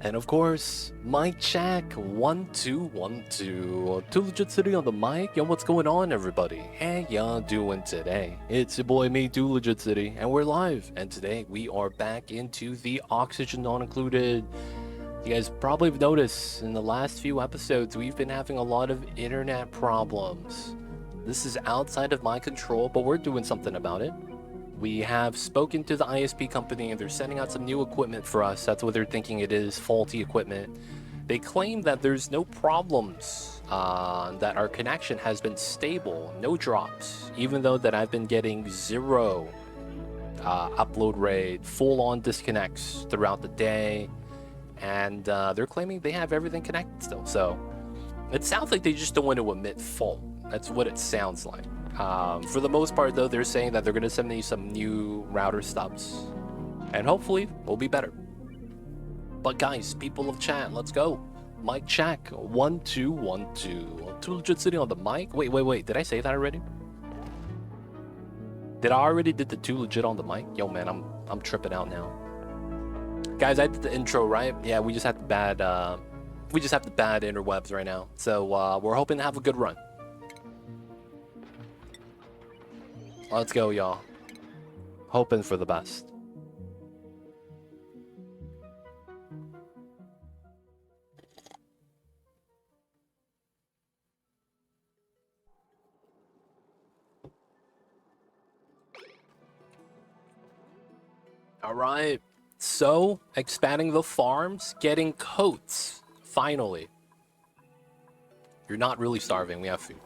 And of course, mic check 1 2 1 2. Too Legit City on the mic. Yo, what's going on, everybody? How y'all doing today? It's your boy me, Too Legit City, and we're live. And today we are back into the Oxygen Not Included. You guys probably have noticed in the last few episodes we've been having a lot of internet problems. This is outside of my control, but we're doing something about it. We have spoken to the ISP company and they're sending out some new equipment for us. That's what they're thinking it is, faulty equipment. They claim that there's no problems, that our connection has been stable, no drops, even though that I've been getting zero upload rate, full-on disconnects throughout the day. And they're claiming they have everything connected still. So it sounds like they just don't want to admit fault. That's what it sounds like. For the most part, though, they're saying that they're going to send me some new router stubs. And hopefully, we'll be better. But guys, people of chat, let's go. Mic check 1 2 1 2. Too Legit City on the mic. Wait. Did I say that already? Did I already did the Too Legit on the mic? Yo, man, I'm tripping out now. Guys, I did the intro, right? Yeah, we just have the bad interwebs right now. So we're hoping to have a good run. Let's go, y'all. Hoping for the best. All right. So, expanding the farms, getting coats. Finally. You're not really starving. We have food.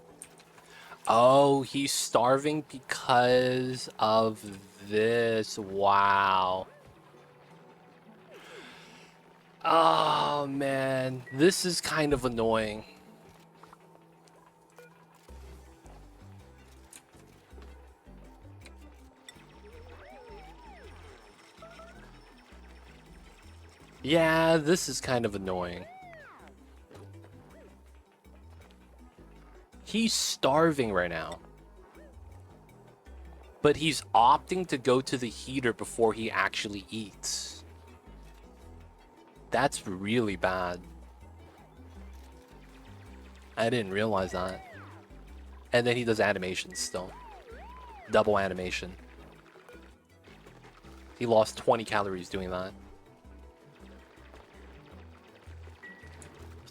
Oh, he's starving because of this. Wow. Oh, man. This is kind of annoying. Yeah, this is kind of annoying. He's starving right now. But he's opting to go to the heater before he actually eats. That's really bad. I didn't realize that. And then he does animations still. Double animation. He lost 20 calories doing that.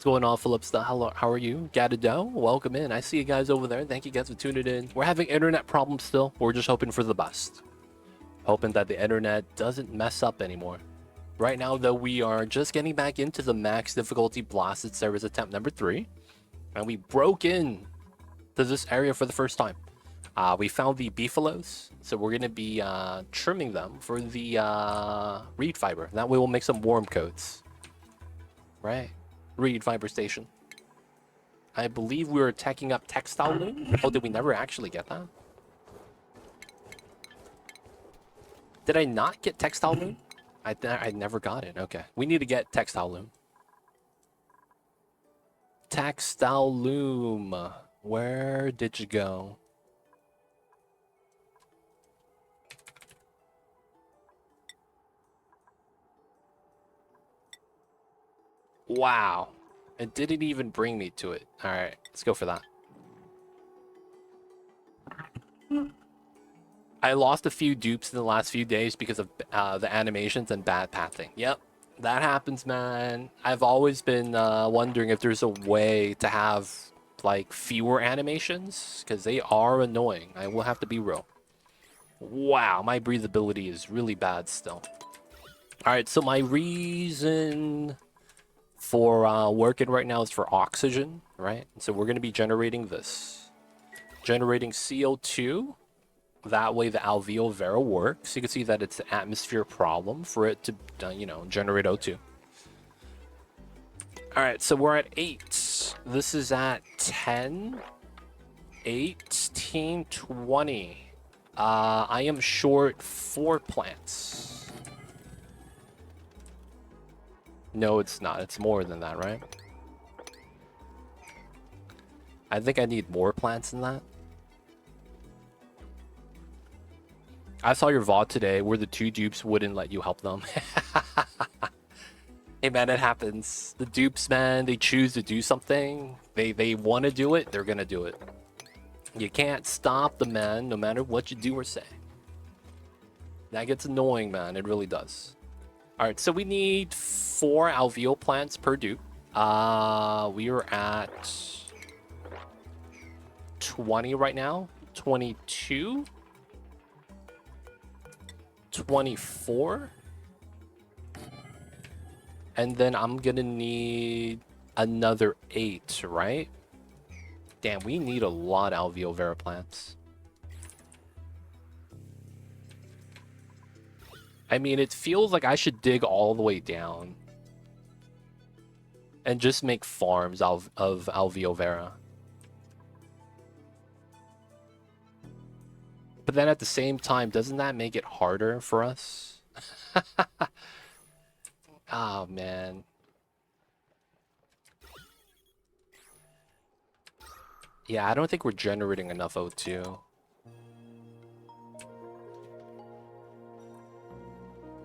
Going on, Phillips? Hello, how are you? Gadado, welcome in. I see you guys over there. Thank you guys for tuning in. We're having internet problems still. We're just hoping for the best. Hoping that the internet doesn't mess up anymore. Right now, though, we are just getting back into the max difficulty blasted Ceres attempt number 3. And we broke in to this area for the first time. We found the beefaloes, so we're going to be trimming them for the reed fiber. That way we'll make some warm coats. Right. Reed fiber station. I believe we were teching up textile loom. Oh, did we never actually get that? Did I not get textile loom? I never got it. Okay. We need to get textile loom. Textile loom. Where did you go? Wow. It didn't even bring me to it. Alright, let's go for that. I lost a few dupes in the last few days because of the animations and bad pathing. Yep, that happens, man. I've always been wondering if there's a way to have, like, fewer animations, because they are annoying. I will have to be real. Wow, my breathability is really bad still. Alright, so my reason for working right now is for oxygen, right? So we're going to be generating this. Generating CO2. That way the alveol vera works. You can see that it's an atmosphere problem for it to, generate O2. All right, so we're at 8. This is at 10, 18, 20. I am short 4 plants. No, it's not. It's more than that, right? I think I need more plants than that. I saw your VOD today where the 2 dupes wouldn't let you help them. Hey man, it happens. The dupes, man, they choose to do something. They want to do it, they're gonna do it. You can't stop the man, no matter what you do or say. That gets annoying, man. It really does. All right, so we need 4 alveol plants per dupe. We are at 20 right now. 22. 24. And then I'm gonna need another 8, right? Damn, we need a lot of alveol vera plants. I mean, it feels like I should dig all the way down and just make farms of alveol vera. But then at the same time, doesn't that make it harder for us? Oh, man. Yeah, I don't think we're generating enough O2.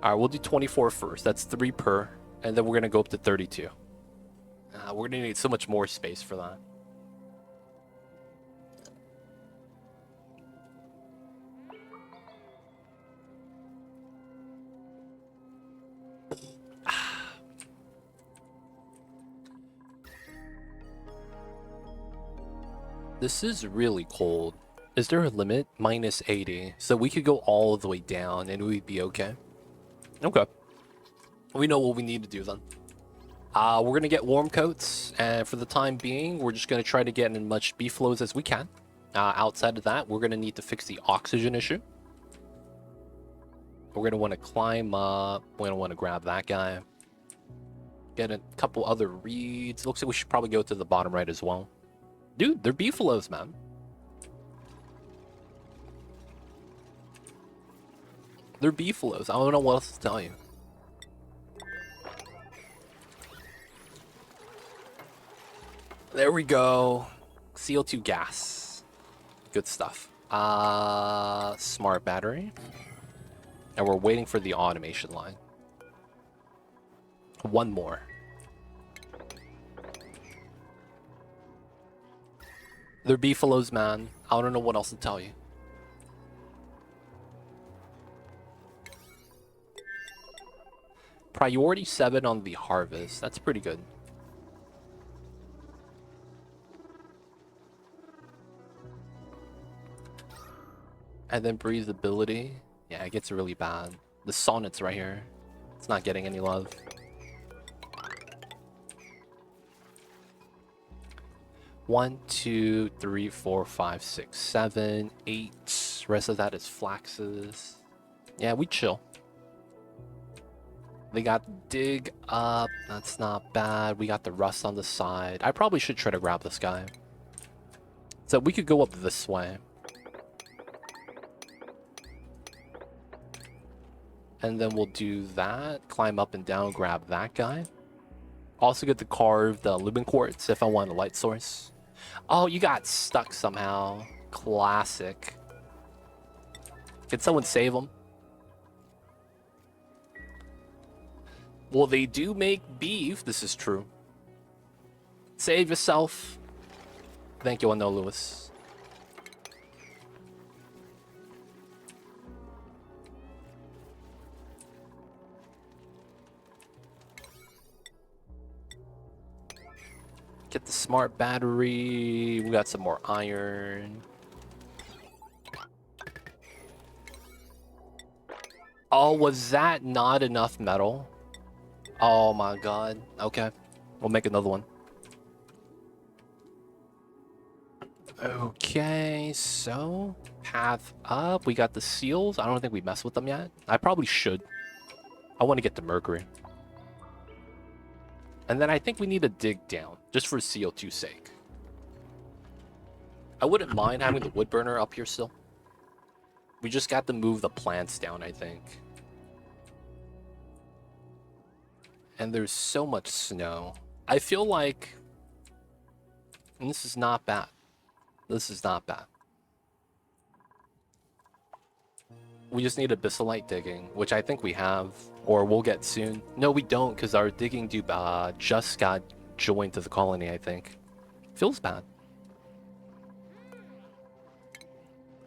Alright, we'll do 24 first. That's 3 per. And then we're going to go up to 32. We're going to need so much more space for that. This is really cold. Is there a limit? Minus 80. So we could go all the way down and we'd be okay. Okay. We know what we need to do then. We're going to get warm coats. And for the time being, we're just going to try to get in as much B flows as we can. Outside of that, we're going to need to fix the oxygen issue. We're going to want to climb up. We're going to want to grab that guy. Get a couple other reeds. Looks like we should probably go to the bottom right as well. Dude, they're beefaloes, man. They're beefaloes. I don't know what else to tell you. There we go. CO2 gas. Good stuff. Smart battery. And we're waiting for the automation line. One more. They're beefaloes, man. I don't know what else to tell you. Priority 7 on the harvest. That's pretty good. And then breathability. Yeah, it gets really bad. The sonnet's right here. It's not getting any love. One, 2, 3, 4, 5, 6, 7, 8. Rest of that is flaxes. Yeah, we chill. They got dig up. That's not bad. We got the rust on the side. I probably should try to grab this guy. So we could go up this way. And then we'll do that. Climb up and down, grab that guy. Also get the carved Lubin quartz if I want a light source. Oh, you got stuck somehow. Classic. Can someone save them? Well, they do make beef. This is true. Save yourself. Thank you, Ano Lewis. Get the smart battery. We got some more iron. Oh, was that not enough metal? Oh my god. Okay. We'll make another one. Okay, so path up. We got the seals. I don't think we messed with them yet. I probably should. I want to get the mercury. And then I think we need to dig down, just for CO2's sake. I wouldn't mind having the wood burner up here still. We just got to move the plants down, I think. And there's so much snow. I feel like... And this is not bad. This is not bad. We just need abyssalite digging, which I think we have. Or we'll get soon. No, we don't, because our digging dupe just got joined to the colony, I think. Feels bad.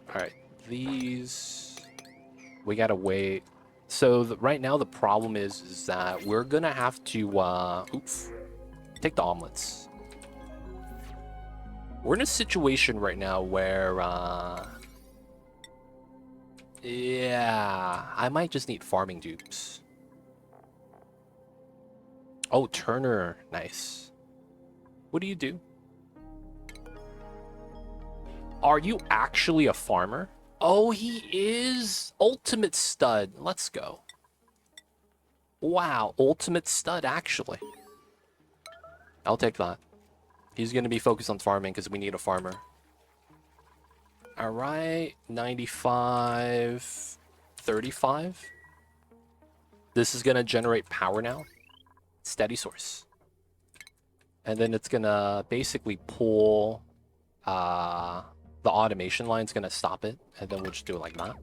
Alright, these... We gotta wait. So right now the problem is that we're gonna have to, oof. Take the omelets. We're in a situation right now where, yeah, I might just need farming dupes. Oh, Turner, nice. What do you do? Are you actually a farmer? Oh, he is ultimate stud. Let's go. Wow, ultimate stud, actually. I'll take that. He's going to be focused on farming because we need a farmer. All right, 95, 35. This is going to generate power now. Steady source. And then it's going to basically pull... the automation line's going to stop it. And then we'll just do it like that.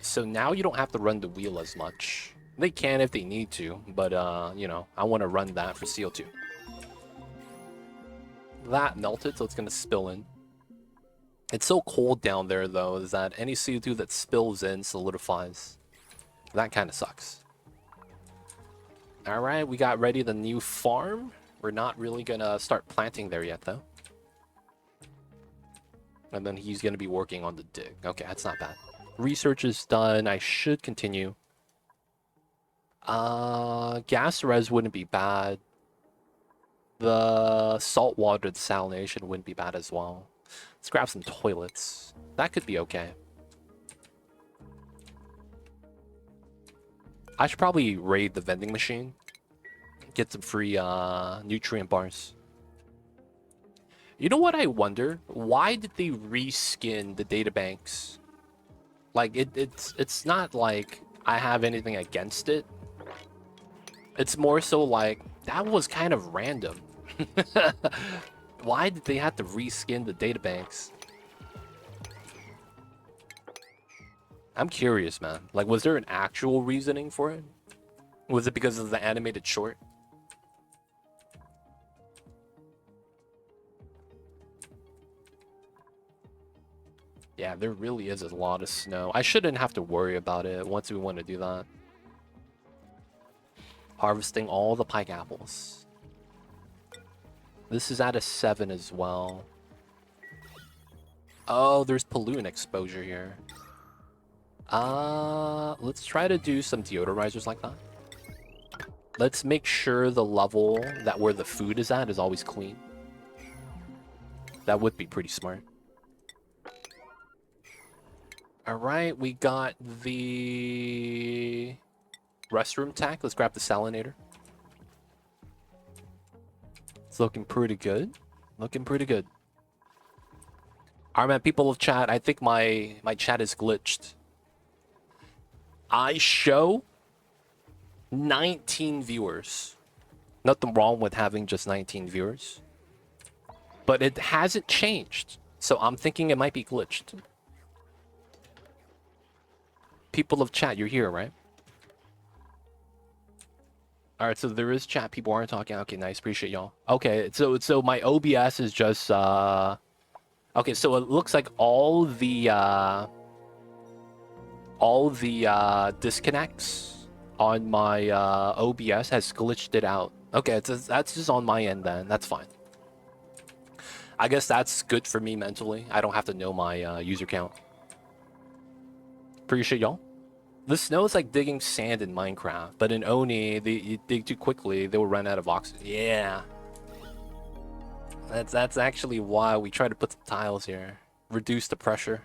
So now you don't have to run the wheel as much. They can if they need to, but, you know, I want to run that for CO2. That melted, so it's going to spill in. It's so cold down there, though, is that any CO2 that spills in solidifies. That kind of sucks. Alright, we got ready the new farm. We're not really going to start planting there yet, though. And then he's going to be working on the dig. Okay, that's not bad. Research is done. I should continue. Gas res wouldn't be bad. The saltwater desalination wouldn't be bad as well. Let's grab some toilets. That could be okay. I should probably raid the vending machine. Get some free nutrient bars. You know what I wonder? Why did they reskin the databanks? Like, it's not like I have anything against it. It's more so like, that was kind of random. Why did they have to reskin the databanks? I'm curious, man. Like, was there an actual reasoning for it? Was it because of the animated short? Yeah, there really is a lot of snow. I shouldn't have to worry about it once we want to do that. Harvesting all the pike apples. This is at a 7 as well. Oh, there's pollutant exposure here. Let's try to do some deodorizers like that. Let's make sure the level that where the food is at is always clean. That would be pretty smart. Alright, we got the restroom tank. Let's grab the salinator. It's looking pretty good. Looking pretty good. Alright, man, people of chat, I think my chat is glitched. I show 19 viewers. Nothing wrong with having just 19 viewers. But it hasn't changed. So I'm thinking it might be glitched. People of chat, you're here, right? Alright, so there is chat. People aren't talking. Okay, nice. Appreciate y'all. Okay, so my OBS is just... Okay, so it looks like all the disconnects on my OBS has glitched it out. Okay, that's just on my end then. That's fine. I guess that's good for me mentally. I don't have to know my user count. Appreciate y'all. The snow is like digging sand in Minecraft, but in Oni, you dig too quickly, they will run out of oxygen. Yeah. That's actually why we try to put some tiles here. Reduce the pressure.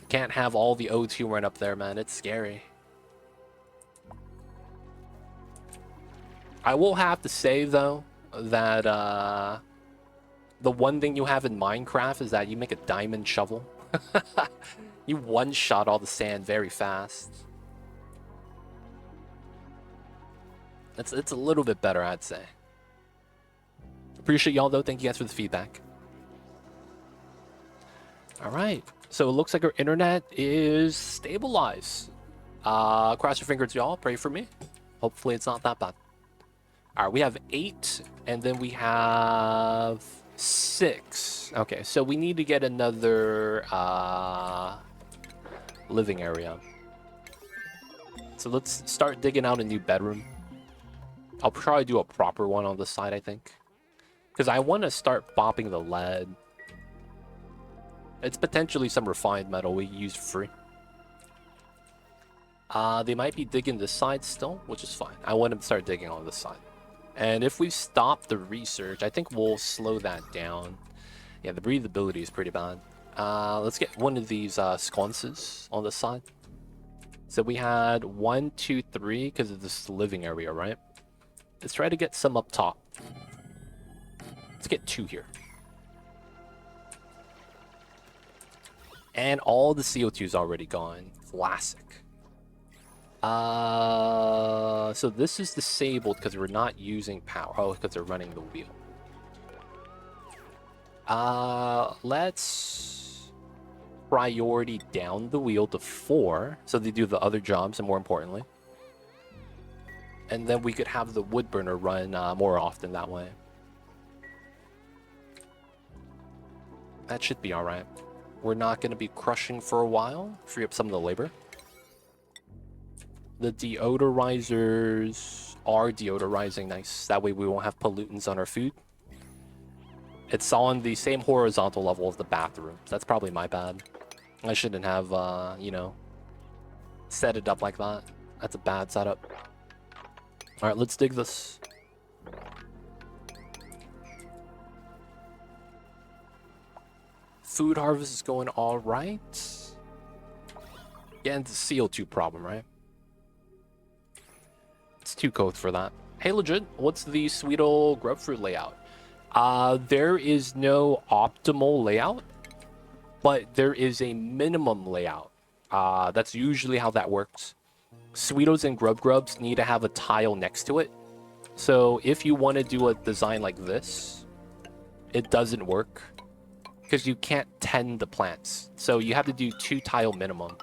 Can't have all the O2 run up there, man. It's scary. I will have to say, though, that the one thing you have in Minecraft is that you make a diamond shovel. You one-shot all the sand very fast. It's a little bit better, I'd say. Appreciate y'all, though. Thank you guys for the feedback. All right. So it looks like our internet is stabilized. Cross your fingers, y'all. Pray for me. Hopefully it's not that bad. All right, we have 8, and then we have 6. Okay, so we need to get another living area. So let's start digging out a new bedroom. I'll try to do a proper one on the side, I think. Because I want to start bopping the lead. It's potentially some refined metal we use for free. They might be digging this side still, which is fine. I want them to start digging on this side. And if we stop the research, I think we'll slow that down. Yeah, the breathability is pretty bad. Let's get one of these sconces on the side. So we had 1, 2, 3 because of this living area, right? Let's try to get some up top. Let's get 2 here. And all the CO2 is already gone. Classic. So this is disabled because we're not using power. Oh, because they're running the wheel. Let's priority down the wheel to 4 so they do the other jobs, and more importantly. And then we could have the wood burner run more often that way. That should be alright. We're not going to be crushing for a while. Free up some of the labor. The deodorizers are deodorizing nice. That way we won't have pollutants on our food. It's on the same horizontal level as the bathroom. That's probably my bad. I shouldn't have, you know, set it up like that. That's a bad setup. All right, let's dig this. Food harvest is going all right. Getting the CO2 problem, right? It's too cold for that. Hey, legit, what's the sweet old grub fruit layout? There is no optimal layout, but there is a minimum layout. That's usually how that works. Sweetos and grubs need to have a tile next to it. So if you want to do a design like this, it doesn't work because you can't tend the plants. So you have to do 2 tile minimum.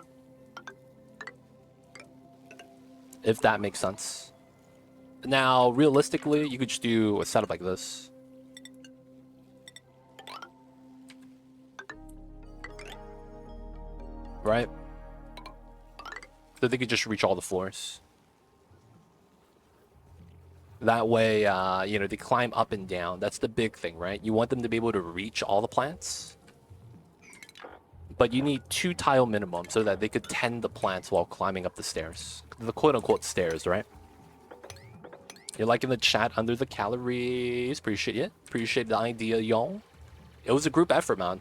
If that makes sense. Now, realistically, you could just do a setup like this. Right? So they could just reach all the floors. That way, you know, they climb up and down. That's the big thing, right? You want them to be able to reach all the plants. But you need 2 tile minimum so that they could tend the plants while climbing up the stairs. The quote-unquote stairs, right? You're liking the chat under the calories. Appreciate it. Appreciate the idea, y'all. It was a group effort, man.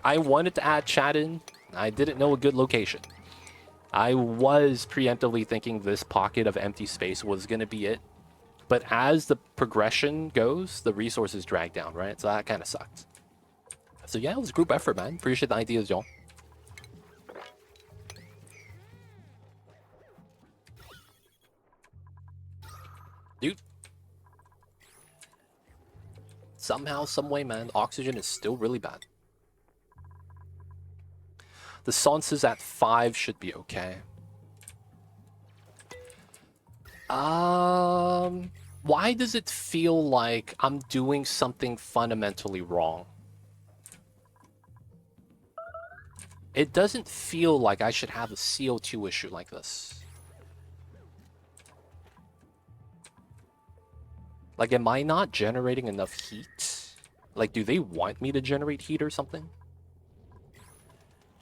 I wanted to add chat in. I didn't know a good location. I was preemptively thinking this pocket of empty space was going to be it. But as the progression goes, the resources drag down, right? So that kind of sucked. So yeah, it was a group effort, man. Appreciate the ideas, y'all. Dude. Somehow, someway, man, oxygen is still really bad. The sconces at 5 should be okay. Why does it feel like I'm doing something fundamentally wrong? It doesn't feel like I should have a CO2 issue like this. Like, am I not generating enough heat? Like, do they want me to generate heat or something?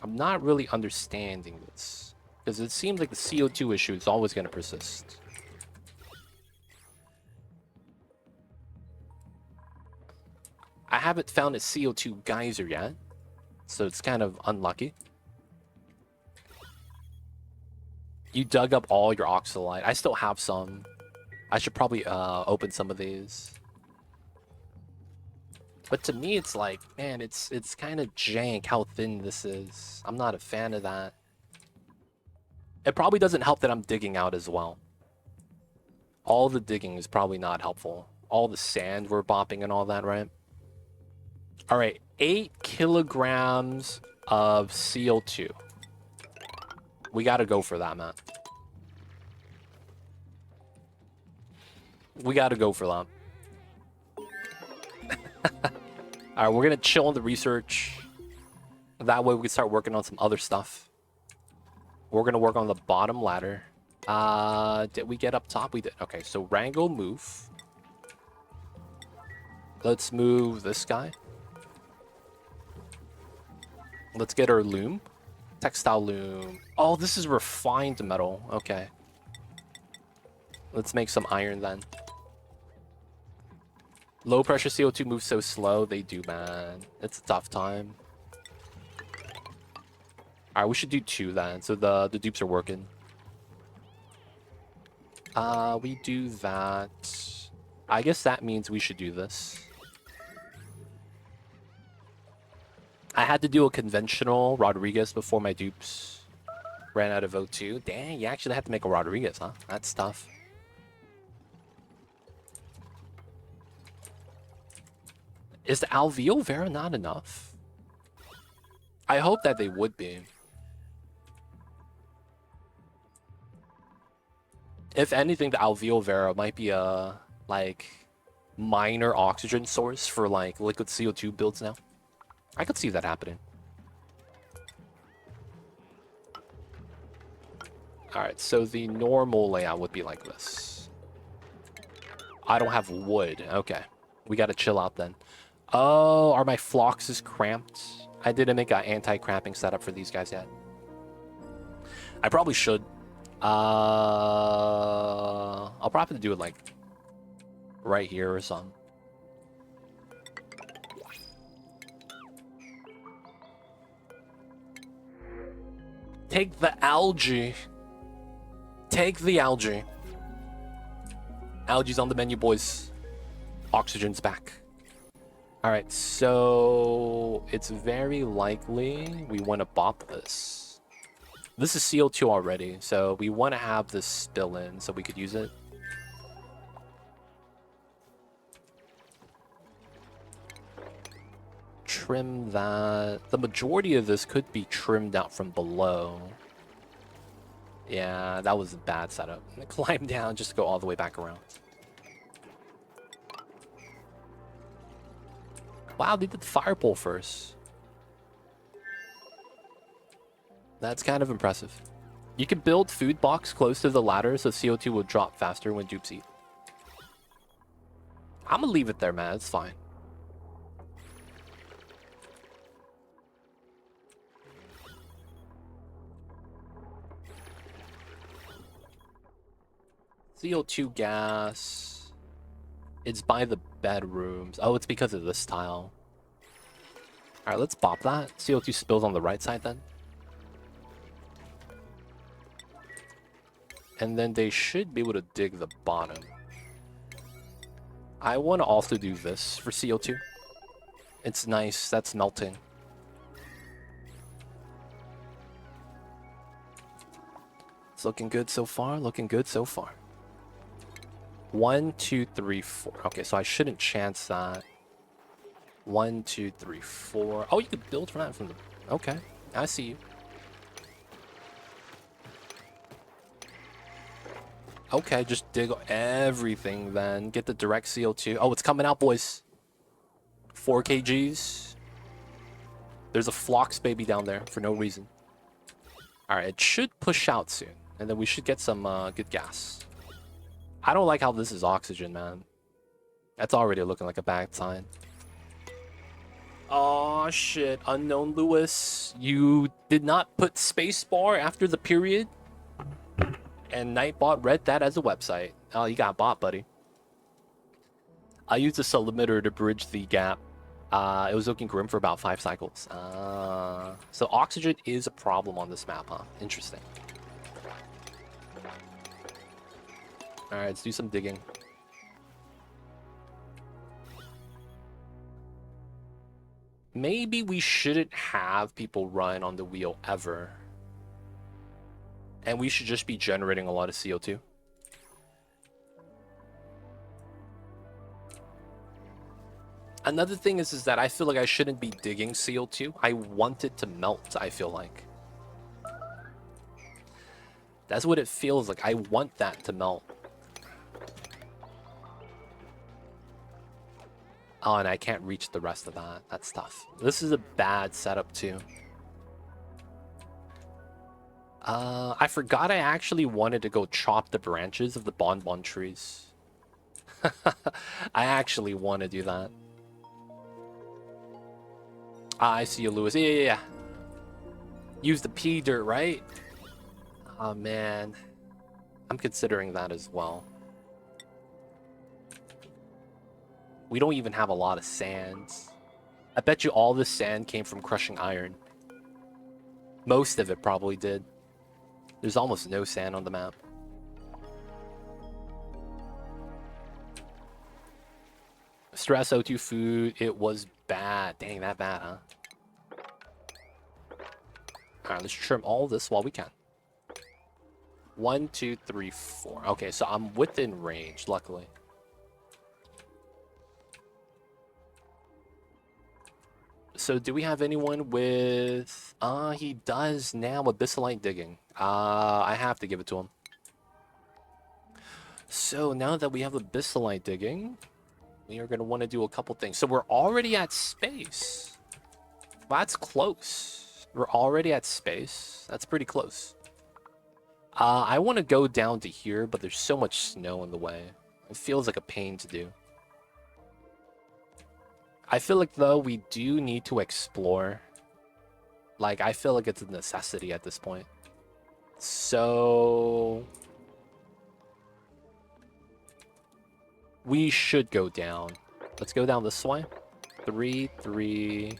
I'm not really understanding this. Because it seems like the CO2 issue is always going to persist. I haven't found a CO2 geyser yet. So it's kind of unlucky. You dug up all your oxalite. I still have some. I should probably open some of these. But to me, it's like, man, it's kind of jank how thin this is. I'm not a fan of that. It probably doesn't help that I'm digging out as well. All the digging is probably not helpful. All the sand we're bopping and all that, right? All right, 8 kilograms of CO2. We gotta go for that, man. We gotta go for that. Alright, we're gonna chill on the research. That way we can start working on some other stuff. We're gonna work on the bottom ladder. Did we get up top? We did. Okay, so Rango move. Let's move this guy. Let's get our loom. Textile loom. Oh, this is refined metal. Okay. Let's make some iron then. Low pressure CO2 moves so slow. They do, man. It's a tough time. Alright, we should do 2 then. So the dupes are working. We do that. I guess that means we should do this. I had to do a conventional Rodriguez before my dupes ran out of O2. Dang, you actually had to make a Rodriguez, huh? That's tough. Is the Alveol Vera not enough? I hope that they would be. If anything, the Alveol Vera might be a, like, minor oxygen source for, like, liquid CO2 builds now. I could see that happening. Alright, so the normal layout would be like this. I don't have wood. Okay. We gotta chill out then. Oh, are my floxes cramped? I didn't make an anti-cramping setup for these guys yet. I probably should. I'll probably do it like right here or something. Take the algae. Take the algae. Algae's on the menu, boys. Oxygen's back. Alright, so it's very likely we want to bop this. This is CO2 already, so we want to have this spill in so we could use it. Trim that. The majority of this could be trimmed out from below. Yeah, that was a bad setup. Climb down just to go all the way back around. Wow, they did the fire pole first. That's kind of impressive. You can build food box close to the ladder so CO2 will drop faster when dupes eat. I'm gonna leave it there, man. It's fine. CO2 gas. It's by the bedrooms. Oh, it's because of this tile. Alright, let's bop that. CO2 spills on the right side then. And then they should be able to dig the bottom. I want to also do this for CO2. It's nice. That's melting. It's looking good so far. Looking good so far. 1, 2, 3, 4. Okay, so I shouldn't chance that. 1, 2, 3, 4. Oh, you could build from that from the... Okay, I see you. Okay, just dig everything then. Get the direct CO2. Oh, it's coming out, boys. 4 kgs. There's a Phlox baby down there for no reason. Alright, it should push out soon. And then we should get some good gas. I don't like how this is oxygen, man. That's already looking like a bad sign. Oh shit, Unknown Lewis. You did not put spacebar after the period? And Nightbot read that as a website. Oh, you got bot, buddy. I used a sublimiter to bridge the gap. It was looking grim for about 5 cycles. So oxygen is a problem on this map, huh? Interesting. Alright, let's do some digging. Maybe we shouldn't have people run on the wheel ever. And we should just be generating a lot of CO2. Another thing is that I feel like I shouldn't be digging CO2. I want it to melt, I feel like. That's what it feels like. I want that to melt. Oh, and I can't reach the rest of that. That's tough. This is a bad setup, too. I forgot I actually wanted to go chop the branches of the bonbon trees. I actually want to do that. Ah, I see you, Lewis. Yeah. Use the pea dirt, right? Oh, man. I'm considering that as well. We don't even have a lot of sands. I bet you all this sand came from crushing iron. Most of it probably did. There's almost no sand on the map. Stress O2 food, it was bad. Dang, that bad, huh? Alright, let's trim all this while we can. 1, 2, 3, 4. Okay, so I'm within range, luckily. So do we have anyone with... he does now with Abyssalite digging. I have to give it to him. So now that we have Abyssalite digging, we are going to want to do a couple things. So we're already at space. That's close. We're already at space. That's pretty close. I want to go down to here, but there's so much snow in the way. It feels like a pain to do. I feel like, though, we do need to explore. Like, I feel like it's a necessity at this point. So... we should go down. Let's go down this way. 3, 3...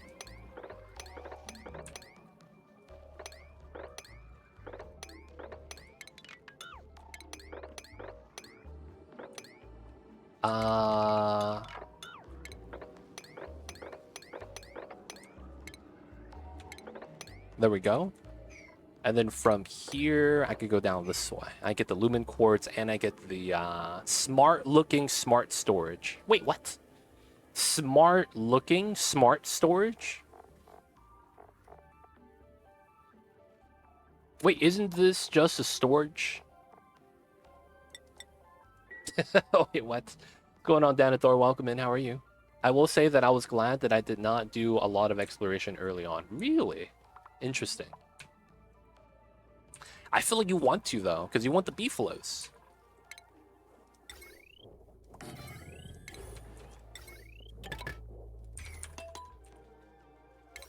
There we go. And then from here, I could go down this way. I get the lumen quartz and I get the smart-looking smart storage. Wait, what? Smart-looking smart storage? Wait, isn't this just a storage? Oh, wait, what? What's going on, Danathor? Welcome in. How are you? I will say that I was glad that I did not do a lot of exploration early on. Really? Interesting. I feel like you want to, though, because you want the beefaloes.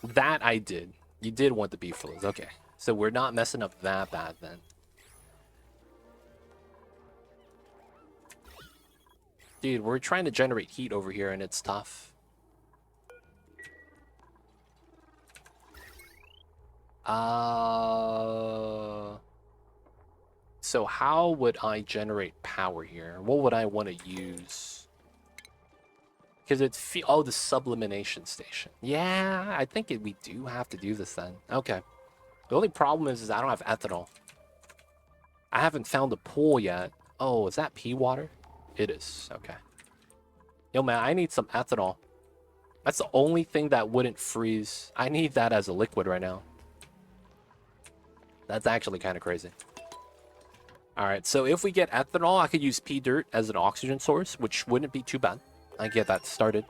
That I did. You did want the beefaloes. Okay. So we're not messing up that bad, then. Dude, we're trying to generate heat over here, and it's tough. So how would I generate power here? What would I want to use? Because it's... oh, the sublimination station. Yeah, I think we do have to do this then. Okay. The only problem is I don't have ethanol. I haven't found a pool yet. Oh, is that pea water? It is. Okay. Yo, man, I need some ethanol. That's the only thing that wouldn't freeze. I need that as a liquid right now. That's actually kind of crazy. Alright, so if we get ethanol, I could use pea dirt as an oxygen source, which wouldn't be too bad. I can get that started.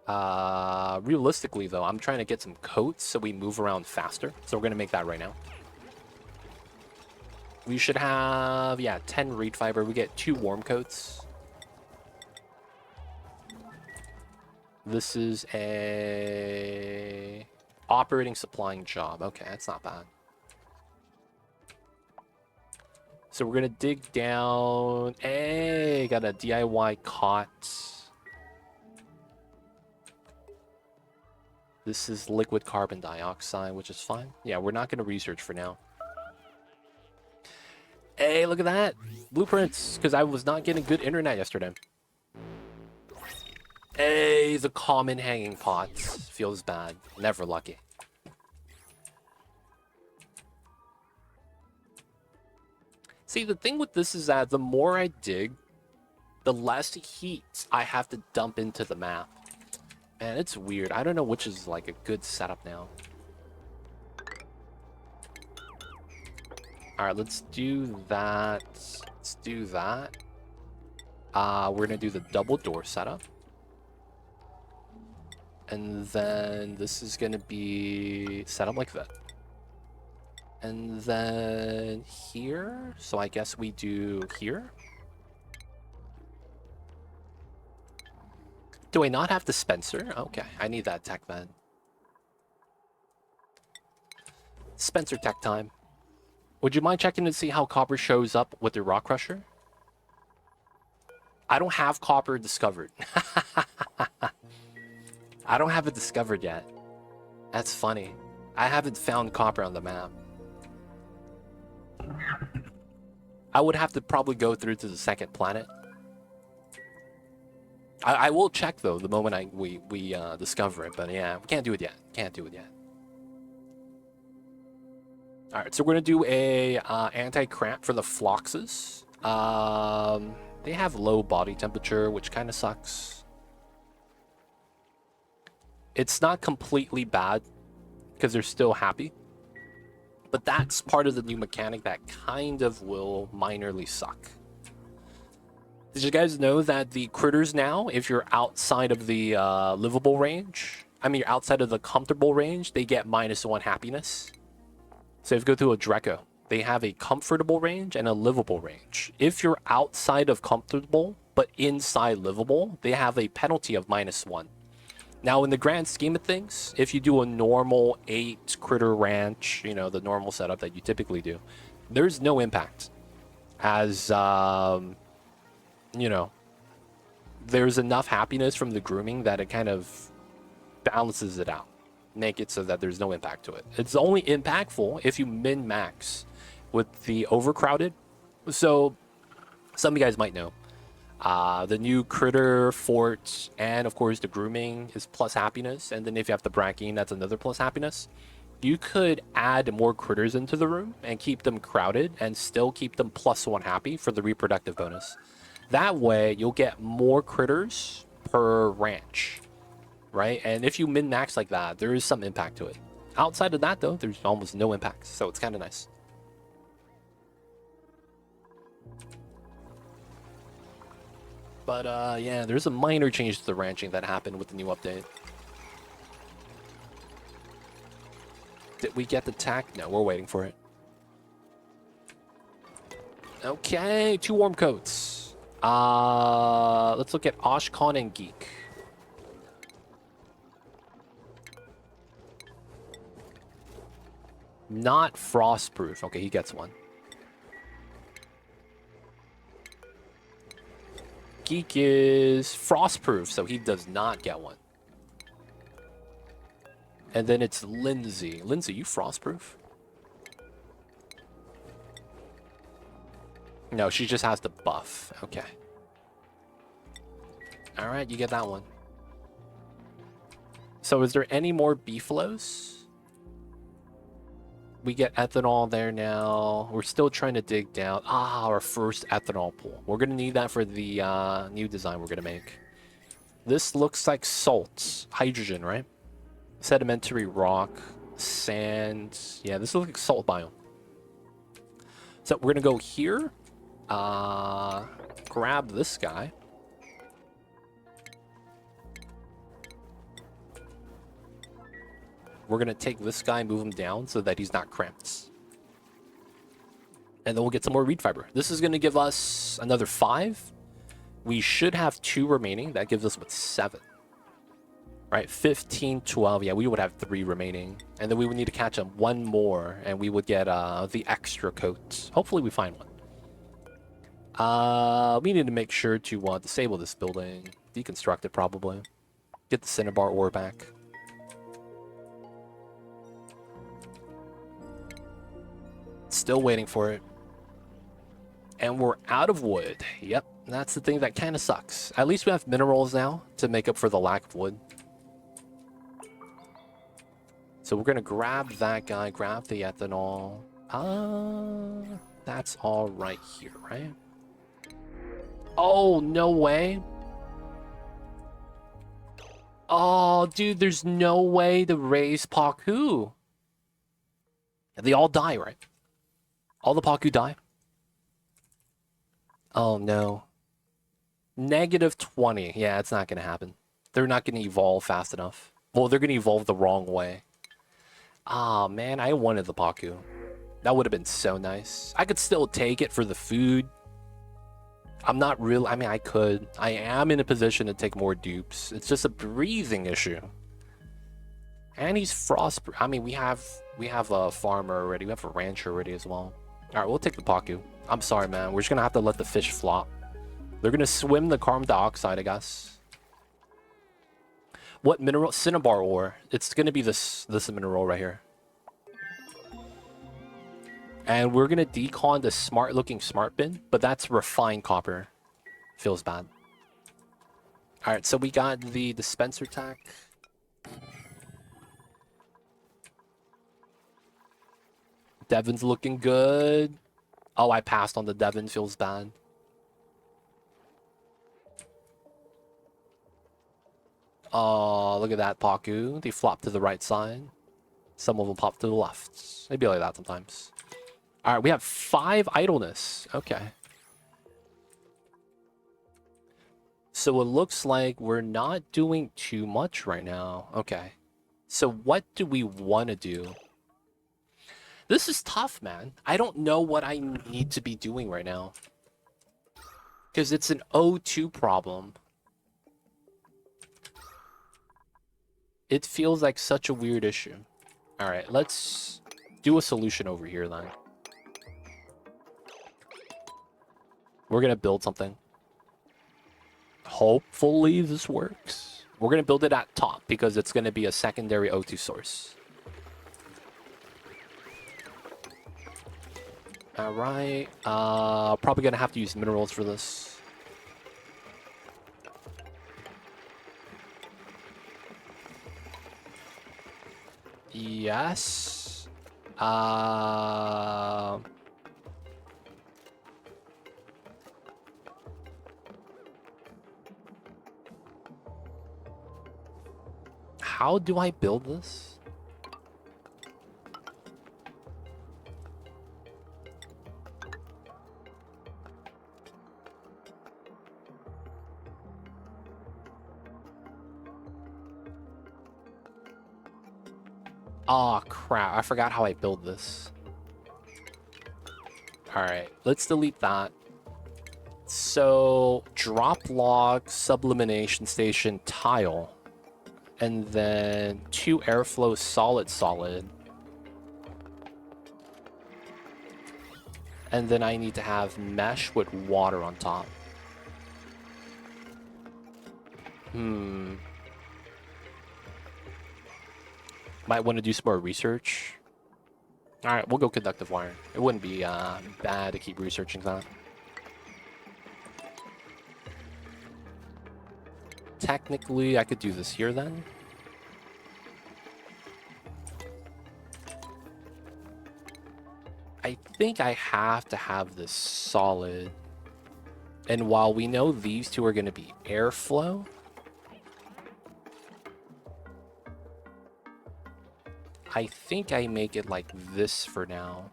Realistically, though, I'm trying to get some coats so we move around faster. So we're going to make that right now. We should have, yeah, 10 reed fiber. We get 2 warm coats. This is a operating supplying job. Okay, that's not bad. So we're going to dig down. Hey, got a DIY cot. This is liquid carbon dioxide, which is fine. Yeah, we're not going to research for now. Hey, look at that. Blueprints, because I was not getting good internet yesterday. Hey, the common hanging pots. Feels bad. Never lucky. See, the thing with this is that the more I dig, the less heat I have to dump into the map. Man, it's weird. I don't know which is like a good setup now. All right, let's do that. Let's do that. We're gonna do the double door setup. And then this is gonna be set up like that. And then here, so I guess we do here. Do I not have dispenser? Okay, I need that tech then. Spencer tech time. Would you mind checking to see how copper shows up with the rock crusher? I don't have copper discovered. I don't have it discovered yet. That's funny. I haven't found copper on the map. I would have to probably go through to the second planet. I will check though the moment we discover it, but yeah, we can't do it yet. Can't do it yet. All right, so we're gonna do a anti-cramp for the Floxes. They have low body temperature, which kind of sucks. It's not completely bad because they're still happy, but that's part of the new mechanic that kind of will minorly suck. Did you guys know that the critters now, if you're outside of the livable range, I mean, you're outside of the comfortable range, they get -1 happiness? So if you go through a Dreco, they have a comfortable range and a livable range. If you're outside of comfortable, but inside livable, they have a penalty of -1. Now, in the grand scheme of things, if you do a normal 8 critter ranch, you know, the normal setup that you typically do, there's no impact. As, you know, there's enough happiness from the grooming that it kind of balances it out. Make it so that there's no impact to it. It's only impactful if you min-max with the overcrowded. So, some of you guys might know, the new critter fort and of course the grooming is plus happiness, and then if you have the bracking, that's another plus happiness. You could add more critters into the room and keep them crowded and still keep them +1 happy for the reproductive bonus. That way you'll get more critters per ranch, right? And if you min-max like that, there is some impact to it. Outside of that though, there's almost no impact, so it's kind of nice. But yeah, there's a minor change to the ranching that happened with the new update. Did we get the tack? No, we're waiting for it. Okay, 2 warm coats. Let's look at Oshcon and Geek. Not frostproof. Okay, he gets one. Geek is frostproof, so he does not get one. And then it's Lindsay. Lindsay, you frostproof? No, she just has the buff. Okay. All right, you get that one. So is there any more beefaloes? We get ethanol there now. We're still trying to dig down. Our first ethanol pool. We're going to need that for the new design we're going to make. This looks like salt. Hydrogen, right? Sedimentary rock. Sand. Yeah, this looks like salt biome. So we're going to go here. Grab this guy. We're going to take this guy and move him down so that he's not cramped. And then we'll get some more reed fiber. This is going to give us another 5. We should have 2 remaining. That gives us, what, 7? Right, 15, 12. Yeah, we would have 3 remaining. And then we would need to catch up 1 more, and we would get the extra coat. Hopefully we find one. We need to make sure to disable this building. Deconstruct it, probably. Get the cinnabar ore back. Still waiting for it. And we're out of wood. Yep, that's the thing that kind of sucks. At least we have minerals now to make up for the lack of wood. So we're going to grab that guy, grab the ethanol. That's all right here, right? Oh, no way. Oh, dude, there's no way to raise Paku. They all die, right? All the Paku die? Oh, no. -20. Yeah, it's not going to happen. They're not going to evolve fast enough. Well, they're going to evolve the wrong way. Ah, man, I wanted the Paku. That would have been so nice. I could still take it for the food. I'm not real. I mean, I could. I am in a position to take more dupes. It's just a breathing issue. And he's frost. I mean, we have a farmer already. We have a rancher already as well. All right, we'll take the Paku. I'm sorry, man. We're just gonna have to let the fish flop. They're gonna swim the carbon dioxide, I guess. What mineral? Cinnabar ore. It's gonna be this mineral right here. And we're gonna decon the smart-looking smart bin, but that's refined copper. Feels bad. All right, so we got the dispenser tack. Devon's looking good. Oh, I passed on the Devon. Feels bad. Oh, look at that, Paku. They flop to the right side. Some of them pop to the left. They be like that sometimes. All right, we have 5 idleness. Okay. So it looks like we're not doing too much right now. Okay. So what do we want to do? This is tough, man. I don't know what I need to be doing right now. Because it's an O2 problem. It feels like such a weird issue. All right, let's do a solution over here then. We're going to build something. Hopefully this works. We're going to build it at top because it's going to be a secondary O2 source. All right. Probably going to have to use minerals for this. Yes. How do I build this? Oh, crap. I forgot how I build this. Alright, let's delete that. So, drop log, sublimination station, tile. And then 2 airflow solid. And then I need to have mesh with water on top. Might want to do some more research. Alright, we'll go conductive wire. It wouldn't be bad to keep researching that. Technically, I could do this here then. I think I have to have this solid. And while we know these two are going to be airflow, I think I make it like this for now.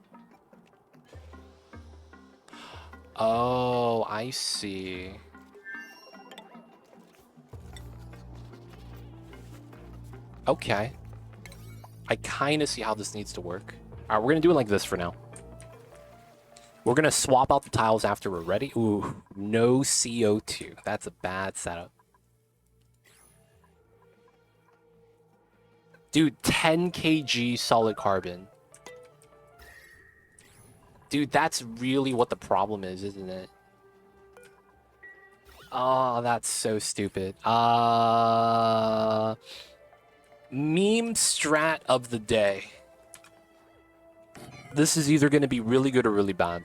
Oh, I see. Okay. I kind of see how this needs to work. All right, we're going to do it like this for now. We're going to swap out the tiles after we're ready. Ooh, no CO2. That's a bad setup. Dude, 10 kg solid carbon. Dude, that's really what the problem is, isn't it? Oh, that's so stupid. Meme strat of the day. This is either going to be really good or really bad.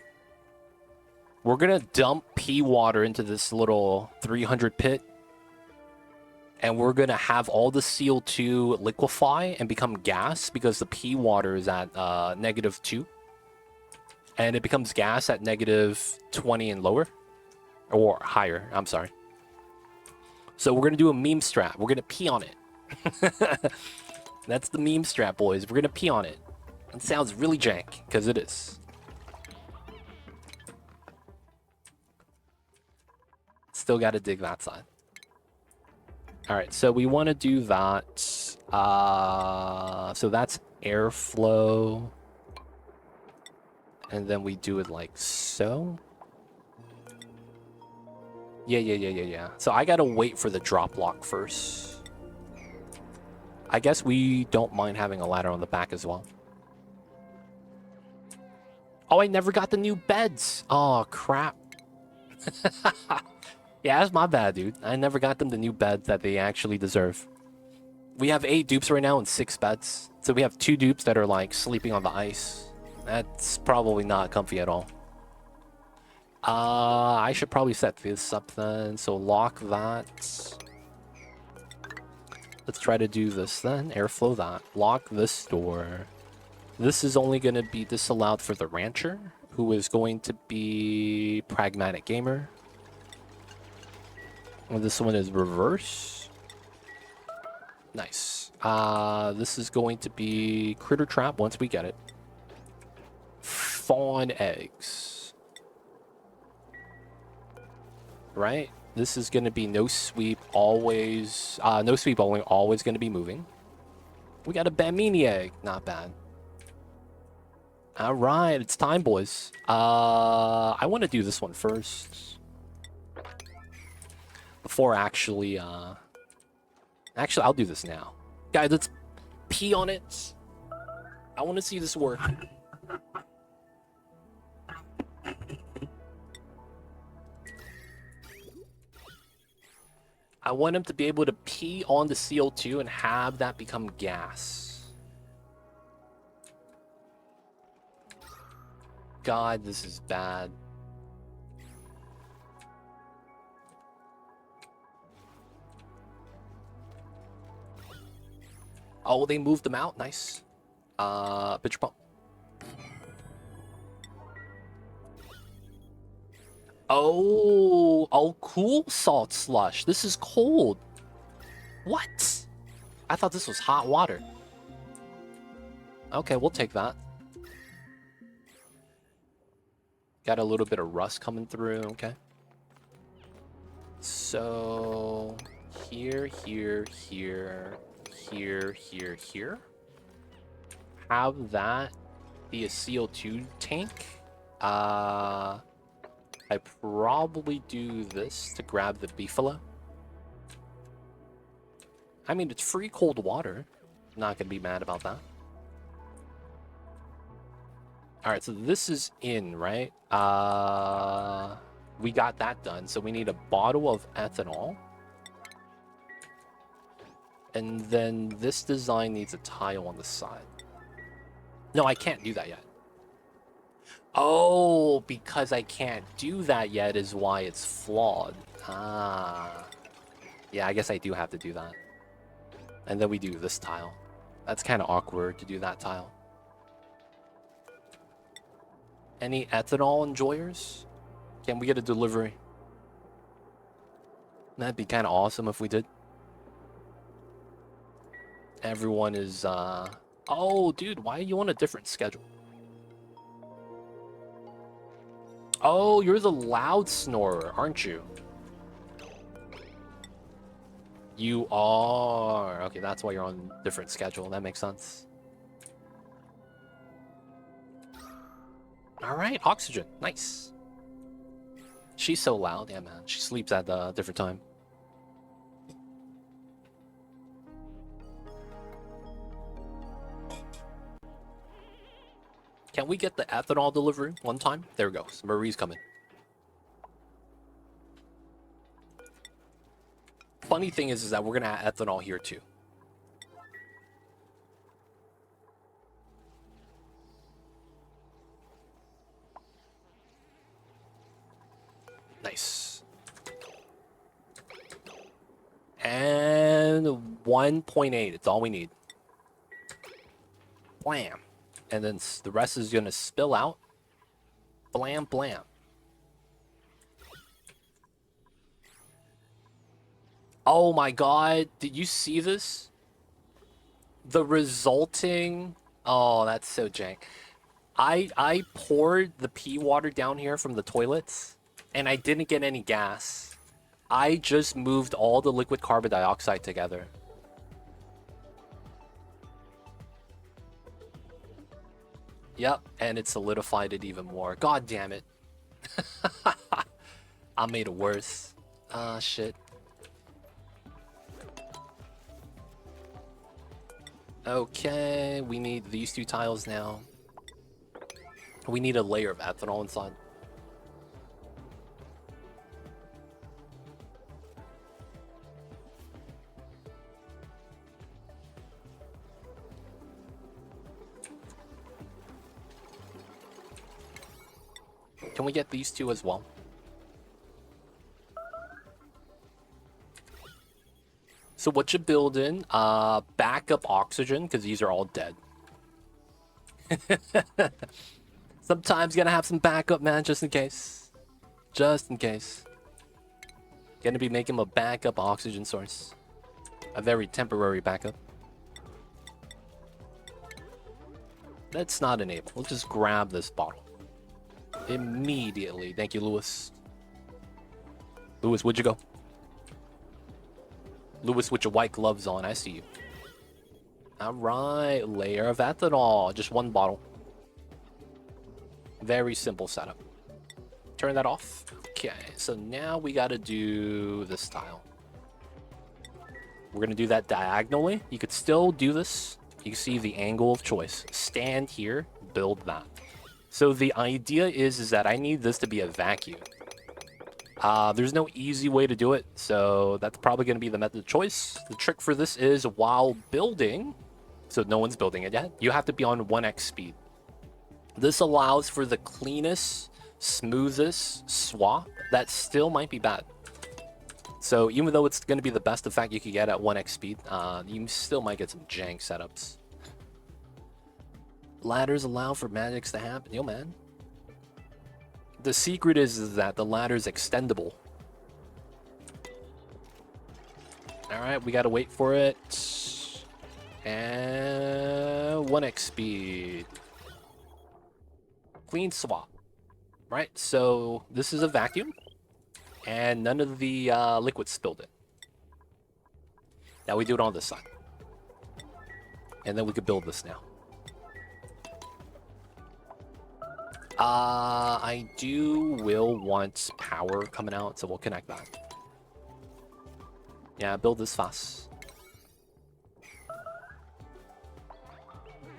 We're going to dump pea water into this little 300 pit. And we're going to have all the CO2 liquefy and become gas because the pea water is at -2. And it becomes gas at -20 and lower. Or higher, I'm sorry. So we're gonna do a meme strat. We're gonna pee on it. That's the meme strat, boys. We're gonna pee on it. It sounds really jank, because it is. Still gotta dig that side. Alright, so we want to do that. So that's airflow. And then we do it like so. Yeah. So I gotta wait for the drop lock first. I guess we don't mind having a ladder on the back as well. Oh, I never got the new beds. Oh, crap. Yeah, that's my bad, dude. I never got them the new beds that they actually deserve. We have 8 dupes right now and 6 beds. So we have 2 dupes that are like sleeping on the ice. That's probably not comfy at all. I should probably set this up then. So lock that. Let's try to do this then. Airflow that. Lock this door. This is only going to be disallowed for the rancher, who is going to be pragmatic gamer. And this one is reverse. Nice. This is going to be critter trap once we get it. Fawn eggs. Right? This is going to be no sweep, always. No sweep only, always going to be moving. We got a Bamini egg. Not bad. All right, it's time, boys. I want to do this one first. Before actually, Actually, I'll do this now. Guys, let's pee on it. I want to see this work. I want him to be able to pee on the CO2 and have that become gas. God, this is bad. Oh, they moved them out. Nice. Pitcher pump. Oh, cool salt slush. This is cold. What? I thought this was hot water. Okay, we'll take that. Got a little bit of rust coming through. Okay. So here. Have that be a CO2 tank. I probably do this to grab the beefalo. I mean, it's free cold water. Not gonna be mad about that. Alright, so this is in, right? We got that done. So we need a bottle of ethanol. And then this design needs a tile on the side. No, I can't do that yet. Oh, because I can't do that yet is why it's flawed. Ah. Yeah, I guess I do have to do that. And then we do this tile. That's kind of awkward to do that tile. Any ethanol enjoyers? Can we get a delivery? That'd be kind of awesome if we did. Everyone is, Oh, dude, why are you on a different schedule? Oh, you're the loud snorer, aren't you? You are. Okay, that's why you're on a different schedule. That makes sense. All right, oxygen. Nice. She's so loud. Yeah, man. She sleeps at a different time. Can we get the ethanol delivery one time? There we go. Marie's coming. Funny thing is that we're going to add ethanol here too. Nice. And 1.8. It's all we need. Blam. And then the rest is going to spill out. Blam, blam. Oh my god, did you see this? The resulting... Oh, that's so jank. I poured the pee water down here from the toilets, and I didn't get any gas. I just moved all the liquid carbon dioxide together. Yep, and it solidified it even more. God damn it. I made it worse. Ah, shit. Okay, we need these 2 tiles now. We need a layer of ethanol inside. Can we get these 2 as well? So what you build in, backup oxygen, because these are all dead. Sometimes gonna have some backup, man, just in case. Just in case. Gonna be making a backup oxygen source. A very temporary backup. Let's not enable. We'll just grab this bottle. Immediately. Thank you, Lewis. Lewis, where'd you go? Lewis with your white gloves on. I see you. Alright. Layer of ethanol. Just 1 bottle. Very simple setup. Turn that off. Okay. So now we gotta do this tile. We're gonna do that diagonally. You could still do this. You can see the angle of choice. Stand here. Build that. So the idea is that I need this to be a vacuum. There's no easy way to do it, so that's probably going to be the method of choice. The trick for this is while building, so no one's building it yet, you have to be on 1x speed. This allows for the cleanest, smoothest swap that still might be bad. So even though it's going to be the best effect you could get at 1x speed, you still might get some jank setups. Ladders allow for magics to happen. Yo, man. The secret is that the ladder's extendable. Alright, we gotta wait for it. And 1x speed. Clean swap. Right, so this is a vacuum. And none of the liquid spilled it. Now we do it on this side. And then we could build this now. I will want power coming out, so we'll connect that. Yeah, build this fast.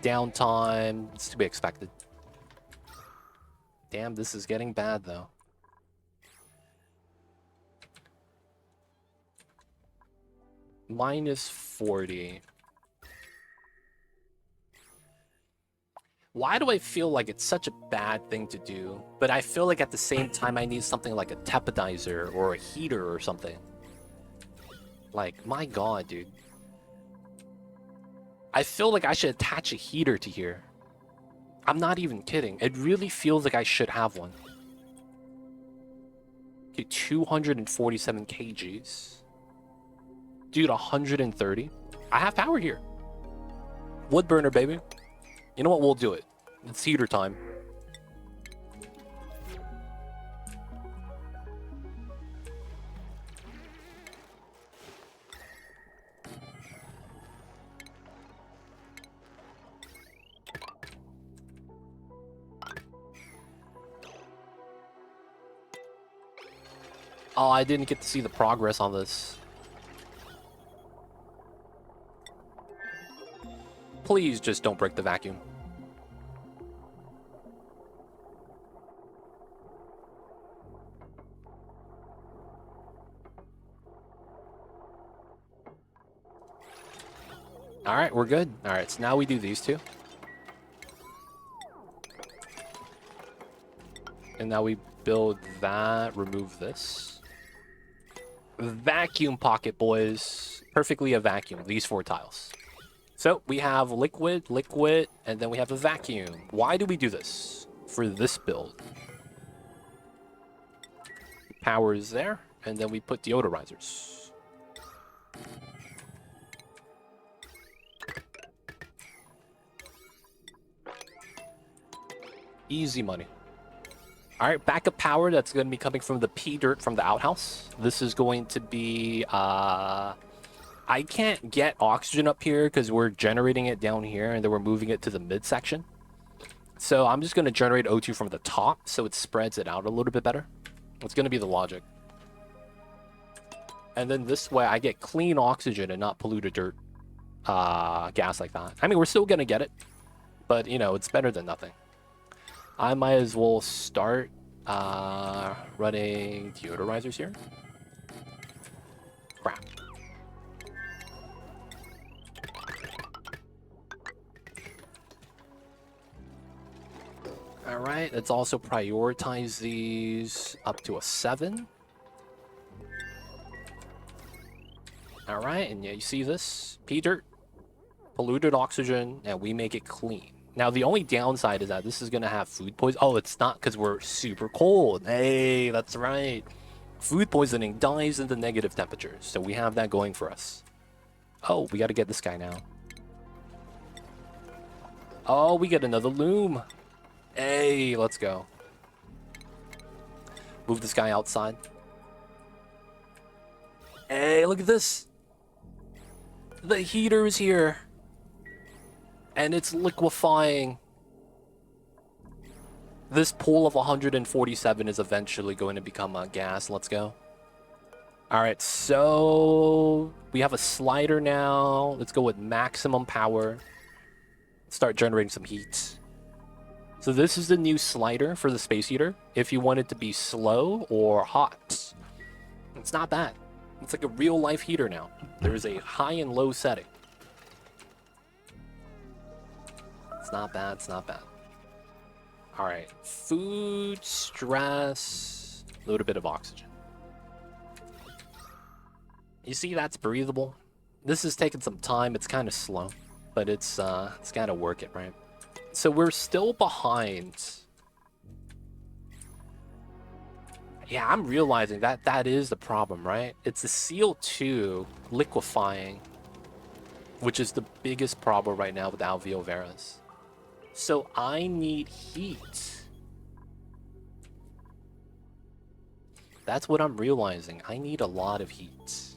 Downtime, it's to be expected. Damn, this is getting bad, though. -40. Why do I feel like it's such a bad thing to do? But I feel like at the same time I need something like a tepodizer or a heater or something. Like, my god, dude. I feel like I should attach a heater to here. I'm not even kidding. It really feels like I should have one. Okay, 247 kgs. Dude, 130. I have power here. Wood burner, baby. You know what? We'll do it. It's heater time. Oh, I didn't get to see the progress on this. Please just don't break the vacuum. Alright, we're good. Alright, so now we do these 2. And now we build that, remove this. Vacuum pocket, boys. Perfectly a vacuum, these 4 tiles. So we have liquid, liquid, and then we have a vacuum. Why do we do this? For this build. Power is there, and then we put deodorizers. Easy money. All right, backup power that's going to be coming from the P dirt from the outhouse. This is going to be, I can't get oxygen up here because we're generating it down here and then we're moving it to the midsection. So I'm just going to generate O2 from the top so it spreads it out a little bit better. It's going to be the logic. And then this way I get clean oxygen and not polluted dirt gas like that. I mean, we're still going to get it, but, you know, it's better than nothing. I might as well start running deodorizers here. Crap. All right, let's also prioritize these up to a 7. All right, and yeah, you see this? P-dirt, polluted oxygen, and we make it clean. Now, the only downside is that this is going to have food poison. Oh, it's not because we're super cold. Hey, that's right. Food poisoning dies in the negative temperatures, so we have that going for us. Oh, we got to get this guy now. Oh, we get another loom. Hey, let's go. Move this guy outside. Hey, look at this. The heater is here. And it's liquefying. This pool of 147 is eventually going to become a gas. Let's go. All right, so we have a slider now. Let's go with maximum power. Start generating some heat. So this is the new slider for the space heater. If you want it to be slow or hot. It's not bad. It's like a real life heater now. There is a high and low setting. It's not bad, it's not bad. All right, food, stress, a little bit of oxygen. You see, that's breathable. This is taking some time. It's kind of slow, but it's got to work it, right? So we're still behind. Yeah, I'm realizing that that is the problem, right? It's the CO2 liquefying, which is the biggest problem right now with Alveo Veras. So I need heat. That's what I'm realizing. I need a lot of heat.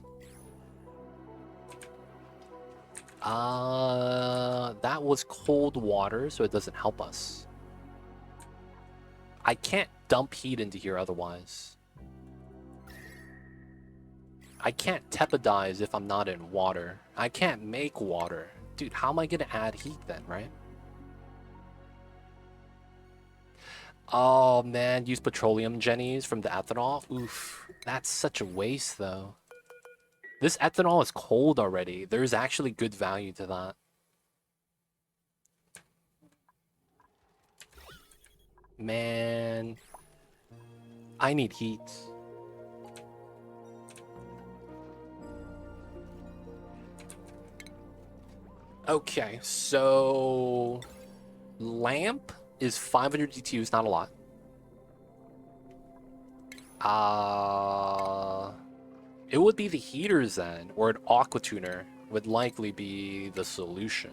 That was cold water, so it doesn't help us. I can't dump heat into here otherwise. I can't teppidize if I'm not in water. I can't make water. Dude, how am I gonna add heat then, right? Oh man, use petroleum jennies from the ethanol. Oof, that's such a waste though. This ethanol is cold already. There's actually good value to that. Man, I need heat. Okay, so lamp is 500 DTUs, not a lot. It would be the heaters then, or an aqua tuner would likely be the solution.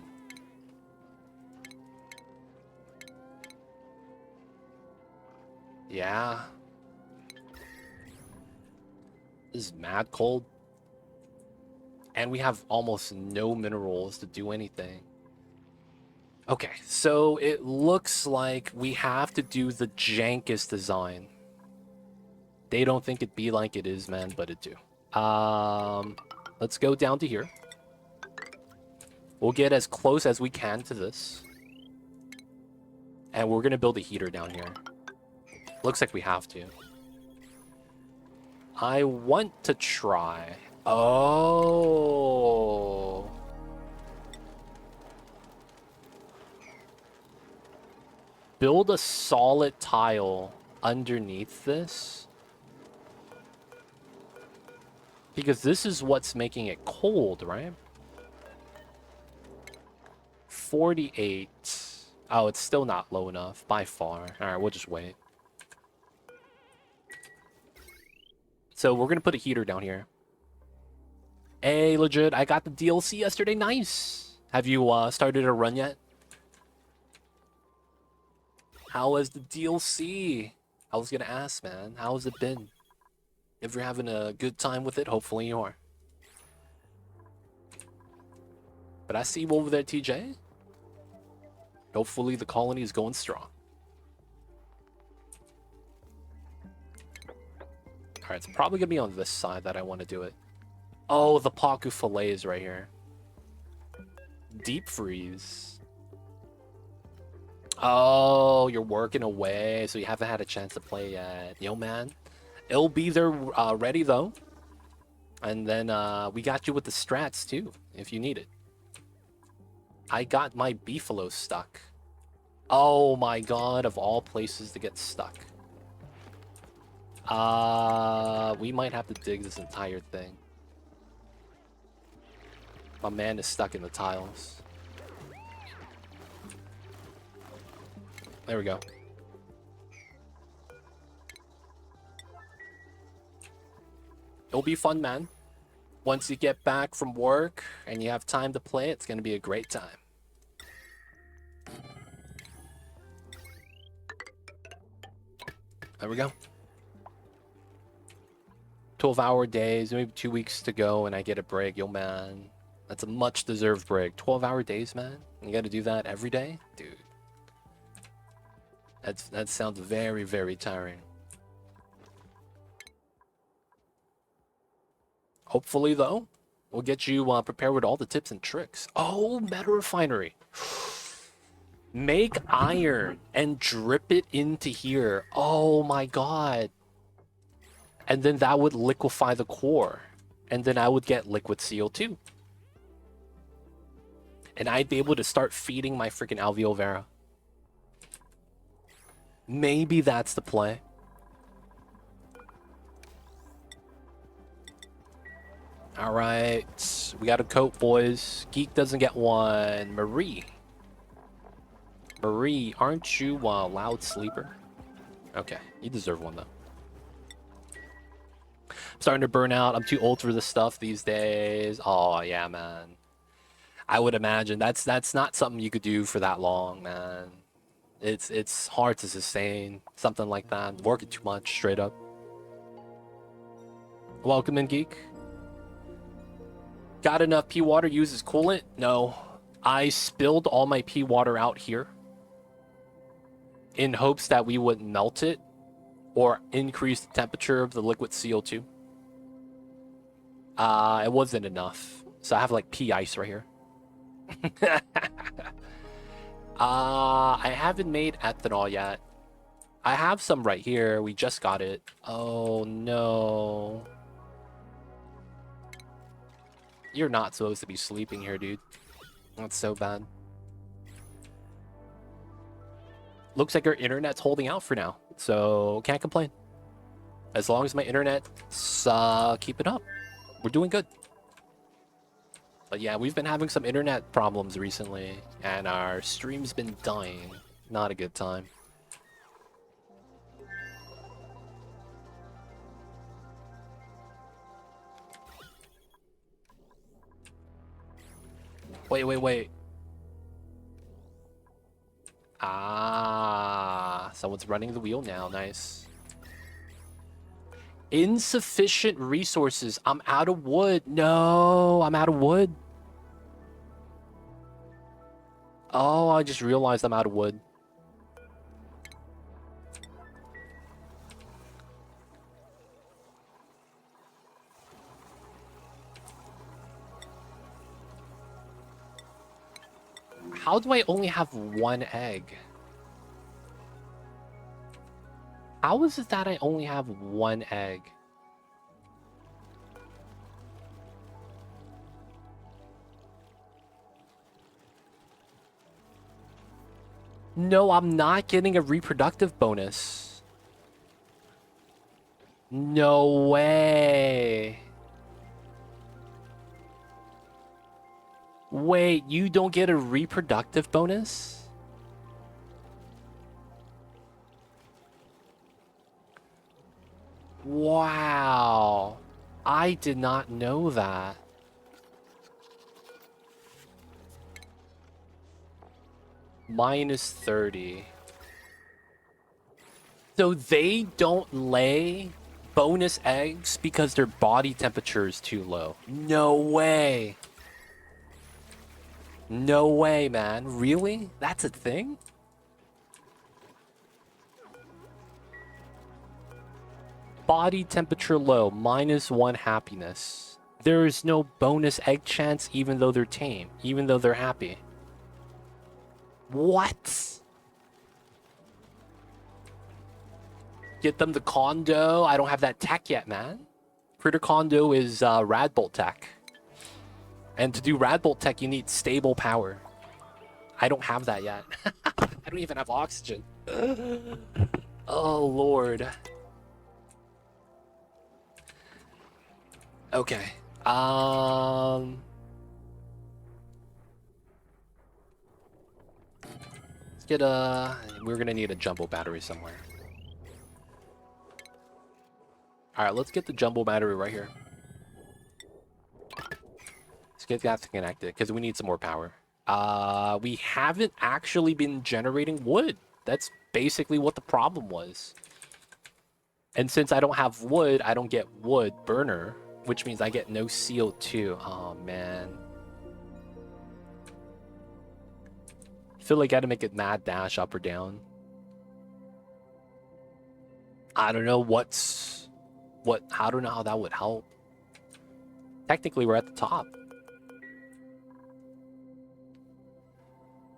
Yeah. This is mad cold. And we have almost no minerals to do anything. Okay, so it looks like we have to do the jankest design. They don't think it be like it is, man, but it do. Let's go down to here. We'll get as close as we can to this. And we're gonna build a heater down here. Looks like we have to. I want to try. Oh. Build a solid tile underneath this. Because this is what's making it cold, right? 48. Oh, it's still not low enough by far. All right, we'll just wait. So we're going to put a heater down here. Hey, legit, I got the DLC yesterday. Nice. Have you started a run yet? How has the DLC? I was gonna ask, man. How has it been? If you're having a good time with it, hopefully you are. But I see you over there, TJ. Hopefully the colony is going strong. Alright, it's probably gonna be on this side that I want to do it. Oh, the Paku fillet is right here. Deep freeze. Oh, you're working away, so you haven't had a chance to play yet. Yo, man. It'll be there ready, though. And then we got you with the strats, too, if you need it. I got my beefalo stuck. Oh, my God, of all places to get stuck. We might have to dig this entire thing. My man is stuck in the tiles. There we go. It'll be fun, man. Once you get back from work and you have time to play, it's gonna be a great time. There we go. 12-hour days, maybe 2 weeks to go, and I get a break. Yo, man. That's a much-deserved break. 12-hour days, man? You gotta do that every day? Dude. That sounds very, very tiring. Hopefully, though, we'll get you prepared with all the tips and tricks. Oh, meta refinery. Make iron and drip it into here. Oh my god. And then that would liquefy the core. And then I would get liquid CO2. And I'd be able to start feeding my freaking Alveo Vera. Maybe that's the play. Alright. We got a coat, boys. Geek doesn't get one. Marie. Marie, aren't you a loud sleeper? Okay, you deserve one, though. I'm starting to burn out. I'm too old for this stuff these days. Oh, yeah, man. I would imagine that's not something you could do for that long, man. It's hard to sustain something like that. Working too much, straight up. Welcome in, Geek. Got enough pea water used as coolant? No. I spilled all my pea water out here in hopes that we would melt it or increase the temperature of the liquid CO2. It wasn't enough. So I have like pea ice right here. I haven't made ethanol yet. I have some right here. We just got it. Oh no. You're not supposed to be sleeping here, dude. That's so bad. Looks like our internet's holding out for now, so can't complain. As long as my internet's keep it up, we're doing good. But yeah, we've been having some internet problems recently, and our stream's been dying. Not a good time. Wait. Ah, someone's running the wheel now. Nice. Insufficient resources. I'm out of wood. No, I'm out of wood. Oh, I just realized I'm out of wood. How do I only have one egg? How is it that I only have one egg? No, I'm not getting a reproductive bonus. No way. Wait, you don't get a reproductive bonus? Wow. I did not know that. -30. So they don't lay bonus eggs because their body temperature is too low. No way. No way, man. Really? That's a thing? Body temperature low, -1 happiness. There is no bonus egg chance even though they're tame, even though they're happy. What? Get them the condo. I don't have that tech yet, man. Critter condo is Radbolt tech. And to do Radbolt tech, you need stable power. I don't have that yet. I don't even have oxygen. Oh, Lord. Okay. Let's get a... We're gonna need a jumbo battery somewhere. Alright, let's get the jumbo battery right here. Let's get that connected, because we need some more power. We haven't actually been generating wood. That's basically what the problem was. And since I don't have wood, I don't get wood burner, which means I get no CO2. Oh, man. I feel like I gotta make it mad dash up or down. I don't know I don't know how that would help. Technically, we're at the top.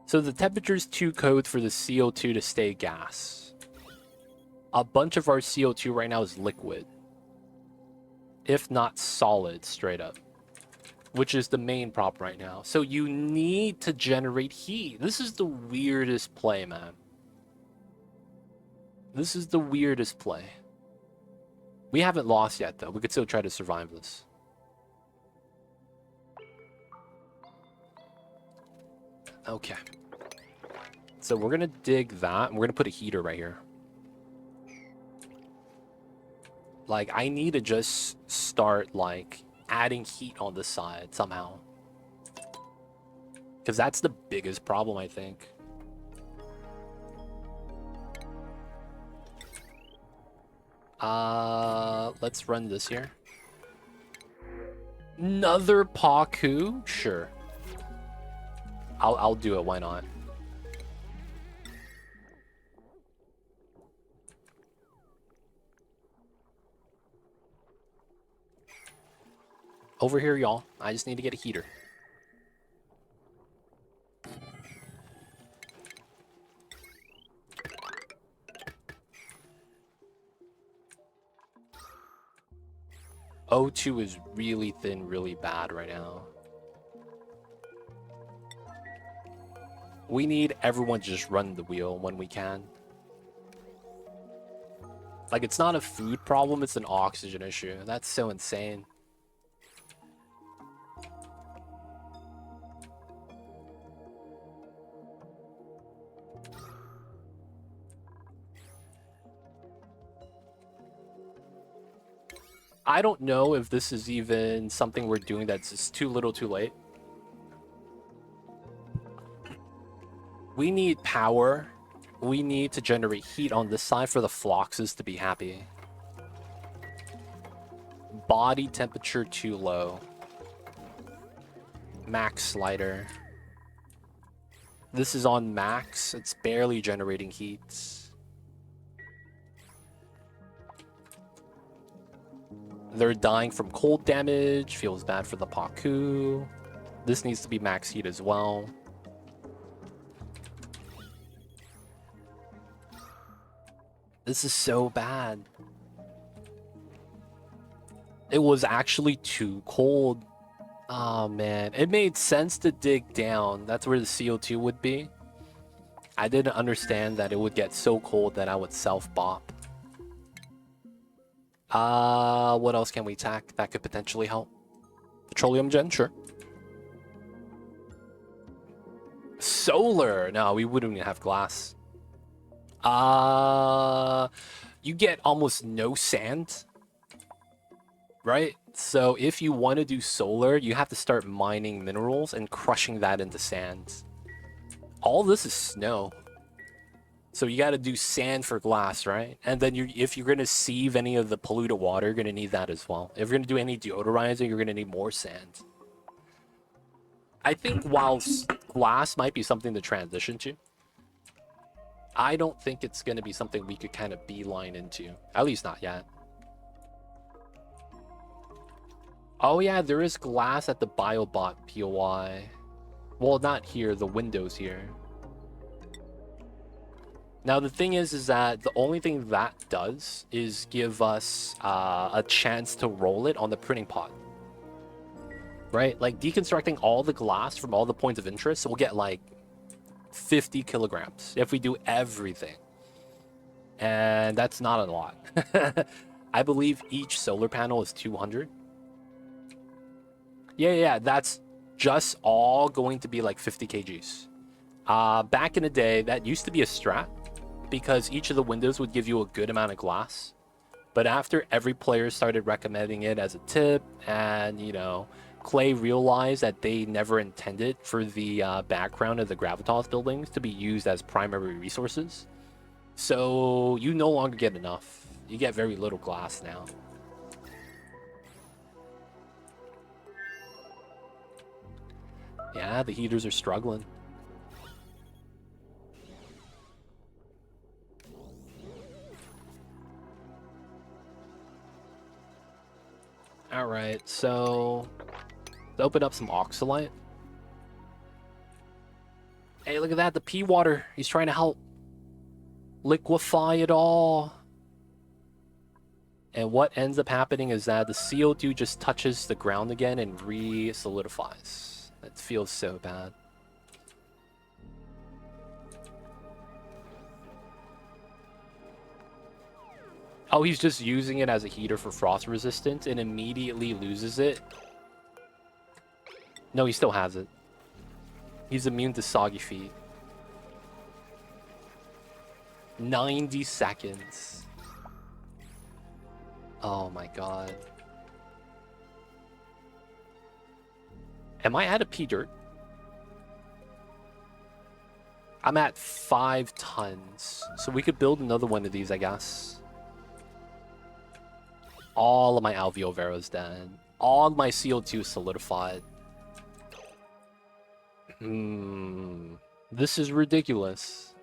So the temperature's too cold for the CO2 to stay gas. A bunch of our CO2 right now is liquid. If not solid, straight up. Which is the main problem right now. So you need to generate heat. This is the weirdest play, man. This is the weirdest play. We haven't lost yet, though. We could still try to survive this. Okay. So we're gonna dig that, and we're gonna put a heater right here. Like, I need to just start, like, adding heat on the side somehow. Because that's the biggest problem, I think. Let's run this here. Another Paku? Sure. I'll do it, why not? Over here, y'all. I just need to get a heater. O2 is really thin, really bad right now. We need everyone to just run the wheel when we can. Like, it's not a food problem, it's an oxygen issue. That's so insane. I don't know if this is even something we're doing that's just too little too late. We need power. We need to generate heat on this side for the floxes to be happy. Body temperature too low. Max slider. This is on max. It's barely generating heat. They're dying from cold damage. Feels bad for the Paku. This needs to be max heat as well. This is so bad. It was actually too cold. Oh man, it made sense to dig down. That's where the CO2 would be. I didn't understand that it would get so cold that I would self-bop. What else can we tack that could potentially help? Petroleum gen, sure. Solar, no, we wouldn't even have glass. You get almost no sand, right? So if you want to do solar, you have to start mining minerals and crushing that into sand. All this is snow. So you got to do sand for glass, right? And then if you're going to sieve any of the polluted water, you're going to need that as well. If you're going to do any deodorizing, you're going to need more sand. I think while glass might be something to transition to, I don't think it's going to be something we could kind of beeline into. At least not yet. Oh yeah, there is glass at the Biobot POI. Well, not here, the windows here. Now the thing is that the only thing that does is give us a chance to roll it on the printing pod. Right? Like deconstructing all the glass from all the points of interest, we'll get like 50 kilograms if we do everything. And that's not a lot. I believe each solar panel is 200. Yeah, that's just all going to be like 50 kgs. Back in the day, that used to be a strat because each of the windows would give you a good amount of glass. But after every player started recommending it as a tip, and you know, Clay realized that they never intended for the background of the Gravitas buildings to be used as primary resources. So you no longer get enough. You get very little glass now. Yeah, the heaters are struggling. All right, so let's open up some oxalite. Hey, look at that, the pea water. He's trying to help liquefy it all. And what ends up happening is that the CO2 just touches the ground again and re-solidifies. That feels so bad. Oh, he's just using it as a heater for frost resistance and immediately loses it. No, he still has it. He's immune to soggy feet. 90 seconds. Oh my god. Am I at a P dirt? I'm at 5 tons. So we could build another one of these, I guess. All of my Alveovera's dead. All of my CO2 solidified. This is ridiculous.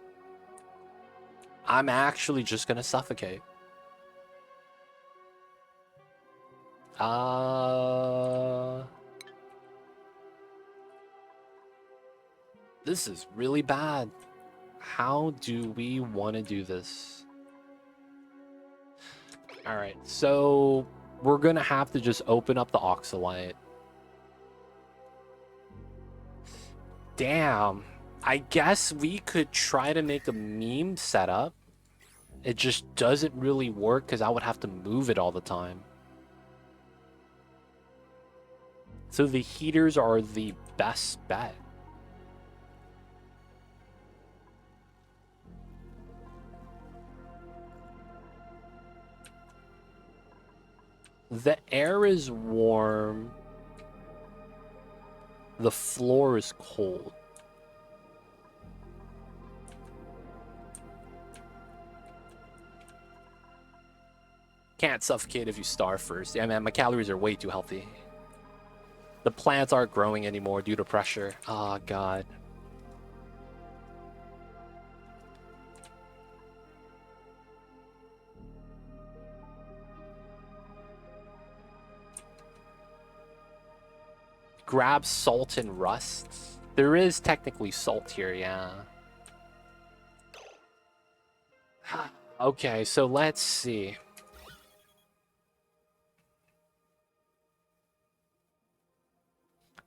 I'm actually just gonna suffocate. This is really bad. How do we want to do this? All right, so we're gonna have to just open up the oxalite. Damn, I guess we could try to make a meme setup. It just doesn't really work because I would have to move it all the time. So the heaters are the best bet. The air is warm. The floor is cold. Can't suffocate if you starve first. Yeah, man, my calories are way too healthy. The plants aren't growing anymore due to pressure. Oh, God. Grab salt and rust. There is technically salt here, yeah. Okay, so let's see.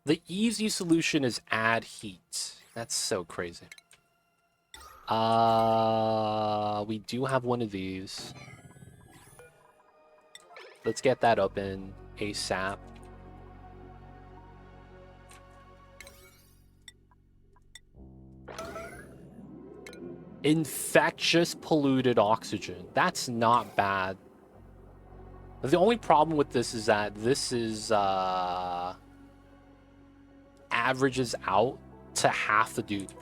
The easy solution is add heat. That's so crazy. We do have one of these. Let's get that open ASAP. Infectious polluted oxygen. That's not bad. The only problem with this is that this is averages out to half the dupe.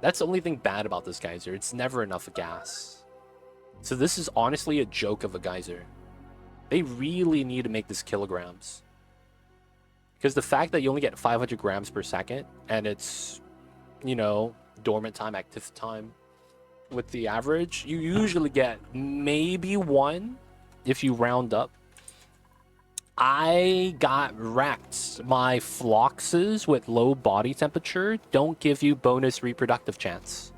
That's the only thing bad about this geyser. It's never enough gas. So this is honestly a joke of a geyser. They really need to make this kilograms. Because the fact that you only get 500 grams per second, and it's, you know, dormant time, active time, with the average, you usually get maybe 1 if you round up. I got wrecked. My floxes with low body temperature don't give you bonus reproductive chance.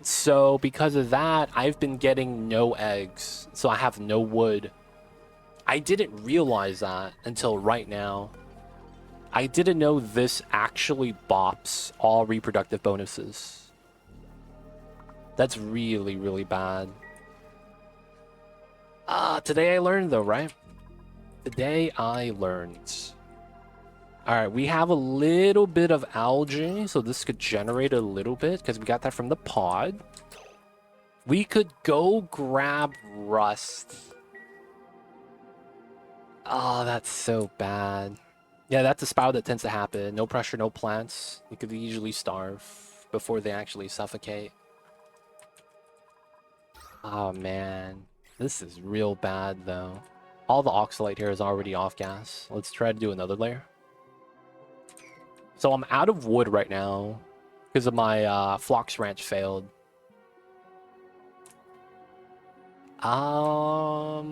So because of that, I've been getting no eggs. So I have no wood. I didn't realize that until right now. I didn't know this actually bops all reproductive bonuses. That's really, really bad. Today I learned though, right? Today I learned. Alright, we have a little bit of algae, so this could generate a little bit, because we got that from the pod. We could go grab rust. Oh, that's so bad. Yeah, that's a spout that tends to happen. No pressure, no plants. You could usually starve before they actually suffocate. Oh, man. This is real bad, though. All the oxalate here is already off gas. Let's try to do another layer. So I'm out of wood right now because of my Phlox Ranch failed. I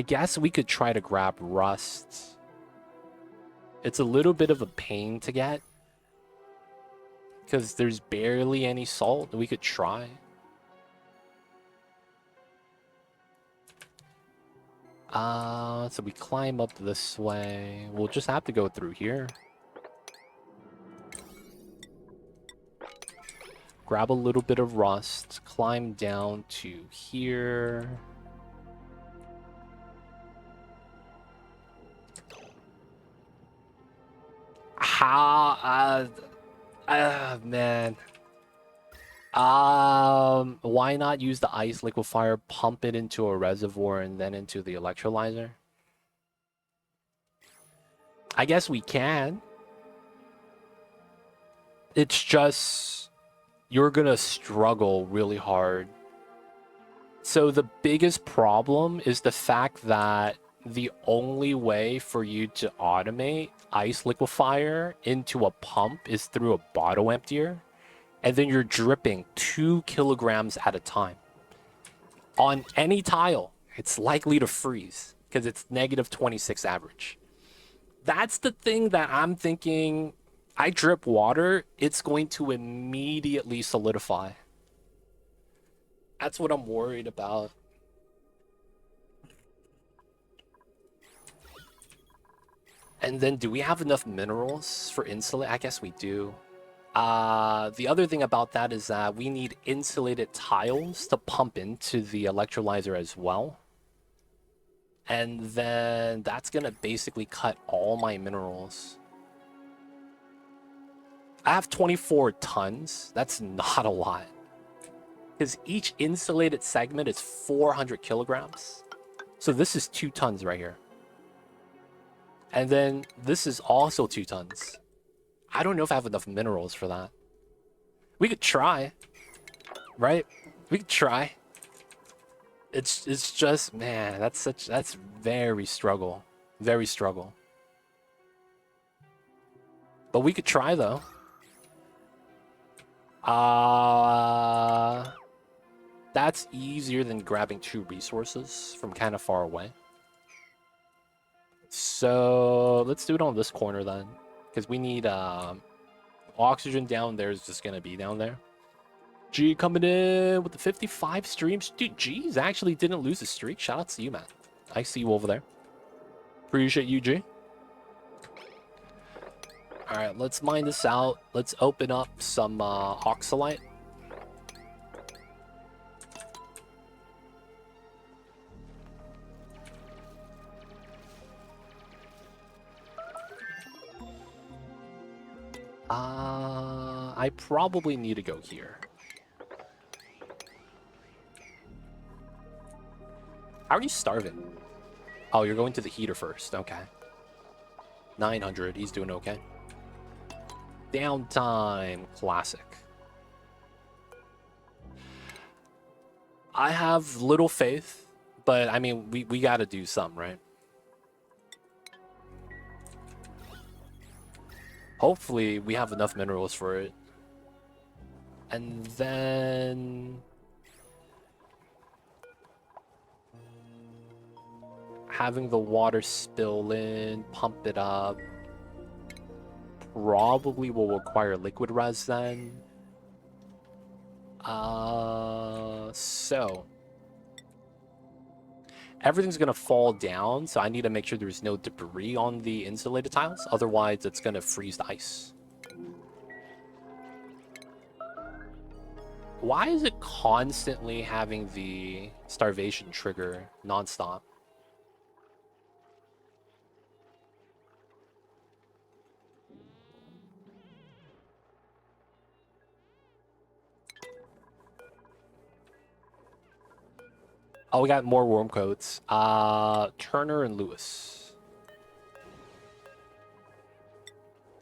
guess we could try to grab rust. It's a little bit of a pain to get because there's barely any salt. We could try. So we climb up this way. We'll just have to go through here. Grab a little bit of rust, climb down to here. How? Man. Why not use the ice liquefier, pump it into a reservoir, and then into the electrolyzer? I guess we can. It's just you're gonna struggle really hard. So the biggest problem is the fact that the only way for you to automate ice liquefier into a pump is through a bottle emptier, and then you're dripping 2 kilograms at a time. On any tile, it's likely to freeze because it's negative 26 average. That's the thing that I'm thinking. I drip water, it's going to immediately solidify. That's what I'm worried about. And then do we have enough minerals for insulate? I guess we do. The other thing about that is that we need insulated tiles to pump into the electrolyzer as well. And then that's gonna basically cut all my minerals. I have 24 tons. That's not a lot. Because each insulated segment is 400 kilograms. So this is 2 tons right here. And then this is also 2 tons. I don't know if I have enough minerals for that. We could try. Right? We could try. It's just, man, that's very struggle. Very struggle. But we could try though. That's easier than grabbing 2 resources from kind of far away. So let's do it on this corner then, because we need oxygen down there is just gonna be down there. G coming in with the 55 streams. Dude, G's actually didn't lose a streak. Shout out to you, man. I see you over there. Appreciate you, G. All right, let's mine this out. Let's open up some oxalite. I probably need to go here. How are you starving? Oh, you're going to the heater first. Okay. 900. He's doing okay. Downtime. Classic. I have little faith, but I mean, we gotta do something, right? Hopefully, we have enough minerals for it. And then... having the water spill in, pump it up. Probably will require liquid res then. So... everything's gonna fall down, so I need to make sure there's no debris on the insulated tiles. Otherwise, it's gonna freeze the ice. Why is it constantly having the starvation trigger nonstop? Oh, we got more worm coats. Turner and Lewis.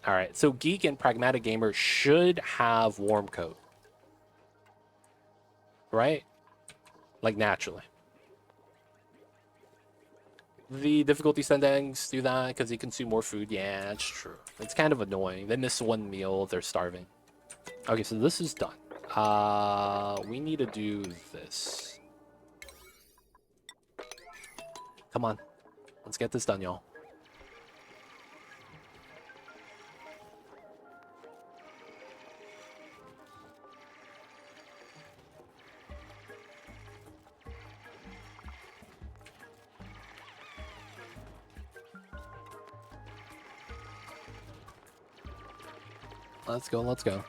Alright, so Geek and Pragmatic Gamer should have warm coat. Right? Like, naturally. The difficulty settings do that because they consume more food. Yeah, it's true. It's kind of annoying. They miss one meal, they're starving. Okay, so this is done. We need to do this. Come on. Let's get this done, y'all. Let's go, let's go.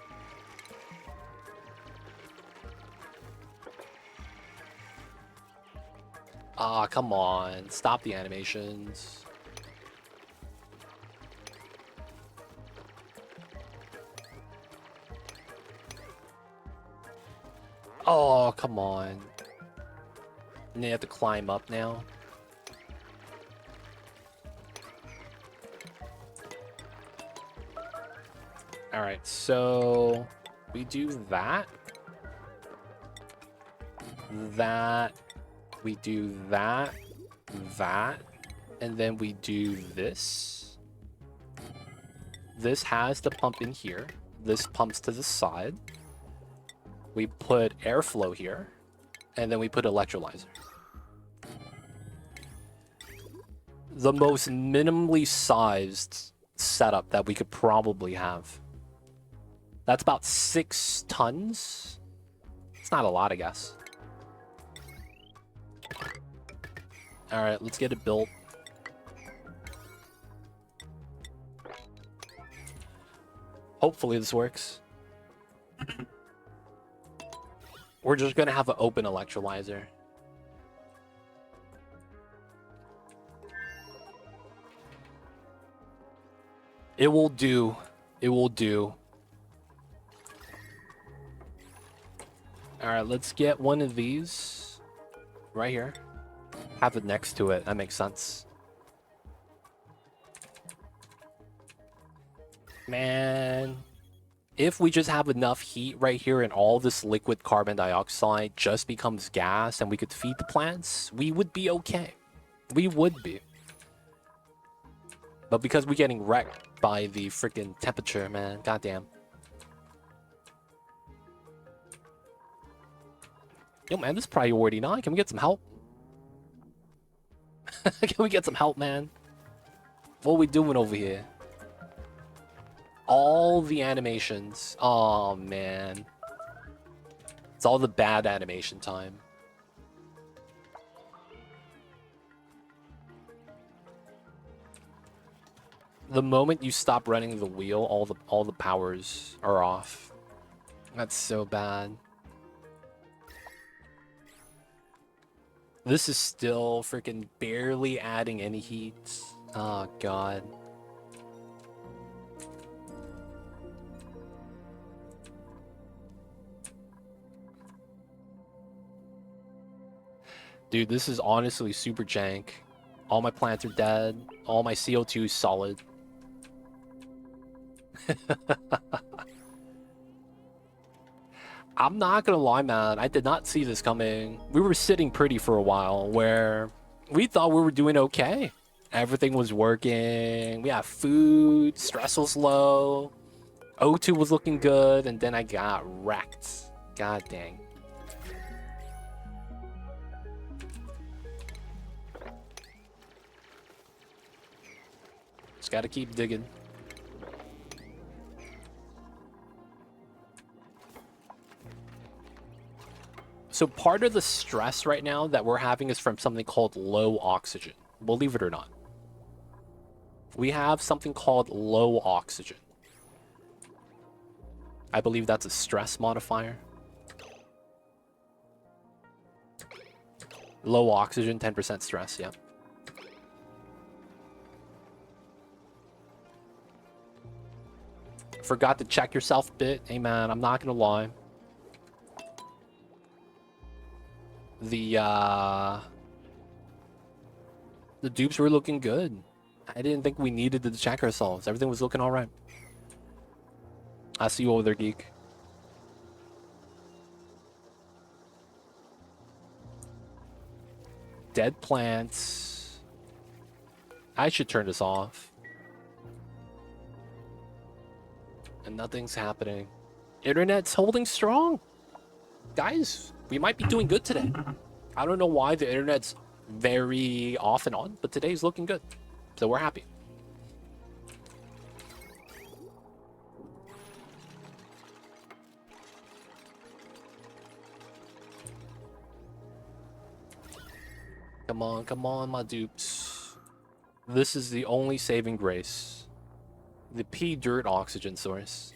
Ah, come on. Stop the animations. Oh, come on. And they have to climb up now. Alright, so we do that. We do that, and then we do this. This has to pump in here. This pumps to the side. We put airflow here, and then we put electrolyzer. The most minimally sized setup that we could probably have. That's about 6 tons. It's not a lot, I guess. Alright, let's get it built. Hopefully this works. We're just gonna have an open electrolyzer. It will do. It will do. Alright, let's get one of these. Right here. Have it next to it. That makes sense. Man. If we just have enough heat right here and all this liquid carbon dioxide just becomes gas and we could feed the plants, we would be okay. We would be. But because we're getting wrecked by the freaking temperature, man. Goddamn. Yo, man, this is priority 9. Can we get some help? Can we get some help, man? What are we doing over here? All the animations. Oh, man. It's all the bad animation time. The moment you stop running the wheel, all the powers are off. That's so bad. This is still freaking barely adding any heat. Oh, God. Dude, this is honestly super jank. All my plants are dead. All my CO2 is solid. I'm not gonna lie, man. I did not see this coming. We were sitting pretty for a while where we thought we were doing okay. Everything was working. We had food. Stress was low. O2 was looking good. And then I got wrecked. God dang. Just gotta keep digging. So part of the stress right now that we're having is from something called low oxygen. Believe it or not. We have something called low oxygen. I believe that's a stress modifier. Low oxygen, 10% stress, yeah. Forgot to check yourself a bit. Hey man, I'm not gonna lie. The dupes were looking good. I didn't think we needed to check ourselves. Everything was looking all right. I see you over there, geek. Dead plants. I should turn this off. And nothing's happening. Internet's holding strong. Guys, we might be doing good today. I don't know why the internet's very off and on, but today's looking good. So we're happy. Come on, my dupes. This is the only saving grace. The P dirt oxygen source.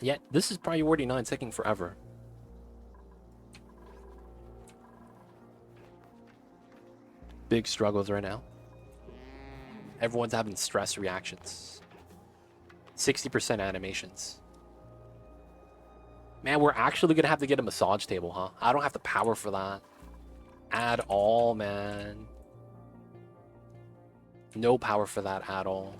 Yet, this is priority 9 taking forever. Big struggles right now. Everyone's having stress reactions. 60% animations. Man, we're actually gonna have to get a massage table, huh? I don't have the power for that. At all, man. No power for that at all.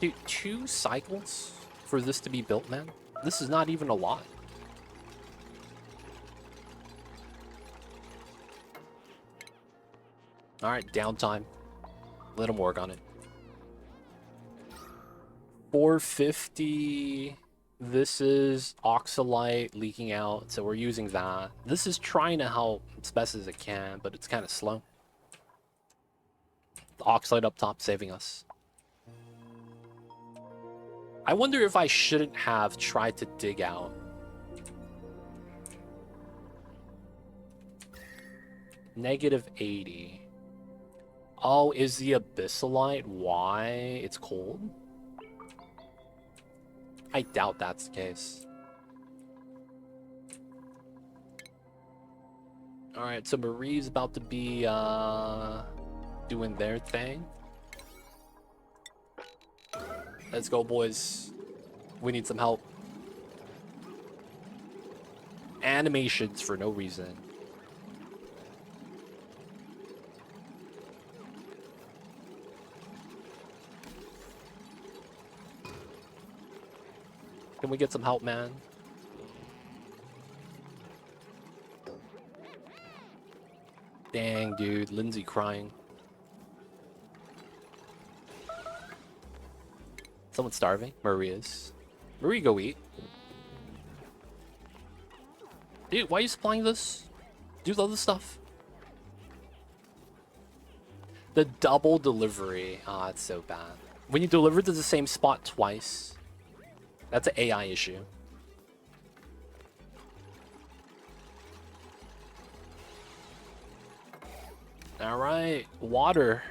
Dude, 2 cycles for this to be built, man? This is not even a lot. Alright, downtime. Let them work on it. 450. This is oxalite leaking out, so we're using that. This is trying to help as best as it can, but it's kind of slow. The oxalite up top saving us. I wonder if I shouldn't have tried to dig out. -80. Oh, is the abyssalite why it's cold? I doubt that's the case. Alright, so Marie's about to be doing their thing. Let's go, boys. We need some help. Animations for no reason. Can we get some help, man? Dang, dude. Lindsay crying. Someone's starving. Maria's. Marie, go eat. Dude, why are you supplying this? Do the other stuff. The double delivery. Ah, it's so bad. When you deliver to the same spot twice, that's an AI issue. Alright, water.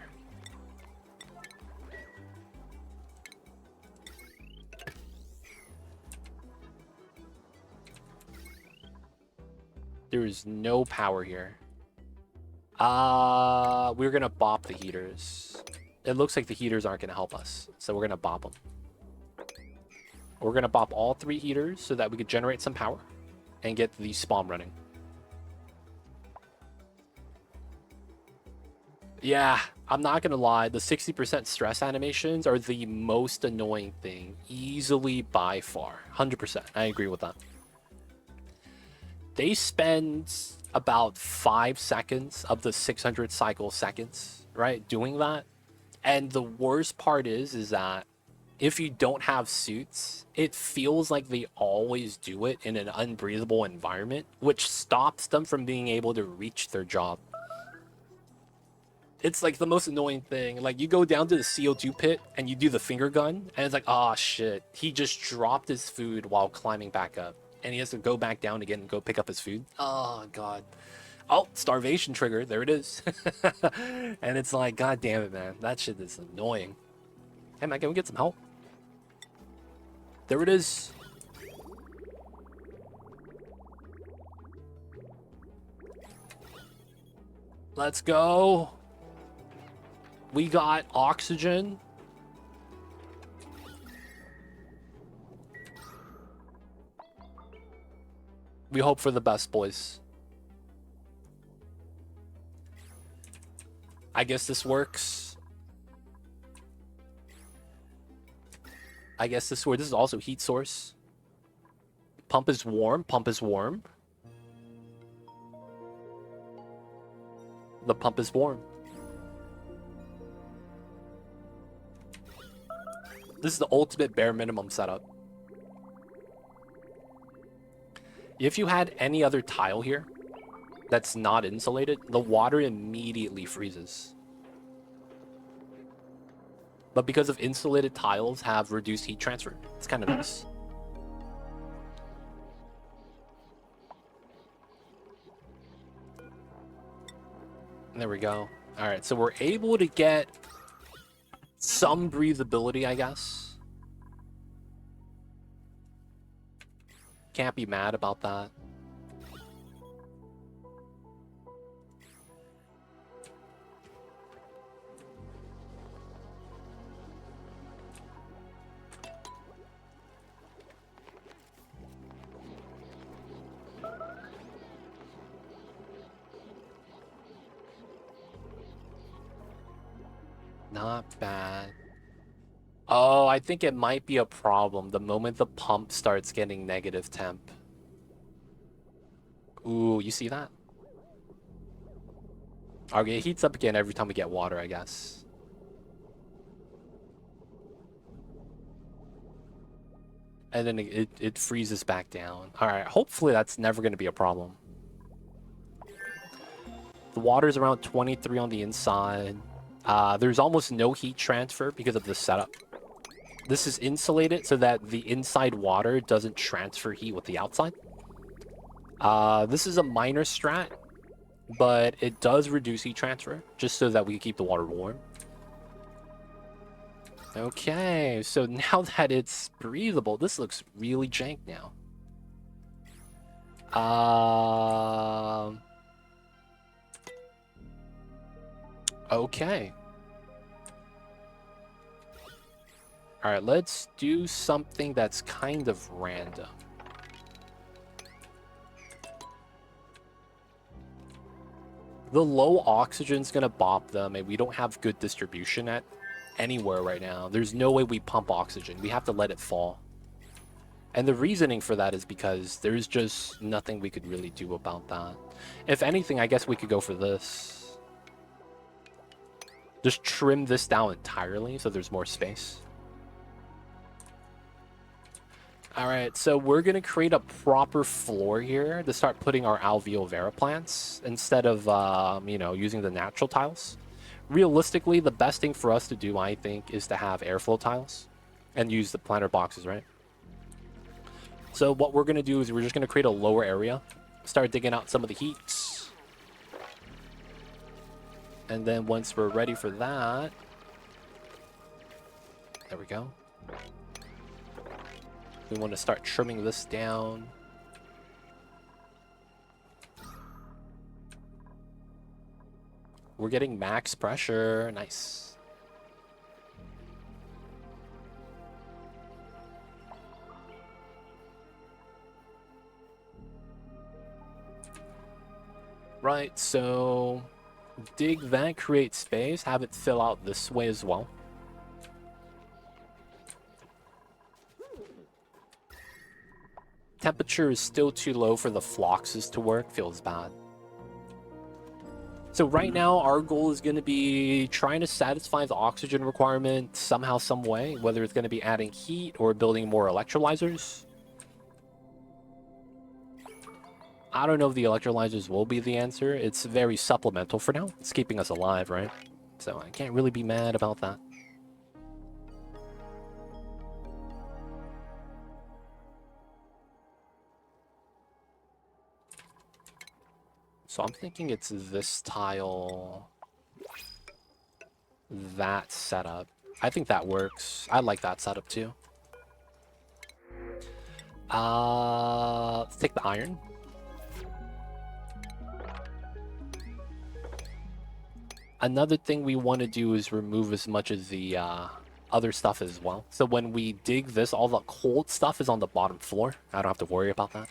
There is no power here. We're gonna bop the heaters. It looks like the heaters aren't gonna help us, so we're gonna bop them. We're going to pop all 3 heaters so that we could generate some power and get the spawn running. Yeah, I'm not going to lie. The 60% stress animations are the most annoying thing. Easily by far. 100%. I agree with that. They spend about 5 seconds of the 600 cycle seconds, right, doing that. And the worst part is that if you don't have suits, it feels like they always do it in an unbreathable environment, which stops them from being able to reach their job. It's like the most annoying thing. Like, you go down to the CO2 pit and you do the finger gun, and it's like, oh shit, he just dropped his food while climbing back up. And he has to go back down again and go pick up his food. Oh, God. Oh, starvation trigger. There it is. And it's like, God damn it, man. That shit is annoying. Hey, man, can we get some help? There it is. Let's go. We got oxygen. We hope for the best, boys. I guess this works. I guess this works. This is also heat source. Pump is warm. Pump is warm. The pump is warm. This is the ultimate bare minimum setup. If you had any other tile here that's not insulated, the water immediately freezes. But because of insulated tiles have reduced heat transfer, it's kind of nice. There we go. All right, so we're able to get some breathability, I guess. Can't be mad about that. Not bad. Oh, I think it might be a problem the moment the pump starts getting negative temp. Ooh, you see that? Okay, it heats up again every time we get water, I guess. And then it freezes back down. All right, hopefully that's never going to be a problem. The water's around 23 on the inside. There's almost no heat transfer because of the setup. This is insulated so that the inside water doesn't transfer heat with the outside. This is a minor strat, but it does reduce heat transfer, just so that we can keep the water warm. Okay, so now that it's breathable, this looks really jank now. Okay. All right, let's do something that's kind of random. The low oxygen's gonna bop them, and we don't have good distribution at anywhere right now. There's no way we pump oxygen. We have to let it fall. And the reasoning for that is because there's just nothing we could really do about that. If anything, I guess we could go for this. Just trim this down entirely so there's more space. All right, so we're going to create a proper floor here to start putting our alveolar vera plants instead of, you know, using the natural tiles. Realistically, the best thing for us to do, I think, is to have airflow tiles and use the planter boxes, right? So what we're going to do is we're just going to create a lower area, start digging out some of the heats. And then once we're ready for that, there we go. We want to start trimming this down. We're getting max pressure. Nice. Right, so dig that, create space, have it fill out this way as well. Temperature is still too low for the floxes to work, feels bad. So right now, our goal is going to be trying to satisfy the oxygen requirement somehow, some way, whether it's going to be adding heat or building more electrolyzers. I don't know if the electrolyzers will be the answer. It's very supplemental for now. It's keeping us alive, right? So I can't really be mad about that. So I'm thinking it's this tile, that setup. I think that works. I like that setup too. Let's take the iron. Another thing we want to do is remove as much of the other stuff as well. So when we dig this, all the cold stuff is on the bottom floor. I don't have to worry about that.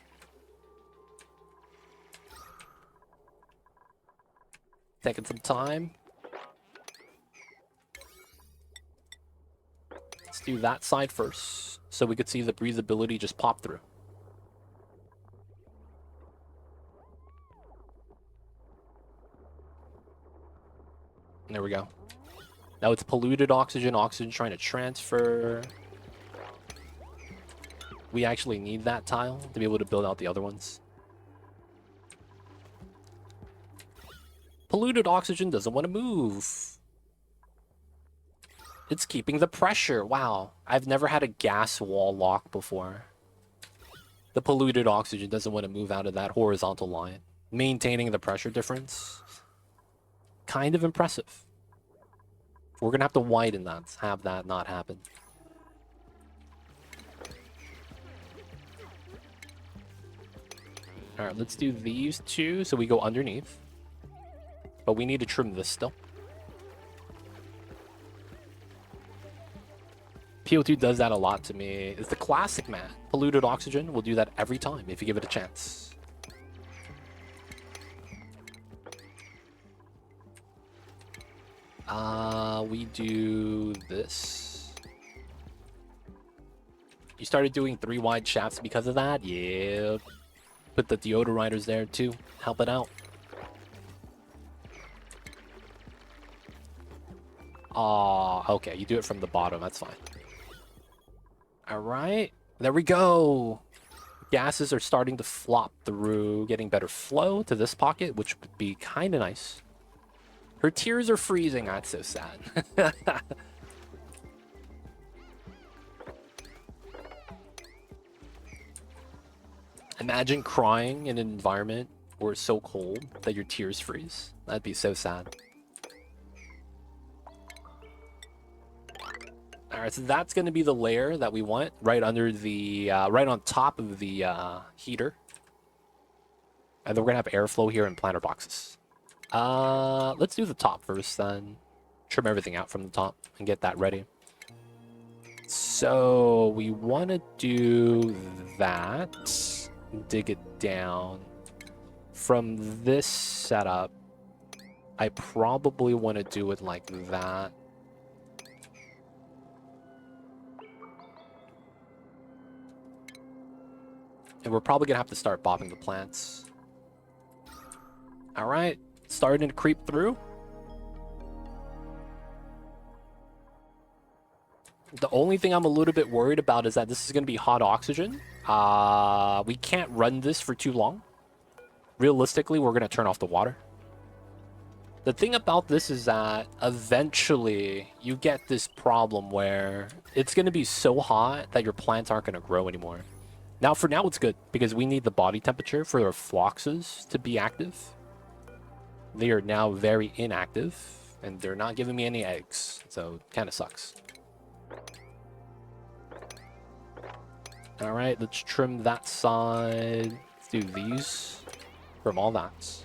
Taking some time. Let's do that side first, so we could see the breathability just pop through. There we go. Now it's polluted oxygen, oxygen trying to transfer. We actually need that tile to be able to build out the other ones. Polluted oxygen doesn't want to move. It's keeping the pressure. Wow. I've never had a gas wall lock before. The polluted oxygen doesn't want to move out of that horizontal line. Maintaining the pressure difference. Kind of impressive. We're going to have to widen that, have that not happen. Alright, let's do these two so we go underneath. But we need to trim this still. PO2 does that a lot to me. It's the classic, man. Polluted oxygen will do that every time if you give it a chance. We do this. You started doing 3 wide shafts because of that? Yeah. Put the deodorizers there too. Help it out. Okay. You do it from the bottom. That's fine. All right. There we go. Gases are starting to flop through, getting better flow to this pocket, which would be kind of nice. Her tears are freezing. That's so sad. Imagine crying in an environment where it's so cold that your tears freeze. That'd be so sad. Alright, so that's going to be the layer that we want right under the, right on top of the heater. And then we're going to have airflow here in planter boxes. Let's do the top first then. Trim everything out from the top and get that ready. So we want to do that. Dig it down. From this setup, I probably want to do it like that. And we're probably going to have to start bobbing the plants. All right, starting to creep through. The only thing I'm a little bit worried about is that this is going to be hot oxygen. We can't run this for too long. Realistically, we're going to turn off the water. The thing about this is that eventually you get this problem where it's going to be so hot that your plants aren't going to grow anymore. Now, for now, it's good because we need the body temperature for our floxes to be active. They are now very inactive, and they're not giving me any eggs, so it kind of sucks. All right, let's trim that side. Let's do these. Trim all that.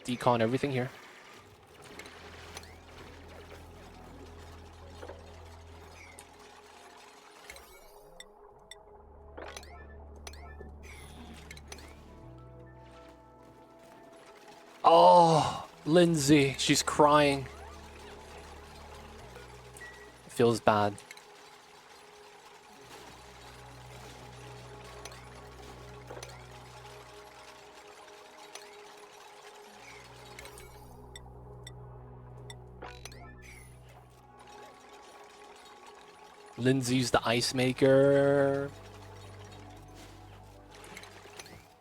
Decon everything here. Lindsay, she's crying. Feels bad. Lindsay's the ice maker.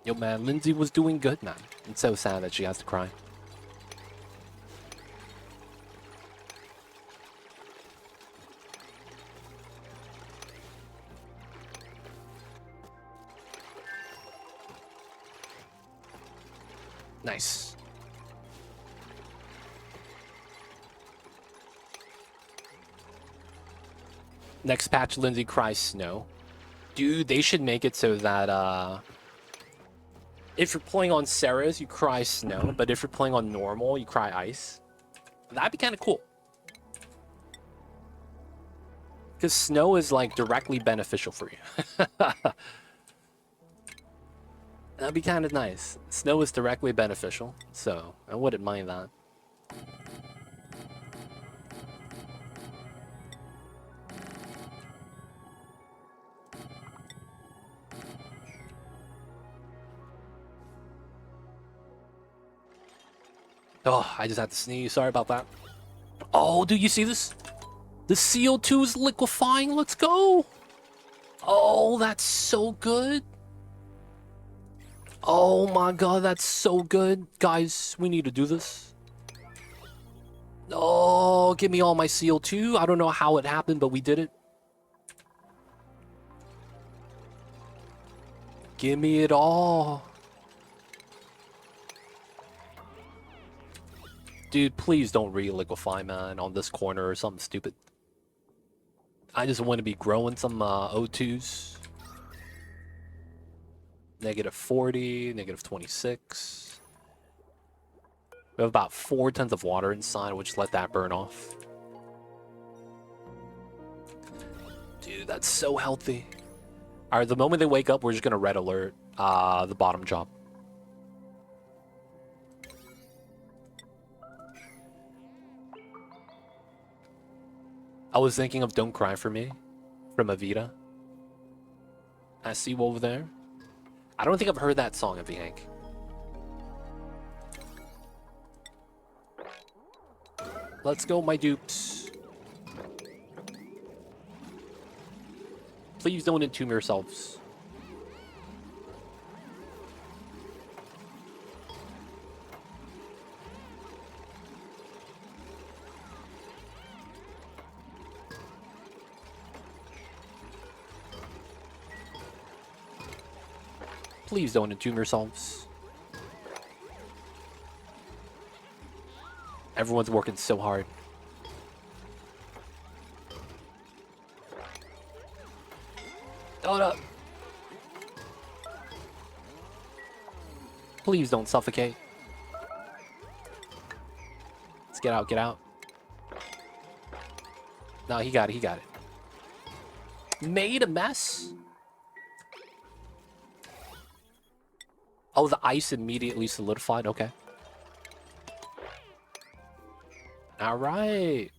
Yo, man, Lindsay was doing good, man. It's so sad that she has to cry. Nice. Next patch, Lindsay cries snow. Dude, they should make it so that, if you're playing on Ceres, you cry snow, but if you're playing on normal, you cry ice. That'd be kind of cool. Because snow is, like, directly beneficial for you. That'd be kind of nice. Snow is directly beneficial, so I wouldn't mind that. Oh, I just had to sneeze. Sorry about that. Oh, do you see this? The CO2 is liquefying. Let's go. Oh, that's so good. Oh my god, that's so good. Guys, we need to do this. Oh, give me all my CO2. I don't know how it happened, but we did it. Give me it all. Dude, please don't re-liquefy, man, on this corner or something stupid. I just want to be growing some O2s. -40, -26. We have about 4 tons of water inside. We'll just let that burn off. Dude, that's so healthy. Alright, the moment they wake up, we're just gonna red alert the bottom job. I was thinking of Don't Cry For Me from Avita. I see you over there. I don't think I've heard that song of Hank. Let's go, my dupes. Please don't entomb yourselves. Please don't entomb yourselves. Everyone's working so hard. Hold up. Please don't suffocate. Let's get out, get out. No, he got it, he got it. Made a mess? Oh, the ice immediately solidified, okay. Alright.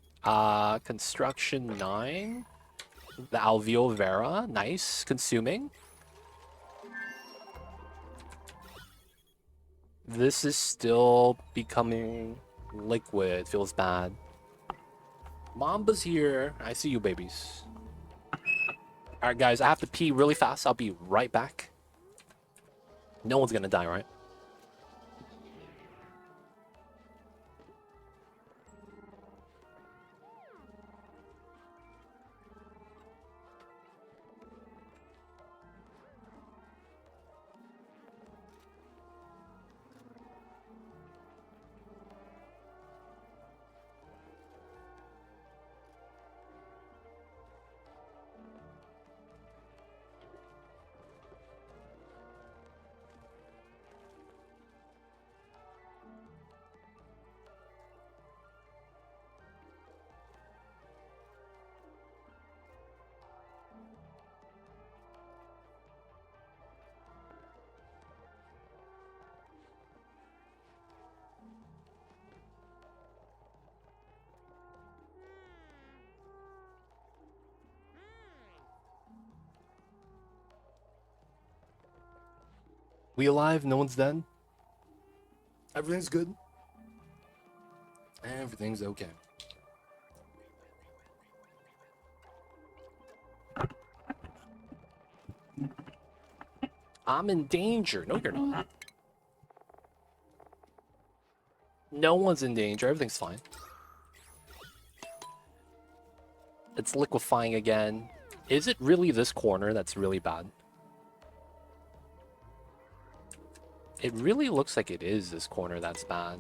Construction 9. The Alveo Vera, nice. Consuming. This is still becoming liquid. Feels bad. Mamba's here. I see you, babies. Alright, guys, I have to pee really fast. I'll be right back. No one's gonna die, right? We alive? No one's dead? Everything's good? Everything's okay. I'm in danger. No, you're not. No one's in danger. Everything's fine. It's liquefying again. Is it really this corner that's really bad? It really looks like it is this corner that's bad.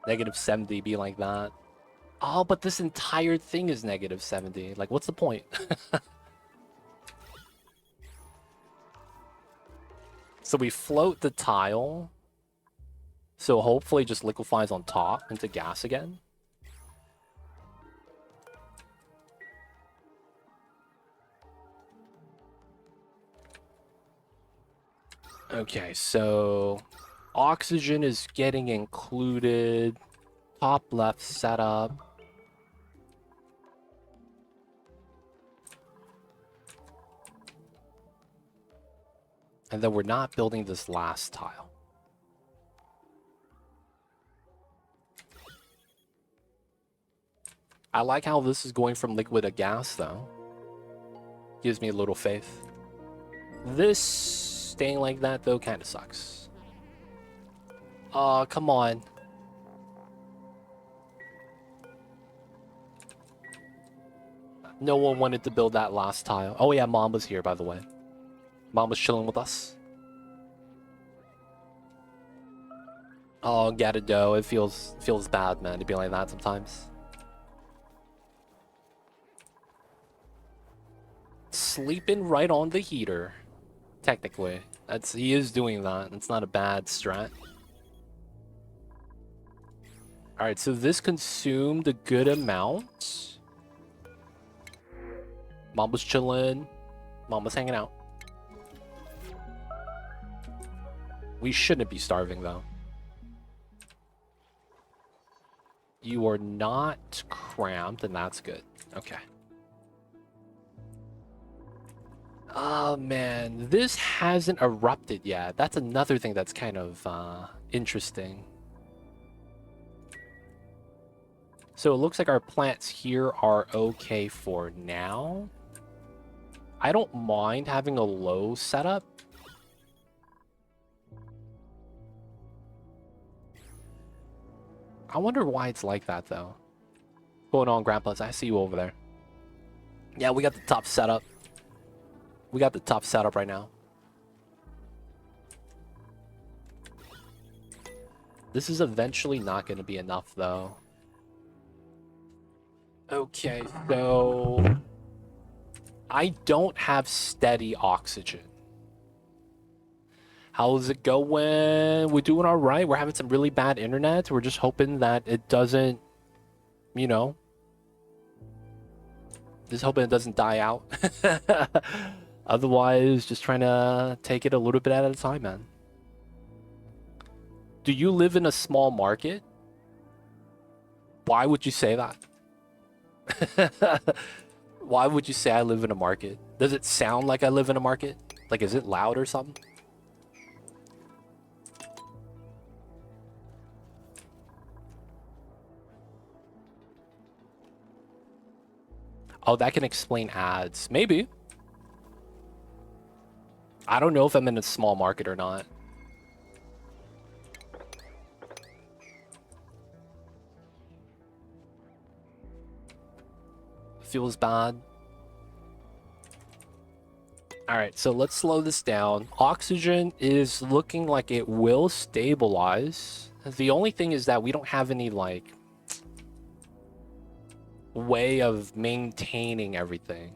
-70 be like that. Oh, but this entire thing is -70. Like, what's the point? So we float the tile. So hopefully it just liquefies on top into gas again. Okay, so oxygen is getting included. Top left setup. And then we're not building this last tile. I like how this is going from liquid to gas, though. Gives me a little faith. This staying like that, though, kind of sucks. Oh, come on. No one wanted to build that last tile. Oh, yeah, Mom was here, by the way. Mom was chilling with us. Oh, Gatado, it feels bad, man, to be like that sometimes. Sleeping right on the heater. Technically. He is doing that. It's not a bad strat. Alright, so this consumed a good amount. Mom was chilling. Mom was hanging out. We shouldn't be starving, though. You are not cramped, and that's good. Okay. Oh, man. This hasn't erupted yet. That's another thing that's kind of interesting. So it looks like our plants here are okay for now. I don't mind having a low setup. I wonder why it's like that, though. What's going on, Grandpas? I see you over there. Yeah, we got the top setup. We got the top setup right now. This is eventually not going to be enough, though. Okay, so I don't have steady oxygen. How's it going? We're doing all right. We're having some really bad internet. We're just hoping that it doesn't, you know, just hoping it doesn't die out. Otherwise, just trying to take it a little bit at a time, man. Do you live in a small market? Why would you say that? Why would you say I live in a market? Does it sound like I live in a market? Like, is it loud or something? Oh, that can explain ads. Maybe. I don't know if I'm in a small market or not. Feels bad. Alright, so let's slow this down. Oxygen is looking like it will stabilize. The only thing is that we don't have any, like, way of maintaining everything.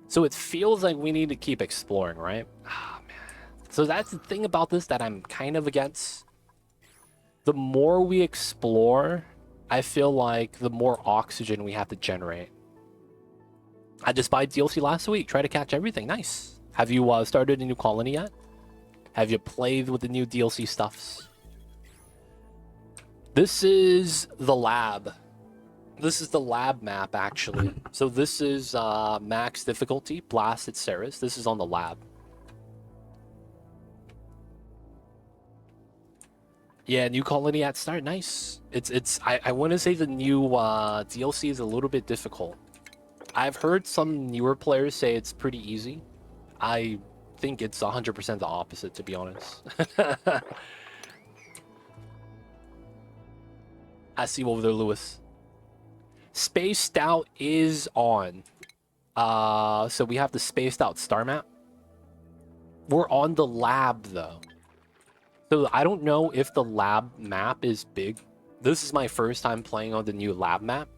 So it feels like we need to keep exploring, right? Ah, man. So that's the thing about this that I'm kind of against. The more we explore, I feel like the more oxygen we have to generate. I just bought DLC last week. Try to catch everything. Nice. Have you started a new colony yet? Have you played with the new DLC stuffs? This is the lab. This is the lab map, actually. So this is max difficulty, blasted Ceres. This is on the lab. Yeah, new colony at start. Nice. I want to say the new DLC is a little bit difficult. I've heard some newer players say it's pretty easy. I think it's 100% the opposite, to be honest. I see you over there, Lewis. Spaced out is on. So we have the spaced out star map. We're on the lab, though. So I don't know if the lab map is big. This is my first time playing on the new lab map.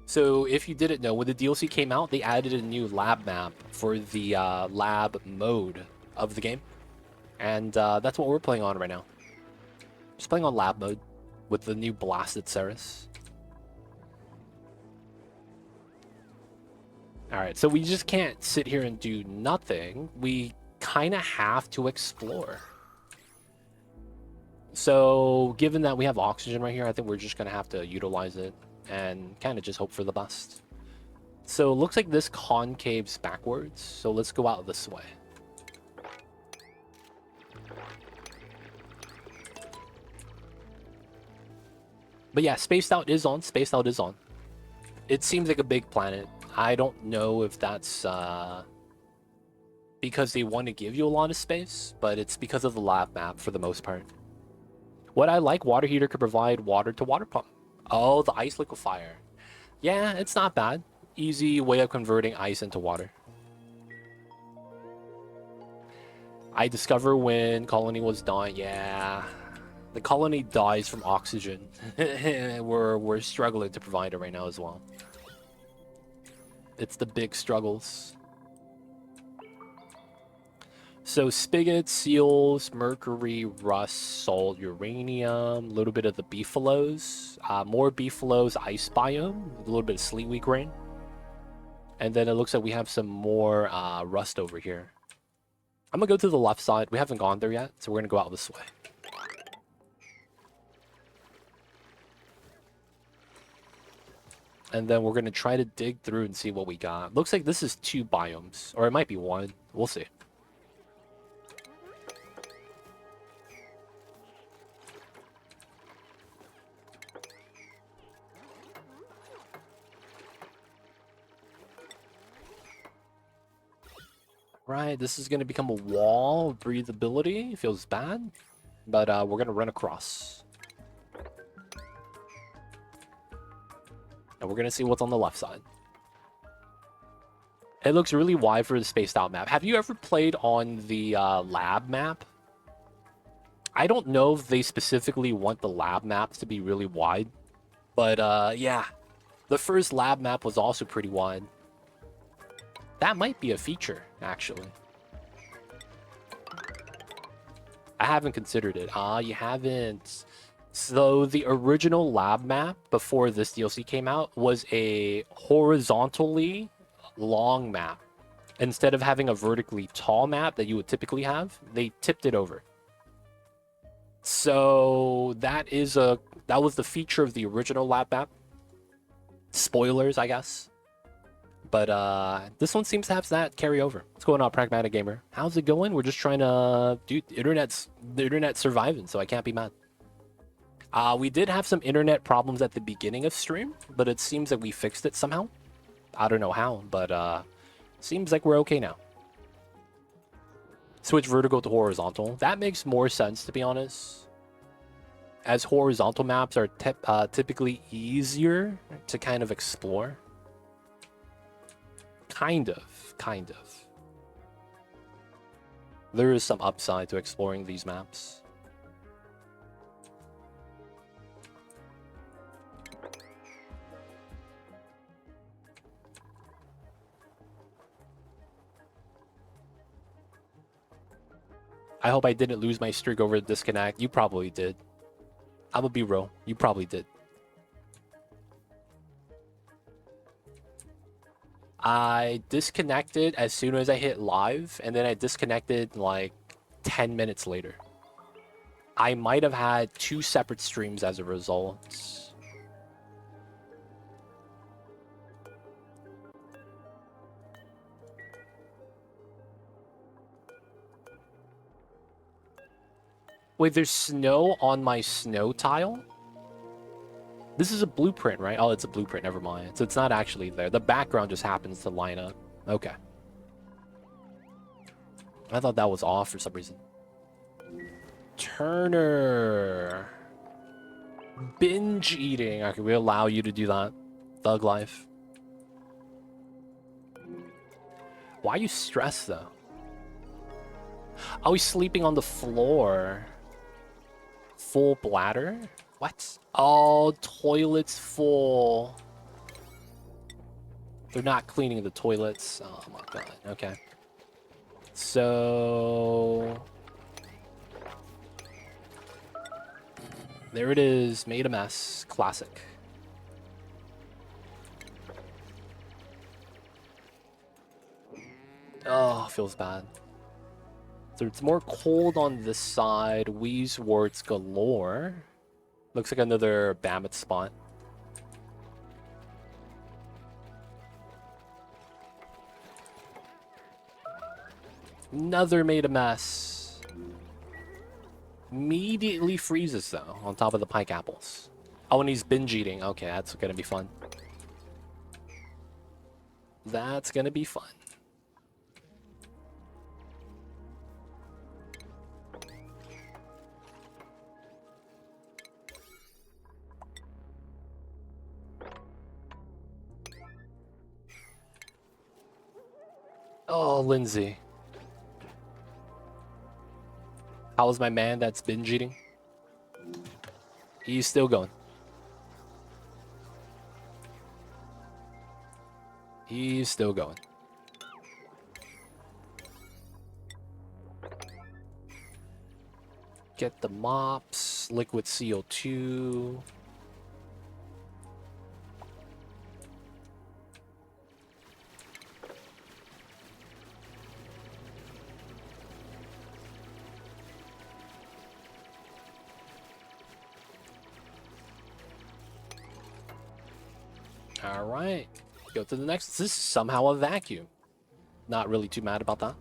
So if you didn't know, when the DLC came out, they added a new lab map for the lab mode of the game. And that's what we're playing on right now. Just playing on lab mode with the new blasted Ceres. Alright, so we just can't sit here and do nothing. We kind of have to explore. So, given that we have oxygen right here, I think we're just going to have to utilize it and kind of just hope for the best. So, it looks like this concave's backwards, so let's go out this way. But yeah, spaced out is on. Spaced out is on. It seems like a big planet. I don't know if that's because they want to give you a lot of space, but it's because of the lab map for the most part. What I like, water heater could provide water to water pump. Oh, the ice liquefier. Yeah, it's not bad. Easy way of converting ice into water. I discover when colony was dying. Yeah, the colony dies from oxygen. we're struggling to provide it right now as well. It's the big struggles. So spigots, seals, mercury, rust, salt, uranium, a little bit of the beefaloes, more beefaloes, ice biome, a little bit of sleet week rain. And then it looks like we have some more rust over here. I'm gonna go to the left side. We haven't gone there yet, so we're gonna go out this way. And then we're gonna try to dig through and see what we got. Looks like this is 2 biomes, or it might be 1. We'll see. Right, this is gonna become a wall of breathability. Feels bad, but we're gonna run across. And we're gonna see what's on the left side. It looks really wide for the spaced out map. Have you ever played on the lab map? I don't know if they specifically want the lab maps to be really wide, but yeah, the first lab map was also pretty wide. That might be a feature, actually. I haven't considered it. You haven't. So the original lab map before this DLC came out was a horizontally long map. Instead of having a vertically tall map that you would typically have, they tipped it over. So that was the feature of the original lab map. Spoilers, I guess. But this one seems to have that carry over. What's going on, Pragmatic Gamer? How's it going? We're just trying to... Dude, the internet's surviving, so I can't be mad. We did have some internet problems at the beginning of stream, but it seems that we fixed it somehow. I don't know how, but seems like we're okay now. Switch vertical to horizontal. That makes more sense, to be honest. As horizontal maps are typically easier to kind of explore. Kind of. There is some upside to exploring these maps. I hope I didn't lose my streak over the disconnect. You probably did. I'm gonna be real. You probably did. I disconnected as soon as I hit live, and then I disconnected like 10 minutes later. I might have had 2 separate streams as a result. Wait, there's snow on my snow tile? This is a blueprint, right? Oh, it's a blueprint. Never mind. So it's not actually there. The background just happens to line up. Okay. I thought that was off for some reason. Turner. Binge eating. Okay, we allow you to do that. Thug life. Why are you stressed, though? Oh, he's sleeping on the floor. Full bladder? What? Oh, toilet's full. They're not cleaning the toilets. Oh my god. Okay. So... there it is. Made a mess. Classic. Oh, feels bad. So it's more cold on this side. Wheeze warts galore. Looks like another Mammoth spot. Another made a mess. Immediately freezes though on top of the pike apples. Oh, and he's binge eating. Okay, that's gonna be fun. That's gonna be fun. Oh, Lindsay. How's my man that's binge eating? He's still going. He's still going. Get the mops, liquid CO2. All right, go to the next. This is somehow a vacuum. Not really too mad about that.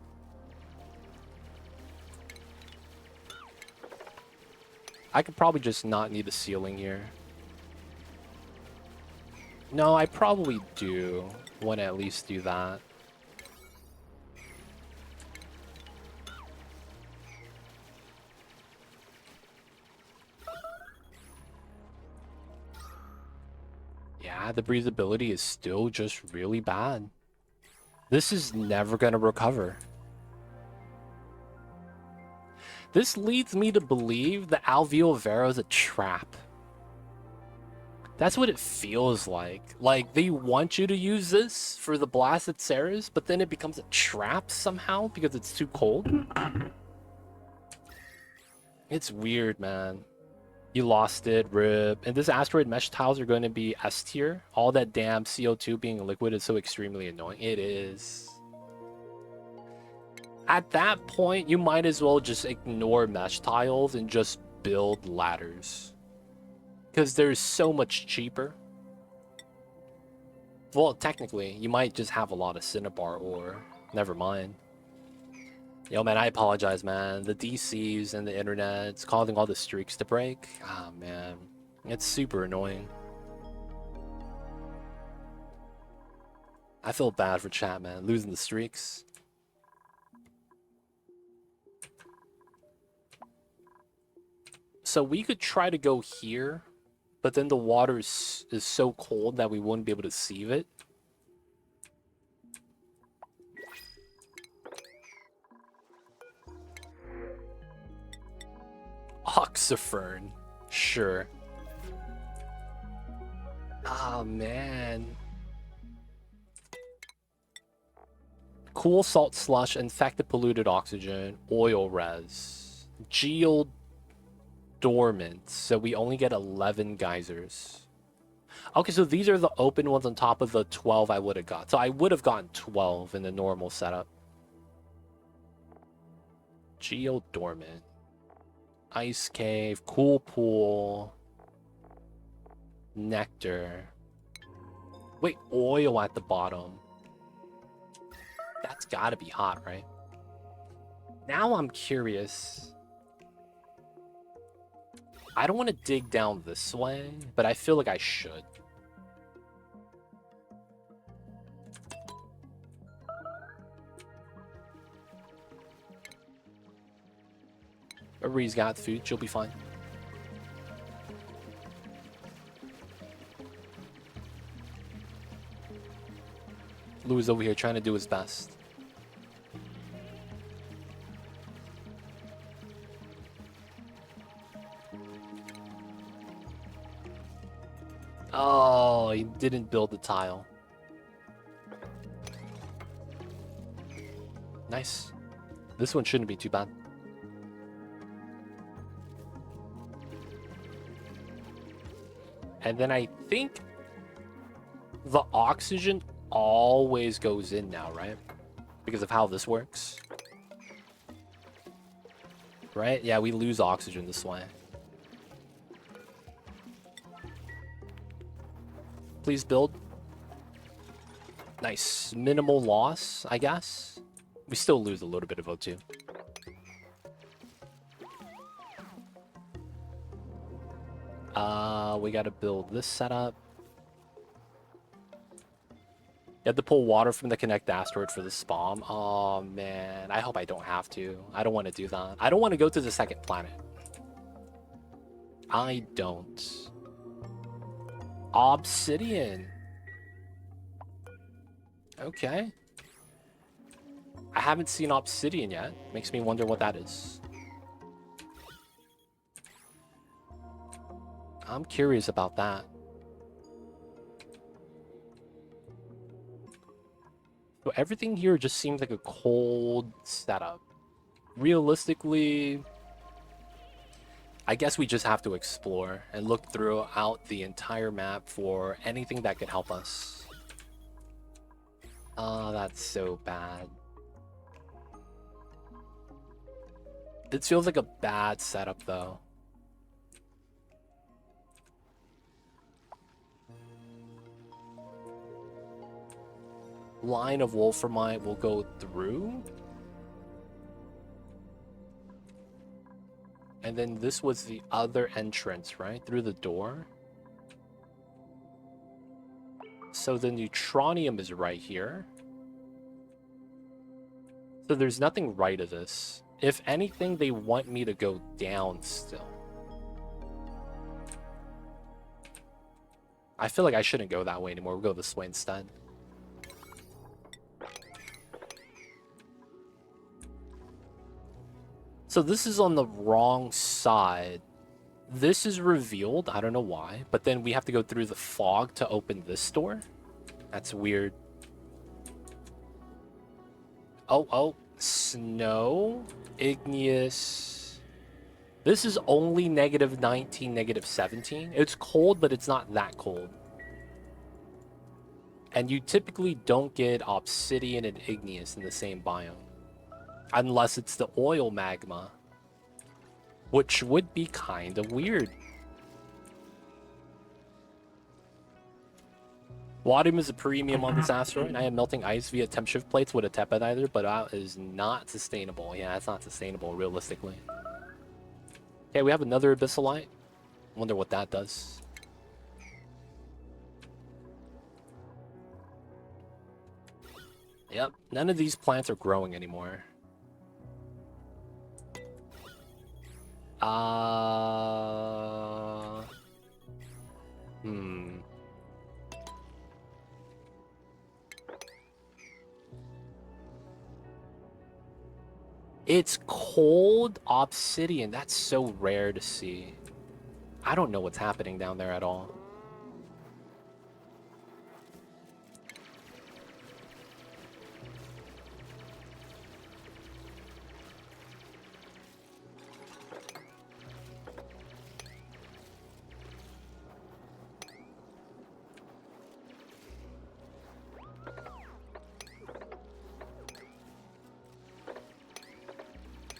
I could probably just not need a ceiling here. No, I probably do want to at least do that. Yeah, the breathability is still just really bad. This is never going to recover. This leads me to believe the Alveo Vera is a trap. That's what it feels like. Like, they want you to use this for the blast at Ceres, but then it becomes a trap somehow because it's too cold. It's weird, man. You lost it, rip. And this asteroid mesh tiles are going to be S tier. All that damn CO2 being liquid is so extremely annoying. It is. At that point, you might as well just ignore mesh tiles and just build ladders. Because they're so much cheaper. Well, technically, you might just have a lot of Cinnabar ore. Never mind. Yo, man, I apologize, man. The DCs and the internet, it's causing all the streaks to break. Ah, man. It's super annoying. I feel bad for chat, man. Losing the streaks. So we could try to go here, but then the water is so cold that we wouldn't be able to sieve it. Oxifern. Sure. Oh, man. Cool salt slush, infected polluted oxygen, oil res. Geodormant. So we only get 11 geysers. Okay, so these are the open ones on top of the 12 I would have got. So I would have gotten 12 in the normal setup. Geodormant. Ice cave, cool pool, nectar. Wait, oil at the bottom. That's gotta be hot, right? Now I'm curious. I don't want to dig down this way, but I feel like I should. Everybody's got food, she'll be fine. Lou's over here trying to do his best. Oh, he didn't build the tile. Nice. This one shouldn't be too bad. And then I think the oxygen always goes in now, right? Because of how this works. Right? Yeah, we lose oxygen this way. Please build. Nice. Minimal loss, I guess. We still lose a little bit of O2. We gotta build this setup. You have to pull water from the Connect asteroid for the spawn. Oh man, I hope I don't have to. I don't want to do that. I don't want to go to the second planet. I don't. Obsidian. Okay. I haven't seen obsidian yet. Makes me wonder what that is. I'm curious about that. So everything here just seems like a cold setup. Realistically, I guess we just have to explore and look throughout the entire map for anything that could help us. Oh, that's so bad. This feels like a bad setup, though. Line of wolframite will go through. And then this was the other entrance, right? Through the door. So the neutronium is right here. So there's nothing right of this. If anything, they want me to go down still. I feel like I shouldn't go that way anymore. We'll go this way instead. So this is on the wrong side. This is revealed. I don't know why. But then we have to go through the fog to open this door. That's weird. Oh. Snow. Igneous. This is only -19, -17. It's cold, but it's not that cold. And you typically don't get obsidian and igneous in the same biome. Unless it's the oil magma. Which would be kind of weird. Wadium is a premium on this asteroid. I am melting ice via temp shift plates with a tepanizer, but that is not sustainable. Yeah, it's not sustainable realistically. Okay, we have another abyssalite. Wonder what that does. Yep, none of these plants are growing anymore. It's cold obsidian. That's so rare to see. I don't know what's happening down there at all.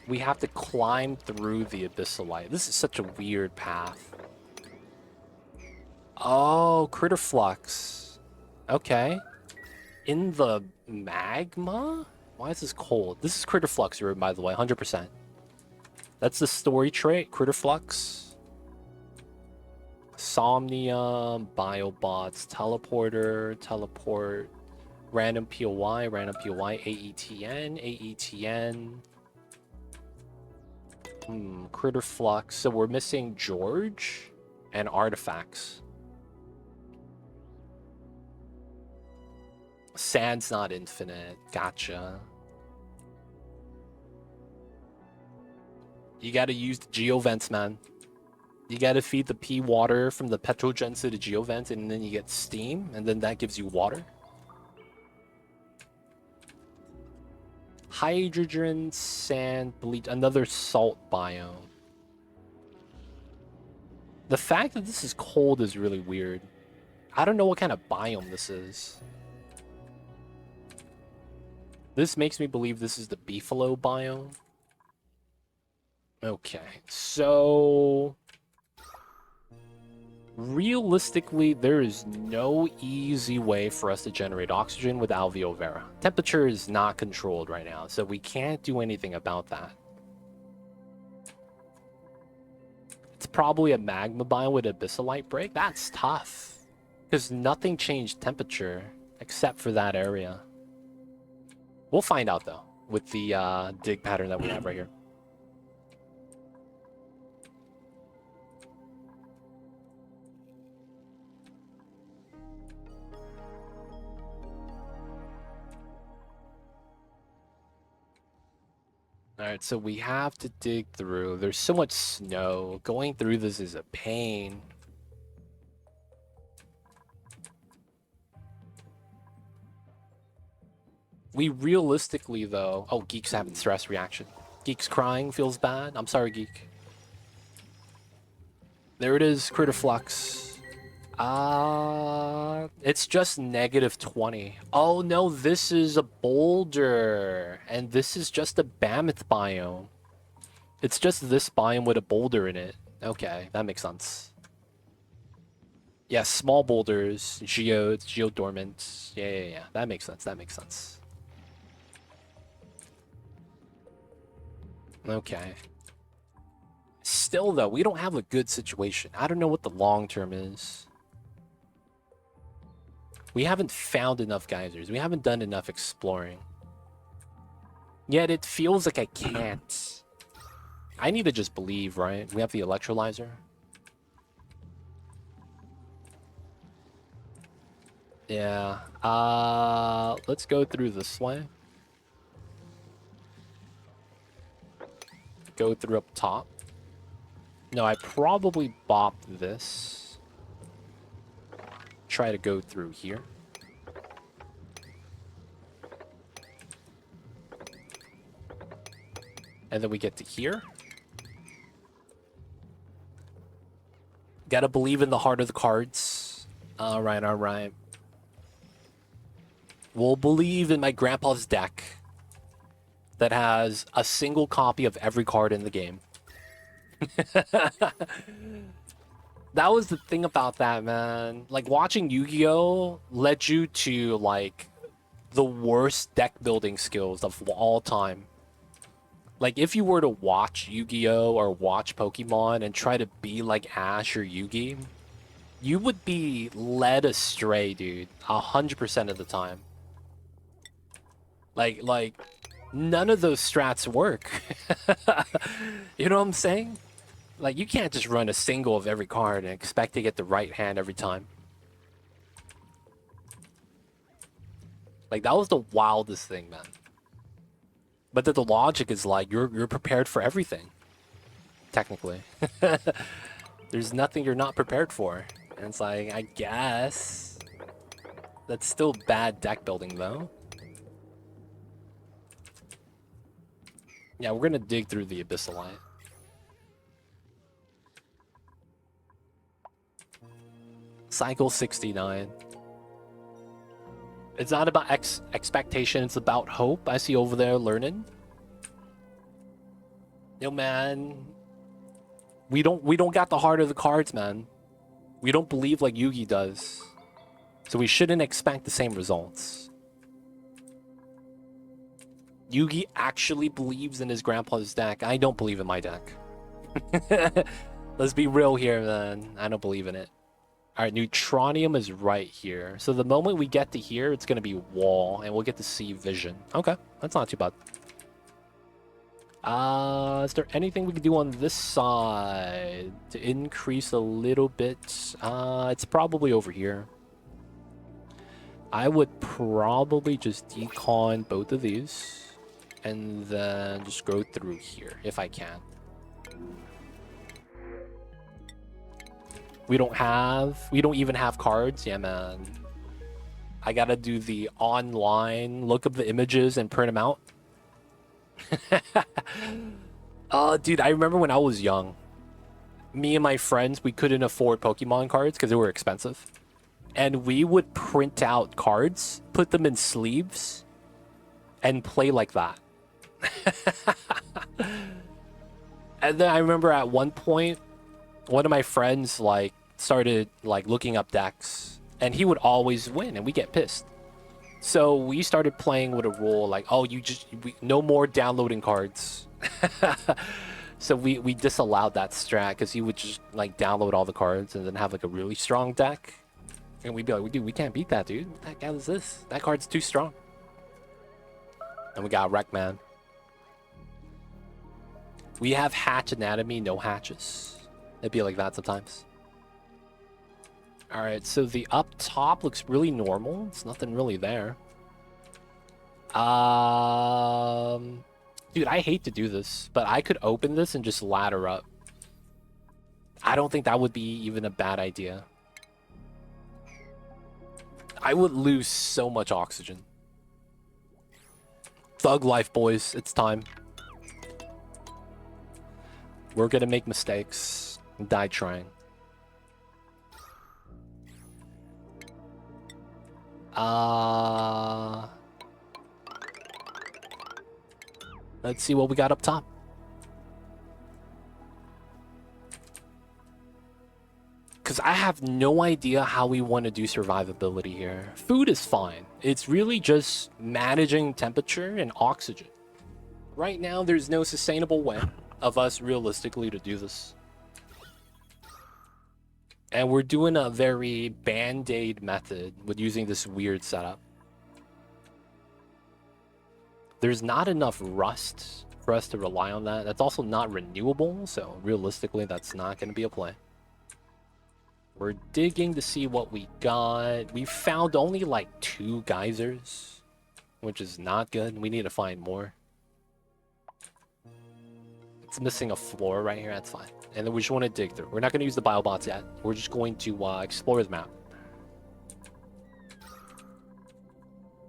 we have to climb through the abyssalite. This is such a weird path. Oh, critter flux. Okay. In the magma? Why is this cold? This is critter flux, by the way, 100%. That's the story trait, critter flux. Somnium, biobots, teleporter, teleport, random POI, AETN, AETN. Critter flux. So we're missing George and artifacts. Sand's not infinite. Gotcha. You gotta use the geovents, man. You gotta feed the P water from the petrogens to the geovents, and then you get steam, and then that gives you water. Hydrogen, sand, bleach, another salt biome. The fact that this is cold is really weird. I don't know what kind of biome this is. This makes me believe this is the Beefalo biome. Okay, so realistically, there is no easy way for us to generate oxygen with alveo vera. Temperature is not controlled right now, so we can't do anything about that. It's probably a magma biome with abyssalite break. That's tough, because nothing changed temperature except for that area. We'll find out, though, with the dig pattern that we have right here. Alright, so we have to dig through. There's so much snow. Going through this is a pain. We realistically, though... Oh, Geek's having stress reaction. Geek's crying, feels bad. I'm sorry, Geek. There it is, critter flux. It's just -20. Oh no, this is a boulder. And this is just a mammoth biome. It's just this biome with a boulder in it. Okay, that makes sense. Yeah, small boulders, geodes, geodormant. Yeah. That makes sense, that makes sense. Okay. Still, though, we don't have a good situation. I don't know what the long term is. We haven't found enough geysers. We haven't done enough exploring. Yet it feels like I can't. I need to just believe, right? We have the electrolyzer. Yeah. Let's go through this way. Go through up top. No, I probably bopped this. Try to go through here. And then we get to here. Gotta believe in the heart of the cards. Alright. We'll believe in my grandpa's deck that has a single copy of every card in the game. That was the thing about that, man. Like, watching Yu-Gi-Oh! Led you to, like, the worst deck building skills of all time. Like, if you were to watch Yu-Gi-Oh! Or watch Pokemon and try to be like Ash or Yugi, you would be led astray, dude. 100% of the time. Like, none of those strats work. You know what I'm saying? Like, you can't just run a single of every card and expect to get the right hand every time. Like, that was the wildest thing, man. But the logic is like, you're prepared for everything. Technically. There's nothing you're not prepared for. And it's like, I guess. That's still bad deck building, though. Yeah, we're gonna dig through the abyssalite. Cycle 69. It's not about expectation, it's about hope. I see over there learning. Yo, man. We don't got the heart of the cards, man. We don't believe like Yugi does. So we shouldn't expect the same results. Yugi actually believes in his grandpa's deck. I don't believe in my deck. Let's be real here, man. I don't believe in it. All right, neutronium is right here. So the moment we get to here, it's going to be wall, and we'll get to see vision. Okay, that's not too bad. Is there anything we can do on this side to increase a little bit? It's probably over here. I would probably just decon both of these and then just go through here if I can. We don't even have cards. Yeah, man. I gotta do the online, look up the images and print them out. Dude, I remember when I was young, me and my friends, we couldn't afford Pokemon cards because they were expensive. And we would print out cards, put them in sleeves, and play like that. And then I remember at one point, one of my friends like started like looking up decks, and he would always win, and we get pissed. So we started playing with a rule like, oh, no more downloading cards. So we disallowed that strat because he would just like download all the cards and then have like a really strong deck. And we'd be like, dude, we can't beat that, dude. What the hell is this? That card's too strong. And we got wrecked, man. We have hatch anatomy, no hatches. It'd be like that sometimes. All right, so the up top looks really normal. It's nothing really there. Dude, I hate to do this, but I could open this and just ladder up. I don't think that would be even a bad idea. I would lose so much oxygen. Thug life, boys. It's time. We're gonna make mistakes and die trying. Let's see what we got up top. Because I have no idea how we want to do survivability here. Food is fine. It's really just managing temperature and oxygen. Right now, there's no sustainable way of us realistically to do this. And we're doing a very band-aid method with using this weird setup. There's not enough rust for us to rely on that. That's also not renewable, so realistically, that's not going to be a play. We're digging to see what we got. We found only like 2 geysers, which is not good. We need to find more. It's missing a floor right here. That's fine. And then we just want to dig through. We're not going to use the biobots yet. We're just going to explore the map.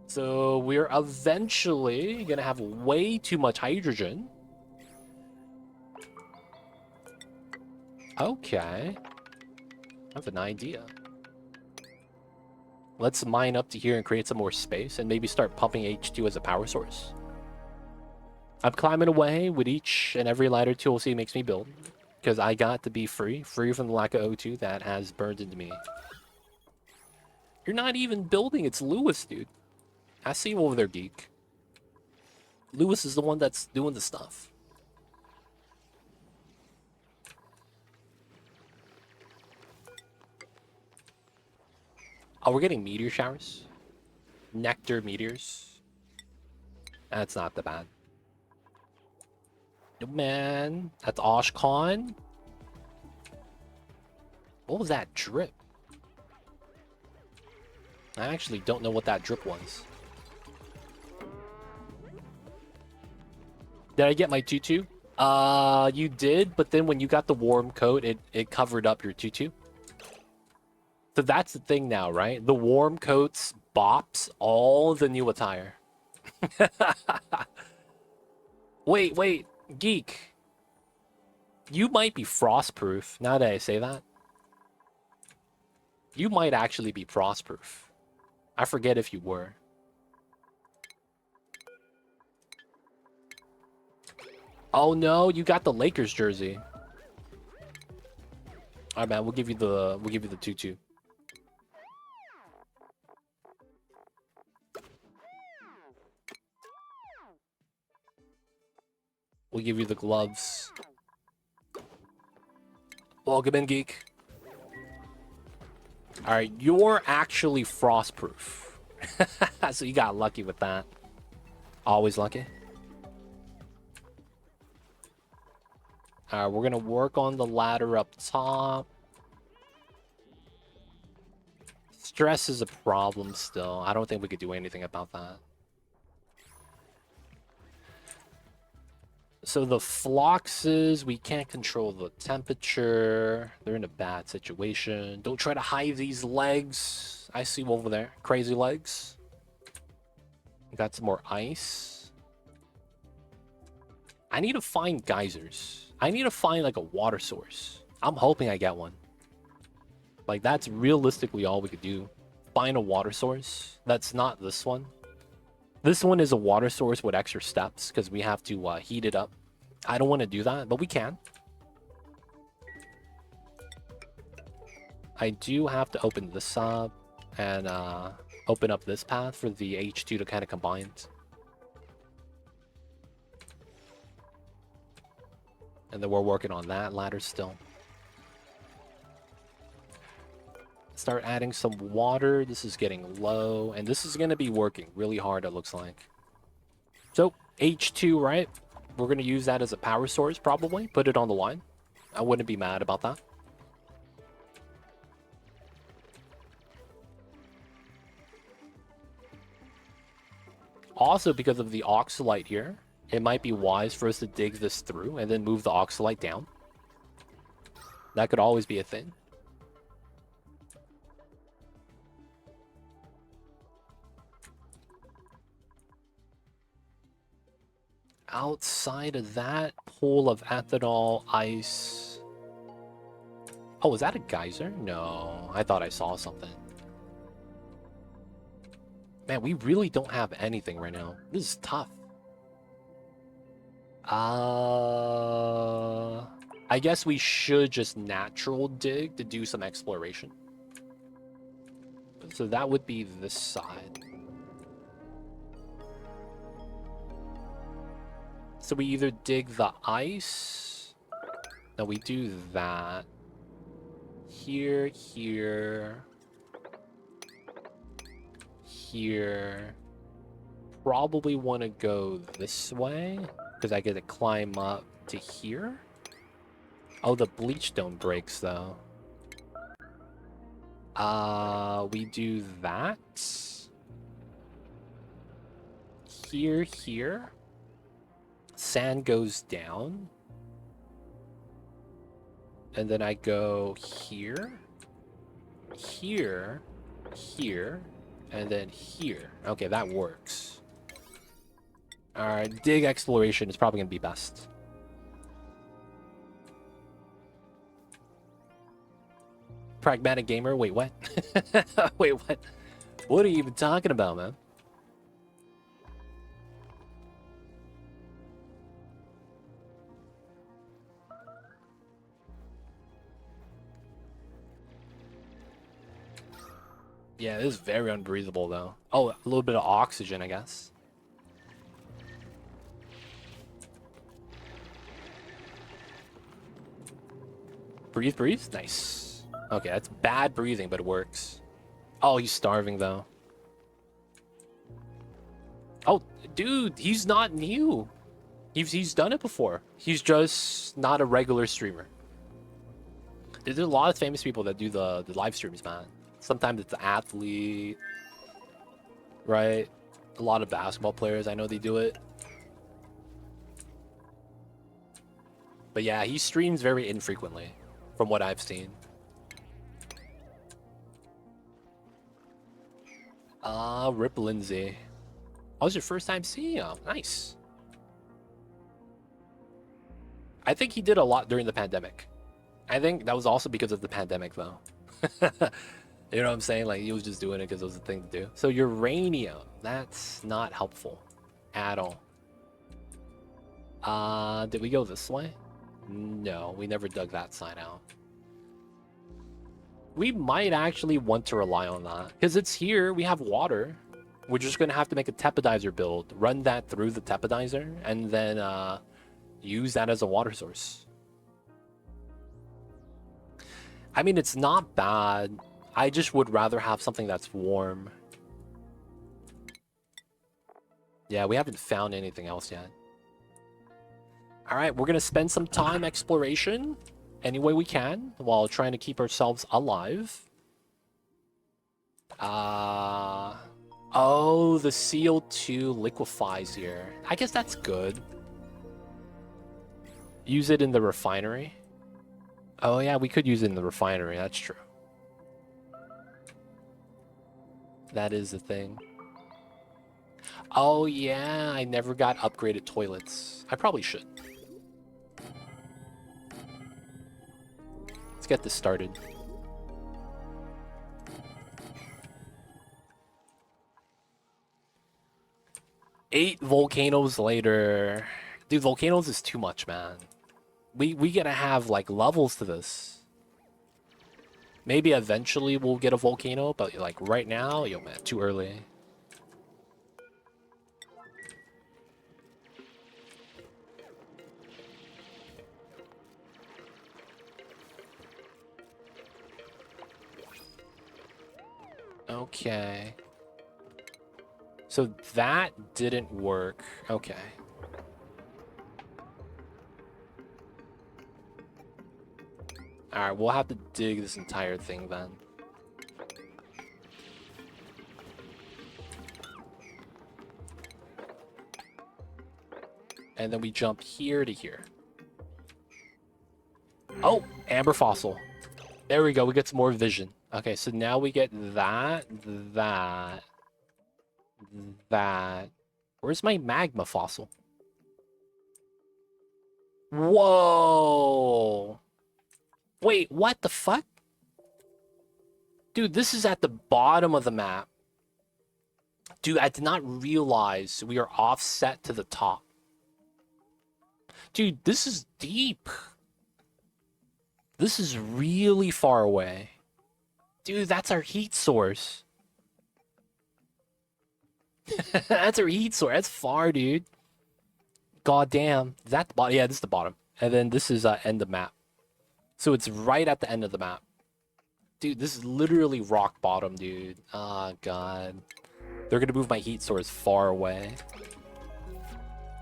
So we're eventually going to have way too much hydrogen. Okay. I have an idea. Let's mine up to here and create some more space and maybe start pumping H2 as a power source. I'm climbing away with each and every lighter tool C makes me build. Because I got to be free from the lack of O2 that has burned into me. You're not even building, it's Lewis, dude. I see you over there, geek. Lewis is the one that's doing the stuff. Oh, we're getting meteor showers. Nectar meteors. That's not that bad. Man, that's Oshcon. What was that drip? I actually don't know what that drip was. Did I get my tutu? You did, but then when you got the warm coat, it covered up your tutu. So that's the thing now, right? The warm coats bops all the new attire. Wait. Geek, you might be frostproof. Now that I say that, you might actually be frostproof. I forget if you were. Oh no, you got the Lakers jersey. All right, man. We'll give you the 2-2. We'll give you the gloves. Welcome in, geek. All right, you're actually frostproof. So you got lucky with that. Always lucky. All right, we're going to work on the ladder up top. Stress is a problem still. I don't think we could do anything about that. So the Phloxes, we can't control the temperature. They're in a bad situation. Don't try to hide these legs. I see over there. Crazy legs. Got some more ice. I need to find geysers. I need to find like a water source. I'm hoping I get one. Like that's realistically all we could do. Find a water source. That's not this one. This one is a water source with extra steps because we have to heat it up. I don't want to do that, but we can. I do have to open this up and open up this path for the H2 to kind of combine. And then we're working on that ladder still. Start adding some water. This is getting low, and this is going to be working really hard, it looks like. So, H2, right? We're going to use that as a power source, probably. Put it on the line. I wouldn't be mad about that. Also, because of the oxalite here, it might be wise for us to dig this through and then move the oxalite down. That could always be a thing. Outside of that, pool of ethanol, ice. Oh, is that a geyser? No, I thought I saw something. Man, we really don't have anything right now. This is tough. I guess we should just natural dig to do some exploration. So that would be this side. So we either dig the ice. No, we do that. Here, here. Here. Probably want to go this way. Because I get to climb up to here. Oh, the bleach stone breaks, though. We do that. Here, here. Sand goes down. And then I go here. Here. Here. And then here. Okay, that works. Alright, dig exploration is probably going to be best. Pragmatic gamer? Wait, what? Wait, what? What are you even talking about, man? Yeah, this is very unbreathable, though. Oh, a little bit of oxygen, I guess. Breathe, breathe? Nice. Okay, that's bad breathing, but it works. Oh, he's starving, though. Oh, dude, he's not new. He's done it before. He's just not a regular streamer. There's a lot of famous people that do the live streams, man. Sometimes it's an athlete, right? A lot of basketball players, I know they do it. But yeah, he streams very infrequently, from what I've seen. Rip Lindsay. That was your first time seeing him. Nice. I think he did a lot during the pandemic. I think that was also because of the pandemic, though. You know what I'm saying? Like, he was just doing it because it was the thing to do. So, uranium. That's not helpful at all. Did we go this way? No, we never dug that sign out. We might actually want to rely on that. Because it's here, we have water. We're just going to have to make a tepodizer build, run that through the tepodizer, and then use that as a water source. I mean, it's not bad. I just would rather have something that's warm. Yeah, we haven't found anything else yet. All right, we're going to spend some time exploration any way we can while trying to keep ourselves alive. Oh, the CO2 liquefies here. I guess that's good. Use it in the refinery. Oh, yeah, we could use it in the refinery. That's true. That is the thing. Oh, yeah, I never got upgraded toilets. I probably should. Let's get this started. Eight volcanoes later. Dude, volcanoes is too much, man. We gotta have, like, levels to this. Maybe eventually we'll get a volcano, but, like, right now, yo, man, too early. Okay. So that didn't work. Okay. Alright, we'll have to dig this entire thing then. And then we jump here to here. Oh, amber fossil. There we go, we get some more vision. Okay, so now we get that. Where's my magma fossil? Whoa! Wait, what the fuck? Dude, this is at the bottom of the map. Dude, I did not realize we are offset to the top. Dude, this is deep. This is really far away. Dude, that's our heat source. That's our heat source. That's far, dude. God damn. Is that the bottom? Yeah, this is the bottom. And then this is end of map. So it's right at the end of the map. Dude, this is literally rock bottom, dude. Oh, God. They're going to move my heat source far away.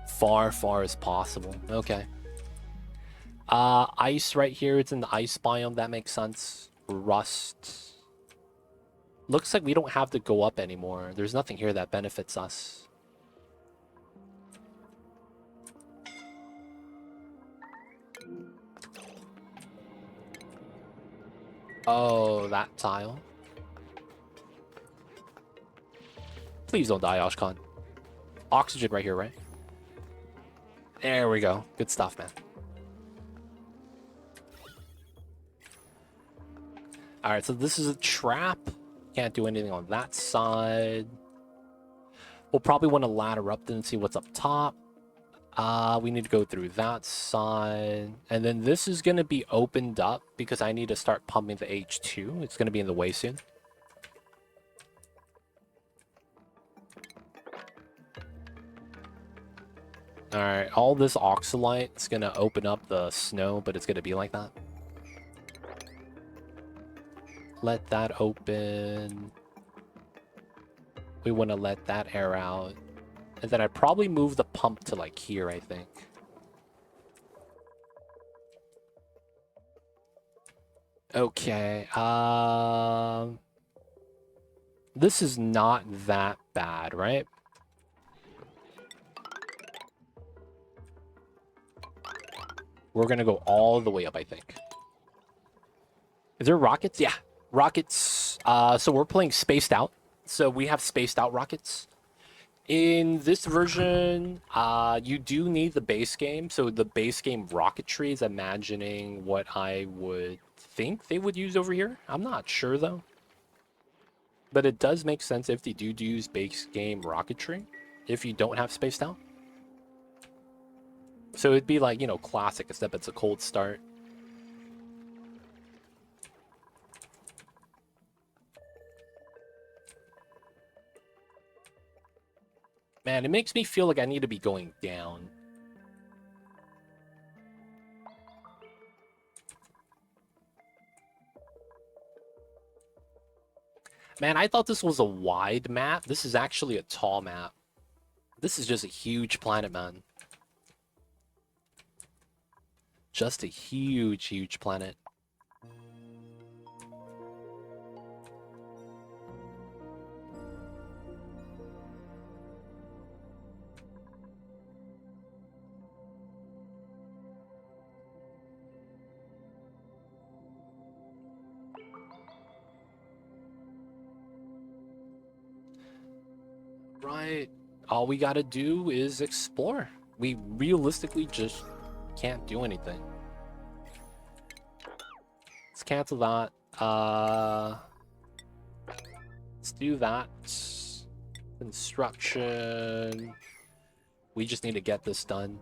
Far, far as possible. Okay. Ice right here. It's in the ice biome. That makes sense. Rust. Looks like we don't have to go up anymore. There's nothing here that benefits us. Oh, that tile. Please don't die, Oshkan. Oxygen right here, right? There we go. Good stuff, man. Alright, so this is a trap. Can't do anything on that side. We'll probably want to ladder up then and see what's up top. We need to go through that side. And then this is going to be opened up because I need to start pumping the H2. It's going to be in the way soon. Alright, all this oxalite is going to open up the snow, but it's going to be like that. Let that open. We want to let that air out. And then I'd probably move the pump to like here, I think. Okay. This is not that bad, right? We're gonna go all the way up, I think. Is there rockets? Yeah, rockets. So we're playing spaced out. So we have spaced out rockets. In this version, you do need the base game. So the base game rocketry is imagining what I would think they would use over here. I'm not sure, though. But it does make sense if they do use base game rocketry, if you don't have spaced out. So it'd be like, you know, classic, except it's a cold start. Man, it makes me feel like I need to be going down. Man, I thought this was a wide map. This is actually a tall map. This is just a huge planet, man. Just a huge, huge planet. Right. All we gotta do is explore. We realistically just can't do anything. Let's cancel that. Let's do that. Construction. We just need to get this done.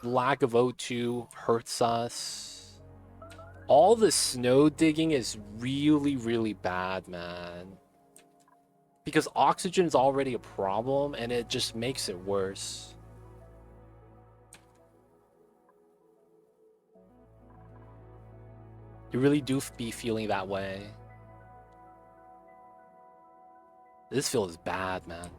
Lack of O2 hurts us. All the snow digging is really, really bad, man. Because oxygen is already a problem, and it just makes it worse. You really do be feeling that way. This feels bad, man.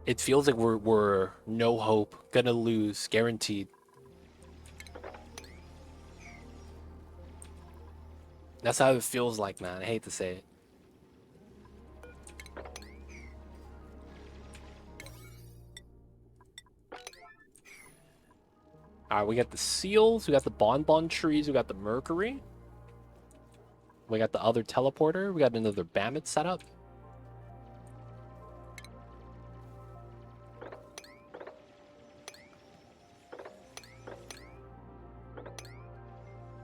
It feels like we're no hope, gonna lose, guaranteed. That's how it feels like, man. I hate to say it. Alright, we got the seals, we got the bonbon trees, we got the mercury. We got the other teleporter, we got another Bammit setup.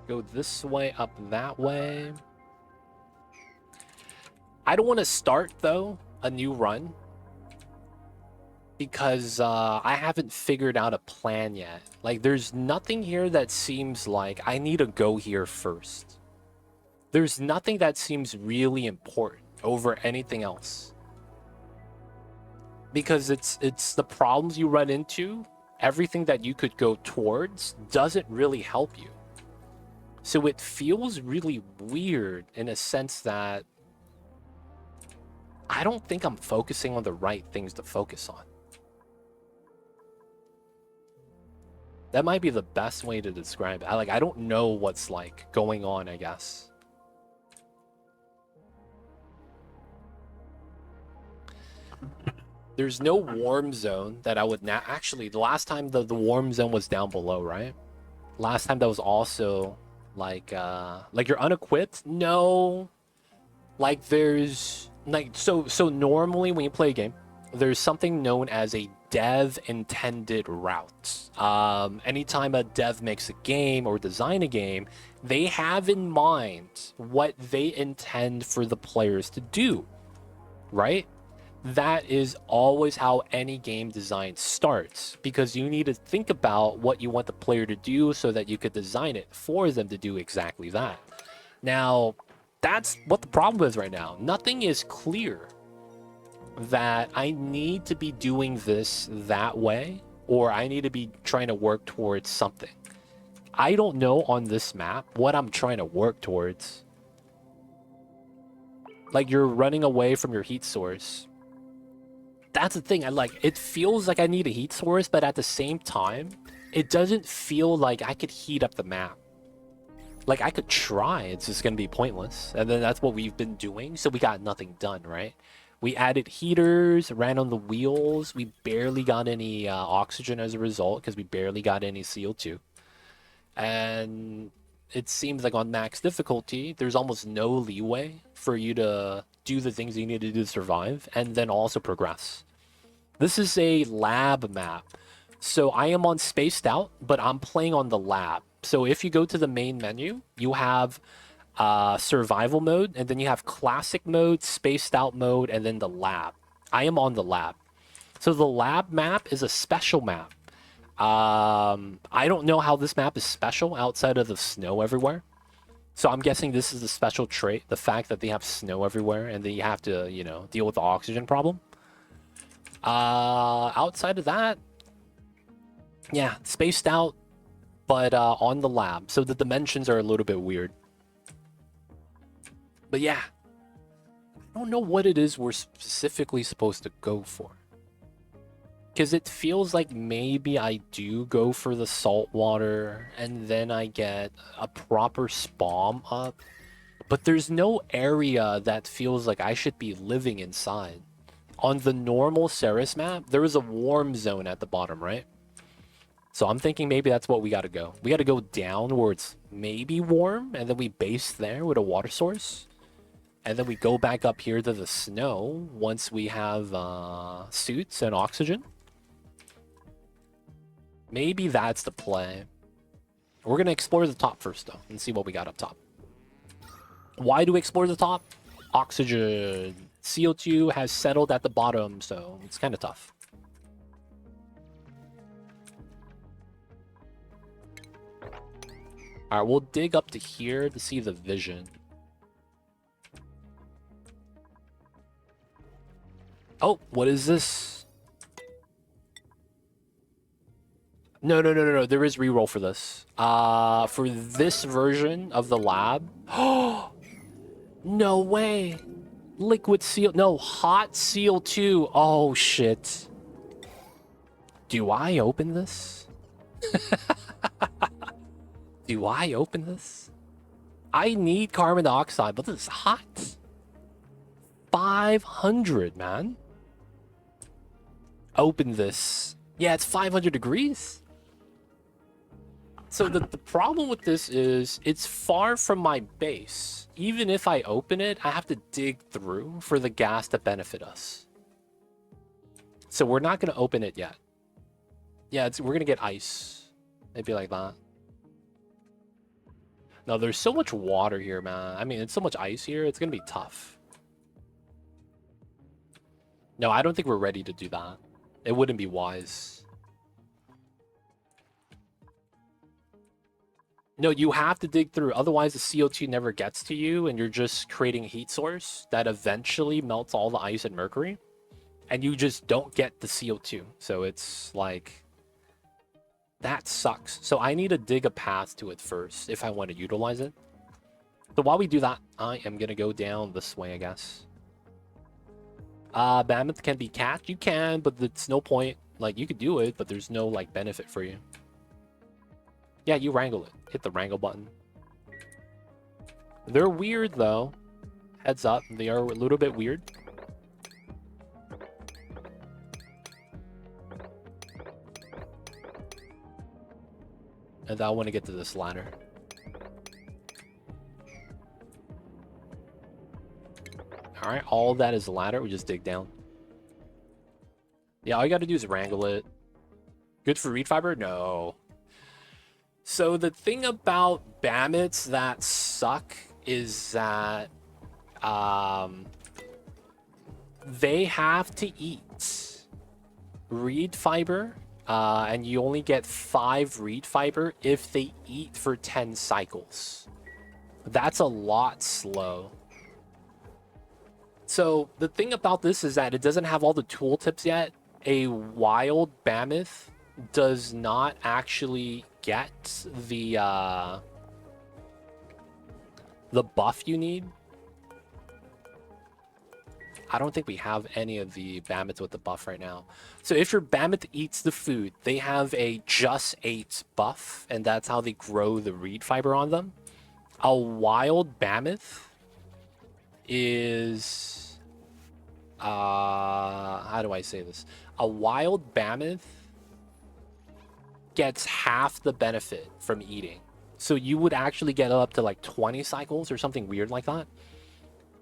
Go this way, up that way. I don't want to start, though, a new run. Because I haven't figured out a plan yet. Like, there's nothing here that seems like I need to go here first. There's nothing that seems really important over anything else. Because it's the problems you run into, everything that you could go towards doesn't really help you. So it feels really weird in a sense that I don't think I'm focusing on the right things to focus on. That might be the best way to describe it. I don't know what's like going on, I guess. There's no warm zone that I would now actually the last time the warm zone was down below, right? Last time that was also like you're unequipped? No. Like there's like so normally when you play a game, there's something known as a dev intended route. Anytime a dev makes a game or design a game, they have in mind what they intend for the players to do, right? That is always how any game design starts, because you need to think about what you want the player to do so that you could design it for them to do exactly that. Now, that's what the problem is right now. Nothing is clear that I need to be doing this that way, or I need to be trying to work towards something. I don't know on this map what I'm trying to work towards. Like, you're running away from your heat source. That's the thing. It feels like I need a heat source, but at the same time, it doesn't feel like I could heat up the map. Like, I could try, it's just gonna be pointless. And then that's what we've been doing, so we got nothing done, right? We added heaters, ran on the wheels. We barely got any oxygen as a result, because we barely got any CO2. And it seems like on max difficulty, there's almost no leeway for you to do the things you need to do to survive, and then also progress. This is a lab map. So I am on Spaced Out, but I'm playing on the lab. So if you go to the main menu, you have survival mode, and then you have classic mode, Spaced Out mode, and then the lab. I am on the lab. So the lab map is a special map. I don't know how this map is special outside of the snow everywhere. So I'm guessing this is a special trait, the fact that they have snow everywhere and then you have to, you know, deal with the oxygen problem. Outside of that, yeah, spaced out, but on the lab. So the dimensions are a little bit weird. But yeah, I don't know what it is we're specifically supposed to go for. Because it feels like maybe I do go for the salt water and then I get a proper spawn up. But there's no area that feels like I should be living inside. On the normal Ceres map, there is a warm zone at the bottom, right? So I'm thinking maybe that's what we gotta go. We gotta go down where it's maybe warm, and then we base there with a water source. And then we go back up here to the snow once we have suits and oxygen. Maybe that's the play. We're going to explore the top first, though, and see what we got up top. Why do we explore the top? Oxygen. CO2 has settled at the bottom, so it's kind of tough. All right, we'll dig up to here to see the vision. Oh, what is this? No. There is reroll for this. For this version of the lab. No way. Liquid seal. No, hot CO2. Oh, shit. Do I open this? Do I open this? I need carbon dioxide, but this is hot. 500, man. Open this. Yeah, it's 500 degrees. So the problem with this is it's far from my base. Even if I open it, I have to dig through for the gas to benefit us. So we're not going to open it yet. Yeah, we're going to get ice. Maybe like that. No, there's so much water here, man. I mean, it's so much ice here. It's going to be tough. No, I don't think we're ready to do that. It wouldn't be wise. No, you have to dig through. Otherwise, the CO2 never gets to you, and you're just creating a heat source that eventually melts all the ice and mercury, and you just don't get the CO2. So it's like... that sucks. So I need to dig a path to it first if I want to utilize it. So while we do that, I am going to go down this way, I guess. Mammoth can be catched. You can, but it's no point. Like, you could do it, but there's no, like, benefit for you. Yeah, you wrangle it. Hit the wrangle button. They're weird, though. Heads up. They are a little bit weird. And I want to get to this ladder. Alright, all of that is the ladder. We just dig down. Yeah, all you gotta do is wrangle it. Good for reed fiber? No. So the thing about Bammets that suck is that they have to eat reed fiber, and you only get 5 reed fiber if they eat for 10 cycles. That's a lot slow. So the thing about this is that it doesn't have all the tooltips yet. A wild mammoth does not actually get the buff you need. I don't think we have any of the mammoths with the buff right now. So if your mammoth eats the food, they have a just 8 buff, and that's how they grow the reed fiber on them. A wild mammoth is how do I say this? A wild mammoth gets half the benefit from eating. So you would actually get up to like 20 cycles or something weird like that.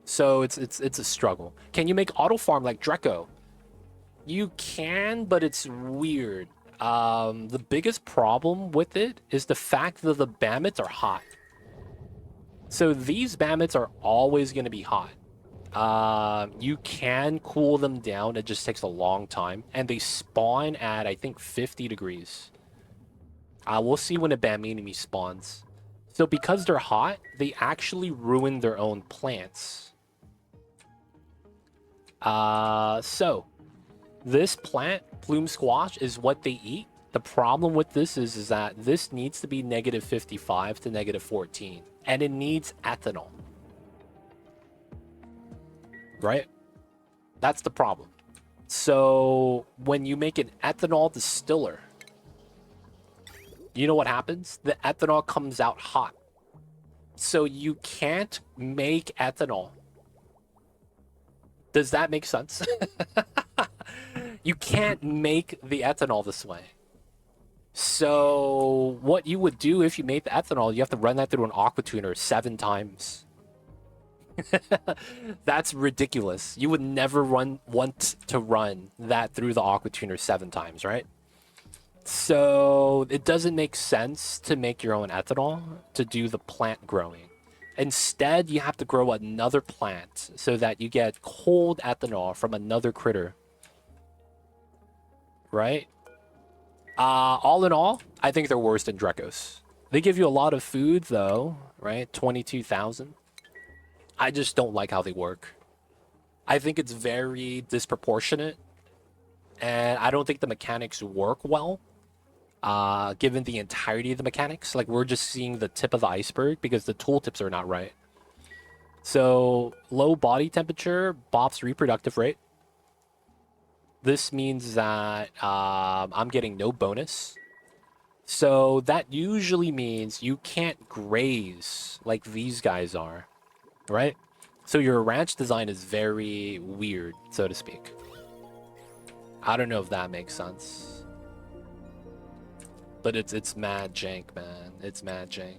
So it's a struggle. Can you make auto farm like Dreco? You can, but it's weird. The biggest problem with it is the fact that the mammoths are hot. So these mammoths are always going to be hot. You can cool them down. It just takes a long time. And they spawn at, I think, 50 degrees. We'll see when a Bamini spawns. So because they're hot, they actually ruin their own plants. So this plant, plume squash, is what they eat. The problem with this is that this needs to be negative 55 to negative 14. And it needs ethanol. Right? That's the problem. So when you make an ethanol distiller, you know what happens? The ethanol comes out hot. So you can't make ethanol. Does that make sense? You can't make the ethanol this way. So what you would do if you made the ethanol, you have to run that through an aqua tuner 7 times. That's ridiculous. You would never want to run that through the aqua tuner 7 times, right? So it doesn't make sense to make your own ethanol to do the plant growing. Instead, you have to grow another plant so that you get cold ethanol from another critter. Right? All in all, I think they're worse than Drekos. They give you a lot of food, though, right? 22,000. I just don't like how they work. I think it's very disproportionate, and I don't think the mechanics work well, given the entirety of the mechanics. Like, we're just seeing the tip of the iceberg because the tooltips are not right. So, low body temperature bops reproductive rate. This means that I'm getting no bonus. So that usually means you can't graze like these guys are, right? So your ranch design is very weird, so to speak. I don't know if that makes sense. But it's mad jank, man. It's mad jank.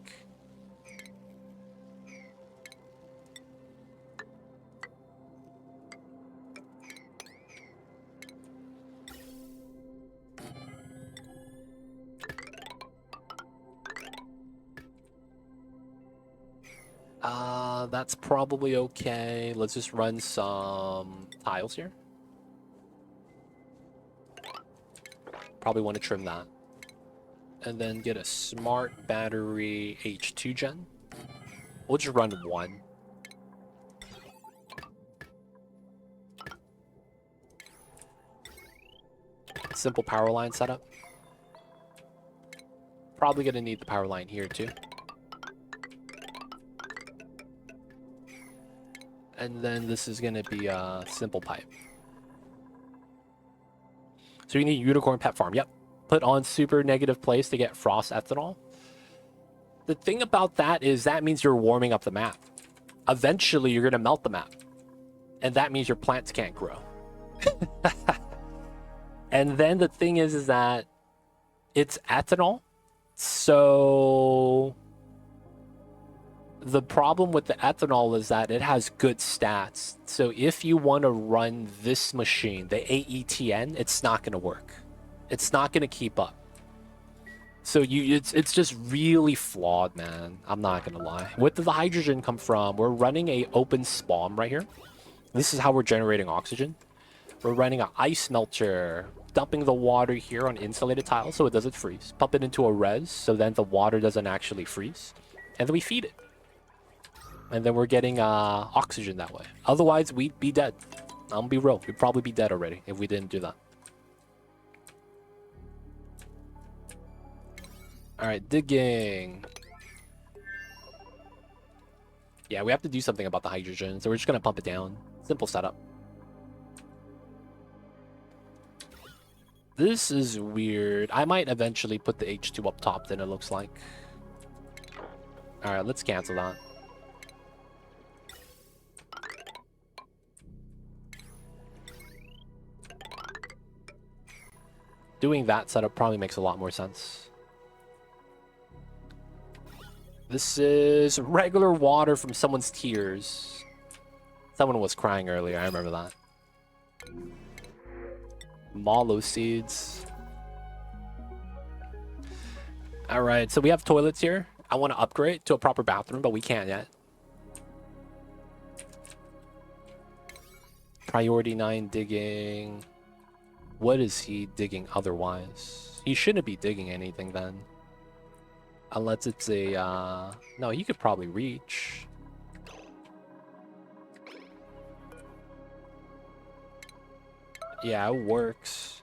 That's probably okay. Let's just run some tiles here. Probably want to trim that. And then get a smart battery H2 gen. We'll just run 1. Simple power line setup. Probably gonna need the power line here too. And then this is gonna be a simple pipe. So you need unicorn pet farm. Yep. Put on super negative place to get frost ethanol. The thing about that is that means you're warming up the map. Eventually, you're gonna melt the map. And that means your plants can't grow. And then the thing is that it's ethanol. So the problem with the ethanol is that it has good stats. So if you want to run this machine, the AETN, it's not going to work. It's not going to keep up. So it's just really flawed, man. I'm not going to lie. Where did the hydrogen come from? We're running a open spawn right here. This is how we're generating oxygen. We're running an ice melter, dumping the water here on insulated tiles so it doesn't freeze. Pump it into a res so then the water doesn't actually freeze. And then we feed it. And then we're getting oxygen that way. Otherwise, we'd be dead. I'm gonna be real. We'd probably be dead already if we didn't do that. Alright, digging. Yeah, we have to do something about the hydrogen, so we're just gonna pump it down. Simple setup. This is weird. I might eventually put the H2 up top, then it looks like. Alright, let's cancel that. Doing that setup probably makes a lot more sense. This is regular water from someone's tears. Someone was crying earlier, I remember that. Mallow seeds. Alright, so we have toilets here. I want to upgrade to a proper bathroom, but we can't yet. Priority 9 digging. What is he digging otherwise? He shouldn't be digging anything then. Unless it's a, no, he could probably reach. Yeah, it works.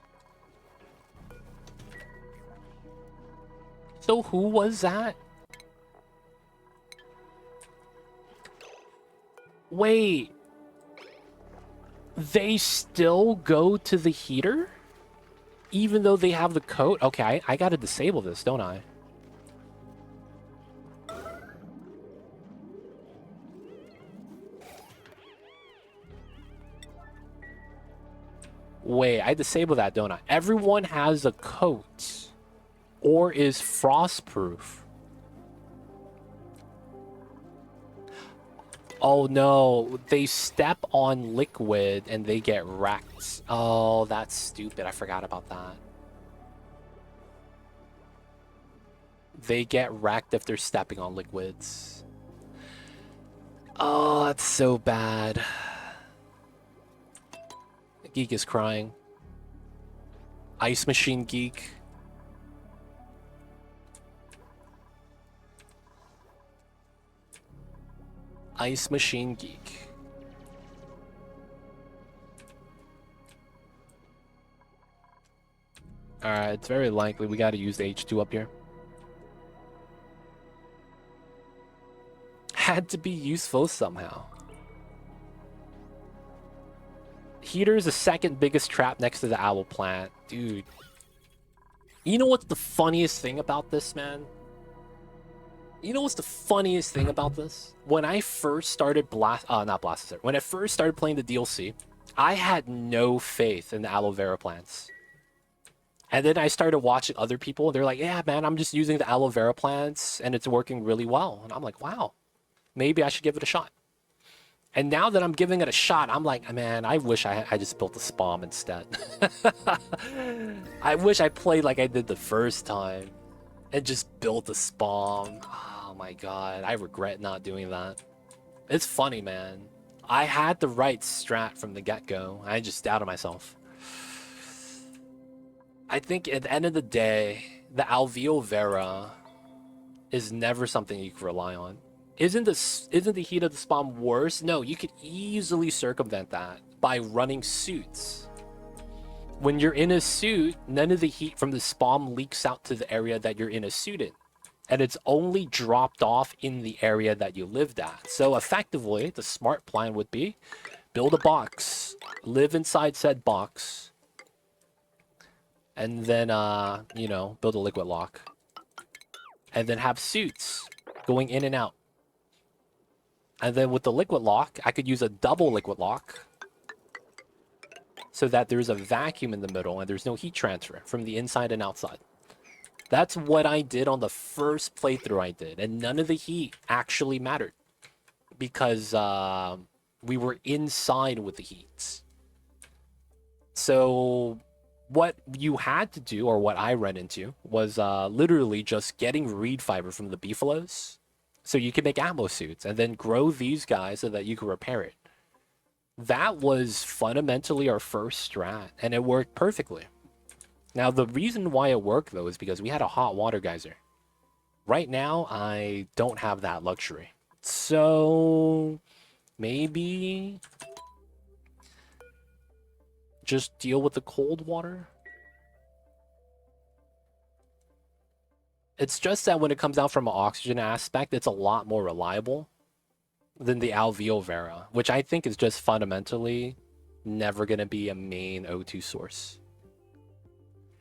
So who was that? Wait. They still go to the heater? Even though they have the coat? Okay, I gotta disable this, don't I? Wait, I disable that, don't I? Everyone has a coat. Or is frostproof. Oh no, they step on liquid and they get wrecked. Oh, that's stupid. I forgot about that. They get wrecked if they're stepping on liquids. Oh, that's so bad. Geek is crying. Ice Machine Geek. Ice Machine Geek. Alright, it's very likely we gotta use the H2 up here. Had to be useful somehow. Heater is the second biggest trap next to the owl plant. Dude. You know what's the funniest thing about this, man? You know what's the funniest thing about this? When I first started when I first started playing the DLC, I had no faith in the aloe vera plants. And then I started watching other people. They're like, yeah, man, I'm just using the aloe vera plants and it's working really well. And I'm like, wow, maybe I should give it a shot. And now that I'm giving it a shot, I'm like, man, I wish I just built a spawn instead. I wish I played like I did the first time and just built a spawn. Oh my god, I regret not doing that. It's funny, man. I had the right strat from the get-go. I just doubted myself. I think at the end of the day, the alveo vera is never something you can rely on. Isn't the heat of the spawn worse? No, you could easily circumvent that by running suits. When you're in a suit, none of the heat from the spawn leaks out to the area that you're in a suit in. And it's only dropped off in the area that you lived at. So effectively, the smart plan would be build a box, live inside said box, and then, you know, build a liquid lock. And then have suits going in and out. And then with the liquid lock, I could use a double liquid lock so that there's a vacuum in the middle and there's no heat transfer from the inside and outside. That's what I did on the first playthrough I did, and none of the heat actually mattered because we were inside with the heat. So what you had to do, or what I ran into, was literally just getting reed fiber from the beefaloes so you can make ammo suits and then grow these guys so that you can repair it. That was fundamentally our first strat, and it worked perfectly. Now, the reason why it worked, though, is because we had a hot water geyser. Right now, I don't have that luxury. So, maybe just deal with the cold water? It's just that when it comes out from an oxygen aspect, it's a lot more reliable than the alveo vera, which I think is just fundamentally never going to be a main O2 source.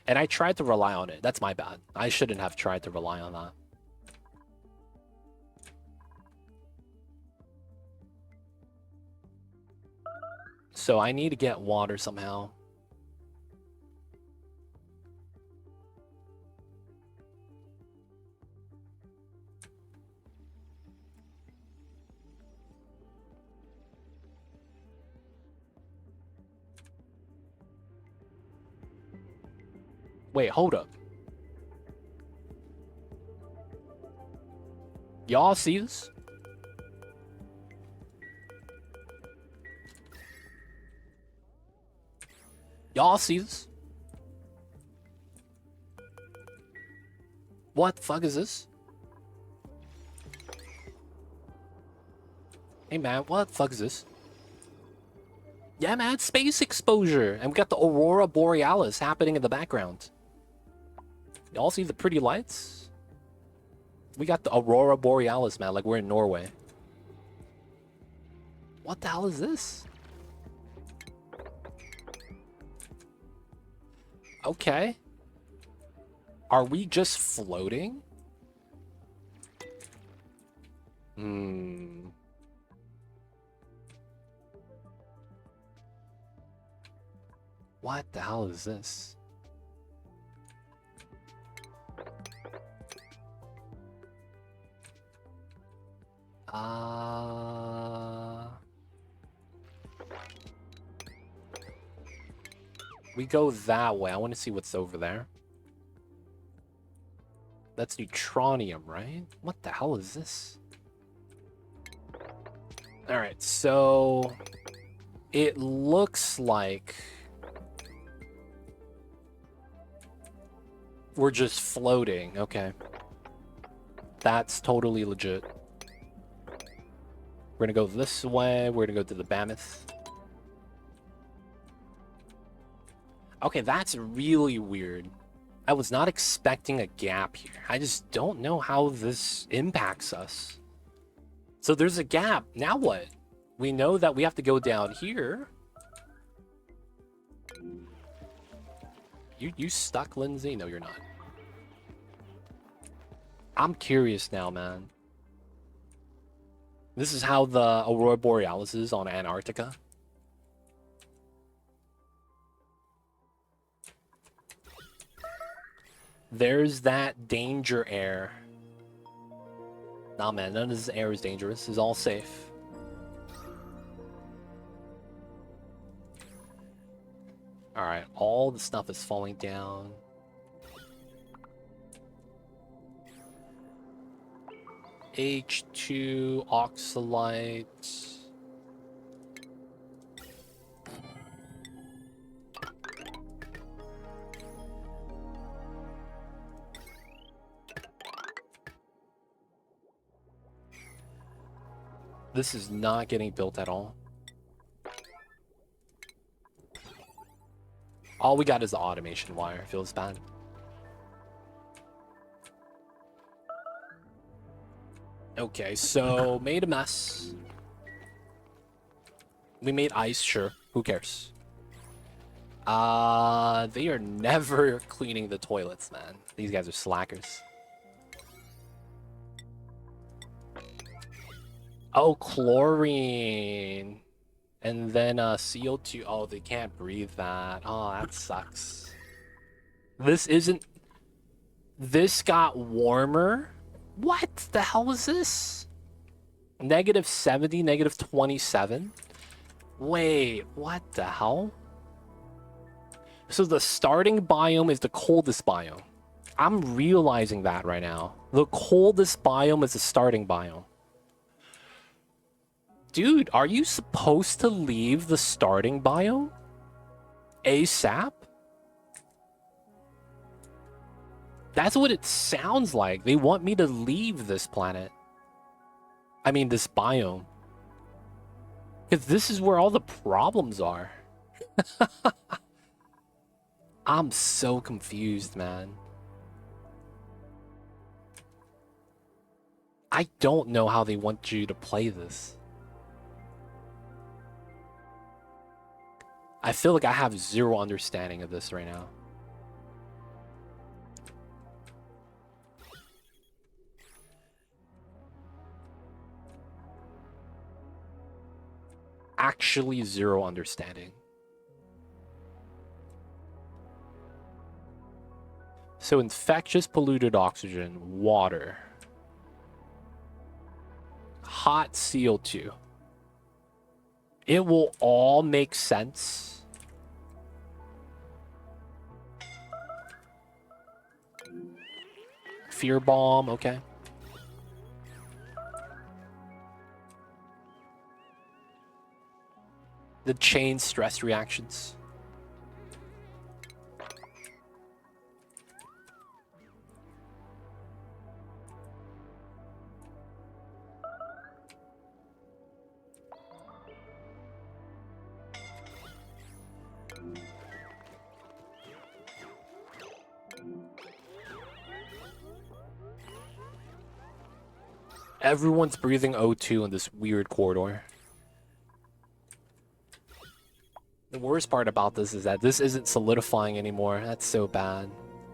And I tried to rely on it. That's my bad. I shouldn't have tried to rely on that. So I need to get water somehow. Wait, hold up. Y'all see this? Y'all see this? What the fuck is this? Hey man, what the fuck is this? Yeah man, space exposure! And we got the Aurora Borealis happening in the background. Y'all see the pretty lights? We got the Aurora Borealis, man, like we're in Norway. What the hell is this? Okay. Are we just floating? What the hell is this? We go that way. I want to see what's over there. That's neutronium, right? What the hell is this? Alright, so... It looks like... we're just floating. Okay. That's totally legit. We're gonna go this way. We're gonna go to the Mammoth. Okay, that's really weird. I was not expecting a gap here. I just don't know how this impacts us. So there's a gap. Now what? We know that we have to go down here. You stuck, Lindsay? No, you're not. I'm curious now, man. This is how the Aurora Borealis is on Antarctica. There's that danger air. Nah, man, none of this air is dangerous. It's all safe. Alright, all the stuff is falling down. H2, oxalite. This is not getting built at all. All we got is the automation wire. Feels bad. Okay, so made a mess. We made ice, sure. Who cares? They are never cleaning the toilets, man. These guys are slackers. Oh, chlorine. And then CO2. Oh, they can't breathe that. Oh, that sucks. This isn't... This got warmer? What the hell is this? -70, -27? Wait, what the hell? So the starting biome is the coldest biome. I'm realizing that right now. The coldest biome is the starting biome. Dude, are you supposed to leave the starting biome? ASAP? That's what it sounds like. They want me to leave this planet. I mean, this biome. Because this is where all the problems are. I'm so confused, man. I don't know how they want you to play this. I feel like I have zero understanding of this right now. Actually, zero understanding. So infectious polluted oxygen, water, hot CO2. It will all make sense. Fear bomb, okay. The chain stress reactions. Everyone's breathing O2 in this weird corridor. The worst part about this is that this isn't solidifying anymore. That's so bad.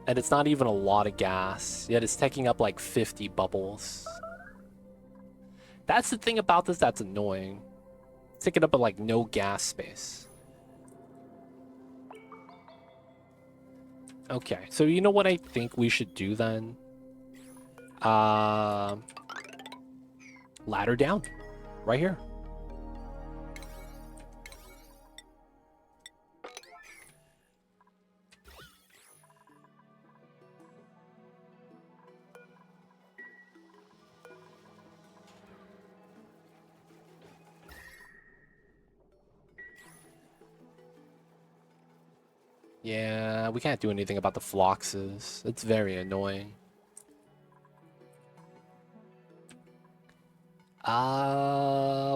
And it's not even a lot of gas, yet it's taking up like 50 bubbles. That's the thing about this that's annoying. It's taking up like no gas space. Okay, so you know what I think we should do then? Ladder down. Right here. Yeah, we can't do anything about the floxes. It's very annoying.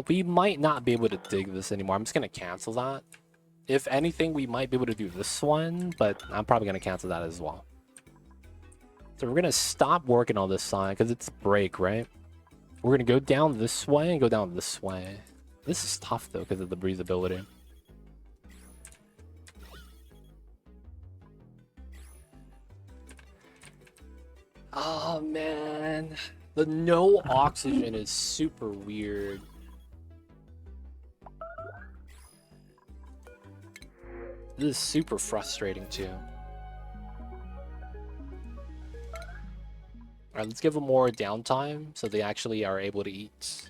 We might not be able to dig this anymore. I'm just gonna cancel that. If anything, we might be able to do this one, but I'm probably gonna cancel that as well. So we're gonna stop working on this side because it's break, right? We're gonna go down this way and go down this way. This is tough though because of the breathability. Oh man, the no oxygen is super weird. This is super frustrating too. Alright, let's give them more downtime so they actually are able to eat.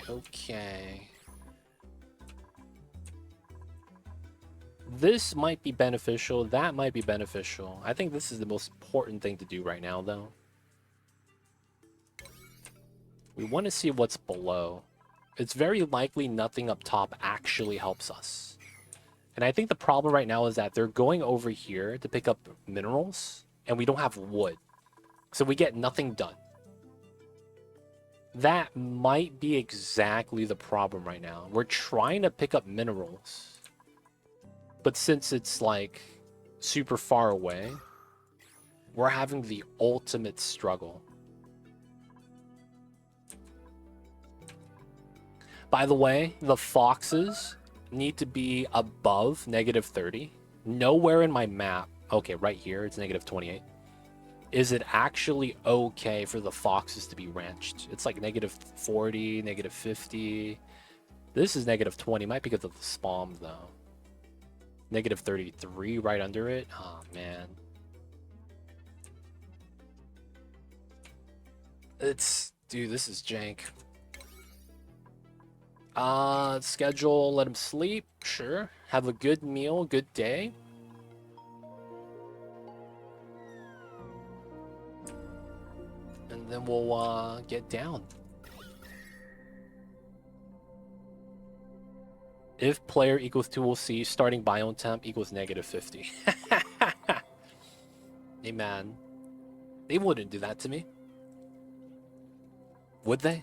Okay. This might be beneficial, that might be beneficial. I think this is the most important thing to do right now, though. We want to see what's below. It's very likely nothing up top actually helps us. And I think the problem right now is that they're going over here to pick up minerals, and we don't have wood. So we get nothing done. That might be exactly the problem right now. We're trying to pick up minerals. But since it's like super far away, we're having the ultimate struggle. By the way, the foxes need to be above -30. Nowhere in my map, okay, right here, it's -28. Is it actually okay for the foxes to be ranched? It's like -40, -50. This is -20, might be because of the spawn though. -33 right under it. Oh man. Dude, this is jank. Schedule, let him sleep, sure. Have a good meal, good day. And then we'll get down. If player equals 2, we'll see starting biome temp equals -50. Hey man, they wouldn't do that to me. Would they?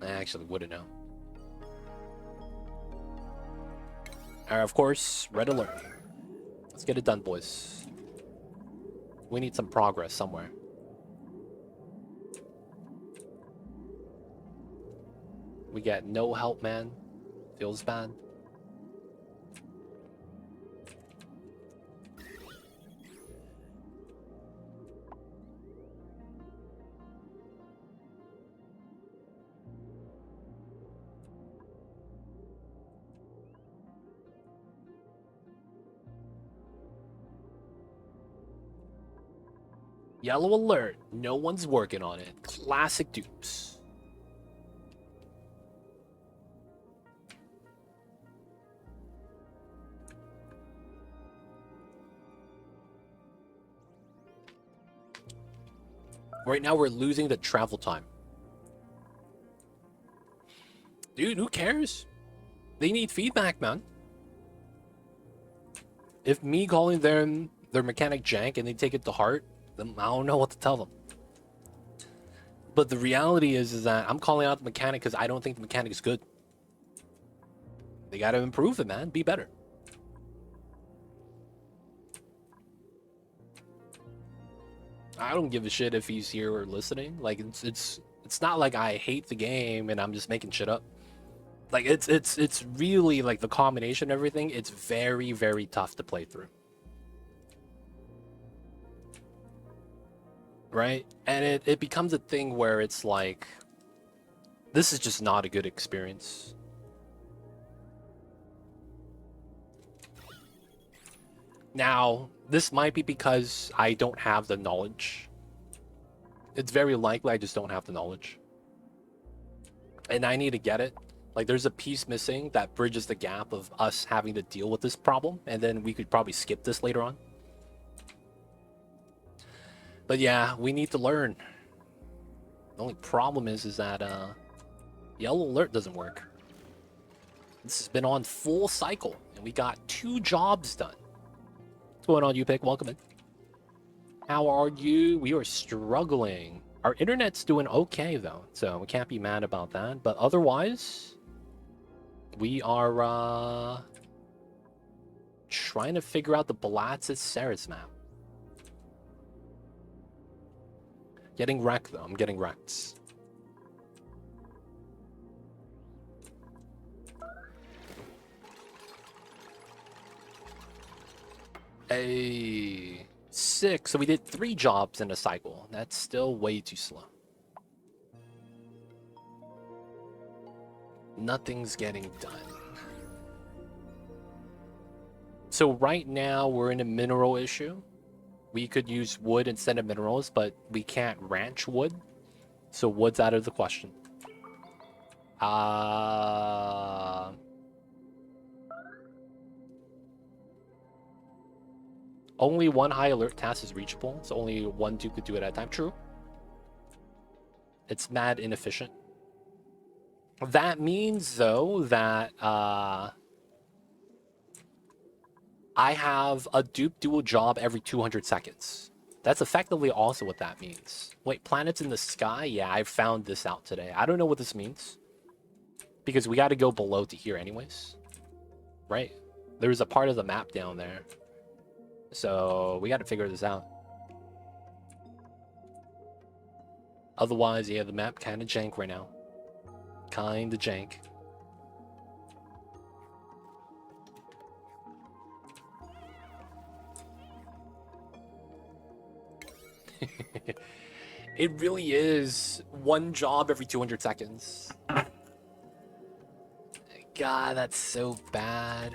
I actually wouldn't know. Alright, of course, red alert. Let's get it done, boys. We need some progress somewhere. We get no help, man. Feels bad. Yellow alert. No one's working on it. Classic dupes. Right now we're losing the travel time. Dude, who cares? They need feedback, man. If me calling them their mechanic jank and they take it to heart, then I don't know what to tell them. But the reality is that I'm calling out the mechanic because I don't think the mechanic is good. They got to improve it, man. Be better. I don't give a shit if he's here or listening. Like it's not like I hate the game and I'm just making shit up. Like it's really like the combination of everything. It's very, very tough to play through. Right? And it becomes a thing where it's like, this is just not a good experience. Now, this might be because I don't have the knowledge. It's very likely I just don't have the knowledge. And I need to get it. Like, there's a piece missing that bridges the gap of us having to deal with this problem, and then we could probably skip this later on. But yeah, we need to learn. The only problem is that yellow alert doesn't work. This has been on full cycle, and we got 2 jobs done. What's going on, UPick? Welcome in. How are you? We are struggling. Our internet's doing okay, though, so we can't be mad about that. But otherwise, we are trying to figure out the Baator Ceres map. Getting wrecked, though. I'm getting wrecked. A 6. So we did 3 jobs in a cycle. That's still way too slow. Nothing's getting done. So right now we're in a mineral issue. We could use wood instead of minerals, but we can't ranch wood. So wood's out of the question. Only 1 high alert task is reachable, so only 1 dupe could do it at a time. True. It's mad inefficient. That means, though, that I have a dupe do a job every 200 seconds. That's effectively also what that means. Wait, planets in the sky? Yeah, I found this out today. I don't know what this means. Because we got to go below to here anyways. Right? There's a part of the map down there. So we got to figure this out. Otherwise, yeah, the map kind of jank right now. Kind of jank. It really is 1 job every 200 seconds. God, that's so bad.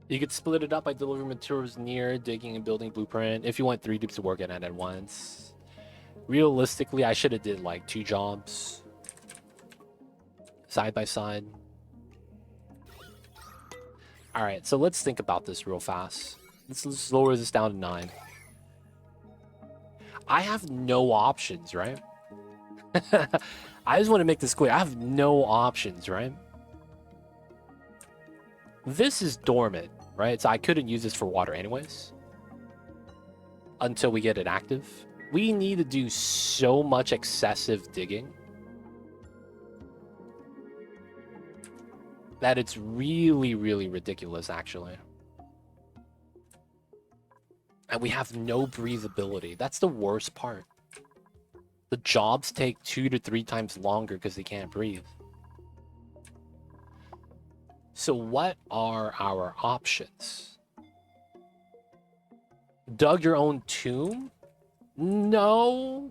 You could split it up by delivering materials near, digging and building blueprint. If you want 3 dupes to work at once. Realistically, I should have did like 2 jobs. Side by side. Alright, so let's think about this real fast. Let's lower this down to 9. I have no options, right? I just want to make this clear. I have no options, right? This is dormant, right? So I couldn't use this for water anyways. Until we get it active. We need to do so much excessive digging that it's really, really ridiculous, actually. And we have no breathability. That's the worst part. The jobs take 2 to 3 times longer because they can't breathe. So what are our options? Dug your own tomb? No.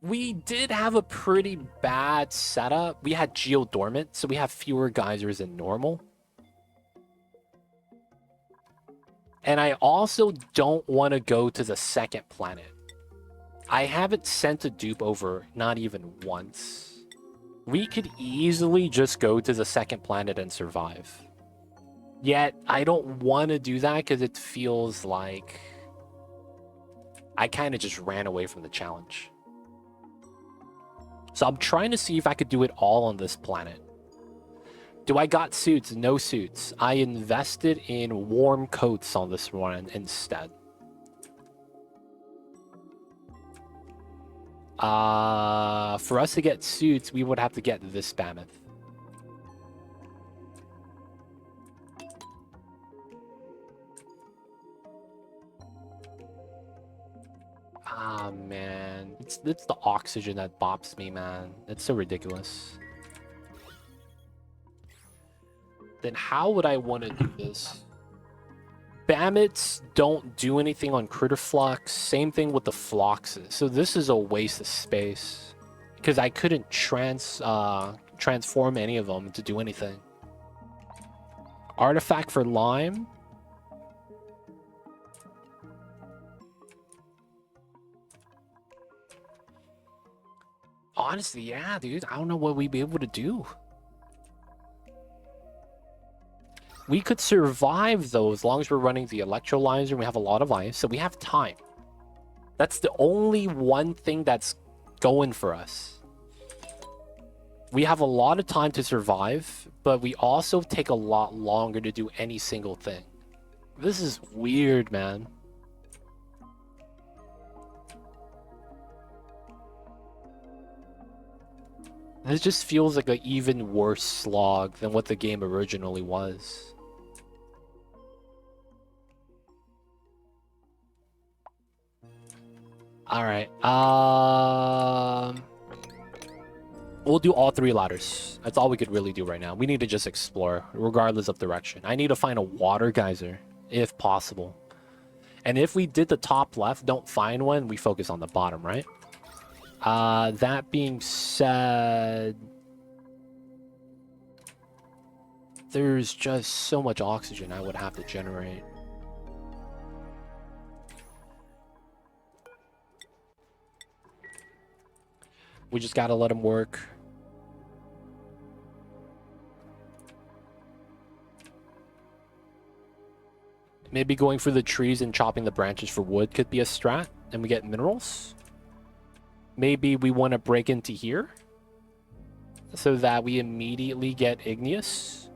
We did have a pretty bad setup. We had geodormant, so we have fewer geysers than normal. And I also don't want to go to the second planet. I haven't sent a dupe over, not even once. We could easily just go to the second planet and survive. Yet, I don't want to do that because it feels like I kind of just ran away from the challenge. So I'm trying to see if I could do it all on this planet. Do I got suits? No suits. I invested in warm coats on this one instead. For us to get suits, we would have to get this mammoth. Ah, man. It's the oxygen that bops me, man. It's so ridiculous. Then how would I want to do this? Bammets don't do anything on critter flux. Same thing with the floxes. So this is a waste of space. Because I couldn't transform any of them to do anything. Artifact for lime. Honestly, yeah, dude. I don't know what we'd be able to do. We could survive, though, as long as we're running the electrolyzer and we have a lot of ice. So we have time. That's the only one thing that's going for us. We have a lot of time to survive, but we also take a lot longer to do any single thing. This is weird, man. This just feels like an even worse slog than what the game originally was. Alright, we'll do all 3 ladders. That's all we could really do right now. We need to just explore, regardless of direction. I need to find a water geyser, if possible. And if we did the top left, don't find one, we focus on the bottom, right? That being said, there's just so much oxygen I would have to generate. We just gotta let them work. Maybe going for the trees and chopping the branches for wood could be a strat, and we get minerals. Maybe we want to break into here so that we immediately get igneous.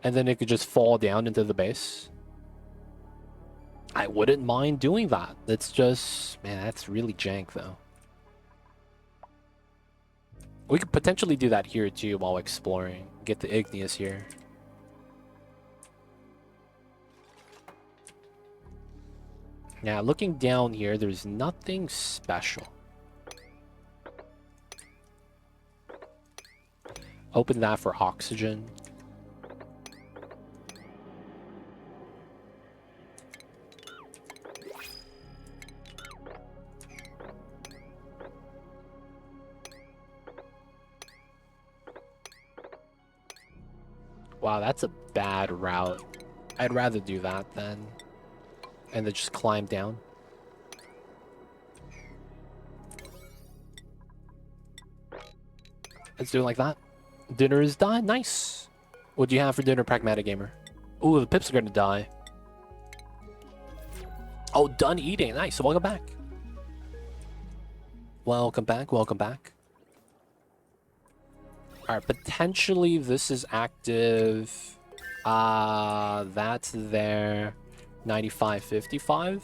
And then it could just fall down into the base. I wouldn't mind doing that. That's just... man, that's really jank, though. We could potentially do that here, too, while exploring. Get the igneous here. Now, looking down here, there's nothing special. Open that for oxygen. Wow, that's a bad route. I'd rather do that then. And then just climb down. Let's do it like that. Dinner is done. Nice. What do you have for dinner, Pragmatic Gamer? Ooh, the pips are gonna die. Oh, done eating. Nice. Welcome back. Welcome back. Welcome back. Alright, potentially this is active. That's there. 95, 55.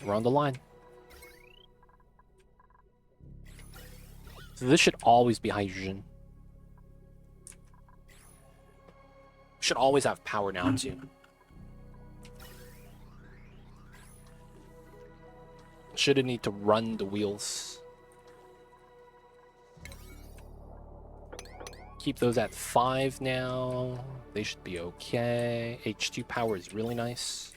We're on the line. So this should always be hydrogen. Should always have power now too. Shouldn't need to run the wheels. Keep those at 5 now. They should be okay. H2 power is really nice.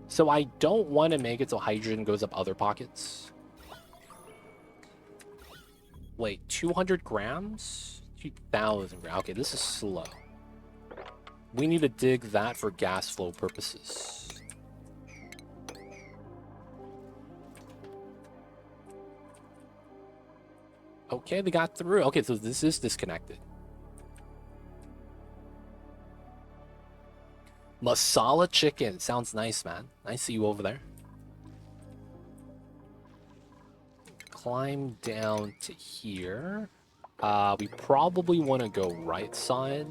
So I don't want to make it so hydrogen goes up other pockets. Wait, 200 grams? 2,000 grams. Okay, this is slow. We need to dig that for gas flow purposes. Okay, they got through. Okay, so this is disconnected. Masala chicken. Sounds nice, man. I see you over there. Climb down to here. We probably want to go right side.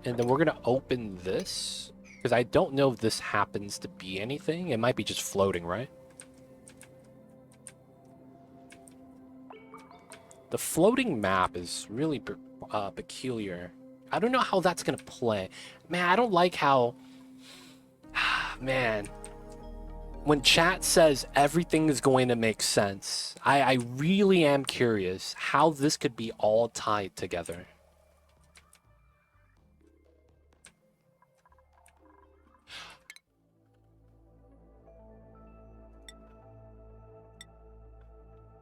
And then we're going to open this. Because I don't know if this happens to be anything. It might be just floating, right? The floating map is really peculiar. I don't know how that's going to play. Man, I don't like how... Man. When chat says everything is going to make sense, I really am curious how this could be all tied together.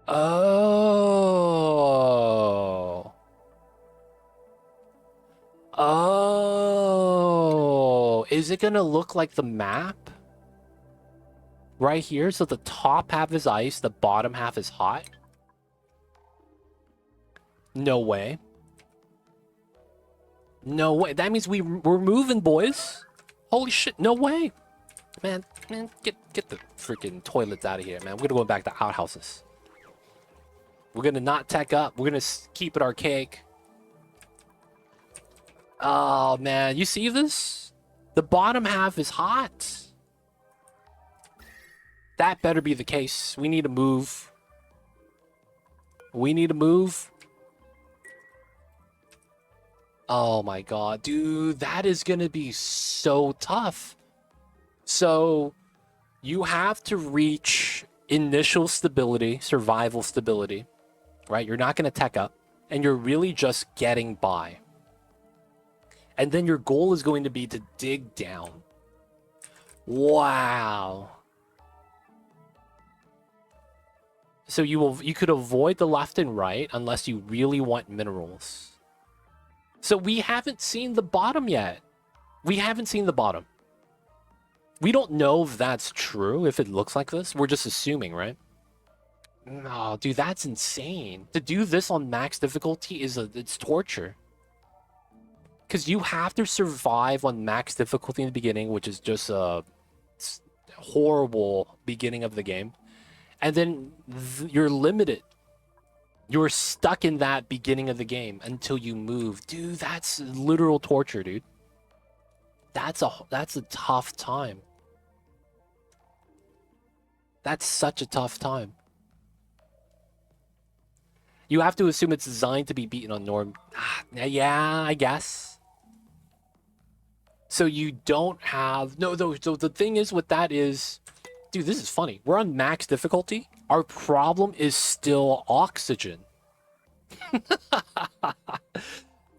Oh. Oh. Is it going to look like the map? Right here, so the top half is ice, the bottom half is hot? No way. No way. That means we're moving, boys. Holy shit, no way. Man, get the freaking toilets out of here, man. We're gonna go back to outhouses. We're gonna not tech up. We're gonna keep it archaic. Oh, man. You see this? The bottom half is hot. That better be the case. We need to move. We need to move. Oh my god. Dude, that is going to be so tough. So, you have to reach initial stability, survival stability, right? You're not going to tech up, and you're really just getting by. And then your goal is going to be to dig down. Wow. So you could avoid the left and right unless you really want minerals. So we haven't seen the bottom yet. We haven't seen the bottom. We don't know if that's true, if it looks like this. We're just assuming, right? No, dude, that's insane. To do this on max difficulty it's torture. Because you have to survive on max difficulty in the beginning, which is just a horrible beginning of the game. And then you're limited. You're stuck in that beginning of the game until you move. Dude, that's literal torture, dude. That's a tough time. That's such a tough time. You have to assume it's designed to be beaten on norm. Yeah, I guess. So you don't have... No, so the thing is with that is... Dude, this is funny. We're on max difficulty. Our problem is still oxygen.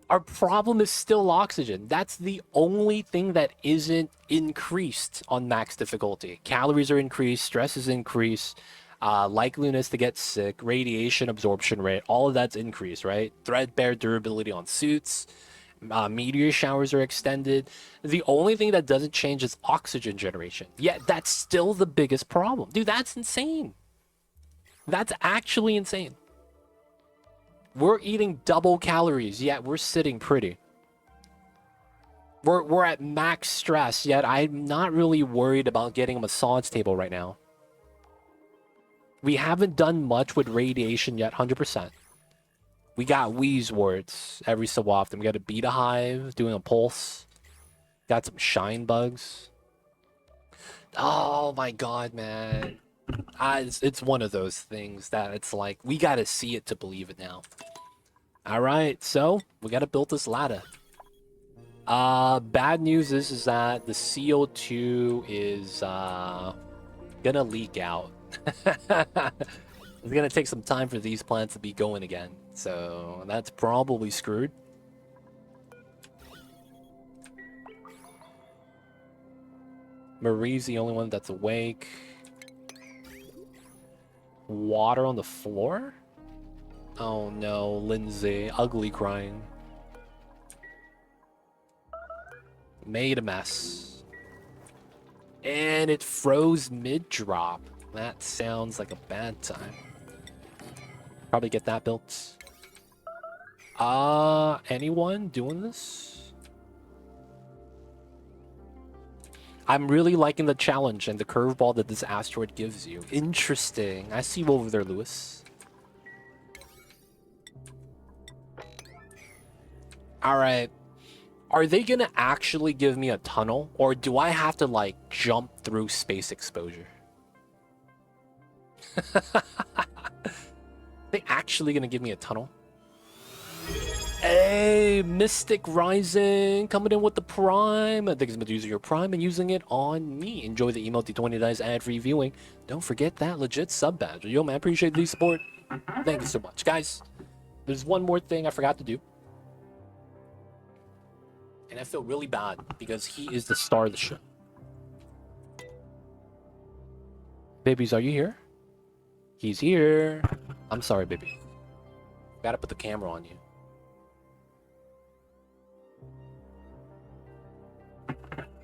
Our problem is still oxygen. That's the only thing that isn't increased on max difficulty. Calories are increased, stress is increased, likeliness to get sick, radiation absorption rate, all of that's increased, right? Threadbare durability on suits, meteor showers are extended. The only thing that doesn't change is oxygen generation. Yet that's still the biggest problem. Dude, that's insane. That's actually insane. We're eating double calories, yet we're sitting pretty. We're at max stress, yet I'm not really worried about getting a massage table right now. We haven't done much with radiation yet, 100%. We got wheeze wards every so often. We got a beta hive doing a pulse. Got some shine bugs. Oh my god, man. It's one of those things that it's like, we gotta see it to believe it now. Alright, so we gotta build this ladder. Bad news is that the CO2 is gonna leak out. It's gonna take some time for these plants to be going again. So that's probably screwed. Marie's the only one that's awake. Water on the floor? Oh no, Lindsay. Ugly crying. Made a mess. And it froze mid-drop. That sounds like a bad time. Probably get that built. Anyone doing this? I'm really liking the challenge and the curveball that this asteroid gives you. Interesting. I see you over there, Lewis. Alright. Are they gonna actually give me a tunnel? Or do I have to, like, jump through space exposure? They actually gonna give me a tunnel? Hey, Mystic Rising, coming in with the Prime. I think it's been using your Prime and using it on me. Enjoy the email $20 ad-free viewing. Don't forget that legit sub badge. Yo, man, appreciate the support. Thank you so much. Guys, there's one more thing I forgot to do. And I feel really bad because he is the star of the show. Babies, are you here? He's here. I'm sorry, baby. Gotta put the camera on you.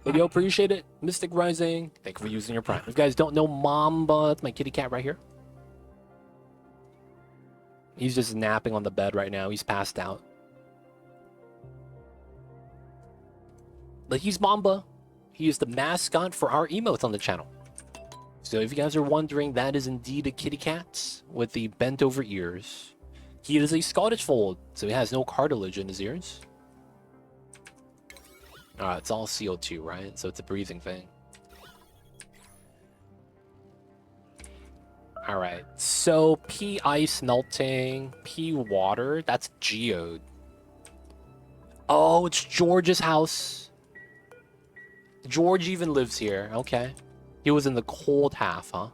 But yo, appreciate it. Mystic Rising, thank you for using your Prime. If you guys don't know Mamba, that's my kitty cat right here. He's just napping on the bed right now. He's passed out. But he's Mamba. He is the mascot for our emotes on the channel. So if you guys are wondering, that is indeed a kitty cat with the bent over ears. He is a Scottish fold, so he has no cartilage in his ears. It's all CO2, right? So it's a breathing thing. Alright, so P ice melting, P water, that's geode. Oh, it's George's house. George even lives here, okay. He was in the cold half, huh?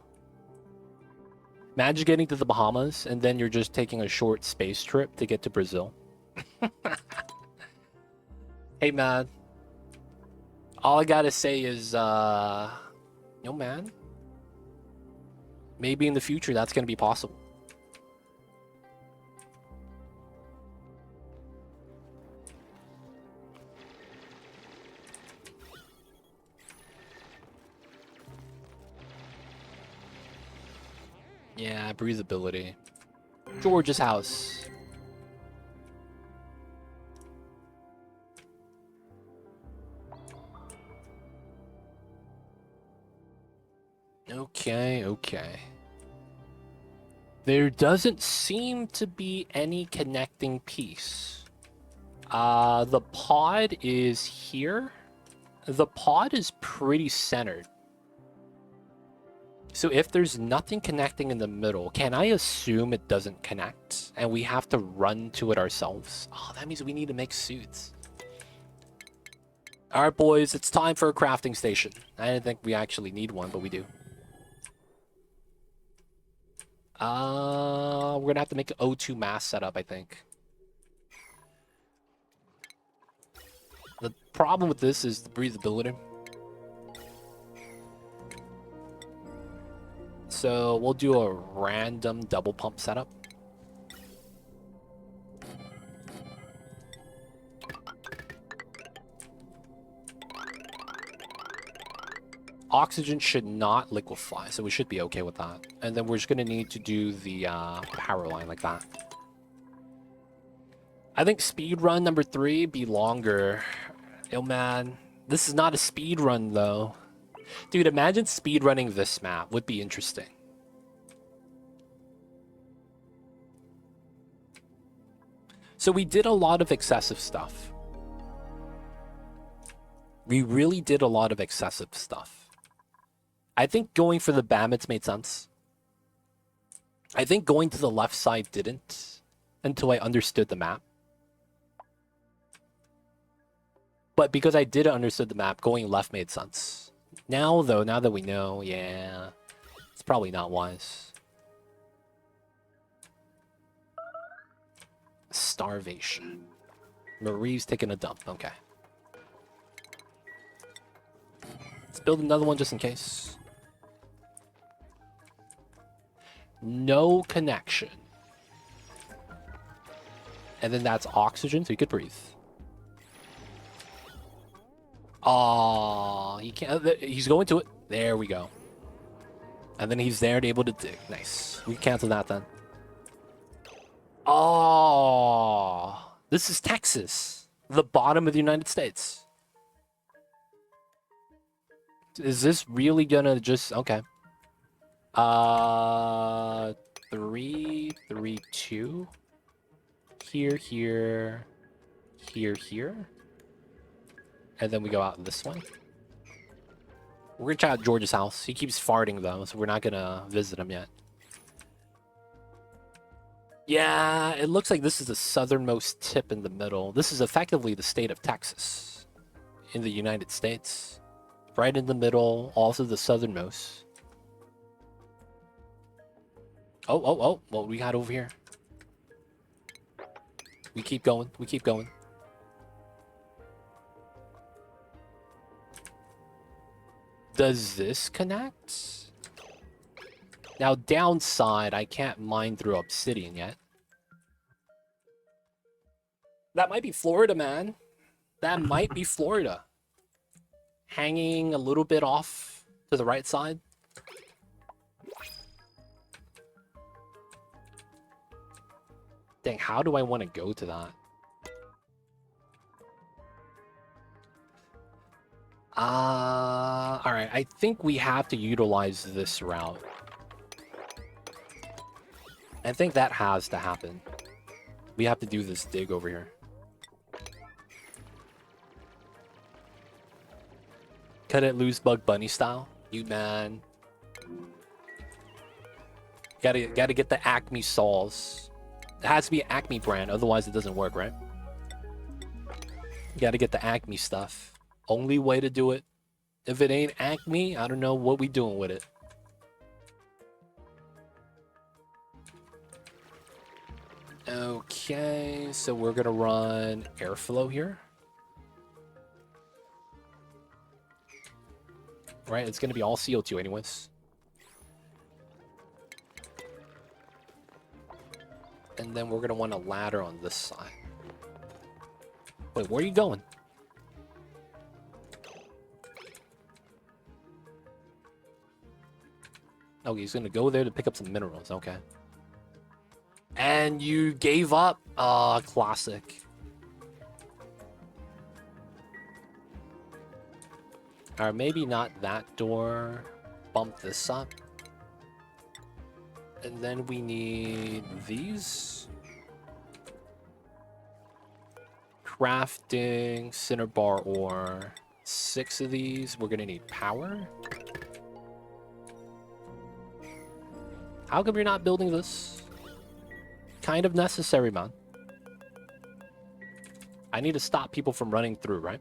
Imagine getting to the Bahamas and then you're just taking a short space trip to get to Brazil. Hey, man. All I gotta say is, yo, man. Maybe in the future that's gonna be possible. Yeah, breathability. George's house. Okay. There doesn't seem to be any connecting piece. The pod is here. The pod is pretty centered. So if there's nothing connecting in the middle, can I assume it doesn't connect and we have to run to it ourselves? Oh, that means we need to make suits. All right, boys, it's time for a crafting station. I didn't think we actually need one, but we do. We're gonna have to make an O2 mass setup, I think. The problem with this is the breathability. So we'll do a random double pump setup. Oxygen should not liquefy, so we should be okay with that. And then we're just going to need to do the power line like that. I think speed run number 3 be longer. Yo, man, this is not a speed run, though. Dude, imagine speed running this map. Would be interesting. So we did a lot of excessive stuff. We really did a lot of excessive stuff. I think going for the Bammits made sense. I think going to the left side didn't until I understood the map. But because I did understood the map, going left made sense. Now, though, now that we know, yeah, it's probably not wise. Starvation. Marie's taking a dump. Okay. Let's build another one just in case. No connection. And then that's oxygen, so you could breathe. Oh, he can't. He's going to it. There we go. And then he's there to able to dig. Nice. We cancel that then. Oh, this is Texas, the bottom of the United States. Is this really gonna just okay? 3, 3, 2. Here, here, here. And then we go out this way. We're gonna check out George's house. He keeps farting though, so we're not gonna visit him yet. Yeah, it looks like this is the southernmost tip in the middle. This is effectively the state of Texas in the United States. Right in the middle, also the southernmost. Oh, what we got over here? We keep going, we keep going. Does this connect? Now, downside, I can't mine through obsidian yet. That might be Florida, man. That might be Florida. Hanging a little bit off to the right side. Dang, how do I want to go to that? Alright, I think we have to utilize this route. I think that has to happen. We have to do this dig over here. Cut it loose Bug Bunny style. You man. Gotta get the Acme saws. It has to be an Acme brand, otherwise it doesn't work, right? You gotta get the Acme stuff. Only way to do it. If it ain't Acme, I don't know what we doing with it. Okay, so we're gonna run airflow here. Right, it's gonna be all CO2 anyways. And then we're gonna want a ladder on this side. Wait, where are you going? Oh, he's gonna go there to pick up some minerals, okay. And you gave up? Classic. Or maybe not that door. Bump this up. And then we need these. Crafting, cinnabar ore. 6 of these. We're gonna need power. How come you're not building this? Kind of necessary, man. I need to stop people from running through, right?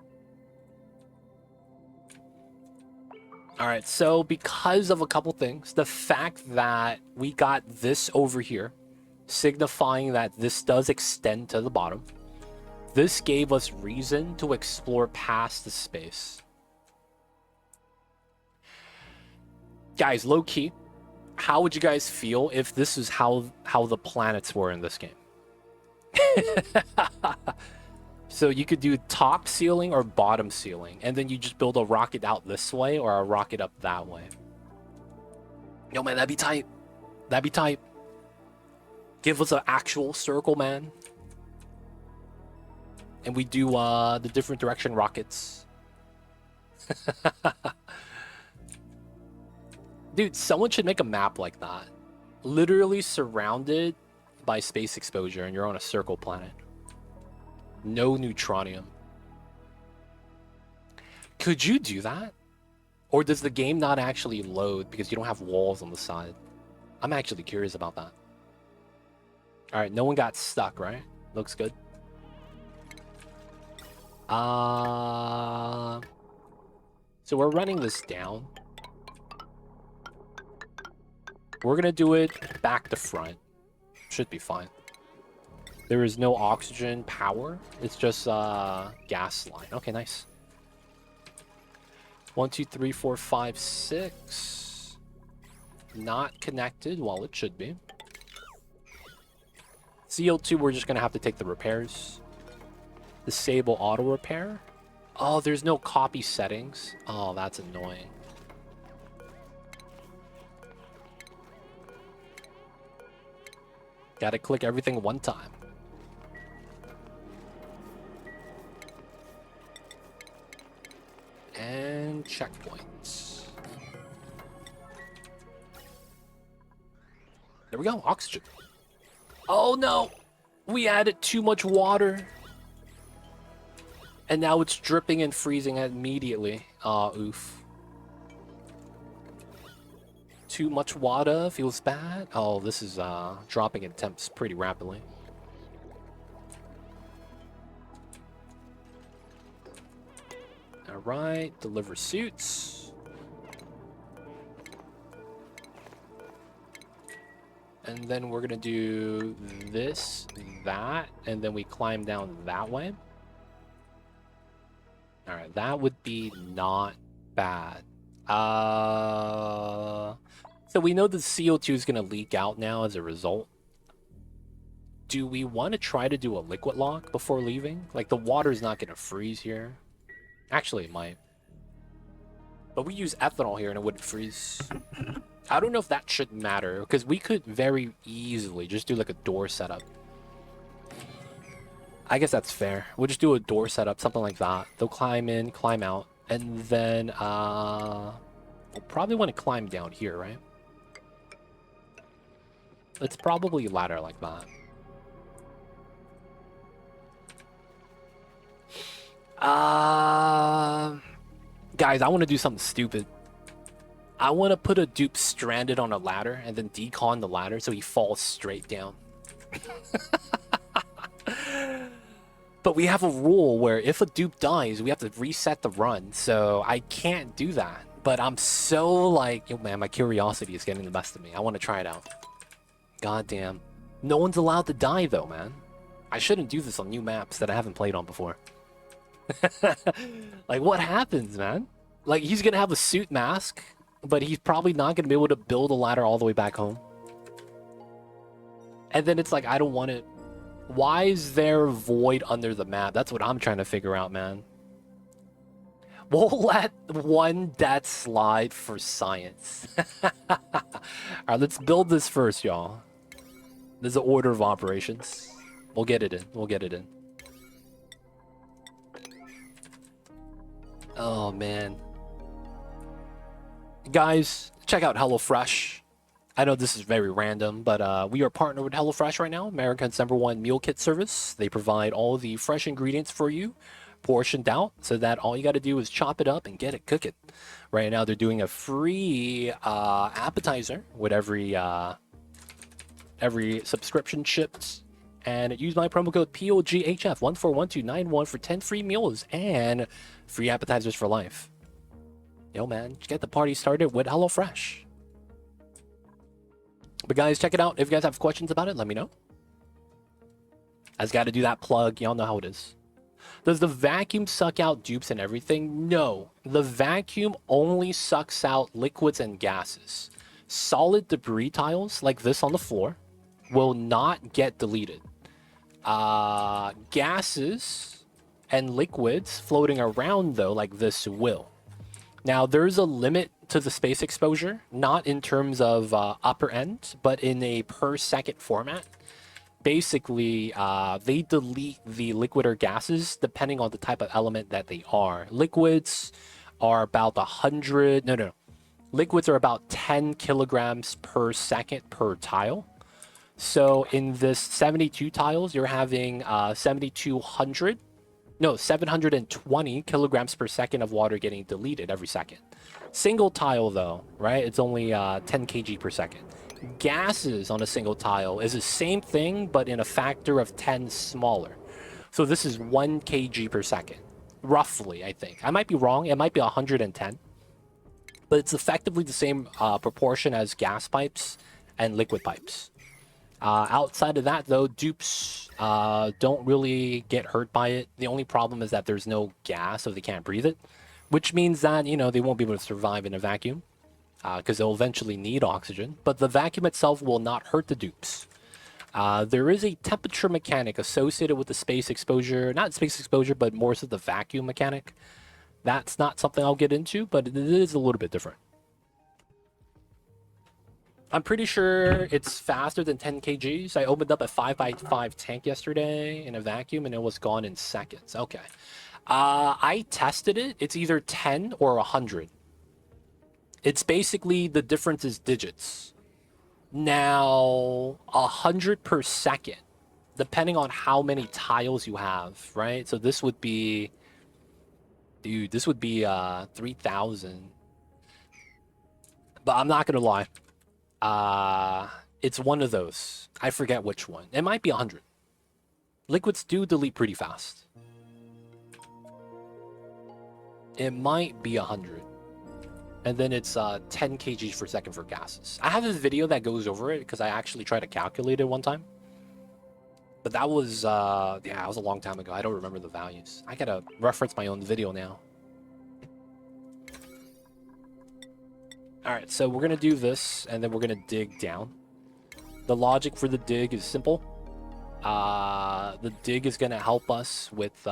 Alright, so because of a couple things, the fact that we got this over here, signifying that this does extend to the bottom, this gave us reason to explore past the space. Guys, low-key, how would you guys feel if this is how the planets were in this game? So you could do top ceiling or bottom ceiling, and then you just build a rocket out this way or a rocket up that way. Yo, man, that'd be tight. That'd be tight. Give us an actual circle, man. And we do the different direction rockets. Dude, someone should make a map like that. Literally surrounded by space exposure and you're on a circle planet. No neutronium. Could you do that? Or does the game not actually load because you don't have walls on the side? I'm actually curious about that. Alright, no one got stuck, right? Looks good. So we're running this down. We're gonna do it back to front. Should be fine. There is no oxygen power. It's just gas line. Okay, nice. 1, 2, 3, 4, 5, 6. Not connected while it should be. CO2, we're just gonna have to take the repairs. Disable auto repair. Oh, there's no copy settings. Oh, that's annoying. Gotta click everything one time. And checkpoints. There we go, oxygen. Oh no! We added too much water. And now it's dripping and freezing immediately. Ah, oof. Too much water feels bad. Oh, this is dropping in temps pretty rapidly. Alright, deliver suits. And then we're gonna do this, that, and then we climb down that way. Alright, that would be not bad. So we know the CO2 is gonna leak out now as a result. Do we want to try to do a liquid lock before leaving? Like, the water's not gonna freeze here. Actually, it might. But we use ethanol here and it wouldn't freeze. I don't know if that should matter, because we could very easily just do like a door setup. I guess that's fair. We'll just do a door setup, something like that. They'll climb in, climb out, and then we'll probably want to climb down here, right? It's probably ladder like that. Guys, I want to do something stupid. I want to put a dupe stranded on a ladder and then decon the ladder so he falls straight down. But we have a rule where if a dupe dies, we have to reset the run. So I can't do that. But I'm so like, yo man, my curiosity is getting the best of me. I want to try it out. God damn. No one's allowed to die though, man. I shouldn't do this on new maps that I haven't played on before. Like, what happens, man? Like, he's gonna have a suit mask, but he's probably not gonna be able to build a ladder all the way back home. And then it's like, I don't want it. Why is there a void under the map? That's what I'm trying to figure out, man. We'll let one death slide for science. Alright, let's build this first, y'all. There's an order of operations. We'll get it in. We'll get it in. Oh, man. Guys, check out HelloFresh. I know this is very random, but we are partnered with HelloFresh right now, America's #1 meal kit service. They provide all the fresh ingredients for you, portioned out, so that all you got to do is chop it up and get it cooking. Right now, they're doing a free appetizer with every subscription shipped. And use my promo code POGHF141291 for 10 free meals and free appetizers for life. Yo, man, get the party started with HelloFresh. But guys, check it out. If you guys have questions about it, let me know. I just got to do that plug. Y'all know how it is. Does the vacuum suck out dupes and everything? No. The vacuum only sucks out liquids and gases. Solid debris tiles, like this on the floor, will not get deleted. Gases and liquids floating around, though, like this will. Now, there's a limit to the space exposure, not in terms of upper end, but in a per second format. Basically, they delete the liquid or gases depending on the type of element that they are. Liquids are about 100, no. Liquids are about 10 kilograms per second per tile. So in this 72 tiles, you're having 720 kilograms per second of water getting deleted every second. Single tile, though, right? It's only 10 kg per second. Gases on a single tile is the same thing, but in a factor of 10 smaller. So this is 1 kg per second, roughly, I think. I might be wrong. It might be 110. But it's effectively the same proportion as gas pipes and liquid pipes. Outside of that, though, dupes don't really get hurt by it. The only problem is that there's no gas, so they can't breathe it, which means that, you know, they won't be able to survive in a vacuum because they'll eventually need oxygen. But the vacuum itself will not hurt the dupes. There is a temperature mechanic associated with the space exposure, not space exposure, but more so the vacuum mechanic. That's not something I'll get into, but it is a little bit different. I'm pretty sure it's faster than 10 kgs. I opened up a 5x5 tank yesterday in a vacuum and it was gone in seconds. Okay. I tested it. It's either 10 or 100. It's basically the difference is digits. Now, 100 per second, depending on how many tiles you have, right? So this would be, dude, this would be 3,000. But I'm not gonna lie. It's one of those. I forget which one. It might be 100. Liquids do delete pretty fast. It might be 100. And then it's 10 kg per second for gases. I have this video that goes over it because I actually tried to calculate it one time. But that was, yeah, that was a long time ago. I don't remember the values. I gotta reference my own video now. Alright, so we're gonna do this, and then we're gonna dig down. The logic for the dig is simple. The dig is gonna help us with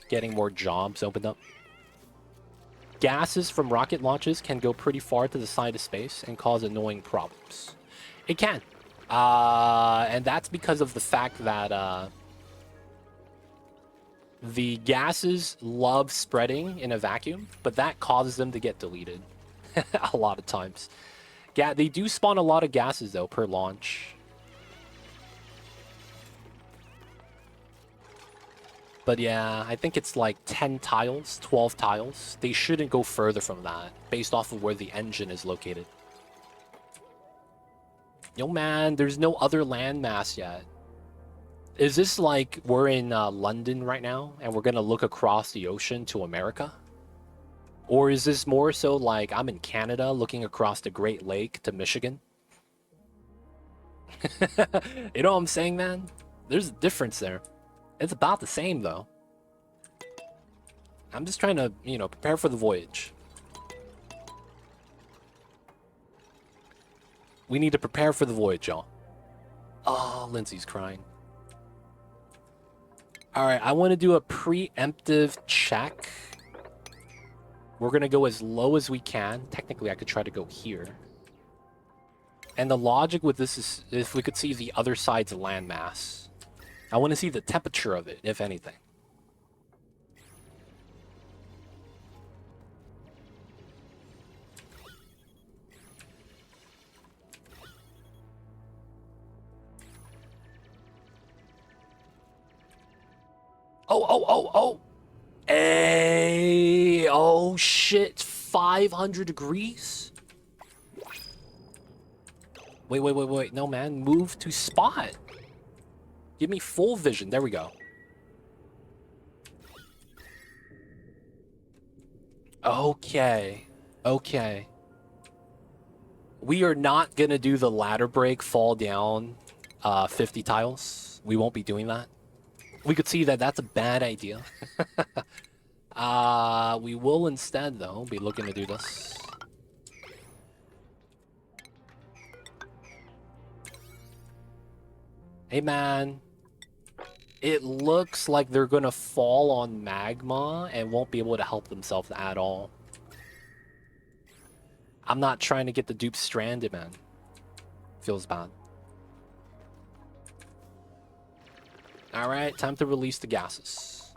getting more jobs opened up. Gases from rocket launches can go pretty far to the side of space and cause annoying problems. It can. And that's because of the fact that the gases love spreading in a vacuum, but that causes them to get deleted a lot of times. Yeah, they do spawn a lot of gases, though, per launch. But yeah, I think it's like 10 tiles, 12 tiles. They shouldn't go further from that, based off of where the engine is located. Yo, man, there's no other landmass yet. Is this like we're in London right now, and we're gonna look across the ocean to America? Or is this more so like I'm in Canada looking across the Great Lake to Michigan? You know what I'm saying, man? There's a difference there. It's about the same, though. I'm just trying to, you know, prepare for the voyage. We need to prepare for the voyage, y'all. Oh, Lindsay's crying. All right, I want to do a preemptive check. We're going to go as low as we can. Technically, I could try to go here. And the logic with this is if we could see the other side's landmass. I want to see the temperature of it, if anything. Oh. Hey, oh shit, 500 degrees? Wait. No, man, move to spot. Give me full vision. There we go. Okay. We are not gonna do the ladder break, fall down 50 tiles. We won't be doing that. We could see that that's a bad idea. We will instead, though, be looking to do this. Hey, man. It looks like they're gonna fall on magma and won't be able to help themselves at all. I'm not trying to get the dupe stranded, man. Feels bad. Alright, time to release the gases.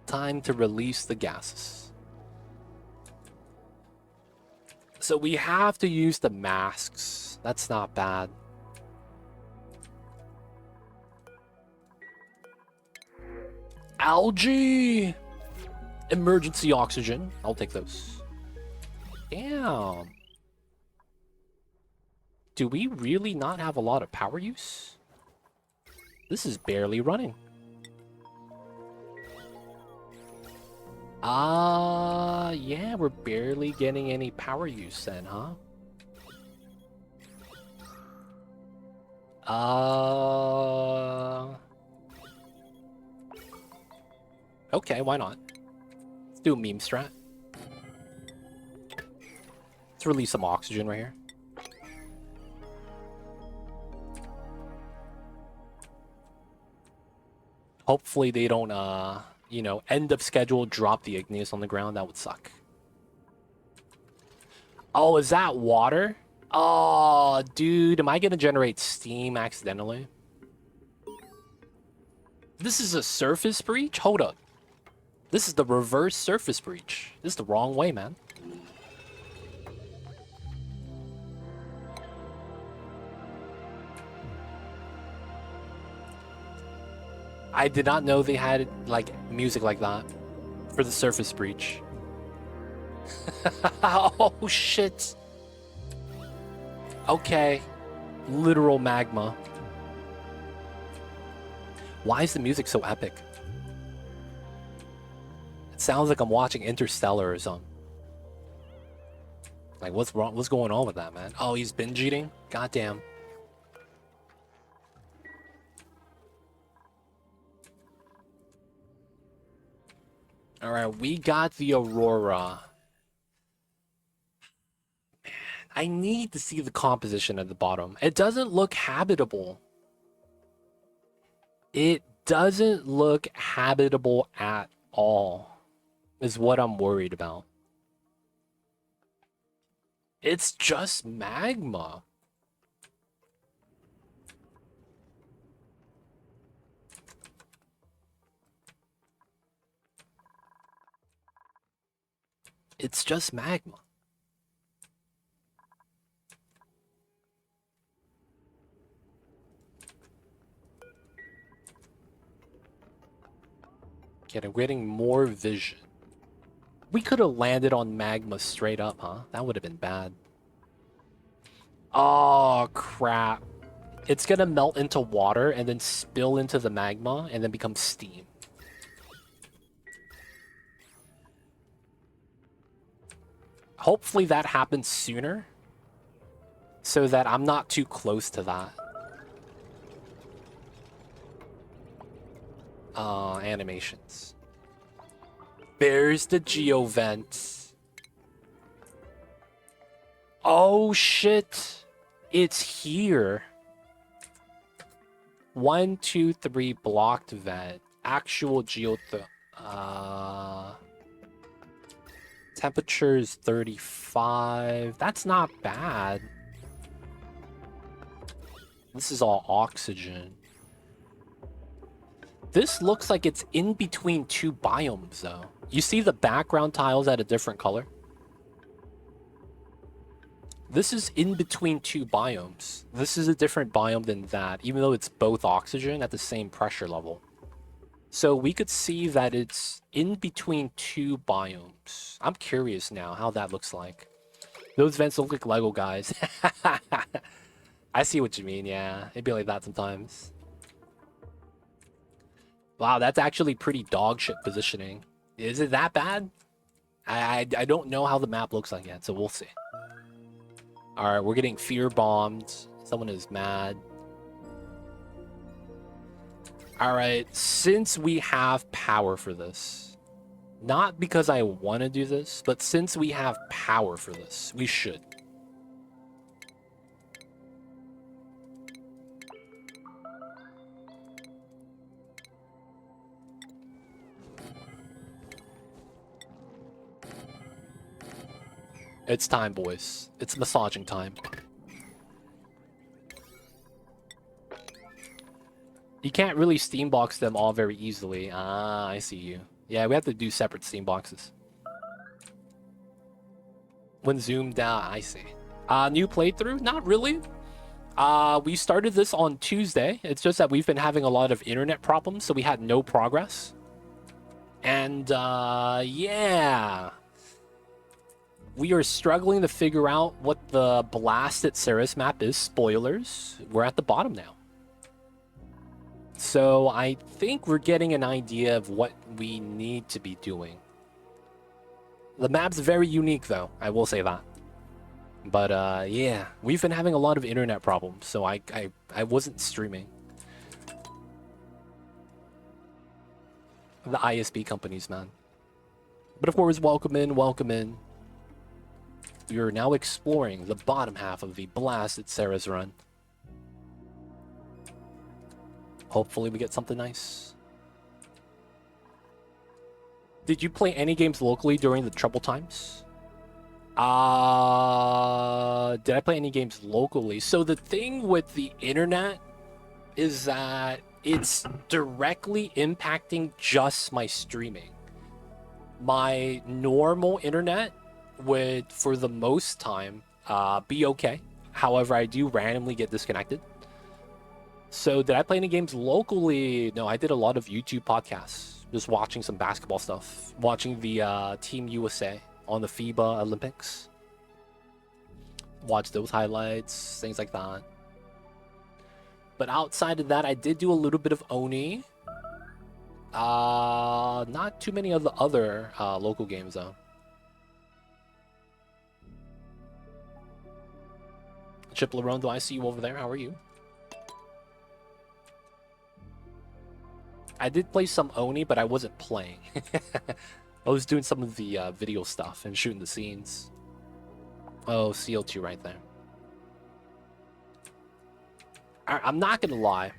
Time to release the gases. So we have to use the masks. That's not bad. Algae! Emergency oxygen. I'll take those. Damn. Do we really not have a lot of power use? This is barely running. Yeah, we're barely getting any power use then, huh? Okay, why not? Let's do a meme strat. Let's release some oxygen right here. Hopefully they don't, you know, end of schedule, drop the igneous on the ground. That would suck. Oh, is that water? Oh, dude, am I gonna generate steam accidentally? This is a surface breach? Hold up. This is the reverse surface breach. This is the wrong way, man. I did not know they had, like, music like that for the surface breach. Oh, shit. Okay. Literal magma. Why is the music so epic? It sounds like I'm watching Interstellar or something. Like, what's wrong? What's going on with that, man? Oh, he's binge eating? Goddamn. Alright, we got the Aurora. Man, I need to see the composition at the bottom. It doesn't look habitable. It doesn't look habitable at all, is what I'm worried about. It's just magma. It's just magma. Okay, I'm getting more vision. We could have landed on magma straight up, huh? That would have been bad. Oh, crap. It's gonna melt into water and then spill into the magma and then become steam. Hopefully that happens sooner so that I'm not too close to that. Animations. There's the geovent. Oh, shit. It's here. 1, 2, 3 blocked vent. Actual temperature is 35. That's not bad. This is all oxygen. This looks like it's in between two biomes, though. You see the background tiles at a different color? This is in between two biomes. This is a different biome than that, even though it's both oxygen at the same pressure level. So we could see that it's in between two biomes. I'm curious now how that looks like. Those vents look like Lego, guys. I see what you mean, yeah. It'd be like that sometimes. Wow, that's actually pretty dog shit positioning. Is it that bad? I don't know how the map looks like yet, so we'll see. Alright, we're getting fear bombed. Someone is mad. Alright, since we have power for this, not because I want to do this, but since we have power for this, we should. It's time, boys. It's massaging time. You can't really steam box them all very easily. Ah, I see you. Yeah, we have to do separate steam boxes. When zoomed out, I see. New playthrough? Not really. We started this on Tuesday. It's just that we've been having a lot of internet problems, so we had no progress. And, yeah. We are struggling to figure out what the blasted Ceres map is. Spoilers. We're at the bottom now. So I think we're getting an idea of what we need to be doing. The map's very unique, though. I will say that. But, yeah. We've been having a lot of internet problems, so I wasn't streaming. The ISP companies, man. But of course, welcome in, welcome in. We are now exploring the bottom half of the blasted Ceres run. Hopefully we get something nice. Did you play any games locally during the trouble times? Did I play any games locally? So the thing with the internet is that it's directly impacting just my streaming. My normal internet would, for the most time, be okay. However, I do randomly get disconnected. So did I play any games locally? No, I did a lot of YouTube podcasts. Just watching some basketball stuff. Watching the Team USA on the FIBA Olympics. Watch those highlights, things like that. But outside of that, I did do a little bit of Oni. Not too many of the other local games though. Chip Larone, do I see you over there? How are you? I did play some Oni, but I wasn't playing. I was doing some of the video stuff and shooting the scenes. Oh, CO2 right there. I'm not gonna lie.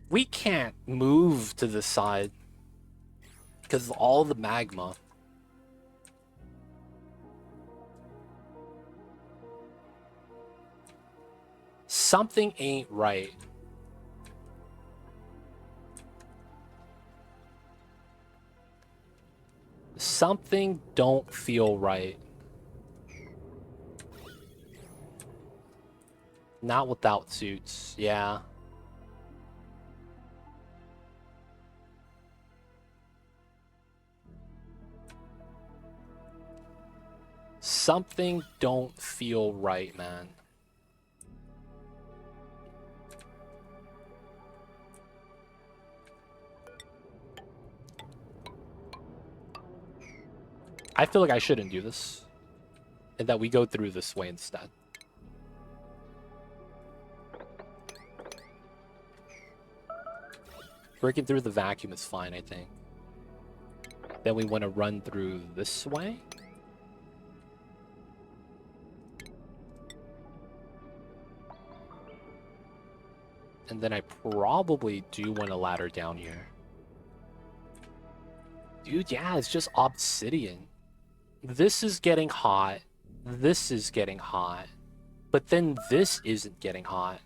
We can't move to this side because of all the magma. Something ain't right. Something don't feel right. Not without suits, yeah. Something don't feel right, man. I feel like I shouldn't do this. And that we go through this way instead. Breaking through the vacuum is fine, I think. Then we want to run through this way. And then I probably do want a ladder down here. Dude, yeah, it's just obsidian. This is getting hot. This is getting hot. But then this isn't getting hot.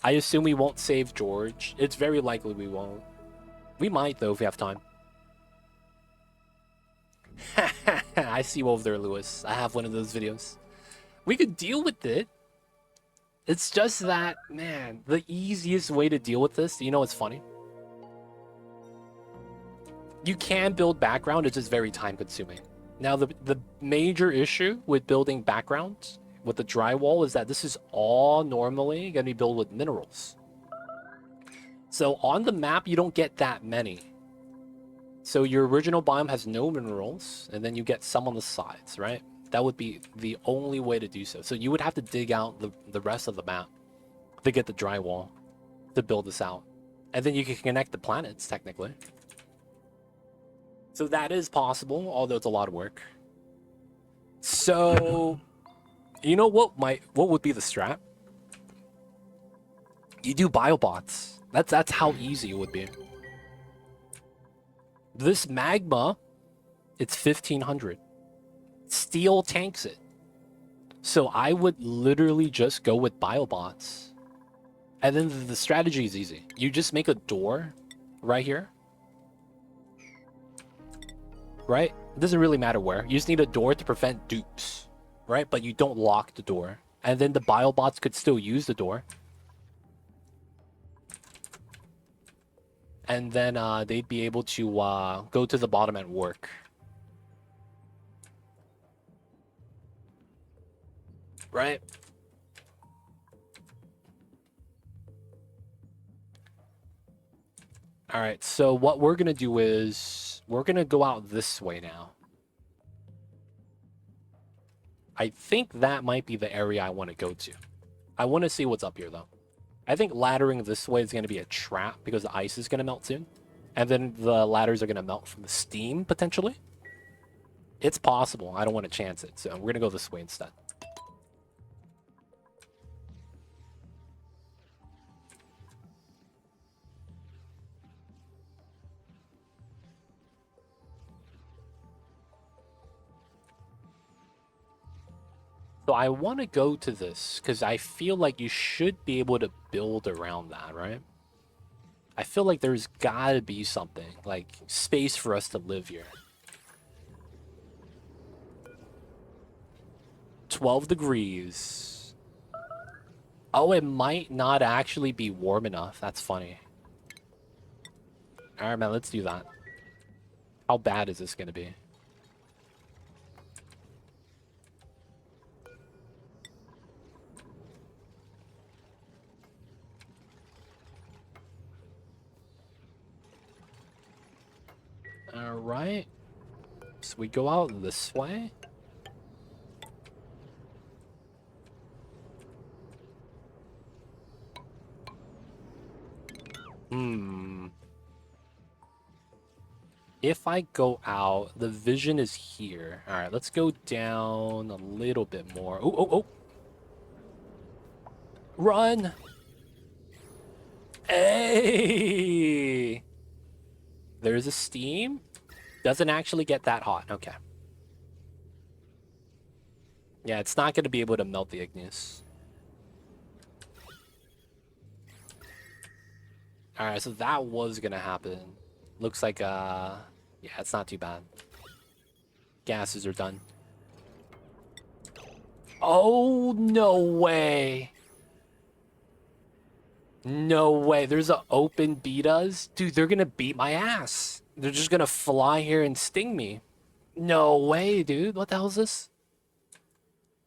I assume we won't save George. It's very likely we won't. We might, though, if we have time. I see you over there, Lewis. I have one of those videos. We could deal with it. It's just that, man, the easiest way to deal with this, you know what's funny? You can build background, it's just very time-consuming. Now, the major issue with building backgrounds with the drywall is that this is all normally going to be built with minerals. So on the map, you don't get that many. So your original biome has no minerals, and then you get some on the sides, right? That would be the only way to do so. So you would have to dig out the rest of the map to get the drywall to build this out. And then you can connect the planets, technically. So that is possible, although it's a lot of work. So, you know what would be the strat? You do biobots. That's how easy it would be. This magma, it's 1500. Steel tanks it. So I would literally just go with biobots. And then the strategy is easy. You just make a door right here. Right? It doesn't really matter where. You just need a door to prevent dupes. Right? But you don't lock the door. And then the biobots could still use the door. And then they'd be able to go to the bottom and work. Right? Alright, so what we're going to do is we're going to go out this way now. I think that might be the area I want to go to. I want to see what's up here, though. I think laddering this way is going to be a trap because the ice is going to melt soon. And then the ladders are going to melt from the steam, potentially. It's possible. I don't want to chance it, so we're gonna go this way instead. So I want to go to this because I feel like you should be able to build around that, right? I feel like there's gotta be something, like space for us to live here. 12 degrees. Oh, it might not actually be warm enough. That's funny. Alright, man, let's do that. How bad is this gonna be? Alright. So we go out this way. If I go out, the vision is here. Alright, let's go down a little bit more. Oh, oh, oh. Run! Hey! There's a steam. Doesn't actually get that hot. Okay. Yeah, it's not going to be able to melt the igneous. Alright, so that was going to happen. Looks like, yeah, it's not too bad. Gases are done. Oh, no way. No way. There's an open betas? Dude, they're going to beat my ass. They're just going to fly here and sting me. No way, dude. What the hell is this?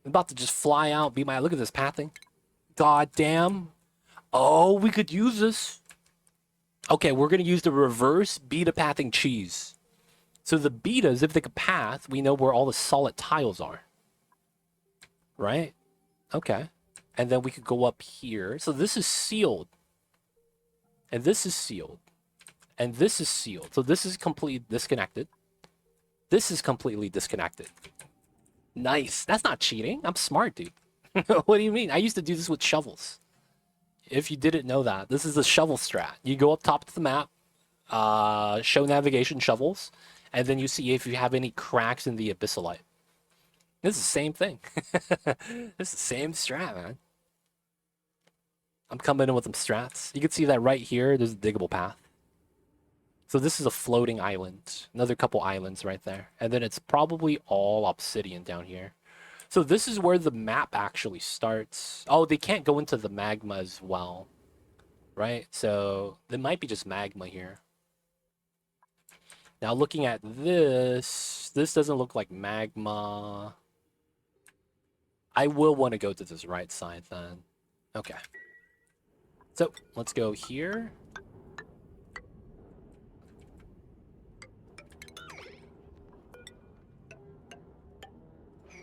I'm about to just fly out, beat my... Look at this pathing. God damn. Oh, we could use this. Okay, we're going to use the reverse beta pathing cheese. So the betas, if they could path, we know where all the solid tiles are. Right? Okay. And then we could go up here. So this is sealed. And this is sealed. And this is sealed. So this is completely disconnected. This is completely disconnected. Nice. That's not cheating. I'm smart, dude. What do you mean? I used to do this with shovels. If you didn't know that, this is the shovel strat. You go up top of the map, show navigation shovels, and then you see if you have any cracks in the abyssalite. This is the same thing. This is the same strat, man. I'm coming in with some strats. You can see that right here, there's a diggable path. So this is a floating island. Another couple islands right there. And then it's probably all obsidian down here. So this is where the map actually starts. Oh, they can't go into the magma as well. Right? So there might be just magma here. Now looking at this doesn't look like magma. I will want to go to this right side then. Okay. So let's go here.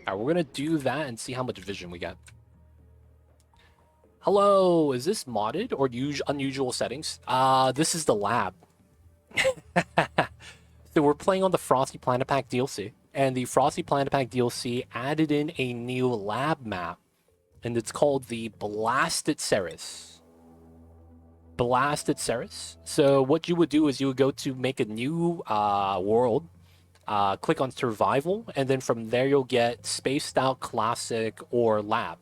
Alright, we're gonna do that and see how much vision we get. Hello, is this modded or unusual settings? This is the lab. So we're playing on the Frosty Planet Pack DLC, and the Frosty Planet Pack DLC added in a new lab map, and it's called the Blasted Ceres. Blasted Ceres. So what you would do is you would go to make a new world, click on survival, and then from there you'll get spaced out, classic, or lab.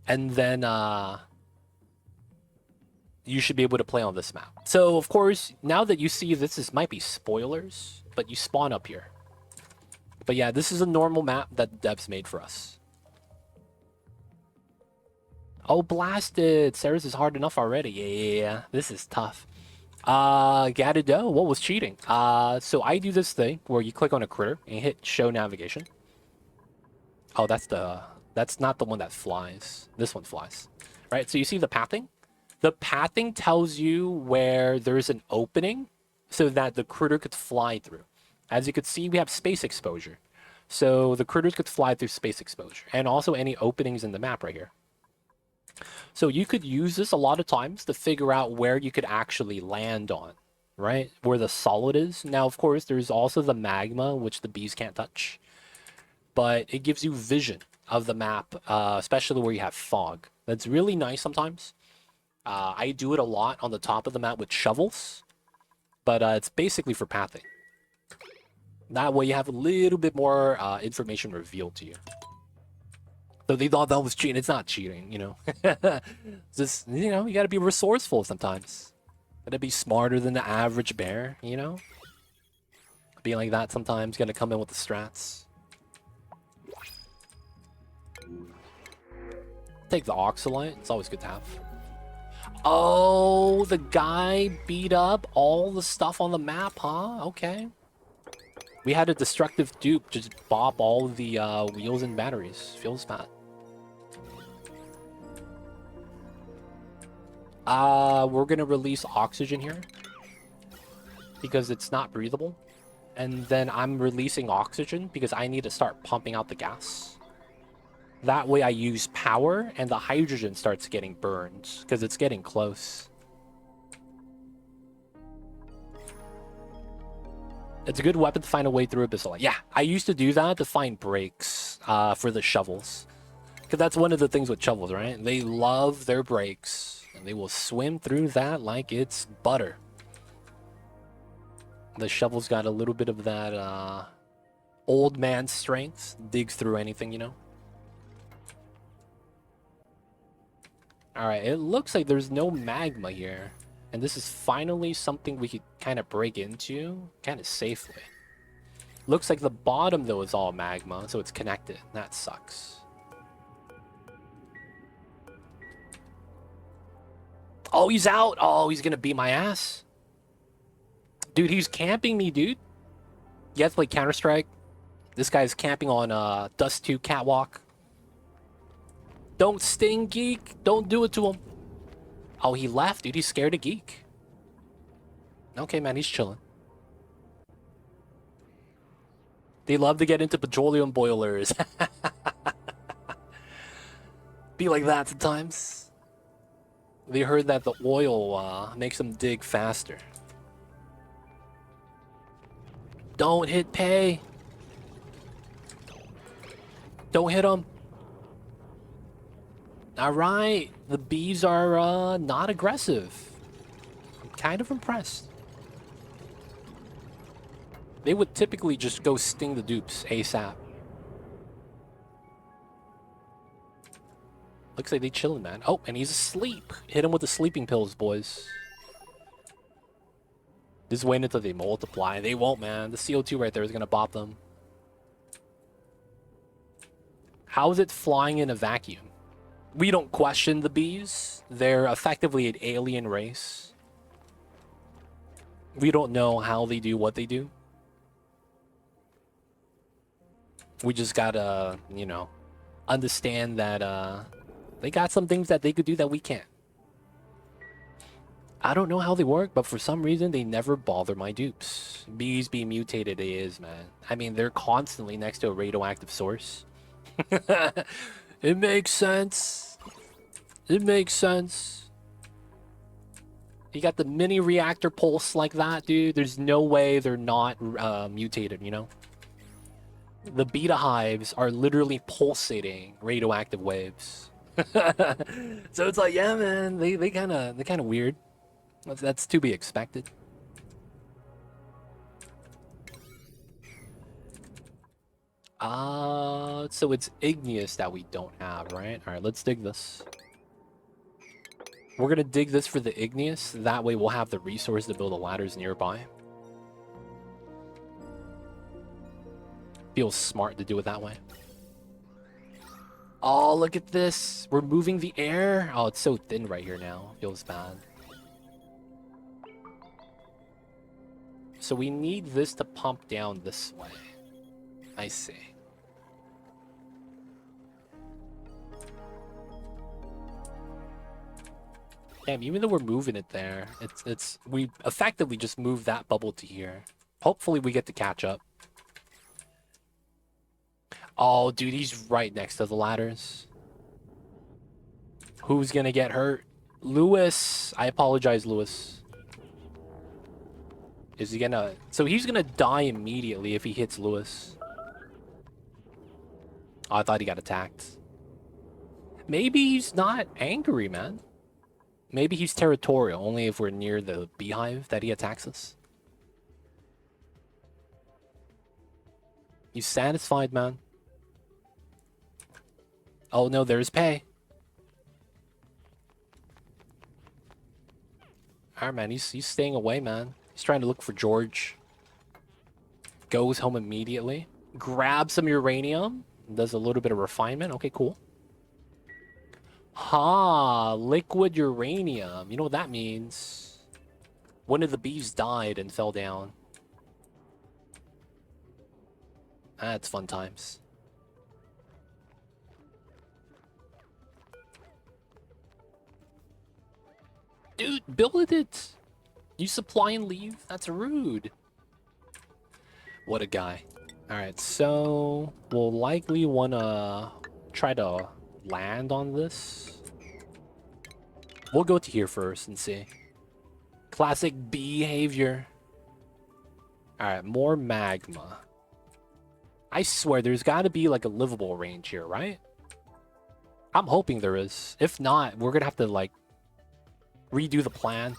And then you should be able to play on this map. So of course, now that you see this might be spoilers, but you spawn up here. But yeah, this is a normal map that devs made for us. Oh, blasted! Ceres is hard enough already. Yeah, this is tough. Gotta know what was cheating. So I do this thing where you click on a critter and hit show navigation. Oh, that's not the one that flies. This one flies. Right? So you see the pathing? The pathing tells you where there's an opening so that the critter could fly through. As you can see, we have space exposure. So the critters could fly through space exposure. And also any openings in the map right here. So you could use this a lot of times to figure out where you could actually land on. right? Where the solid is. Now, of course, there's also the magma, which the bees can't touch. But it gives you vision of the map, especially where you have fog. That's really nice sometimes. I do it a lot on the top of the map with shovels, but it's basically for pathing. That way you have a little bit more information revealed to you. So they thought that was cheating. It's not cheating, you know. Just, you know, you gotta be resourceful sometimes. Gotta be smarter than the average bear, you know? Be like that sometimes, gotta come in with the strats. Take the oxalite, it's always good to have. Oh, the guy beat up all the stuff on the map, huh? Okay. We had a destructive dupe just bop all the wheels and batteries. Feels bad. We're gonna release oxygen here because it's not breathable. And then I'm releasing oxygen because I need to start pumping out the gas. That way I use power and the hydrogen starts getting burned because it's getting close. It's a good weapon to find a way through Abyssal. Yeah, I used to do that to find breaks for the shovels. Because that's one of the things with shovels, right? They love their breaks. And they will swim through that like it's butter. The shovel's got a little bit of that old man strength. Digs through anything, you know? Alright, it looks like there's no magma here. And this is finally something we could kind of break into kind of safely. Looks like the bottom, though, is all magma, so it's connected. That sucks. Oh, he's out! Oh, he's gonna beat my ass. Dude, he's camping me, dude. You have to play Counter-Strike. This guy's camping on Dust 2 Catwalk. Don't sting, Geek. Don't do it to him. Oh, he left, dude. He's scared of Geek. Okay, man, he's chilling. They love to get into petroleum boilers. Be like that sometimes. They heard that the oil makes them dig faster. Don't hit pay. Don't hit them. All right, the bees are not aggressive. I'm kind of impressed. They would typically just go sting the dupes ASAP. Looks like they chilling, man. Oh, and he's asleep. Hit him with the sleeping pills, boys. Just wait until they multiply. They won't, man. The CO2 right there is gonna bop them. How is it flying in a vacuum? We don't question the bees. They're effectively an alien race. We don't know how they do what they do. We just gotta, you know, understand that they got some things that they could do that we can't. I don't know how they work, but for some reason they never bother my dupes. Bees being mutated is, man. I mean, they're constantly next to a radioactive source. It makes sense. It makes sense. You got the mini reactor pulse like that, dude. There's no way they're not mutated, you know? The beta hives are literally pulsating radioactive waves. So it's like, yeah, man, they're kind of weird. That's to be expected. So it's igneous that we don't have, right? All right, let's dig this. We're gonna dig this for the igneous. That way we'll have the resource to build the ladders nearby. Feels smart to do it that way. Oh, look at this. We're moving the air. Oh, it's so thin right here now. Feels bad. So we need this to pump down this way. I see. Damn, even though we're moving it there, we effectively just move that bubble to here. Hopefully we get to catch up. Oh, dude, he's right next to the ladders. Who's gonna get hurt? Lewis. I apologize, Lewis. Is he gonna... So he's gonna die immediately if he hits Lewis. Oh, I thought he got attacked. Maybe he's not angry, man. Maybe he's territorial, only if we're near the beehive that he attacks us. He's satisfied, man. Oh no, there's pay. Alright, man, he's staying away, man. He's trying to look for George. Goes home immediately. Grabs some uranium. Does a little bit of refinement. Okay, cool. Ha, liquid uranium. You know what that means? One of the bees died and fell down. That's fun times. Dude, build it! You supply and leave? That's rude. What a guy. Alright, so we'll likely want to try to land on this. We'll go to here first and see. Classic behavior. Alright, more magma. I swear there's got to be like a livable range here, right? I'm hoping there is. If not, we're going to have to like redo the plan.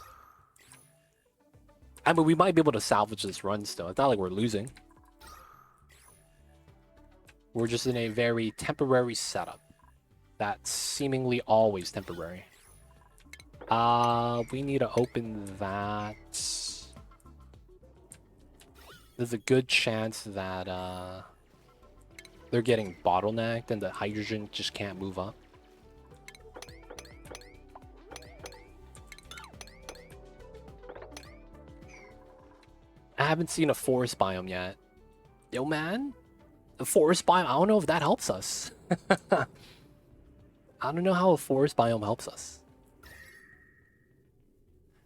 I mean, we might be able to salvage this run still. It's not like we're losing. We're just in a very temporary setup. That's seemingly always temporary. We need to open that. There's a good chance that they're getting bottlenecked and the hydrogen just can't move up. I haven't seen a forest biome yet. Yo, man. The forest biome, I don't know if that helps us. I don't know how a forest biome helps us.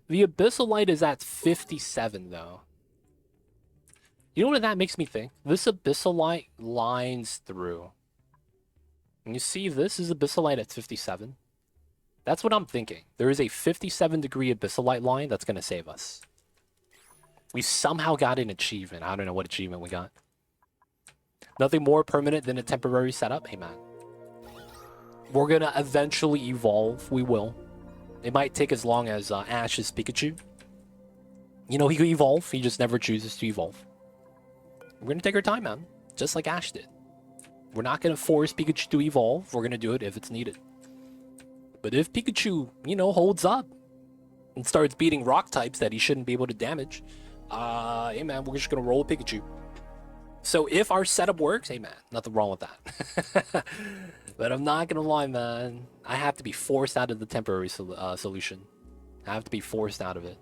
The abyssalite is at 57, though. You know what that makes me think? This abyssalite lines through. And you see, this is abyssalite at 57. That's what I'm thinking. There is a 57-degree abyssalite line that's going to save us. We somehow got an achievement. I don't know what achievement we got. Nothing more permanent than a temporary setup. Hey, man. We're going to eventually evolve. We will. It might take as long as Ash's Pikachu. You know, he could evolve. He just never chooses to evolve. We're going to take our time, man. Just like Ash did. We're not going to force Pikachu to evolve. We're going to do it if it's needed. But if Pikachu, you know, holds up and starts beating rock types that he shouldn't be able to damage, hey, man, we're just going to roll with Pikachu. So if our setup works, hey, man, nothing wrong with that. But I'm not going to lie, man. I have to be forced out of the temporary solution. I have to be forced out of it.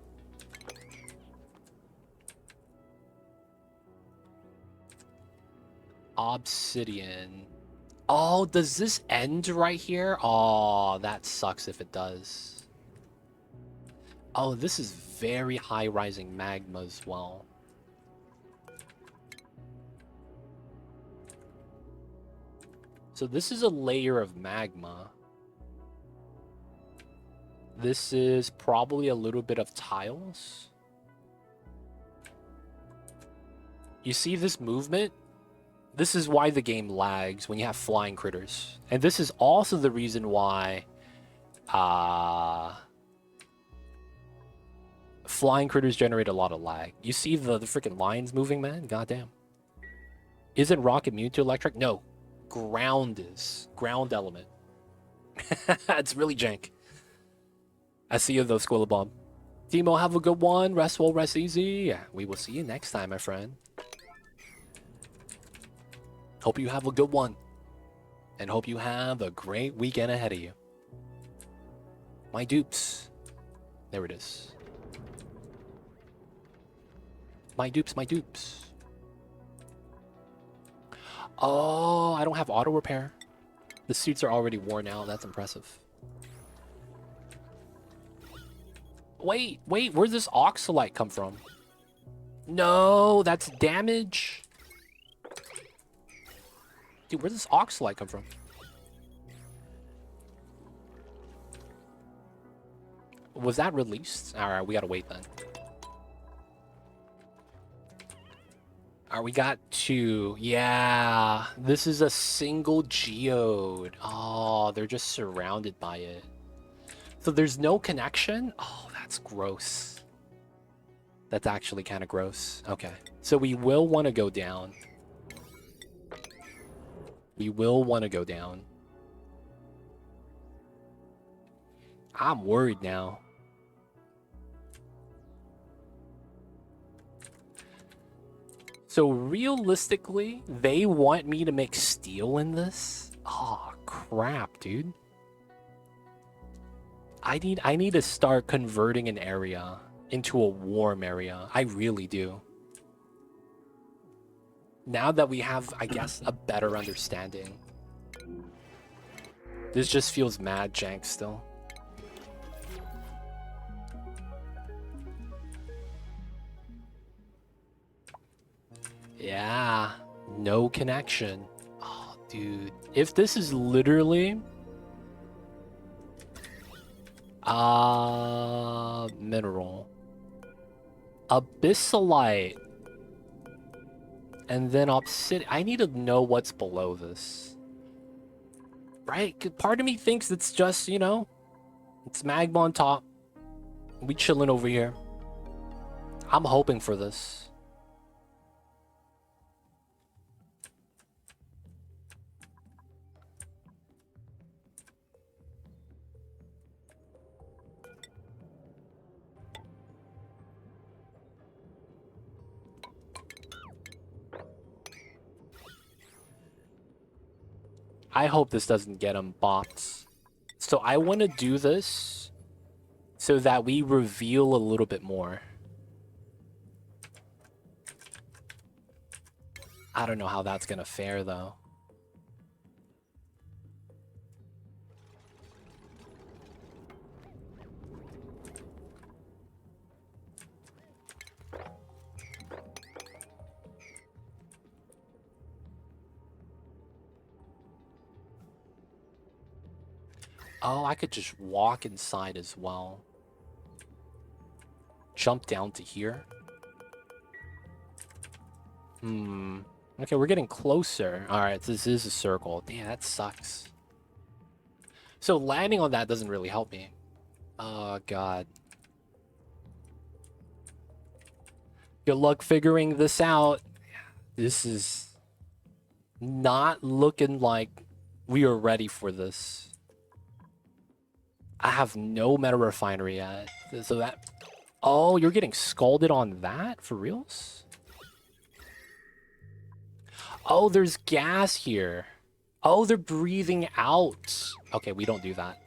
Obsidian. Oh, does this end right here? Oh, that sucks if it does. Oh, this is very high rising magma as well. So this is a layer of magma. This is probably a little bit of tiles. You see this movement? This is why the game lags when you have flying critters. And this is also the reason why flying critters generate a lot of lag. You see the freaking lines moving, man? Goddamn. Isn't rock immune to electric? No. Ground is. Ground element. It's really jank. I see you though, Squillabomb. Timo, have a good one. Rest well, rest easy. We will see you next time, my friend. Hope you have a good one. And hope you have a great weekend ahead of you. My dupes. There it is. My dupes, my dupes. Oh, I don't have auto repair. The suits are already worn out. That's impressive. Wait, where'd this oxalite come from? No, that's damage. Dude, where'd this oxalite come from? Was that released? Alright, we gotta wait then. Alright, we got 2. Yeah, this is a single geode. Oh, they're just surrounded by it. So there's no connection? Oh, that's gross. That's actually kind of gross. Okay, so we will want to go down. We will want to go down. I'm worried now. So realistically, they want me to make steel in this? Oh, crap, dude. I need to start converting an area into a warm area. I really do. Now that we have, I guess, a better understanding. This just feels mad jank still. Yeah, no connection. Oh, dude. If this is literally... mineral. Abyssalite. And then obsidian. I need to know what's below this. Right? 'Cause part of me thinks it's just, you know, it's magma on top. We chilling over here. I'm hoping for this. I hope this doesn't get him bots. So I want to do this so that we reveal a little bit more. I don't know how that's going to fare, though. Oh, I could just walk inside as well. Jump down to here. Okay, we're getting closer. Alright, this is a circle. Damn, that sucks. So landing on that doesn't really help me. Oh, God. Good luck figuring this out. This is not looking like we are ready for this. I have no meta refinery yet. So that... Oh, you're getting scalded on that? For reals? Oh, there's gas here. Oh, they're breathing out. Okay, we don't do that.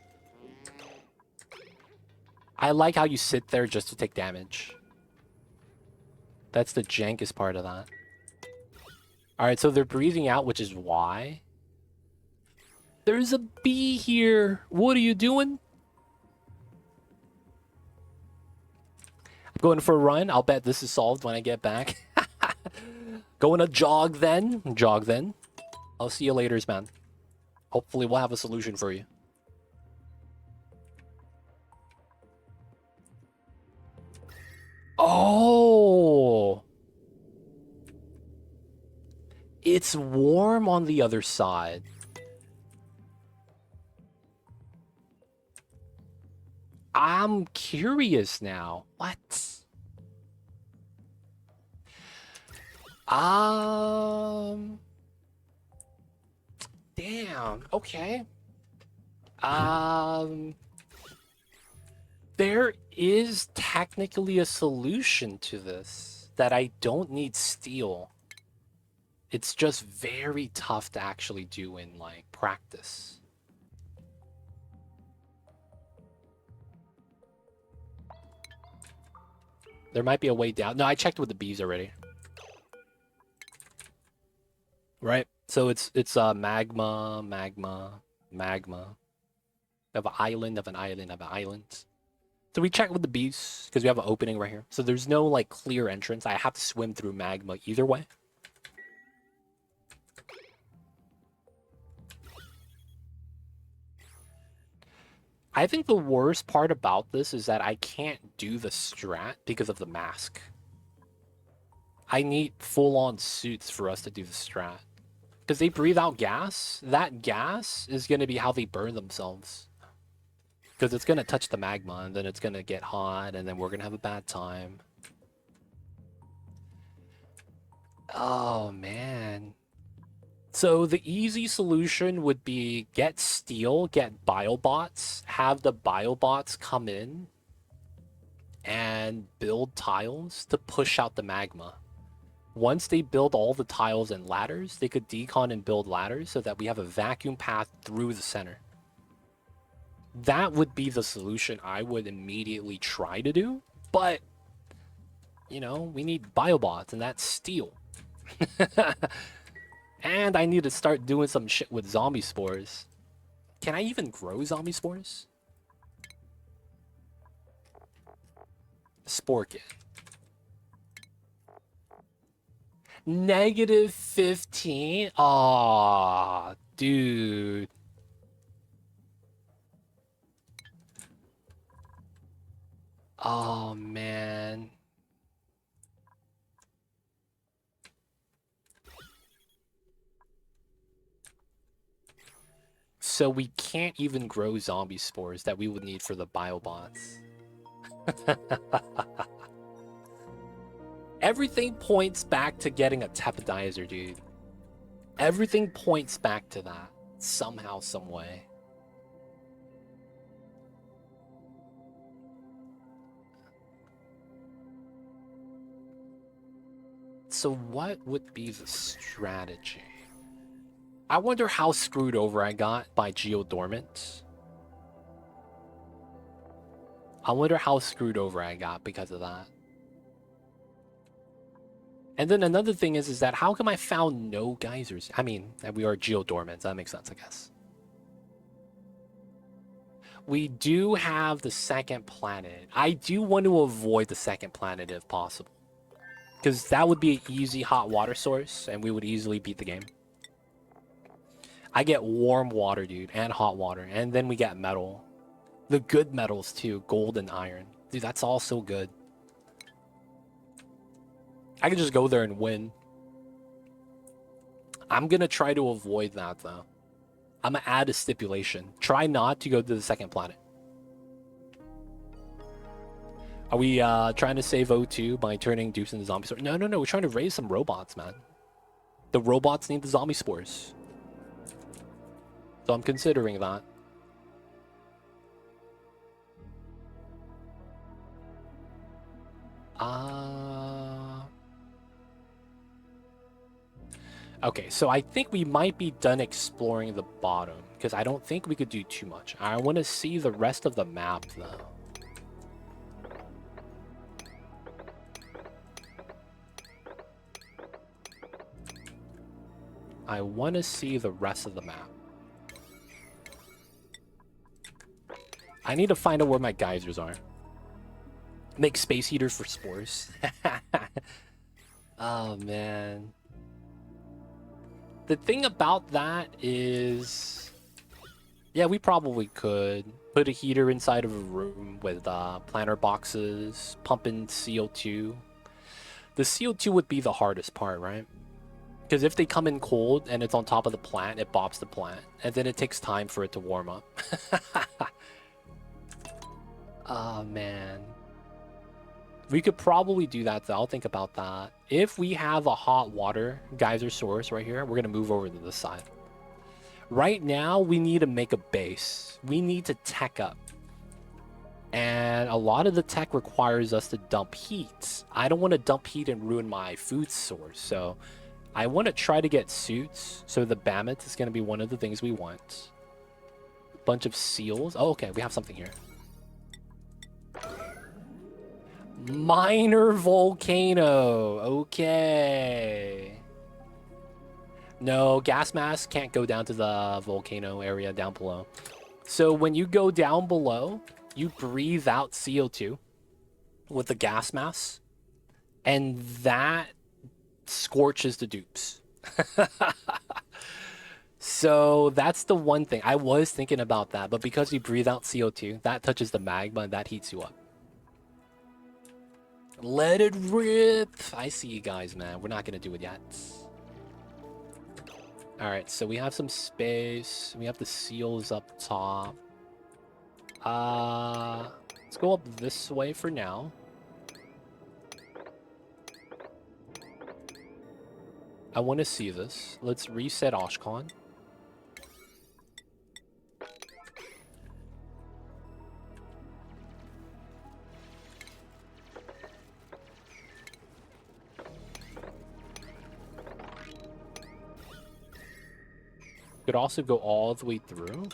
I like how you sit there just to take damage. That's the jankest part of that. Alright, so they're breathing out, which is why. There's a bee here. What are you doing? I'm going for a run. I'll bet this is solved when I get back. Going to jog then. Jog then. I'll see you later, man. Hopefully we'll have a solution for you. Oh! It's warm on the other side. I'm curious now. What? Damn. Okay. There is technically a solution to this that I don't need steel. It's just very tough to actually do in, like, practice. There might be a way down. No, I checked with the bees already. Right? So it's magma. Of an island, of an island, of an island. So we checked with the bees because we have an opening right here. So there's no, like, clear entrance. I have to swim through magma either way. I think the worst part about this is that I can't do the strat because of the mask. I need full-on suits for us to do the strat. Because they breathe out gas. That gas is going to be how they burn themselves. Because it's going to touch the magma, and then it's going to get hot, and then we're going to have a bad time. Oh, man. So the easy solution would be get steel, get biobots, have the biobots come in and build tiles to push out the magma. Once they build all the tiles and ladders, they could decon and build ladders so that we have a vacuum path through the center. That would be the solution I would immediately try to do, but, you know, we need biobots, and that's steel. And I need to start doing some shit with zombie spores. Can I even grow zombie spores? Spore kit. -15? Aw, dude. Oh, man. So we can't even grow zombie spores that we would need for the biobots. Everything points back to getting a tepodizer, dude. Everything points back to that. Somehow, some way. So what would be the strategy? I wonder how screwed over I got by Geodormant. I wonder how screwed over I got because of that. And then another thing is that how come I found no geysers? I mean, we are Geodormants. That makes sense, I guess. We do have the second planet. I do want to avoid the second planet if possible. Because that would be an easy hot water source, and we would easily beat the game. I get warm water, dude, and hot water. And then we get metal. The good metals, too. Gold and iron. Dude, that's all so good. I can just go there and win. I'm going to try to avoid that, though. I'm going to add a stipulation. Try not to go to the second planet. Are we trying to save O2 by turning dupes into zombie spores? No. We're trying to raise some robots, man. The robots need the zombie spores. So I'm considering that. Okay, so I think we might be done exploring the bottom, because I don't think we could do too much. I want to see the rest of the map, though. I want to see the rest of the map. I need to find out where my geysers are. Make space heaters for spores. Oh, man. The thing about that is... Yeah, we probably could. Put a heater inside of a room with planter boxes, pump in CO2. The CO2 would be the hardest part, right? Because if they come in cold and it's on top of the plant, it bops the plant. And then it takes time for it to warm up. Oh, man. We could probably do that, though. I'll think about that. If we have a hot water geyser source right here, we're going to move over to this side. Right now, we need to make a base. We need to tech up. And a lot of the tech requires us to dump heat. I don't want to dump heat and ruin my food source. So I want to try to get suits. So the Baator is going to be one of the things we want. Bunch of seals. Oh, okay. We have something here. Minor volcano. Okay. No, gas mask can't go down to the volcano area down below. So when you go down below, you breathe out CO2 with the gas mask, and that scorches the dupes. So that's the one thing. I was thinking about that, but because you breathe out CO2, that touches the magma and that heats you up. Let it rip. I see you guys, man. We're not going to do it yet. All right, so we have some space. We have the seals up top. Let's go up this way for now. I want to see this. Let's reset Oshkon. Could also go all the way through.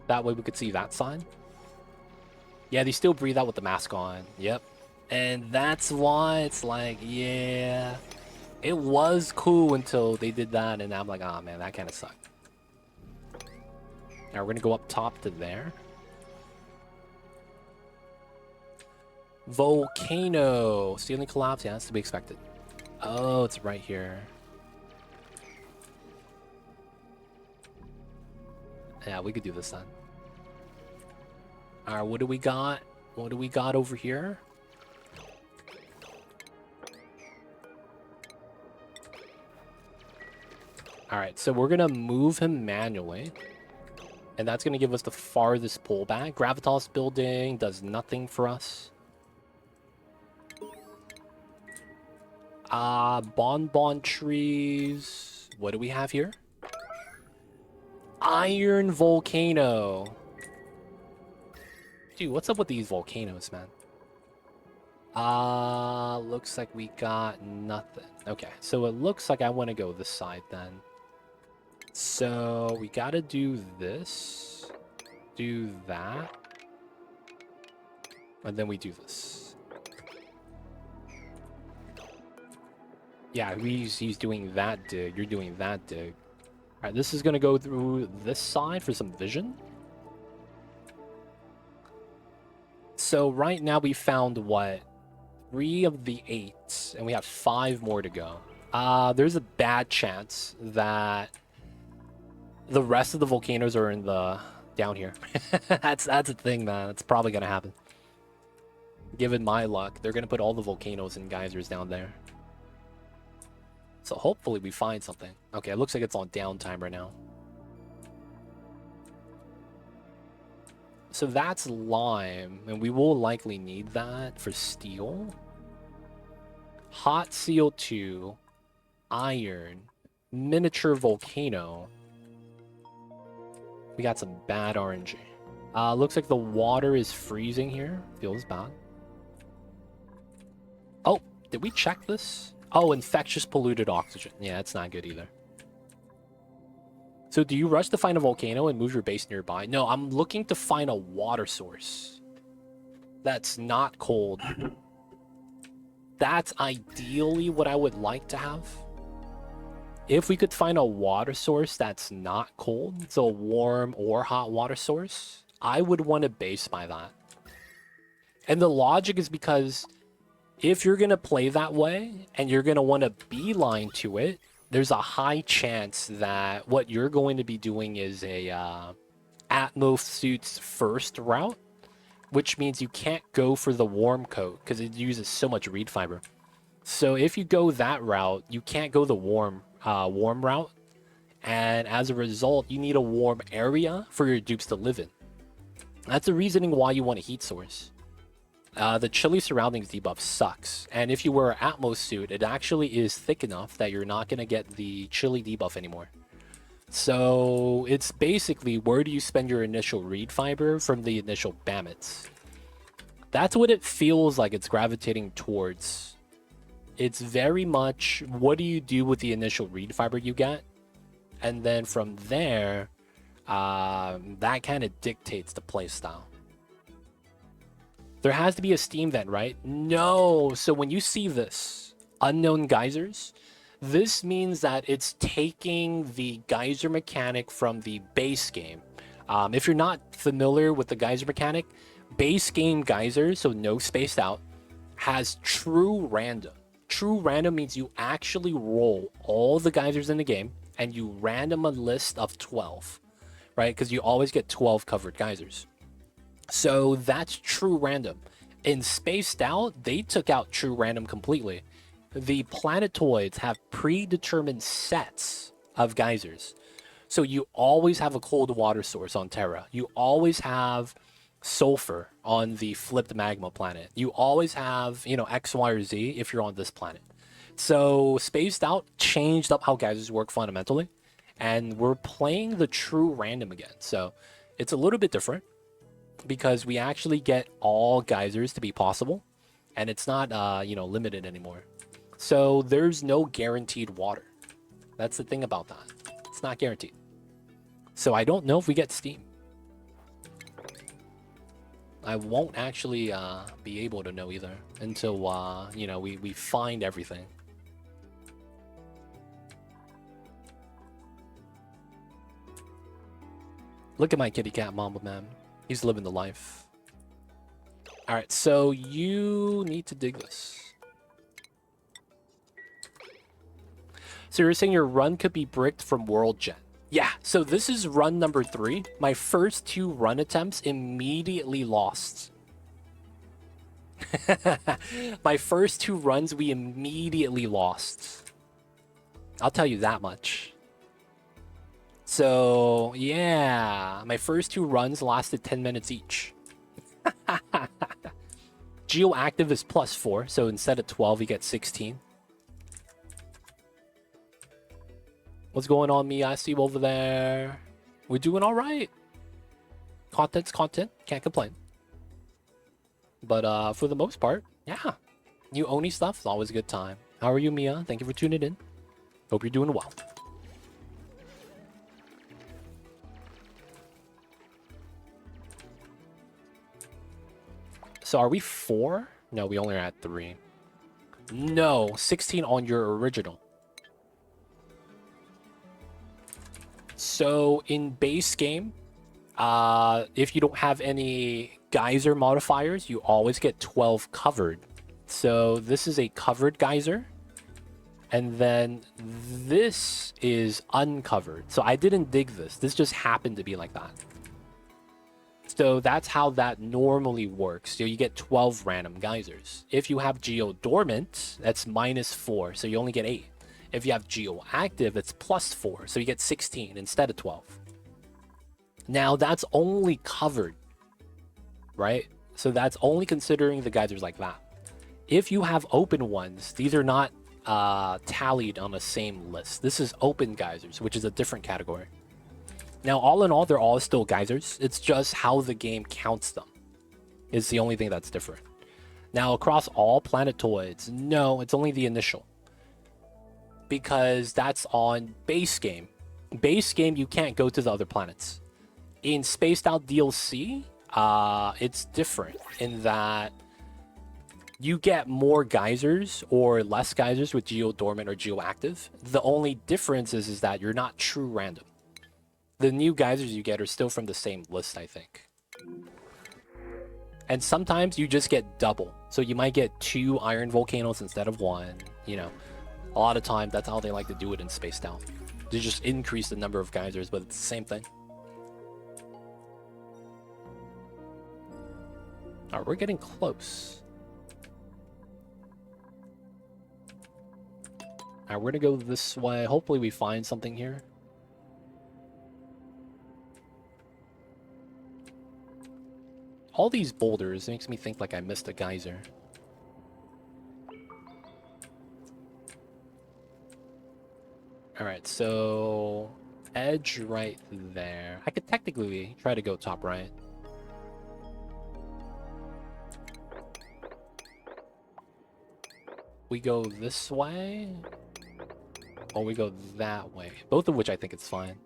That way we could see that sign. Yeah, they still breathe out with the mask on. Yep. And that's why it's like, yeah, it was cool until they did that, and I'm like, oh man, that kind of sucked. Now we're gonna go up top to there. Volcano. Ceiling collapse. Yeah, that's to be expected. Oh, it's right here. Yeah, we could do this then. Alright, what do we got? What do we got over here? Alright, so we're gonna move him manually. And that's gonna give us the farthest pullback. Gravitas building does nothing for us. Bonbon trees. What do we have here? Iron volcano. Dude, what's up with these volcanoes, man? Looks like we got nothing. Okay, so it looks like I want to go this side then. So we gotta do this. Do that. And then we do this. Yeah, he's doing that dig. You're doing that dig. Alright, this is gonna go through this side for some vision. So right now we found what? 3 of the 8, and we have 5 more to go. There's a bad chance that the rest of the volcanoes are in the down here. that's a thing, man. It's probably gonna happen. Given my luck, they're gonna put all the volcanoes and geysers down there. So hopefully we find something. Okay, it looks like it's on downtime right now. So that's lime, and we will likely need that for steel. Hot seal 2, iron, miniature volcano. We got some bad RNG. Looks like the water is freezing here. Feels bad. Oh, did we check this? Oh, infectious polluted oxygen. Yeah, it's not good either. So do you rush to find a volcano and move your base nearby? No, I'm looking to find a water source that's not cold. That's ideally what I would like to have. If we could find a water source that's not cold, so a warm or hot water source, I would want to base by that. And the logic is because if you're going to play that way and you're going to want to beeline to it, there's a high chance that what you're going to be doing is a Atmos suit's first route, which means you can't go for the warm coat because it uses so much reed fiber. So if you go that route, you can't go the warm route, and as a result, you need a warm area for your dupes to live in. That's the reasoning why you want a heat source. The chilly surroundings debuff sucks, and if you wear an Atmos suit, it actually is thick enough that you're not going to get the chilly debuff anymore. So it's basically, where do you spend your initial reed fiber from the initial bammets? That's what it feels like it's gravitating towards. It's very much, what do you do with the initial reed fiber you get? And then from there, that kind of dictates the playstyle. There has to be a steam vent, right? No. So when you see this, unknown geysers, this means that it's taking the geyser mechanic from the base game. If you're not familiar with the geyser mechanic, base game geysers, so no spaced out, has true random. True random means you actually roll all the geysers in the game and you random a list of 12, right? Because you always get 12 covered geysers. So that's true random. In Spaced Out, they took out true random completely. The planetoids have predetermined sets of geysers. So you always have a cold water source on Terra. You always have sulfur on the flipped magma planet. You always have, you know, X, Y, or Z if you're on this planet. So Spaced Out changed up how geysers work fundamentally. And we're playing the true random again. So it's a little bit different because we actually get all geysers to be possible. And it's not, you know, limited anymore. So there's no guaranteed water. That's the thing about that. It's not guaranteed. So I don't know if we get steam. I won't actually be able to know either until, you know, we find everything. Look at my kitty cat mama, man. He's living the life. All right, so you need to dig this. So you're saying your run could be bricked from World Gen. Yeah, so this is run number 3. My first 2 run attempts immediately lost. My first 2 runs, we immediately lost. I'll tell you that much. So, yeah, my first 2 runs lasted 10 minutes each. Geoactive is +4, so instead of 12, you get 16. What's going on, me? I see you over there. We're doing all right. Content's content. Can't complain. But for the most part, yeah. New Oni stuff is always a good time. How are you, Mia? Thank you for tuning in. Hope you're doing well. So are we 4? No, we only are at 3. No, 16 on your original. So in base game, if you don't have any geyser modifiers, you always get 12 covered. So this is a covered geyser. And then this is uncovered. So I didn't dig this. This just happened to be like that. So that's how that normally works. So you get 12 random geysers. If you have Geodormant, that's -4. So you only get 8. If you have Geoactive, it's +4, so you get 16 instead of 12. Now, that's only covered, right? So that's only considering the geysers like that. If you have open ones, these are not tallied on the same list. This is open geysers, which is a different category. Now, all in all, they're all still geysers. It's just how the game counts them is the only thing that's different. Now, across all planetoids, no, it's only the initial. Because that's on base game. Base game, you can't go to the other planets. In Spaced Out DLC, it's different in that you get more geysers or less geysers with Geodormant or Geoactive. The only difference is that you're not true random. The new geysers you get are still from the same list, I think. And sometimes you just get double. So you might get 2 iron volcanoes instead of 1, you know. A lot of times, that's how they like to do it in Spaced Out. They just increase the number of geysers, but it's the same thing. Alright, we're getting close. Alright, we're gonna go this way. Hopefully we find something here. All these boulders makes me think like I missed a geyser. Alright, so edge right there. I could technically try to go top right. We go this way, or we go that way. Both of which I think it's fine.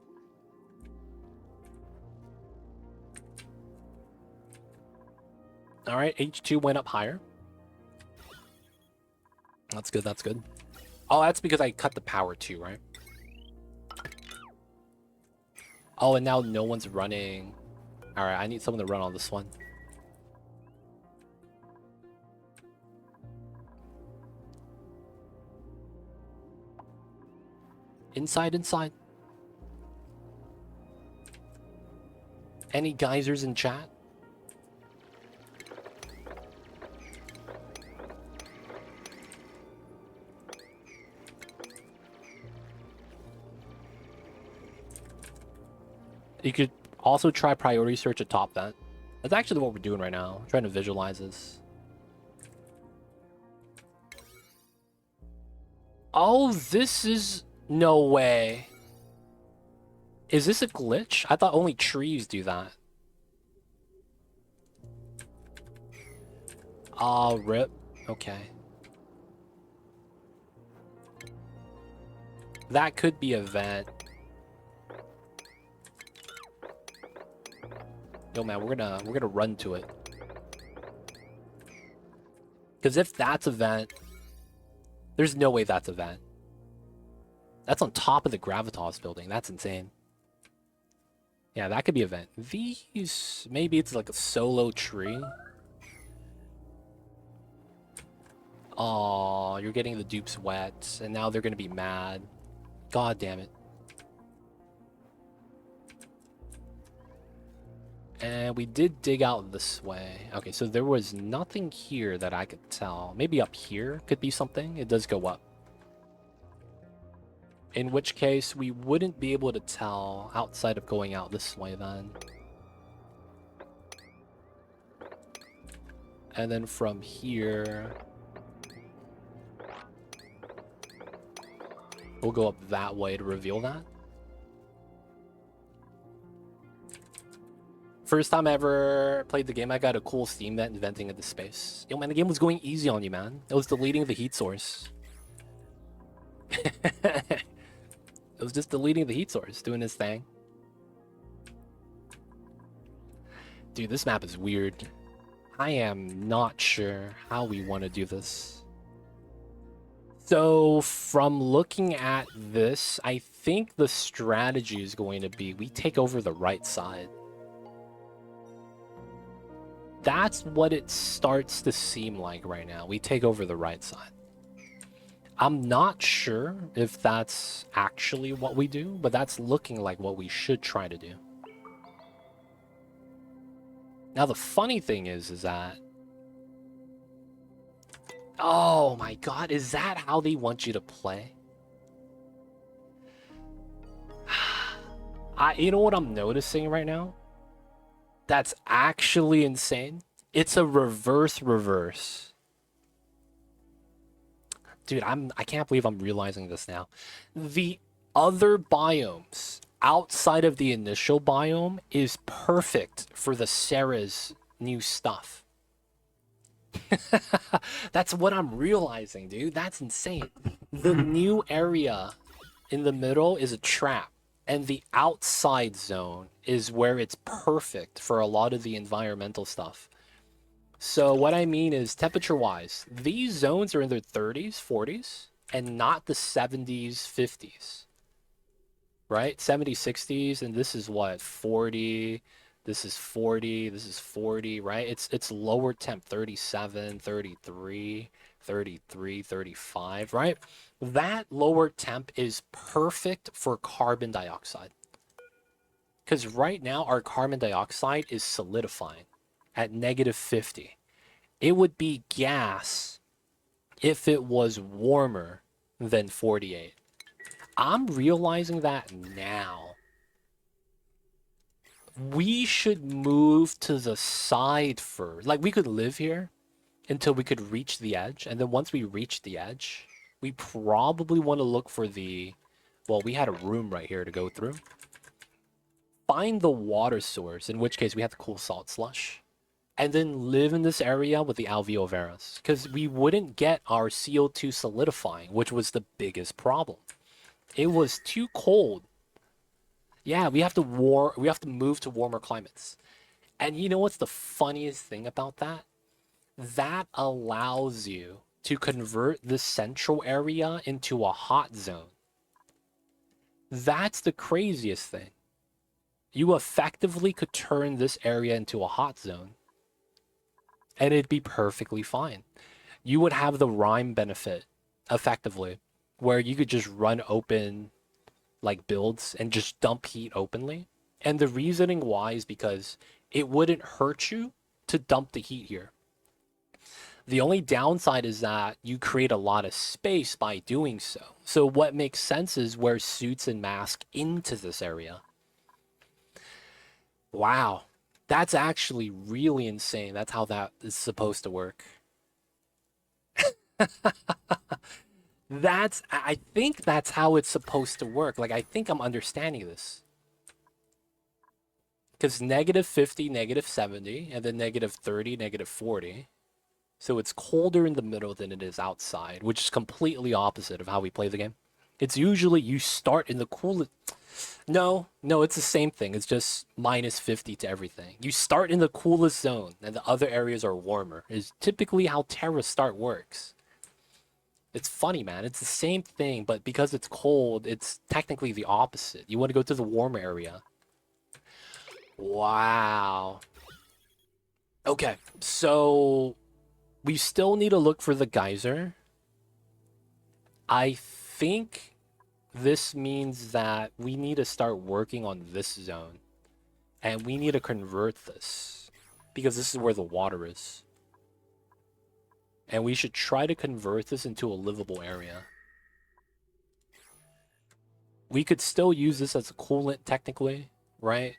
Alright, H2 went up higher. That's good, that's good. Oh, that's because I cut the power too, right? Oh, and now no one's running. Alright, I need someone to run on this one. Inside, inside. Any geysers in chat? You could also try priority search a top vent. That's actually what we're doing right now. I'm trying to visualize this. Oh, this is... No way. Is this a glitch? I thought only trees do that. Oh, rip. Okay. That could be a vent. Yo, man, we're gonna run to it. Because if that's a vent, there's no way that's a vent. That's on top of the Gravitas building. That's insane. Yeah, that could be a vent. These, maybe it's like a solo tree. Oh, you're getting the dupes wet, and now they're gonna be mad. God damn it. And we did dig out this way. Okay, so there was nothing here that I could tell. Maybe up here could be something. It does go up. In which case, we wouldn't be able to tell outside of going out this way then. And then from here, we'll go up that way to reveal that. First time I ever played the game, I got a cool Steam vent venting into space. Yo, man, the game was going easy on you, man. It was deleting the heat source. It was just deleting the heat source, doing his thing. Dude, this map is weird. I am not sure how we want to do this. So, from looking at this, I think the strategy is going to be we take over the right side. That's what it starts to seem like right now. We take over the right side. I'm not sure if that's actually what we do, but that's looking like what we should try to do. Now, the funny thing is that... Oh my god, is that how they want you to play? You know what I'm noticing right now? That's actually insane. It's a reverse. Dude, I can't believe I'm realizing this now. The other biomes outside of the initial biome is perfect for the Ceres new stuff. That's what I'm realizing, dude. That's insane. The new area in the middle is a trap. And the outside zone is where it's perfect for a lot of the environmental stuff. So what I mean is, temperature-wise, these zones are in their 30s, 40s, and not the 70s, 50s. Right? 70s, 60s, and this is what? 40, this is 40, this is 40, right? It's lower temp, 37, 33, 33, 35, right? That lower temp is perfect for carbon dioxide. Because right now, our carbon dioxide is solidifying at -50. It would be gas if it was warmer than 48. I'm realizing that now. We should move to the side first. Like, we could live here until we could reach the edge. And then once we reach the edge, we probably want to look for the... Well, we had a room right here to go through. Find the water source, in which case we have the cool salt slush. And then live in this area with the alveolaris. Because we wouldn't get our CO2 solidifying, which was the biggest problem. It was too cold. Yeah, we have to move to warmer climates. And you know what's the funniest thing about that? That allows you to convert the central area into a hot zone. That's the craziest thing. You effectively could turn this area into a hot zone. And it'd be perfectly fine. You would have the rhyme benefit, effectively, where you could just run open like builds and just dump heat openly. And the reasoning why is because it wouldn't hurt you to dump the heat here. The only downside is that you create a lot of space by doing so. So what makes sense is wear suits and masks into this area. Wow. That's actually really insane. That's how that is supposed to work. I think that's how it's supposed to work. Like, I think I'm understanding this. Because -50, -70, and then -30, -40. So it's colder in the middle than it is outside, which is completely opposite of how we play the game. It's usually you start in the coolest. No, no, it's the same thing. It's just -50 to everything. You start in the coolest zone, and the other areas are warmer. Is typically how Terra Start works. It's funny, man. It's the same thing, but because it's cold, it's technically the opposite. You want to go to the warmer area. Wow. Okay, so we still need to look for the geyser. I think this means that we need to start working on this zone. And we need to convert this. Because this is where the water is. And we should try to convert this into a livable area. We could still use this as a coolant, technically, right?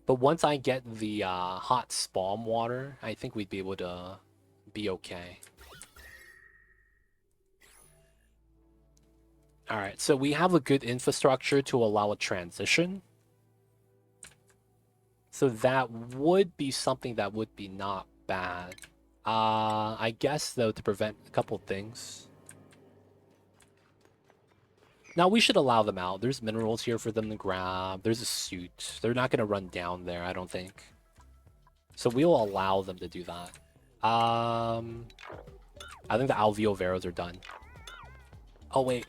But once I get the hot spawn water, I think we'd be able to be okay. Alright, so we have a good infrastructure to allow a transition. So that would be something that would be not bad. I guess, though, to prevent a couple things. Now, we should allow them out. There's minerals here for them to grab. There's a suit. They're not going to run down there, I don't think. So we'll allow them to do that. I think the alveovaros are done. Oh, wait.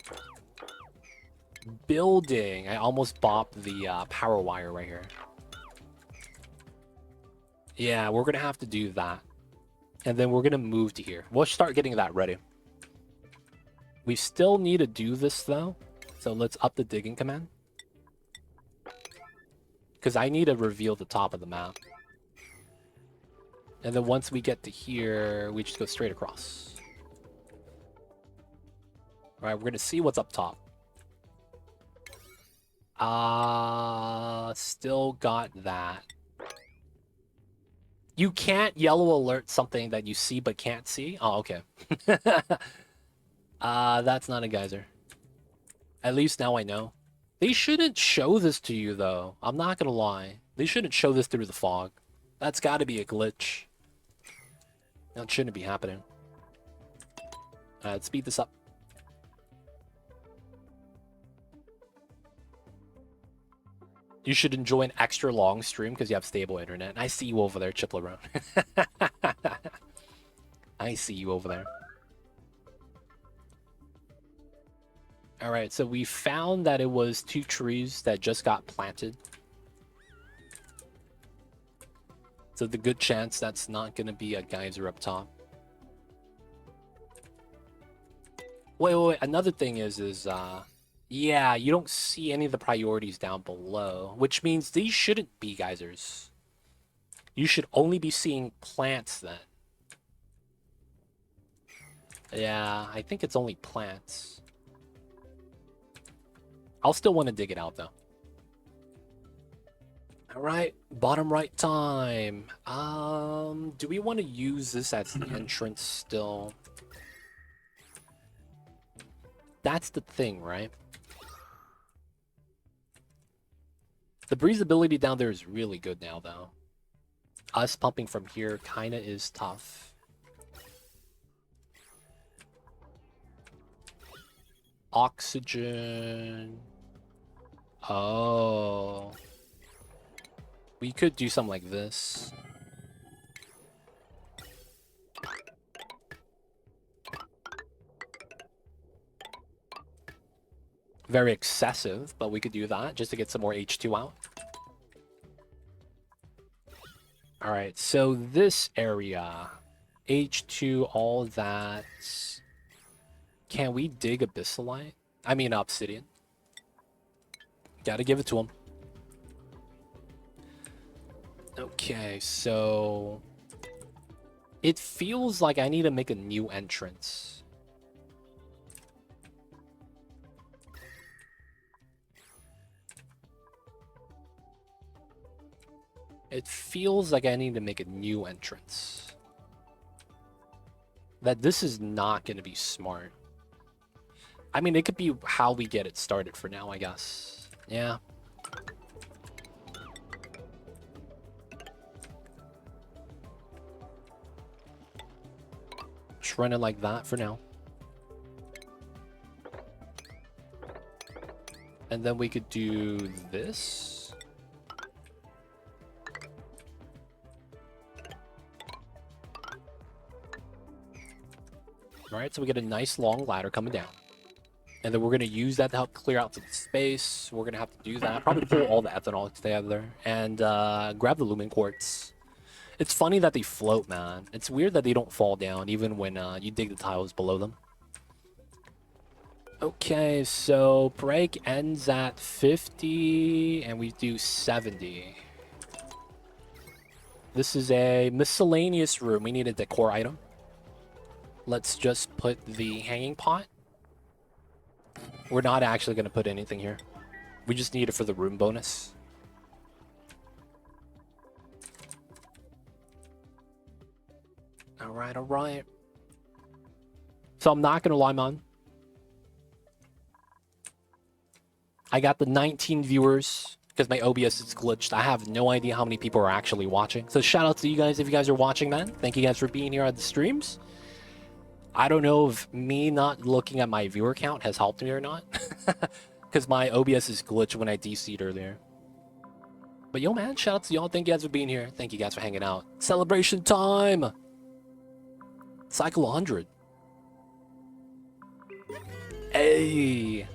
Building. I almost bopped the power wire right here. Yeah, we're going to have to do that. And then we're going to move to here. We'll start getting that ready. We still need to do this, though. So let's up the digging command. Because I need to reveal the top of the map. And then once we get to here, we just go straight across. Alright, we're going to see what's up top. Still got that. You can't yellow alert something that you see but can't see? Oh, okay. That's not a geyser. At least now I know. They shouldn't show this to you, though. I'm not gonna lie. They shouldn't show this through the fog. That's gotta be a glitch. That shouldn't be happening. Let's speed this up. You should enjoy an extra long stream because you have stable internet. I see you over there, Chiplerone. I see you over there. Alright, so we found that it was 2 trees that just got planted. So the good chance that's not going to be a geyser up top. Wait. Another thing is yeah, you don't see any of the priorities down below, which means these shouldn't be geysers. You should only be seeing plants then. Yeah, I think it's only plants. I'll still want to dig it out, though. Alright, bottom right time. Do we want to use this as the entrance still? That's the thing, right? The breathability down there is really good now, though. Us pumping from here kind of is tough. Oxygen. Oh. We could do something like this. Very excessive, but we could do that just to get some more H2 out. Alright, so this area, H2, all that. Can we dig abyssalite? I mean obsidian. Gotta give it to him. Okay, so it feels like I need to make a new entrance. it feels like I need to make a new entrance. That this is not going to be smart. I mean, it could be how we get it started for now, I guess. Yeah. Just run it like that for now. And then we could do this. Alright, so we get a nice long ladder coming down. And then we're going to use that to help clear out some space. We're going to have to do that. Probably pull all the ethanol together. And grab the lumen quartz. It's funny that they float, man. It's weird that they don't fall down, even when you dig the tiles below them. Okay, so break ends at 50, and we do 70. This is a miscellaneous room. We need a decor item. Let's just put the hanging pot. We're not actually going to put anything here. We just need it for the room bonus. Alright, alright. So I'm not going to lie, man. I got the 19 viewers because my OBS is glitched. I have no idea how many people are actually watching. So shout out to you guys if you guys are watching, man. Thank you guys for being here at the streams. I don't know if me not looking at my viewer count has helped me or not. Because my OBS is glitched when I DC'd earlier. But yo, man, shout out to y'all. Thank you guys for being here. Thank you guys for hanging out. Celebration time! Cycle 100. Hey!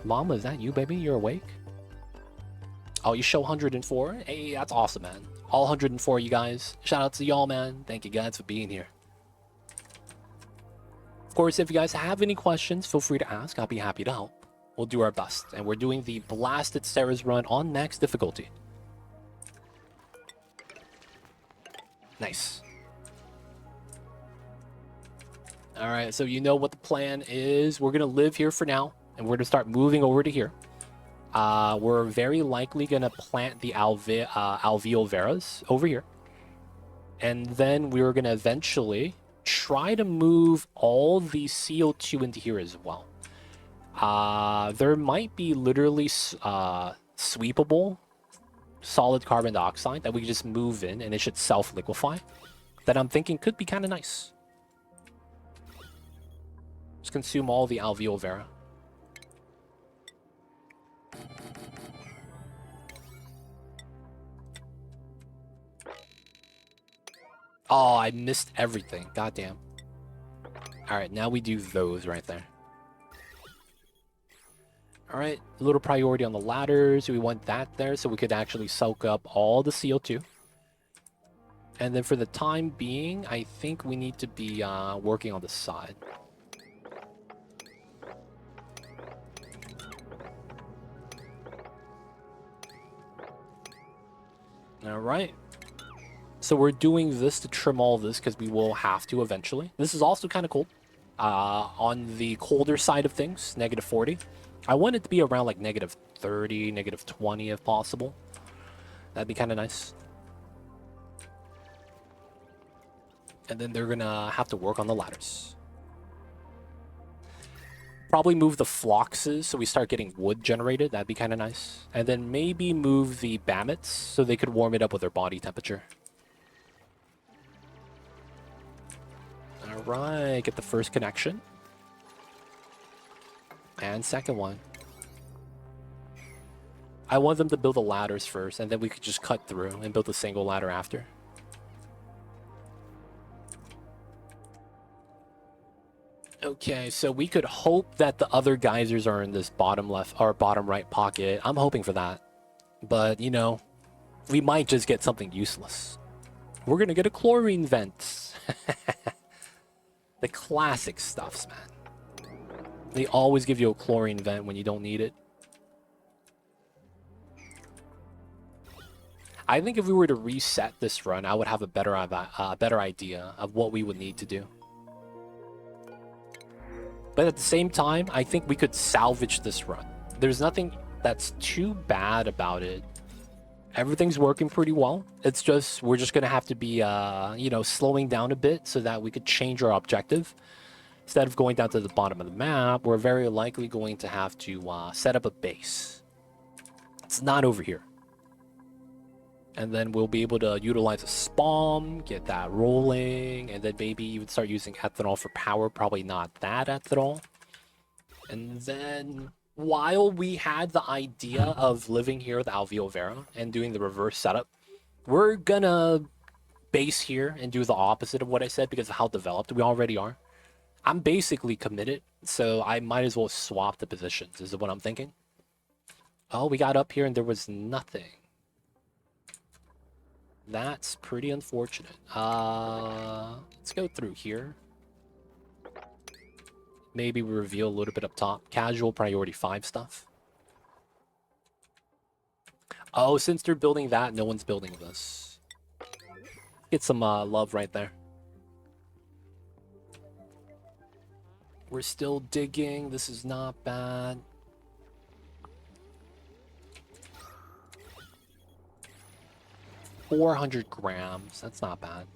Mama, is that you, baby? You're awake? Oh, you show 104? Hey, that's awesome, man. All 104 you guys. Shout out to y'all, man. Thank you guys for being here. Of course, if you guys have any questions, feel free to ask. I'll be happy to help. We'll do our best. And we're doing the Blasted Ceres run on max difficulty. Nice. Alright, so you know what the plan is. We're going to live here for now. And we're going to start moving over to here. We're very likely going to plant the alveol veras over here. And then we're going to eventually try to move all the CO2 into here as well. There might be literally sweepable solid carbon dioxide that we just move in and it should self-liquefy. That I'm thinking could be kind of nice. Just consume all the alveol vera. Oh, I missed everything. Goddamn. Alright, now we do those right there. Alright, a little priority on the ladders. We want that there so we could actually soak up all the CO2. And then for the time being, I think we need to be working on the side. Alright. So we're doing this to trim all this because we will have to eventually. This is also kind of cool. On the colder side of things, -40. I want it to be around like -30, -20 if possible. That'd be kind of nice. And then they're gonna have to work on the ladders. Probably move the floxes so we start getting wood generated. That'd be kind of nice. And then maybe move the bammets so they could warm it up with their body temperature. Alright, get the first connection. And second one. I want them to build the ladders first, and then we could just cut through and build a single ladder after. Okay, so we could hope that the other geysers are in this bottom left or bottom right pocket. I'm hoping for that. But, you know, we might just get something useless. We're gonna get a chlorine vent. The classic stuffs, man. They always give you a chlorine vent when you don't need it. I think if we were to reset this run, I would have a better idea of what we would need to do. But at the same time, I think we could salvage this run. There's nothing that's too bad about it. Everything's working pretty well. It's just, we're just gonna have to be, you know, slowing down a bit so that we could change our objective. Instead of going down to the bottom of the map, we're very likely going to have to set up a base. It's not over here. And then we'll be able to utilize a spawn, get that rolling, and then maybe even start using ethanol for power. Probably not that ethanol. And then while we had the idea of living here with Alveo Vera and doing the reverse setup, we're gonna base here and do the opposite of what I said because of how developed we already are. I'm basically committed, so I might as well swap the positions, is what I'm thinking. Oh, we got up here and there was nothing. That's pretty unfortunate. Let's go through here. Maybe we reveal a little bit up top. Casual priority 5 stuff. Oh, since they're building that, no one's building this. Get some love right there. We're still digging. This is not bad. $400 grams. That's not bad.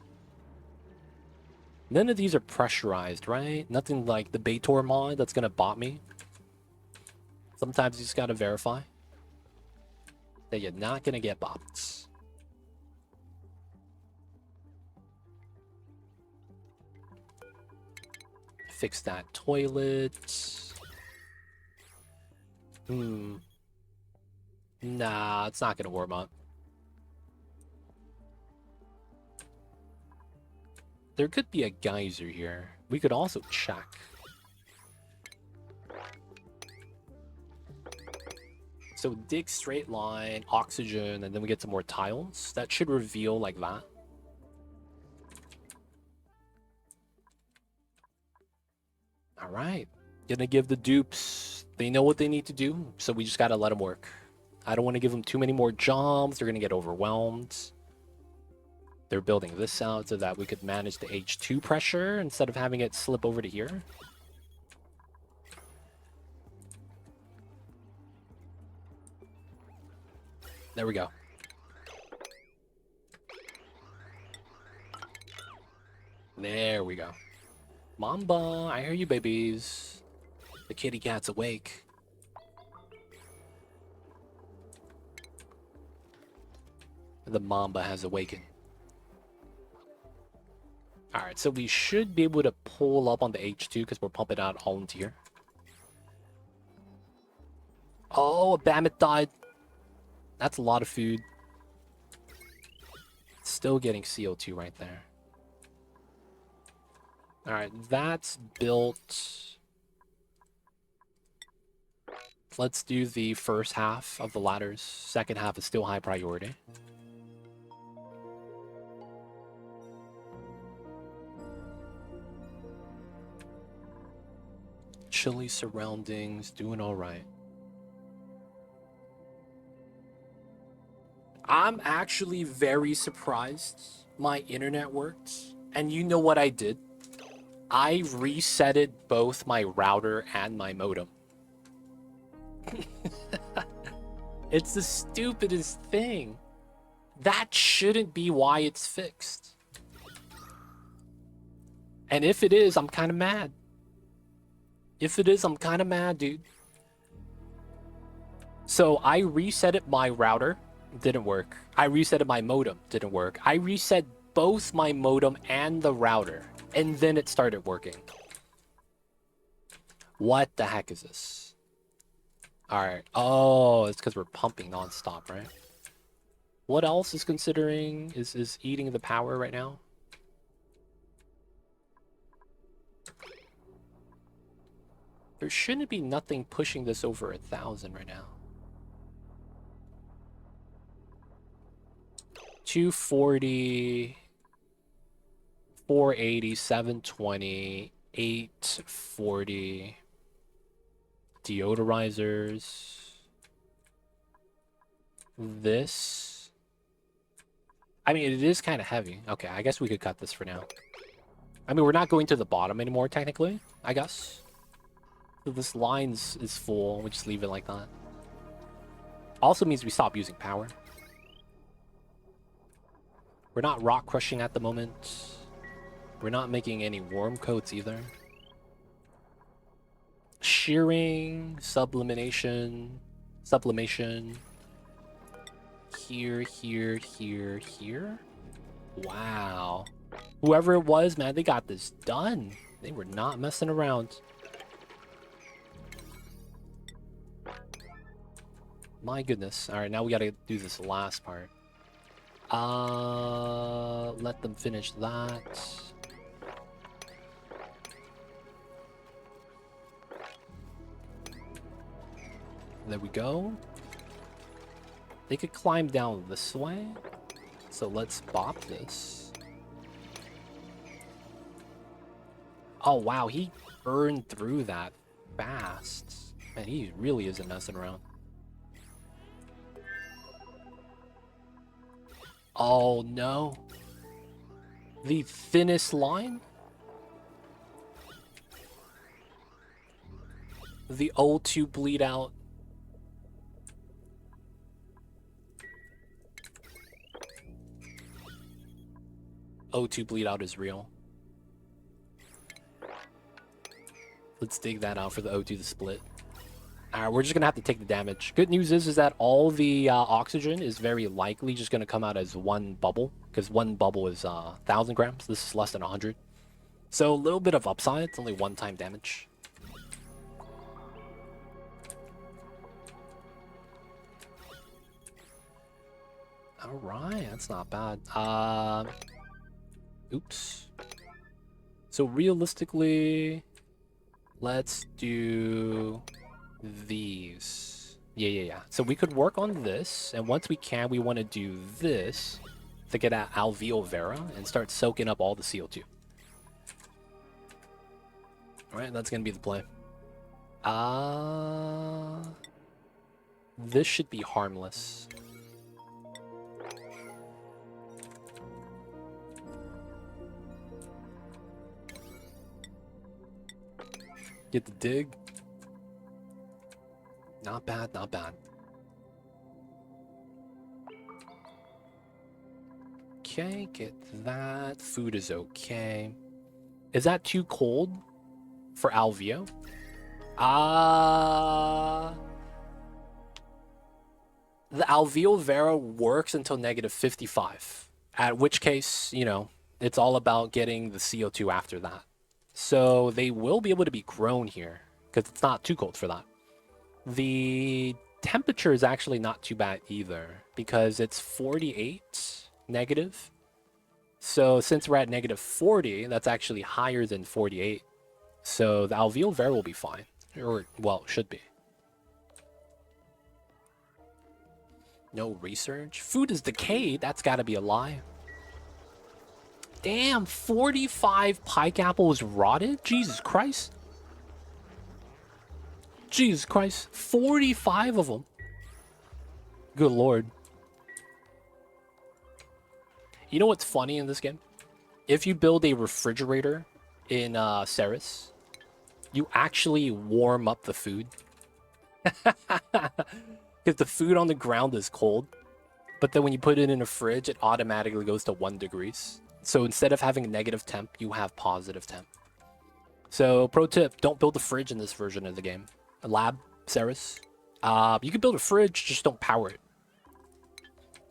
None of these are pressurized, right? Nothing like the Baator mod that's gonna bot me. Sometimes you just gotta verify that you're not gonna get bots. Fix that toilet. Nah, it's not gonna warm up. There could be a geyser here. We could also check. So dig straight line, oxygen, and then we get some more tiles. That should reveal like that. All right. Gonna give the dupes. They know what they need to do, so we just gotta let them work. I don't want to give them too many more jobs. They're gonna get overwhelmed. They're building this out so that we could manage the H2 pressure instead of having it slip over to here. There we go. There we go. Mamba, I hear you, babies. The kitty cat's awake. The Mamba has awakened. Alright, so we should be able to pull up on the H2 because we're pumping out all into here. Oh, a Mammoth died. That's a lot of food. Still getting CO2 right there. Alright, that's built. Let's do the first half of the ladders. Second half is still high priority. Chilly surroundings, doing all right. I'm actually very surprised my internet worked. And you know what I did? I resetted both my router and my modem. It's the stupidest thing. That shouldn't be why it's fixed. And if it is, I'm kind of mad. If it is, I'm kind of mad, dude. So I resetted my router, didn't work. I resetted my modem, didn't work. I reset both my modem and the router, and then it started working. What the heck is this? Alright. Oh, it's because we're pumping nonstop, right? What else is considering is eating the power right now? There shouldn't be nothing pushing this over 1,000 right now. 240, 480, 720, 840. Deodorizers. This. I mean, it is kind of heavy. Okay, I guess we could cut this for now. I mean, we're not going to the bottom anymore, technically, I guess. So this line is full. We just leave it like that. Also means we stop using power. We're not rock crushing at the moment. We're not making any worm coats either. Shearing, sublimation. Here. Wow. Whoever it was, man, they got this done. They were not messing around. My goodness. All right, now we gotta do this last part. Let them finish that. There we go. They could climb down this way. So let's bop this. Oh, wow. He burned through that fast. Man, he really isn't messing around. Oh, no. The thinnest line? The O2 bleed out. O2 bleed out is real. Let's dig that out for the O2 to split. Alright, we're just gonna have to take the damage. Good news is that all the oxygen is very likely just gonna come out as one bubble, because one bubble is 1,000 grams. This is less than 100. So a little bit of upside. It's only one-time damage. Alright, that's not bad. Oops. So realistically, let's do these. Yeah. So we could work on this, and once we can, we want to do this to get at Alveo Vera and start soaking up all the CO2. Alright, that's gonna be the play. This should be harmless. Get the dig. Not bad, not bad. Okay, get that. Food is okay. Is that too cold for Alveo? The Alveo Vera works until -55. At which case, you know, it's all about getting the CO2 after that. So they will be able to be grown here, because it's not too cold for that. The temperature is actually not too bad either, because it's 48 negative. So since we're at -40, that's actually higher than 48. So the Alveo Vera will be fine. Or, well, should be. No research? Food is decayed? That's gotta be a lie. Damn, 45 pike apples rotted? Jesus Christ. Jesus Christ. 45 of them. Good lord. You know what's funny in this game? If you build a refrigerator in Ceres, you actually warm up the food. Because the food on the ground is cold. But then when you put it in a fridge, it automatically goes to 1 degrees. So instead of having a negative temp, you have positive temp. So pro tip, don't build a fridge in this version of the game. A lab, Ceres. You can build a fridge, just don't power it.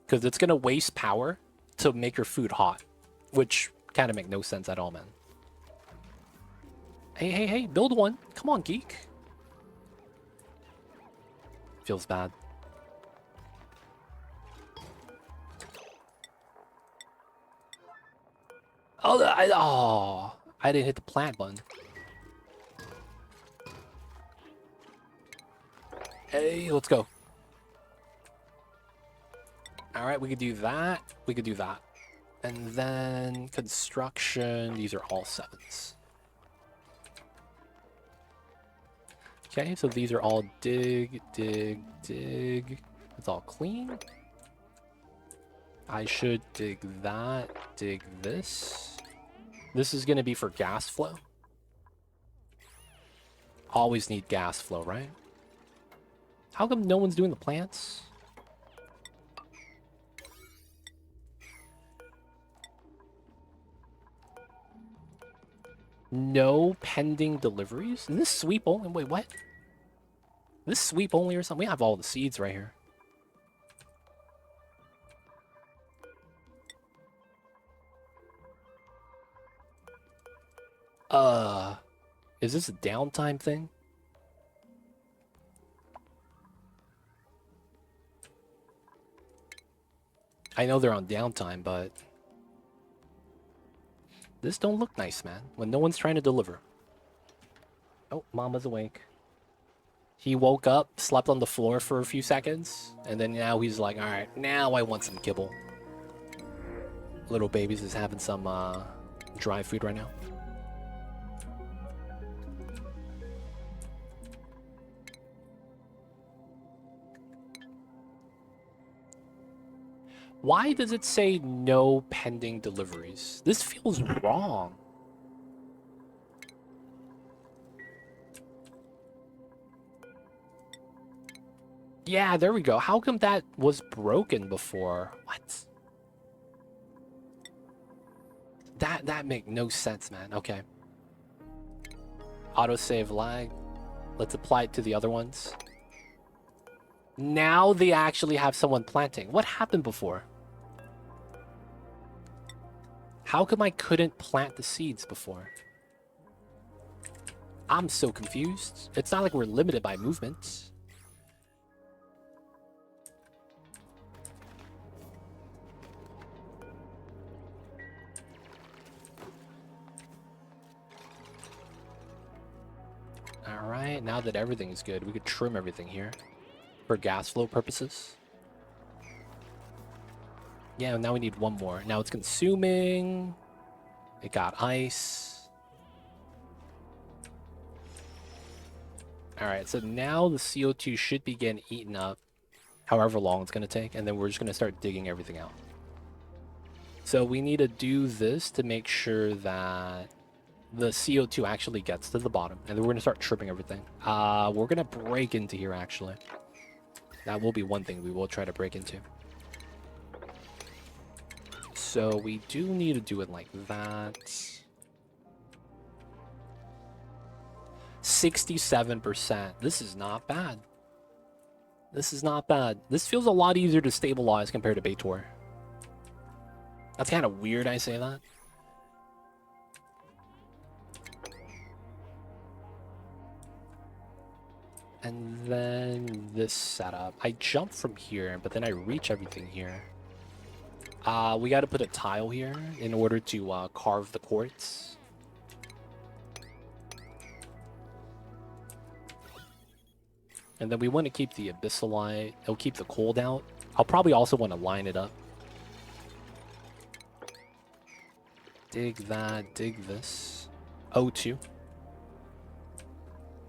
Because it's going to waste power to make your food hot. Which kind of make no sense at all, man. Hey, build one. Come on, geek. Feels bad. I didn't hit the plant button. Hey, let's go. All right, we could do that. We could do that. And then construction. These are all 7s. Okay, so these are all dig. It's all clean. I should dig that. Dig this. This is going to be for gas flow. Always need gas flow, right? How come no one's doing the plants? No pending deliveries? And this sweep only? Wait, what? This sweep only or something? We have all the seeds right here. Is this a downtime thing? I know they're on downtime, but this don't look nice, man. When no one's trying to deliver. Oh, Mama's awake. He woke up, slept on the floor for a few seconds, and then now he's like, all right, now I want some kibble. Little babies is having some dry food right now. Why does it say no pending deliveries? This feels wrong. Yeah, there we go. How come that was broken before? What? That make no sense, man. Okay. Autosave lag. Let's apply it to the other ones. Now they actually have someone planting. What happened before? How come I couldn't plant the seeds before? I'm so confused. It's not like we're limited by movement. Alright, now that everything's good, we could trim everything here for gas flow purposes. Yeah, now we need one more. Now it's consuming. It got ice. Alright, so now the CO2 should begin eating up however long it's going to take, and then we're just going to start digging everything out. So we need to do this to make sure that the CO2 actually gets to the bottom, and then we're going to start tripping everything. We're going to break into here, actually. That will be one thing we will try to break into. So we do need to do it like that. 67%. This is not bad. This is not bad. This feels a lot easier to stabilize compared to Baator. That's kind of weird I say that. And then this setup. I jump from here, but then I reach everything here. We got to put a tile here in order to carve the quartz. And then we want to keep the abyssalite. It'll keep the cold out. I'll probably also want to line it up. Dig that, dig this. O2.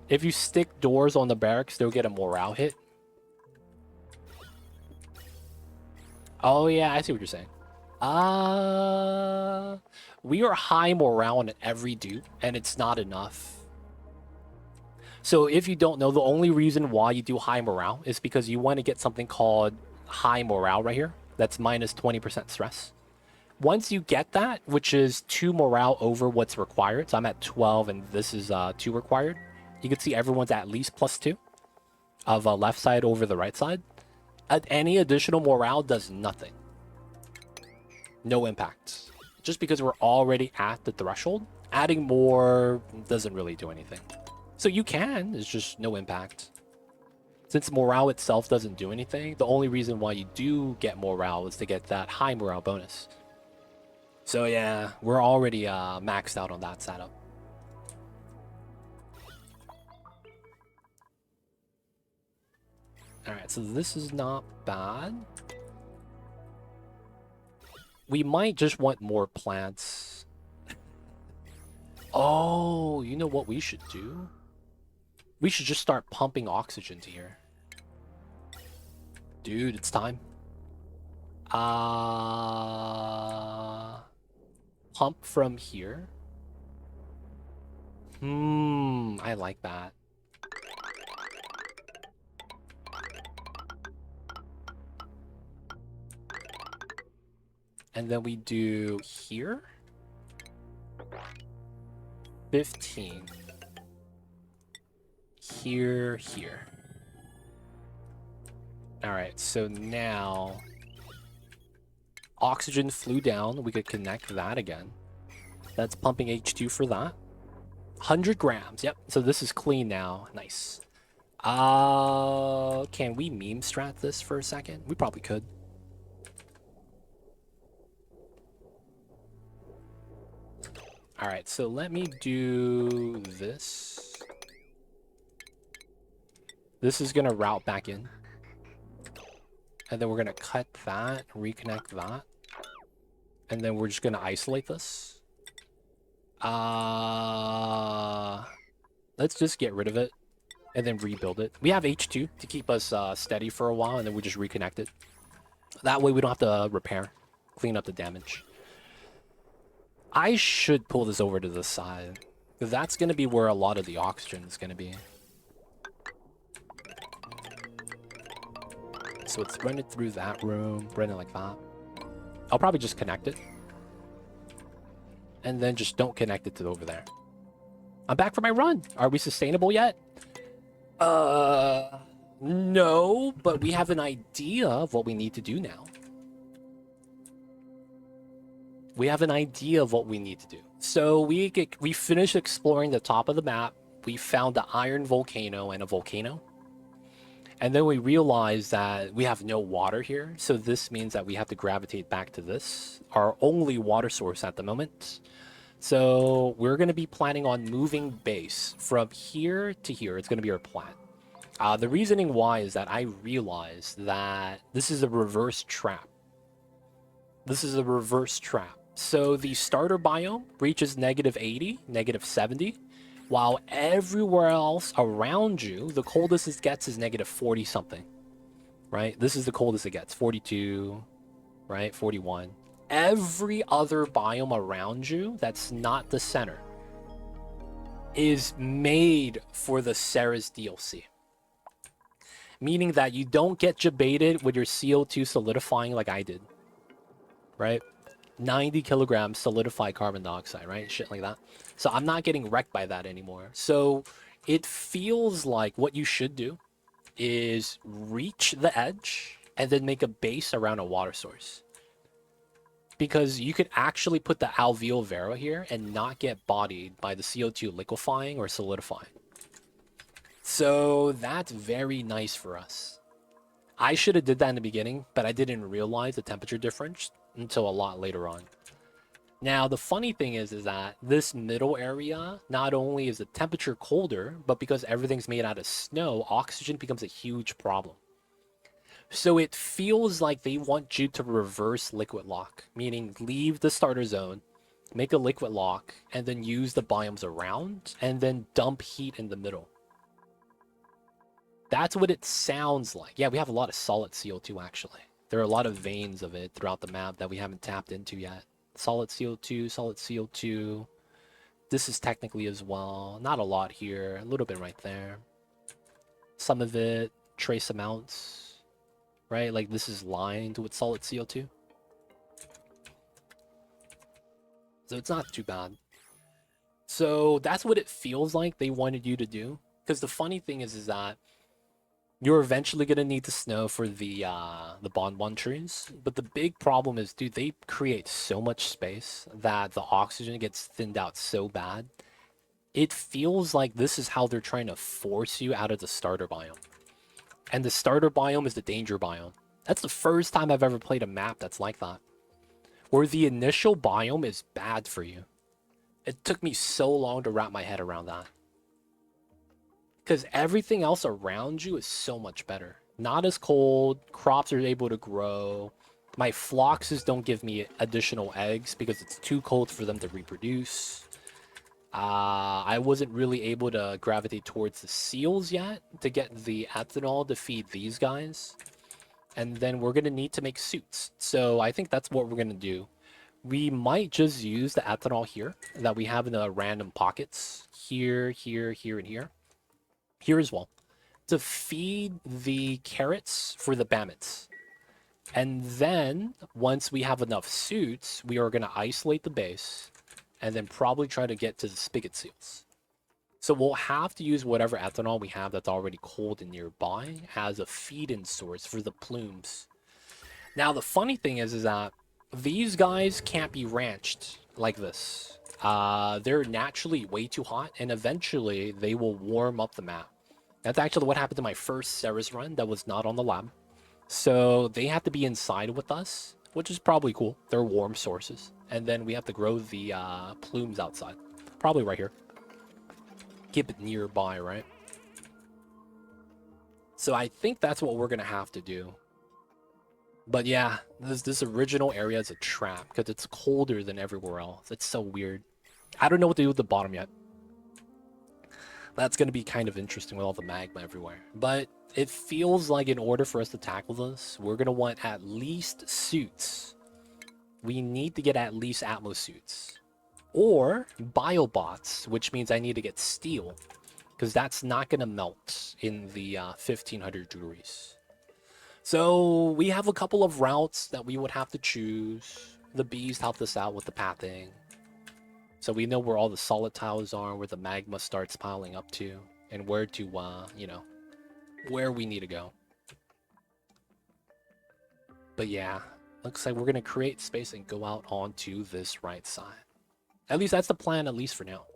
If you stick doors on the barracks, they'll get a morale hit. Oh yeah, I see what you're saying. We are high morale on every dupe, and it's not enough. So if you don't know, the only reason why you do high morale is because you want to get something called high morale right here. That's minus 20% stress. Once you get that, which is 2 morale over what's required, so I'm at 12 and this is 2 required, you can see everyone's at least +2 of left side over the right side. Any additional morale does nothing. No impact. Just because we're already at the threshold, adding more doesn't really do anything. So you can, it's just no impact. Since morale itself doesn't do anything, the only reason why you do get morale is to get that high morale bonus. So yeah, we're already maxed out on that setup. Alright, so this is not bad. We might just want more plants. Oh, you know what we should do? We should just start pumping oxygen to here. Dude, it's time. Pump from here. I like that. And then we do here. 15. Here, here. Alright, so now oxygen flew down. We could connect that again. That's pumping H2 for that. 100 grams. Yep. So this is clean now. Nice. Can we meme strat this for a second? We probably could. All right. So let me do this. This is going to route back in. And then we're going to cut that, reconnect that. And then we're just going to isolate this. Let's just get rid of it and then rebuild it. We have H2 to keep us steady for a while, and then we just reconnect it. That way we don't have to repair, clean up the damage. I should pull this over to the side, because that's going to be where a lot of the oxygen is going to be. So it's running through that room, running like that. I'll probably just connect it. And then just don't connect it to over there. I'm back for my run. Are we sustainable yet? No, but we have an idea of what we need to do now. We have an idea of what we need to do. So we finished exploring the top of the map. We found the iron volcano and a volcano. And then we realized that we have no water here. So this means that we have to gravitate back to this, our only water source at the moment. So we're going to be planning on moving base from here to here. It's going to be our plan. The reasoning why is that I realized that this is a reverse trap. This is a reverse trap. So the starter biome reaches -80, -70, while everywhere else around you, the coldest it gets is -40 something, right? This is the coldest it gets, 42, right? 41. Every other biome around you that's not the center is made for the Ceres DLC. Meaning that you don't get jebaited with your CO2 solidifying like I did, right? 90 kilograms solidified carbon dioxide, right? Shit like that. So I'm not getting wrecked by that anymore. So it feels like what you should do is reach the edge and then make a base around a water source. Because you could actually put the alveol vero here and not get bodied by the CO2 liquefying or solidifying. So that's very nice for us. I should have did that in the beginning, but I didn't realize the temperature difference until a lot later on. Now, the funny thing is that this middle area, not only is the temperature colder, but because everything's made out of snow, oxygen becomes a huge problem. So it feels like they want you to reverse liquid lock, meaning leave the starter zone, make a liquid lock, and then use the biomes around, and then dump heat in the middle. That's what it sounds like. Yeah, we have a lot of solid CO2, actually. There are a lot of veins of it throughout the map that we haven't tapped into yet. Solid CO2, solid CO2. This is technically as well. Not a lot here. A little bit right there. Some of it, trace amounts. Right? Like this is lined with solid CO2. So it's not too bad. So that's what it feels like they wanted you to do. Because the funny thing is that you're eventually going to need the snow for the Bond 1 trees. But the big problem is, dude, they create so much space that the oxygen gets thinned out so bad. It feels like this is how they're trying to force you out of the starter biome. And the starter biome is the danger biome. That's the first time I've ever played a map that's like that. Where the initial biome is bad for you. It took me so long to wrap my head around that. Because everything else around you is so much better. Not as cold, crops are able to grow. My floxes don't give me additional eggs because it's too cold for them to reproduce. I wasn't really able to gravitate towards the seals yet to get the ethanol to feed these guys. And then we're going to need to make suits. So I think that's what we're going to do. We might just use the ethanol here that we have in the random pockets. Here, here, here, and here. Here as well. To feed the carrots for the bammets. And then, once we have enough suits, we are going to isolate the base. and then probably try to get to the spigot seals. So we'll have to use whatever ethanol we have that's already cold and nearby as a feed-in source for the plumes. Now, the funny thing is that these guys can't be ranched like this. They're naturally way too hot, and eventually they will warm up the map. That's actually what happened to my first Ceres run that was not on the lab. So they have to be inside with us, which is probably cool. They're warm sources. And then we have to grow the plumes outside. Probably right here. Keep it nearby, right? So I think that's what we're going to have to do. But yeah, this original area is a trap because it's colder than everywhere else. It's so weird. I don't know what to do with the bottom yet. That's going to be kind of interesting with all the magma everywhere. But it feels like in order for us to tackle this, we're going to want at least suits. We need to get at least Atmos suits. Or biobots, which means I need to get steel. Because that's not going to melt in the 1500 degrees. So we have a couple of routes that we would have to choose. The bees helped us out with the pathing. So we know where all the solid tiles are, where the magma starts piling up to, and where to, you know, where we need to go. But yeah, looks like we're going to create space and go out onto this right side. At least that's the plan, at least for now.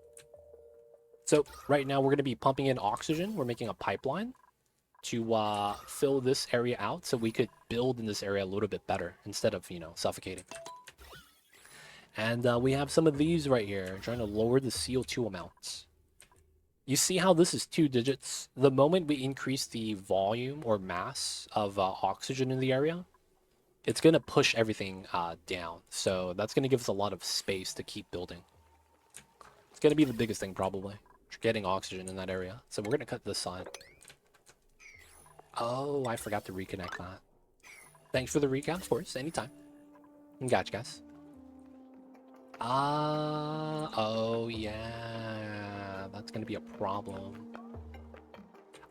So right now we're going to be pumping in oxygen. We're making a pipeline to fill this area out so we could build in this area a little bit better instead of, you know, suffocating. And we have some of these right here, trying to lower the CO2 amounts. You see how this is 2 digits? The moment we increase the volume or mass of oxygen in the area, it's going to push everything down. So that's going to give us a lot of space to keep building. It's going to be the biggest thing, probably, getting oxygen in that area. So we're going to cut this side. Oh, I forgot to reconnect that. Thanks for the recap, of course, anytime. Gotcha, guys. Oh yeah, that's gonna be a problem.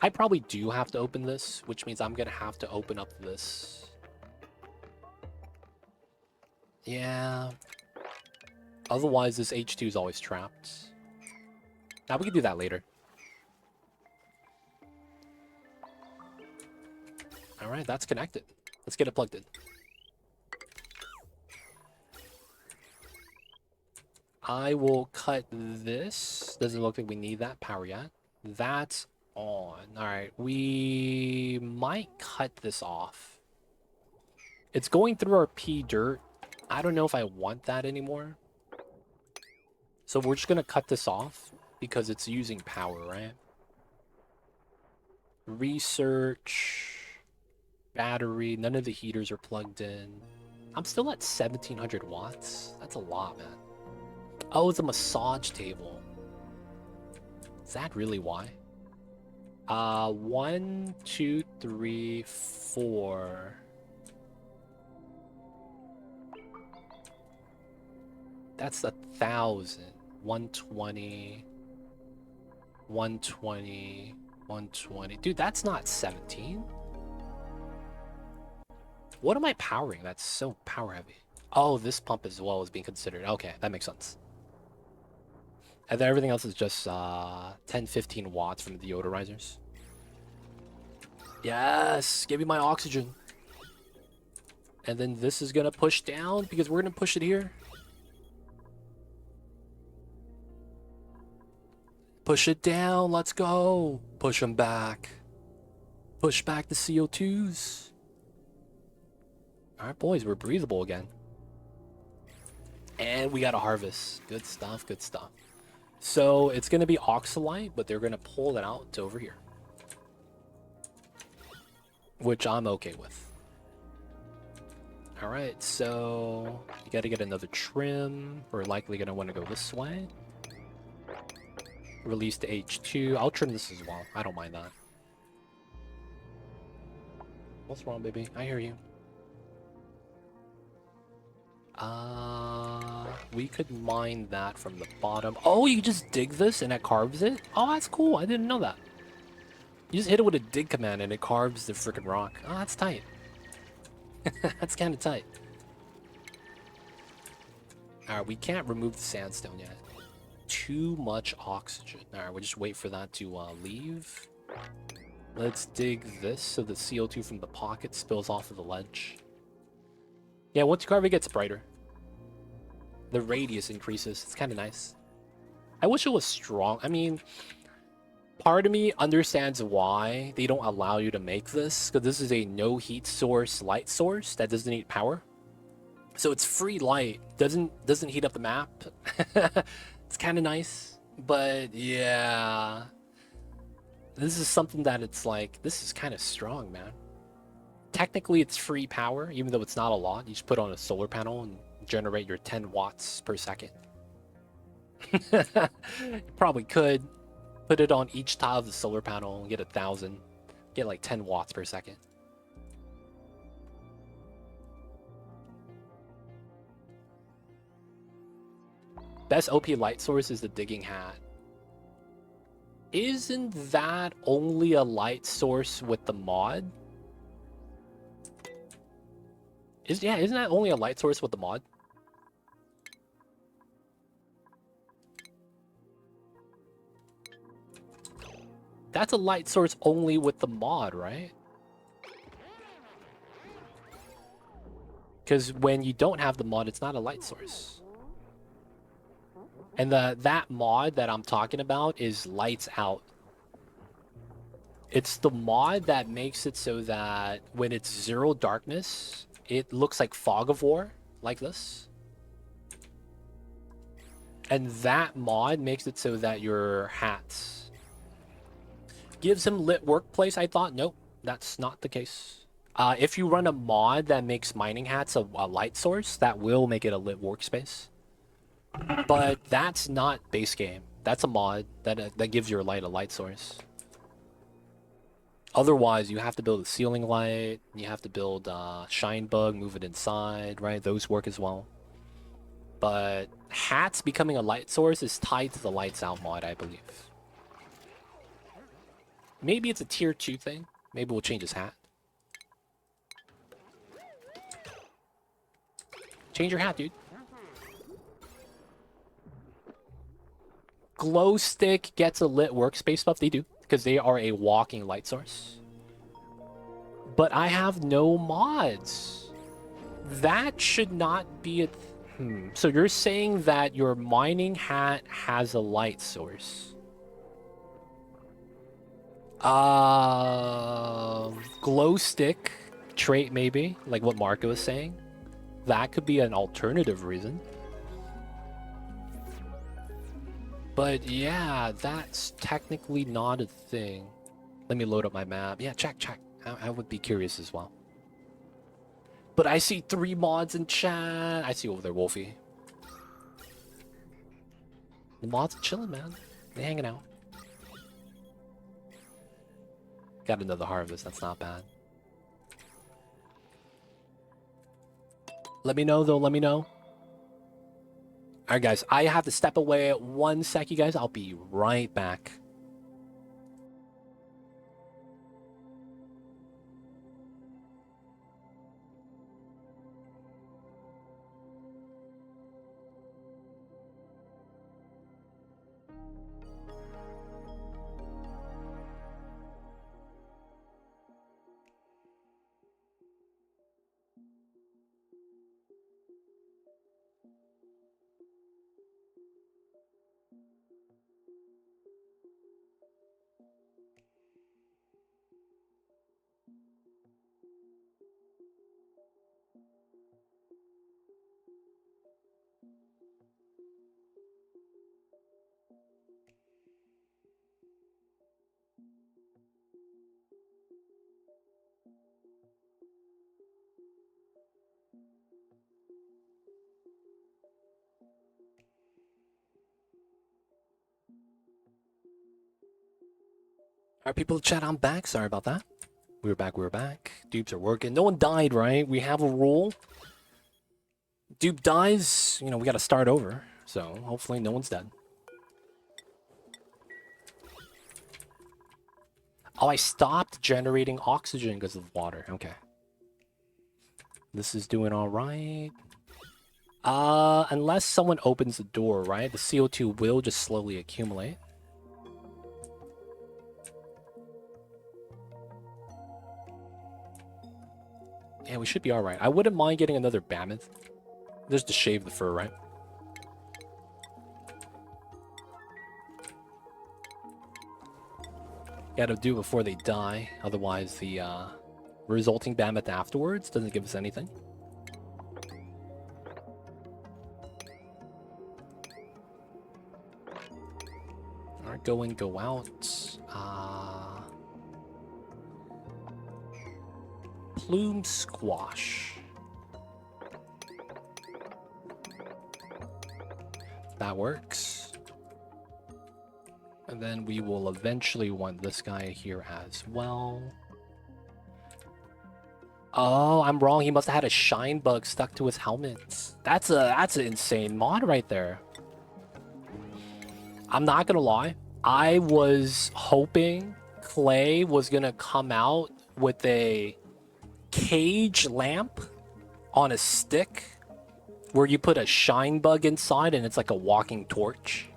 I probably do have to open this, which means I'm gonna have to open up this. Yeah. Otherwise, this H2 is always trapped. Now, we can do that later. Alright, that's connected. Let's get it plugged in. I will cut this. Doesn't look like we need that power yet. That's on. Alright, we might cut this off. It's going through our P dirt. I don't know if I want that anymore. So we're just going to cut this off because it's using power, right? Research. Battery. None of the heaters are plugged in. I'm still at 1700 watts. That's a lot, man. Oh, it's a massage table. Is that really why? 1, 2, 3, 4. That's 1,000. 120. 120. 120. Dude, that's not 17. What am I powering? That's so power heavy. Oh, this pump as well is being considered. Okay, that makes sense. And then everything else is just 10, 15 watts from the deodorizers. Yes, give me my oxygen. And then this is going to push down because we're going to push it here. Push it down. Let's go. Push them back. Push back the CO2s. All right, boys, we're breathable again. And we got a harvest. Good stuff, good stuff. So it's going to be oxalite, but they're going to pull it out to over here. Which I'm okay with. All right, so you got to get another trim. We're likely going to want to go this way. Release the H2. I'll trim this as well. I don't mind that. What's wrong, baby? I hear you. We could mine that from the bottom. Oh, you just dig this and it carves it? Oh, that's cool. I didn't know that. You just hit it with a dig command and it carves the freaking rock. Oh, that's tight. That's kind of tight. Alright, we can't remove the sandstone yet. Too much oxygen. Alright, we'll just wait for that to leave. Let's dig this so the CO2 from the pocket spills off of the ledge. Yeah, once Geographic gets brighter, the radius increases. It's kind of nice. I wish it was strong. I mean, part of me understands why they don't allow you to make this, because this is a no heat source light source that doesn't need power. So it's free light, doesn't heat up the map. It's kind of nice, but yeah, this is something that it's like, this is kind of strong, man. Technically, it's free power, even though it's not a lot. You just put on a solar panel and generate your 10 watts per second. You probably could put it on each tile of the solar panel and get 1,000. Get like 10 watts per second. Best OP light source is the digging hat. Isn't that only a light source with the mod? Isn't that only a light source with the mod? That's a light source only with the mod, right? Because when you don't have the mod, it's not a light source. And that mod that I'm talking about is lights out. It's the mod that makes it so that when it's zero darkness, it looks like Fog of War, like this. And that mod makes it so that your hats gives him lit workplace. I thought, nope, that's not the case. If you run a mod that makes mining hats a light source, that will make it a lit workspace. But that's not base game. That's a mod that gives your light a light source. Otherwise, you have to build a ceiling light. You have to build shine bug, move it inside, right? Those work as well. But hats becoming a light source is tied to the lights out mod, I believe. Maybe it's a tier 2 thing. Maybe we'll change his hat. Change your hat, dude. Glow stick gets a lit workspace buff. They do, because they are a walking light source. But I have no mods. That should not be a... So you're saying that your mining hat has a light source? Glow stick trait, maybe, like what Marco was saying. That could be an alternative reason. But yeah, that's technically not a thing. Let me load up my map. Yeah, check. I would be curious as well. But I see 3 mods in chat. I see over there, Wolfie. The mods are chilling, man. They hanging out. Got another harvest. That's not bad. Let me know, though. Let me know. Alright, guys. I have to step away 1 sec, you guys. I'll be right back. Alright, people, chat, I'm back. Sorry about that. We were back. Dupes are working. No one died, right? We have a rule. Dupe dies, you know, we gotta start over. So, hopefully no one's dead. Oh, I stopped generating oxygen because of water. Okay. This is doing alright. Unless someone opens the door, right? The CO2 will just slowly accumulate. Yeah, we should be alright. I wouldn't mind getting another mammoth. Just to shave the fur, right? Gotta do it before they die. Otherwise, the resulting mammoth afterwards doesn't give us anything. Alright, go in, go out. Plume squash. That works. And then we will eventually want this guy here as well. Oh, I'm wrong. He must have had a shine bug stuck to his helmet. That's an insane mod right there. I'm not gonna lie. I was hoping Clay was gonna come out with a cage lamp on a stick where you put a shine bug inside and it's like a walking torch.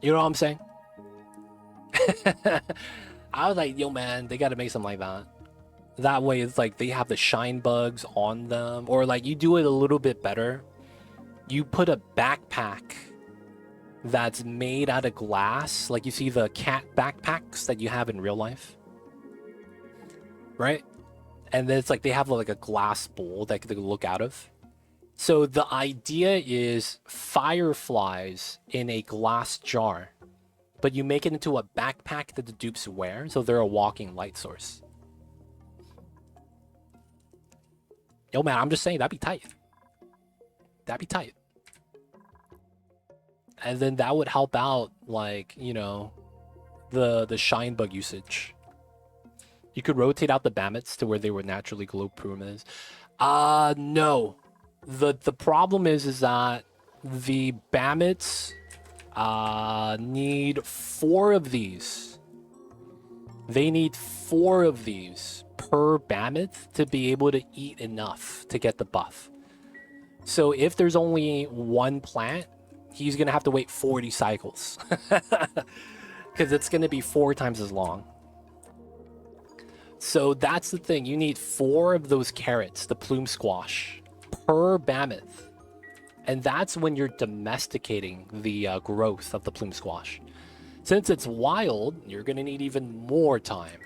You know what I'm saying? I was like, yo, man, they gotta make something like that. That way, it's like they have the shine bugs on them. Or like you do it a little bit better. You put a backpack that's made out of glass. Like you see the cat backpacks that you have in real life. Right? And then it's like they have like a glass bowl that they can look out of. So the idea is fireflies in a glass jar, but you make it into a backpack that the dupes wear, so they're a walking light source. Yo, man, I'm just saying, that'd be tight. That'd be tight. And then that would help out, like, you know, the shine bug usage. You could rotate out the Bammets to where they were naturally glow plumes. No. The problem is that the Bammets need 4 of these. They need 4 of these per Mammoth to be able to eat enough to get the buff. So if there's only 1 plant, he's going to have to wait 40 cycles. Because it's going to be 4 times as long. So that's the thing. You need 4 of those carrots, the plume squash, per Mammoth. And that's when you're domesticating the growth of the plume squash. Since it's wild, you're going to need even more time.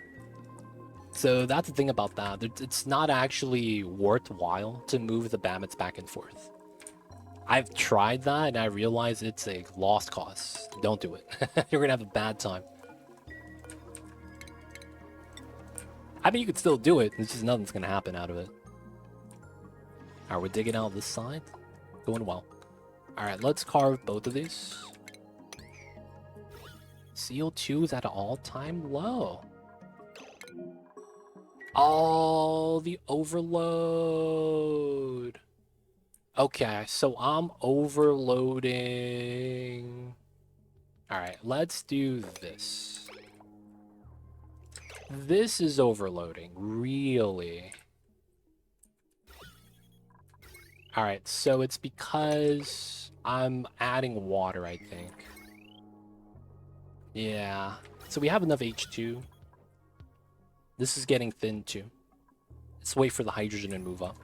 So that's the thing about that. It's not actually worthwhile to move the Bammets back and forth. I've tried that and I realize it's a lost cause. Don't do it. You're going to have a bad time. I mean, you could still do it. It's just nothing's going to happen out of it. Alright, we're digging out this side. Going well. Alright, let's carve both of these. CO2 is at an all-time low. Oh, the overload. Okay, so I'm overloading. Alright, let's do this. This is overloading, really. Alright, so it's because I'm adding water, I think. Yeah, so we have enough H2. This is getting thin too. Let's wait for the hydrogen and move up.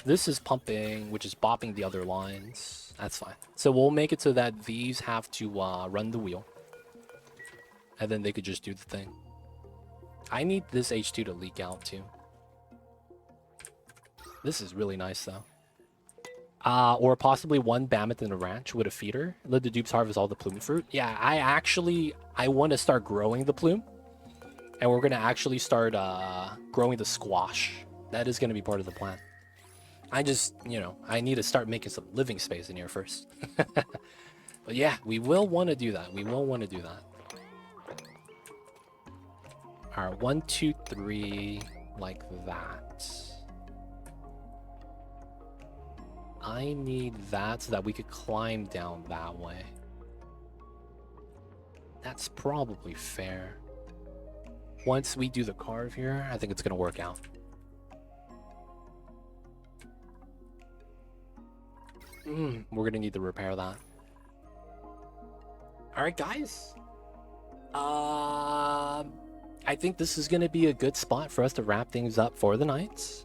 This is pumping, which is bopping the other lines. That's fine. So we'll make it so that these have to run the wheel. And then they could just do the thing. I need this H2 to leak out too. This is really nice though. Or possibly 1 Mammoth in a ranch with a feeder. Let the dupes harvest all the plume fruit. Yeah, I want to start growing the plume. And we're going to actually start growing the squash. That is going to be part of the plan. I just, you know, I need to start making some living space in here first. But yeah, we will want to do that. We will want to do that. Alright, 1, 2, 3, like that. I need that so that we could climb down that way. That's probably fair. Once we do the carve here, I think it's going to work out. We're gonna need to repair that. All right, guys. I think this is gonna be a good spot for us to wrap things up for the night.